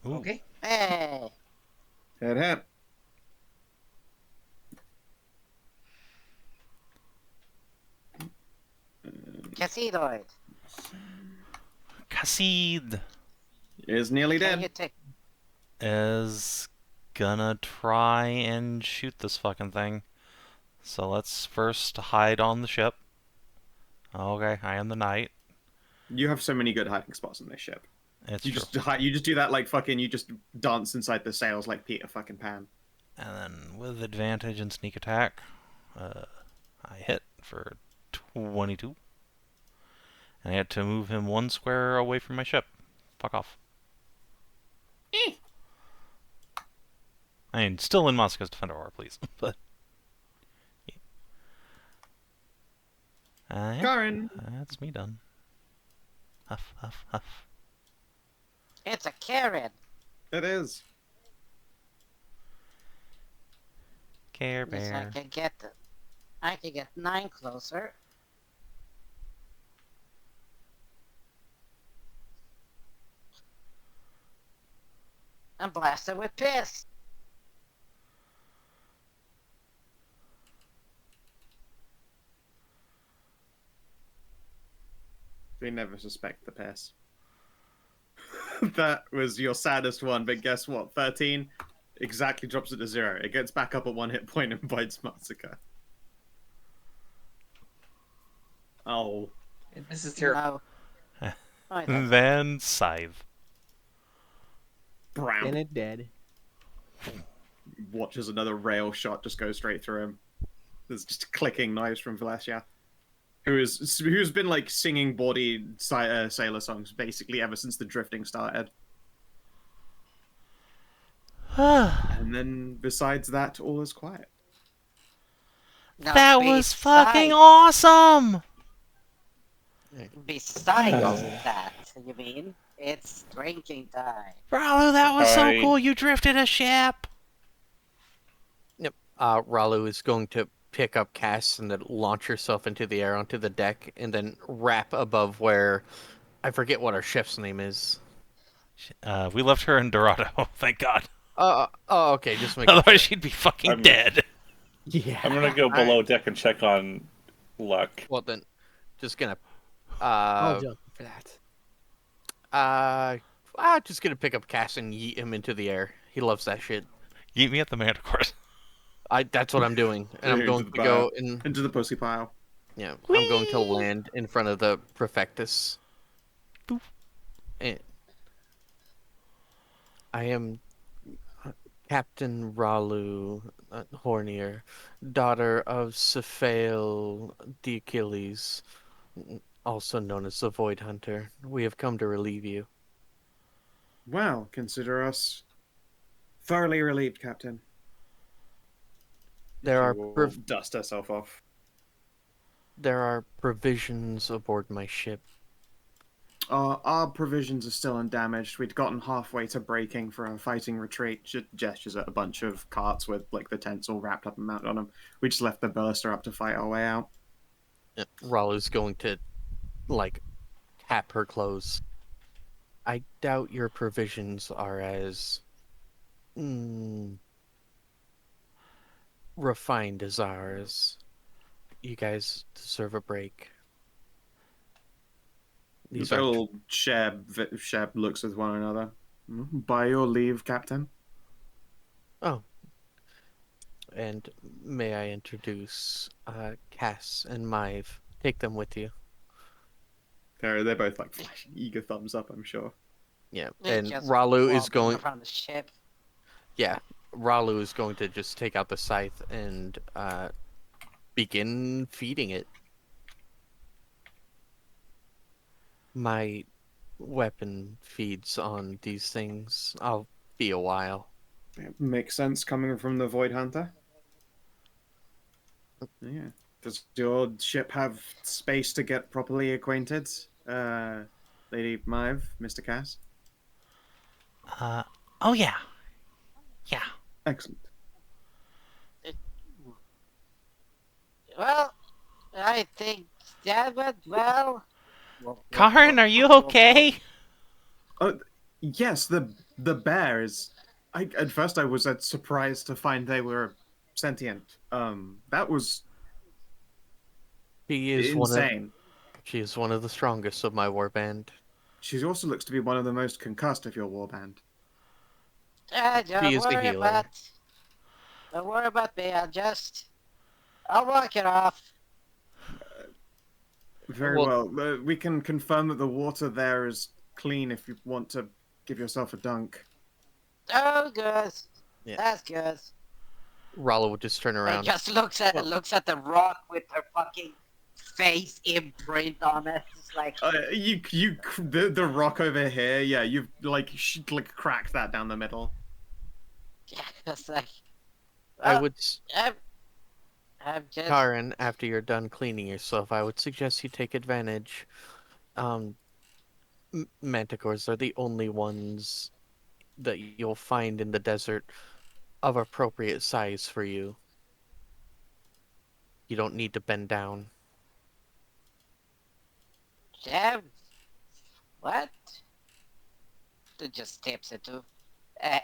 Ooh. Okay. Hey! Hit. Cassidoid. Khassid Is nearly Can dead. you take... is gonna try and shoot this fucking thing. So let's first hide on the ship. Okay, I am the knight. You have so many good hiding spots on this ship. It's You true. just hide, you just do that like fucking. You just dance inside the sails like Peter fucking Pan. And then with advantage and sneak attack, I hit for 22. And I had to move him 1 square away from my ship. Fuck off. I mean, still in Masika's Defender Aura, please. But yeah, Karin. that's me done. Huff, huff, huff. It's a Karin. It is. Care Yes, Bear. I can get 9 closer. And blast it with piss. We never suspect the piss. That was your saddest one, but guess what? 13 exactly drops it to 0. It gets back up at 1 hit point and bites Masika. Oh. This is terrible. No. Oh, it doesn't. Then Scythe. Brown. And it dead. Watches another rail shot just go straight through him. There's just clicking knives from Valencia, who's been like singing bawdy sailor songs basically ever since the drifting started. And then besides that, all is quiet. No, That was fucking awesome! Besides that, you mean? It's drinking time. Ralu, that was so Alright. cool. You drifted a ship. Yep. Ralu is going to pick up Cass and then launch herself into the air onto the deck and then wrap above where I forget what our chef's name is. We left her in Dorado. Thank God. Oh, okay. Just make Otherwise, she'd be fucking I'm- dead. Yeah. I'm gonna go below deck and check on Luck. Well then, just gonna I'll jump for that. just gonna pick up Cass and yeet him into the air. He loves that shit. Eat me at the Manticores. That's what I'm doing, and I'm Into going the to go pile. in. Into the pussy pile. Yeah, I'm going to land in front of the Prefectus. Boop. And I am Captain Ralu Hornier, daughter of Sephael the Achilles, also known as the Void Hunter. We have come to relieve you. Well, consider us thoroughly relieved, Captain. There She are will dust herself off. There are provisions aboard my ship. Our provisions are still undamaged. We'd gotten halfway to breaking for a fighting retreat. She gestures at a bunch of carts with like the tents all wrapped up and mounted on them. We just left the ballista up to fight our way out. Ralu's going to, tap her clothes. I doubt your provisions are as refined as ours. You guys deserve a break. These are Bill Sheb looks with one another. By your leave, Captain. Oh. And may I introduce Cass and Maeve. Take them with you. They're both like flashing eager thumbs up, I'm sure. Yeah, They and just Ralu is walk going. around the ship. Yeah, Ralu is going to just take out the scythe and begin feeding it. My weapon feeds on these things. I'll be a while. It makes sense coming from the Void Hunter. Yeah. Does your ship have space to get properly acquainted, Lady Maeve, Mr. Cass? Oh yeah. Yeah. Excellent. Well, I think that went well. Karin, are you okay? Yes, the bear is. At first I was surprised to find they were sentient. That was She is insane. She is one of the strongest of my warband. She also looks to be one of the most concussed of your warband. Don't She is the worry healer. Don't worry about me. I'll walk it off. Very well. We can confirm that the water there is clean if you want to give yourself a dunk. Oh, good. Yeah. That's good. Ralu would just turn And around. just looks at the rock with her fucking face imprint on it. It's like The rock over here. Yeah, you've cracked that down the middle. it's like. I well, would, I'm just. Karin, after you're done cleaning yourself, I would suggest you take advantage. Manticores are the only ones that you'll find in the desert of appropriate size for you. You don't need to bend down. Yeah. What? It just tips it to, uh,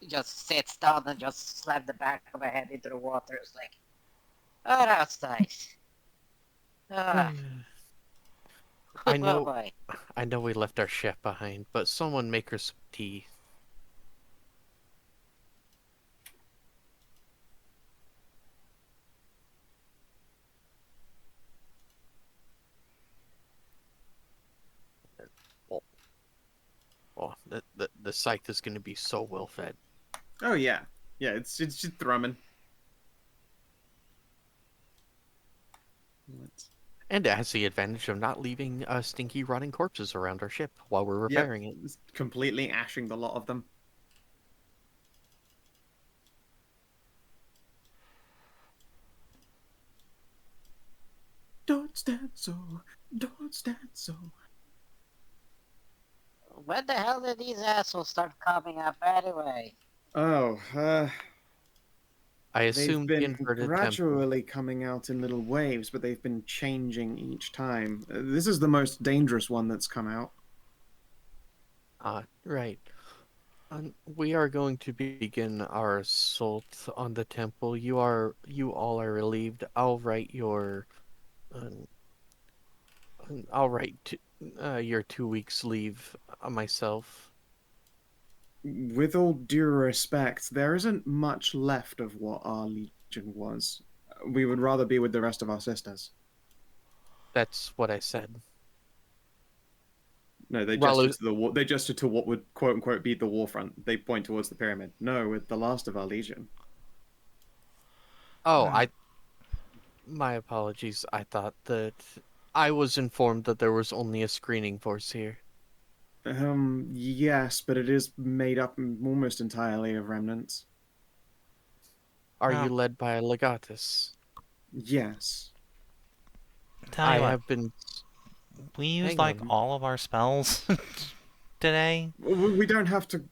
just sits down and just slap the back of my head into the water. It's like, oh, that's nice. Ah, I oh know boy. I know we left our chef behind, but someone make her some tea. Well, the scythe is going to be so well fed. Oh yeah, yeah. It's just thrumming. Let's... And it has the advantage of not leaving stinky, rotting corpses around our ship while we're repairing it. It's completely ashing the lot of them. Don't stand so. Don't stand so. When the hell did these assholes start coming up anyway? Oh, I they've assume the been inverted temple. gradually coming out in little waves, but they've been changing each time. This is the most dangerous one that's come out. Right. We are going to begin our assault on the temple. You all are relieved. Uh, I'll write your 2 weeks leave myself. With all due respect, there isn't much left of what our legion was. We would rather be with the rest of our sisters. That's what I said. No, they Ralu- gestured to the war. They gestured to what would quote unquote be the war front. They point towards the pyramid. No, with the last of our legion. Oh, my apologies. I thought that I was informed that there was only a screening force here. Yes, but it is made up almost entirely of remnants. Are Well, you led by a legatus? Yes. tell you I what, have been. we used Hang like on. all of our spells today. We don't have to.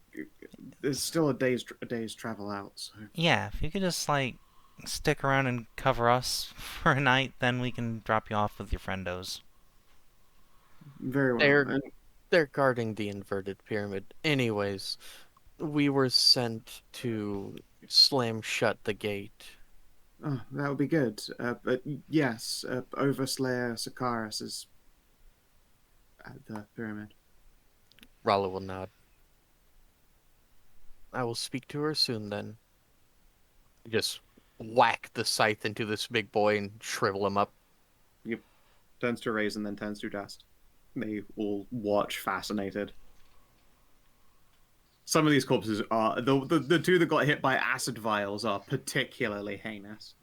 There's still a day's travel out. So Yeah, if you could just like stick around and cover us for a night, then we can drop you off with your friendos. very well. They're guarding the inverted pyramid. Anyways, we were sent to slam shut the gate. Oh, that would be good. But yes, Overslayer Sakaris is at the pyramid. Ralu will nod. I will speak to her soon then. Just whack the scythe into this big boy and shrivel him up. Yep. Turns to Raise and then turns to Dust. They all watch fascinated. Some of these corpses are the two that got hit by acid vials are particularly heinous.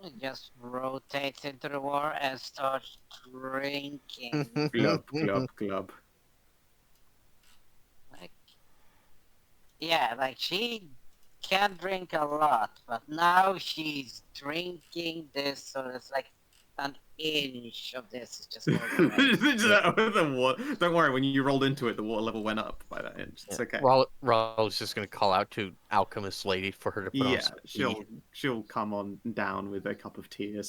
It just rotates into the water and starts drinking. Glub, glub, glub. Like, yeah, like she can drink a lot, but now she's drinking this, so it's like an inch of this is just going away. Don't worry, when you rolled into it, the water level went up by that inch. It's okay. Ralu's just gonna call out to Alchemist Lady for her to put on some tea. she'll come on down with a cup of tea,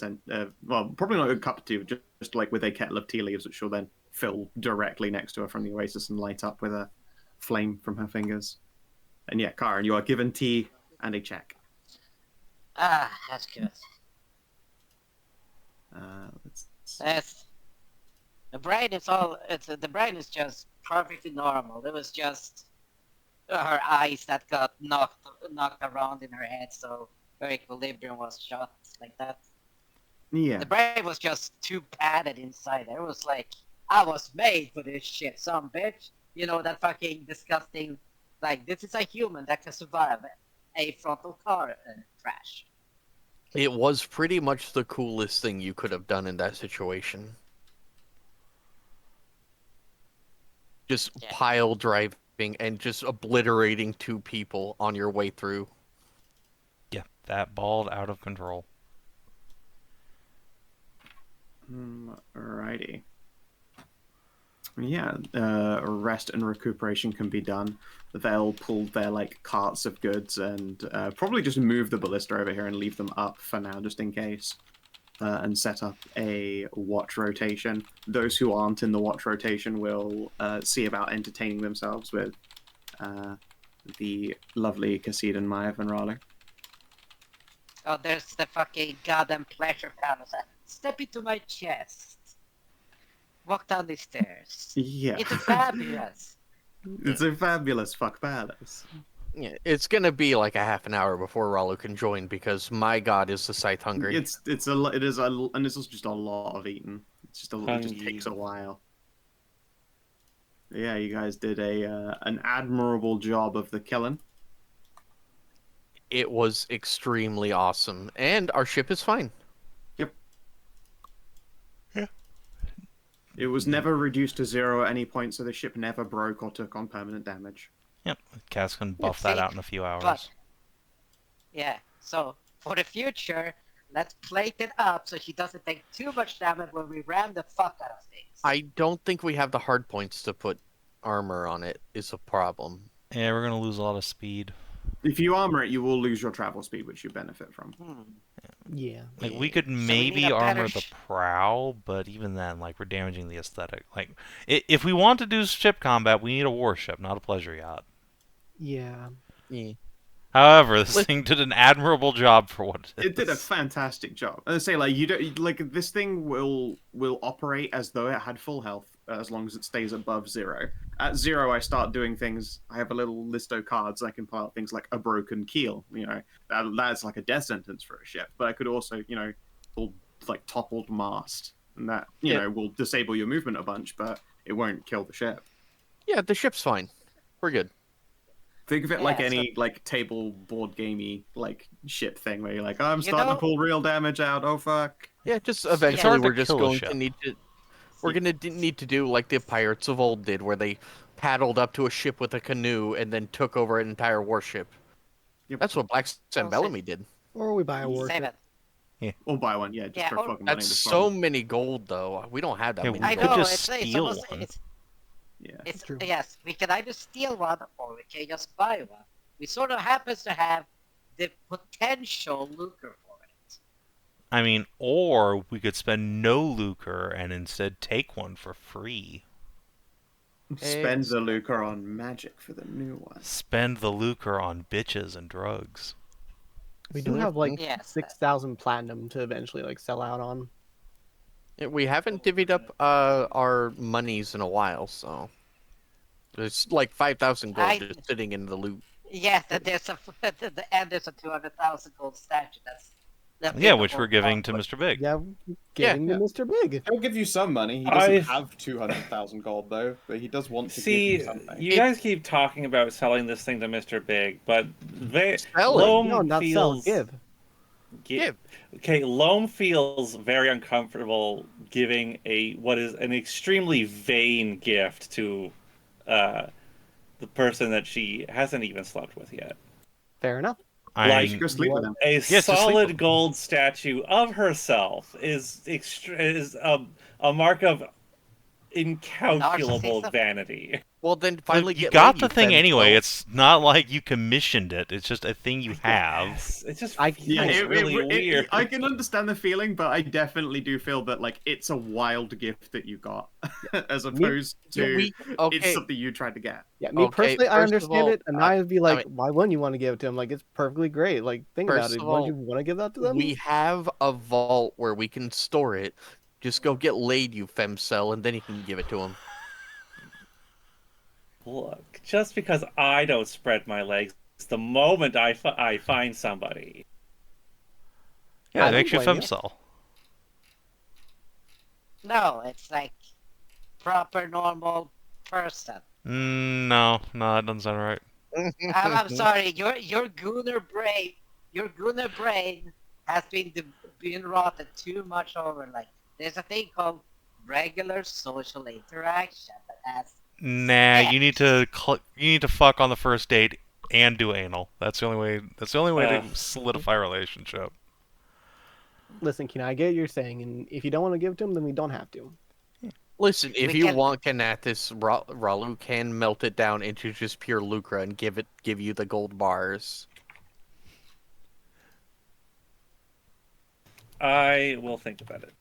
well, probably not a cup of tea, just like with a kettle of tea leaves, which she'll then fill directly next to her from the oasis and light up with a flame from her fingers. And yeah, Karin, you are given tea and a check. Ah, that's good. Let's... The brain is the brain is just perfectly normal. It was just her eyes that got knocked around in her head, so her equilibrium was shot like that. Yeah. The brain was just too padded inside. It was like, I was made for this shit, some bitch. You know, that fucking disgusting, like, this is a human that can survive a frontal car crash. It was pretty much the coolest thing you could have done in that situation. Just pile driving and just obliterating two people on your way through. Yeah, that balled out of control. Alrighty. Yeah, rest and recuperation can be done. They'll pull their like carts of goods and probably just move the ballista over here and leave them up for now, just in case, and set up a watch rotation. Those who aren't in the watch rotation will see about entertaining themselves with the lovely Khassid and Maiev and Ralu. Oh, there's the fucking goddamn pleasure palace. Step into my chest. Walk down the stairs. Yeah, It's fabulous. It's a fabulous fuck palace. Yeah, it's gonna be like a half an hour before Ralu can join because my god is the scythe hungry. And it's also just a lot of eating. It just takes a while. Yeah, you guys did an admirable job of the killing. It was extremely awesome, and our ship is fine. Yep. Yeah. It was never reduced to 0 at any point, so the ship never broke or took on permanent damage. Yep, Cass can buff that out in a few hours. But, yeah, so for the future, let's plate it up so she doesn't take too much damage when we ram the fuck out of things. I don't think we have the hard points to put armor on it is a problem. Yeah, we're gonna lose a lot of speed. If you armor it, you will lose your travel speed, which you benefit from. Yeah. Like, we could maybe armor the prow, but even then, like, we're damaging the aesthetic. Like, if we want to do ship combat, we need a warship, not a pleasure yacht. Yeah. Yeah. However, this thing did an admirable job for what it is. It did a fantastic job. As I say, like, you don't like this thing will operate as though it had full health as long as it stays above 0. At 0, I start doing things. I have a little list of cards. I can pull out things like a broken keel. You know, that's like a death sentence for a ship. But I could also, you know, pull like toppled mast, and that you know will disable your movement a bunch, but it won't kill the ship. Yeah, the ship's fine. We're good. Think of it like any like table board gamey like ship thing where you're like, oh, I'm starting to pull real damage out. Oh fuck. Yeah, just eventually we're just going to need to. We're gonna need to do like the pirates of old did, where they paddled up to a ship with a canoe and then took over an entire warship. Yep. That's what Black Sun Bellamy did. Or we buy a warship. Yeah. Or buy one, yeah. Just for fucking money. That's so many gold, though. We don't have that many. I gold. know. Just steal one. It's true. Yes, we can either steal one or we can just buy one. We sort of happens to have the potential lucre for it. I mean, or we could spend no lucre and instead take one for free. Spend the lucre on magic for the new one. Spend the lucre on bitches and drugs. We do have like 6,000 platinum to eventually like sell out on. Yeah, we haven't divvied up our monies in a while, so there's like 5,000 gold just sitting in the loot. Yeah, there's a 200,000 gold statue. Yeah, which we're giving to Mr. Big. Yeah, giving to Mr. Big. He'll give you some money. He doesn't have 200,000 gold though, but he does want to give you something. You guys keep talking about selling this thing to Mr. Big, but Loam feels give. Okay, Loam feels very uncomfortable giving what is an extremely vain gift to the person that she hasn't even slept with yet. Fair enough. Like a solid gold statue of herself is a mark of incalculable vanity. Well, then finally you got the thing anyway. It's not like you commissioned it. It's just a thing you have. Yes. It just feels really weird. I can understand the feeling, but I definitely do feel that like it's a wild gift that you got, as opposed to it's something you tried to get. Yeah, me personally, I understand it, and I'd be like, why wouldn't you want to give it to him? Like, it's perfectly great. Like, think about it. Wouldn't you want to give that to them? We have a vault where we can store it. Just go get laid, you femcel, and then you can give it to him. Look, just because I don't spread my legs, the moment I find somebody. Yeah, it makes you femcel. No, it's like proper normal person. No, that doesn't sound right. I'm sorry, your gooner brain has been rotted too much over. Like, there's a thing called regular social interaction that has. Nah, you need to fuck on the first date and do anal. That's the only way. That's the only way to solidify a relationship. Listen, Kina, I get what you're saying, and if you don't want to give it to him, then we don't have to. Listen, if We you can- want Kinathis, Ralu can melt it down into just pure lucre and give you the gold bars. I will think about it.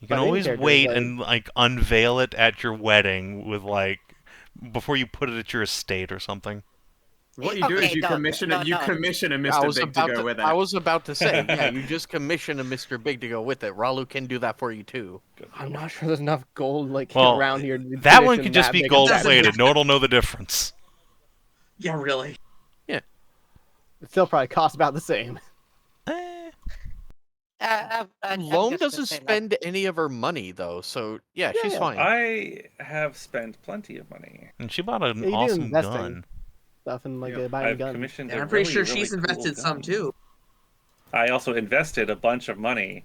You can My main always character is wait like- and like unveil it at your wedding with like before you put it at your estate or something. What you do is Okay, you no, commission no, a no. Mr. I was Big to go with it. I was about to say, yeah, you just commission a Mr. Big to go with it. Ralu can do that for you too. I'm not sure there's enough gold Well, around here. To that one commission could just that be big a gold statue. plated. No one will know the difference. Yeah, really. It still probably costs about the same. I'm Loam just gonna doesn't say, like, spend any of her money though, so yeah, she's Yeah. fine. I have spent plenty of money. And she bought an Yeah, you do awesome investing. gun. Stuff and like Yeah, buying a I've gun. commissioned And a I'm pretty really, sure really she's cool invested some gun. too. I also invested a bunch of money.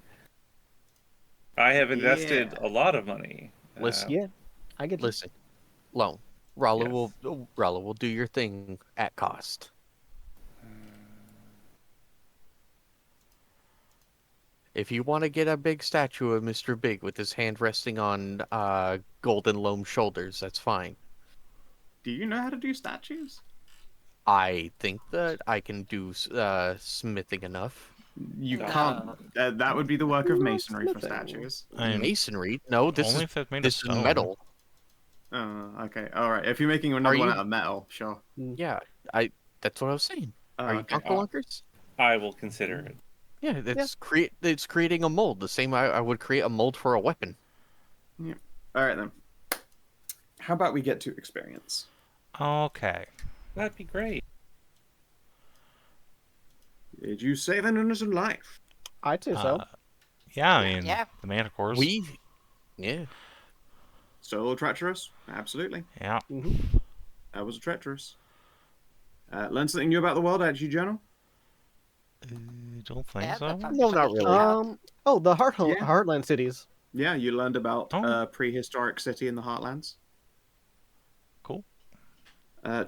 I have invested a lot of money. Listen, Yeah, I get you. Listen, Loam, Ralu Yes. will do your thing at cost. If you want to get a big statue of Mr. Big with his hand resting on Golden Loam's shoulders, that's fine. Do you know how to do statues? I think that I can do smithing enough. You No. can't. That would be the work of Not masonry for smithing. statues. I mean, Masonry? No, this only is if it's made of this is stone. metal. Okay. All right. If you're making another one you- out of metal, sure. Yeah, that's what I was saying. Are you Okay. Conquelunkers? I will consider it. Yeah, it's creating a mold. The same I would create a mold for a weapon. All right then. How about we get to experience? Okay. That'd be great. Did you save an innocent life? I'd say so. Yeah, I mean, Yeah. the Manticores. Yeah. So treacherous? Absolutely. Yeah. That was treacherous. Learn something new about the world, actually, Journal? Don't think Yeah, so. that sounds No, not pretty really. Oh, the Yeah. Heartland cities. Yeah, you learned about Oh. a prehistoric city in the Heartlands. Cool.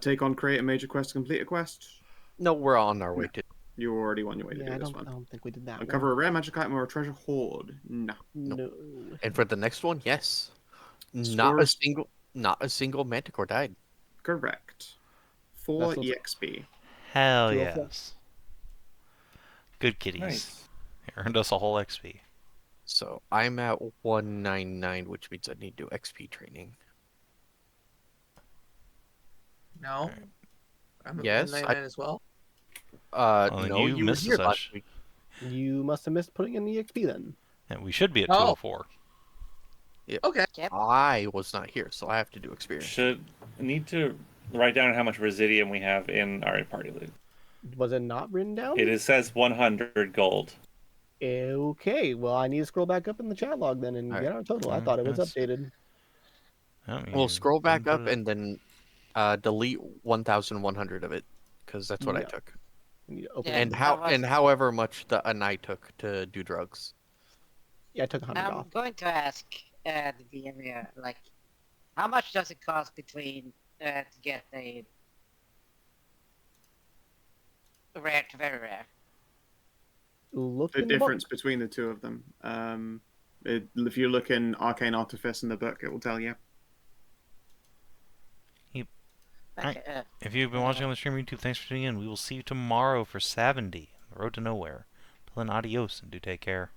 Take on, create a major quest to complete a quest. No, we're on our way to. You're already on your way to Yeah, I do this don't one. think we did that. Uncover a rare magic item or a treasure hoard. No. No. And for the next one, yes. Scores- Not a single Manticore died. Correct. 4 That's what's- EXP. Hell Cool. yes. Good kitties. Nice. Earned us a whole XP. So I'm at 199, which means I need to do XP training. No. I'm at Yes, 199 as well. then No, you you were missed here a last sesh. week. You must have missed putting in the EXP then. And we should be at Oh. 204. Okay. I was not here, so I have to do experience. Should need to write down how much residium we have in our party loot. Was it not written down? Says 100 gold. Okay, well, I need to scroll back up in the chat log then and Alright. get our total. I thought it was That's- updated. We'll scroll back up and and then delete 1,100 of it, because that's what I Yeah. took. I need to open Yeah. it. And however much the Anai took to do drugs. Yeah, I took 100 I'm off. going to ask the DM here, like, how much does it cost between to get a rare to very rare? Look The in the book. difference between the two of them. If you look in Arcane Artifice in the book, it will tell you. Okay, If you've been watching on the stream YouTube, thanks for tuning in. We will see you tomorrow for 70, the road to nowhere. Till then, adios and do take care.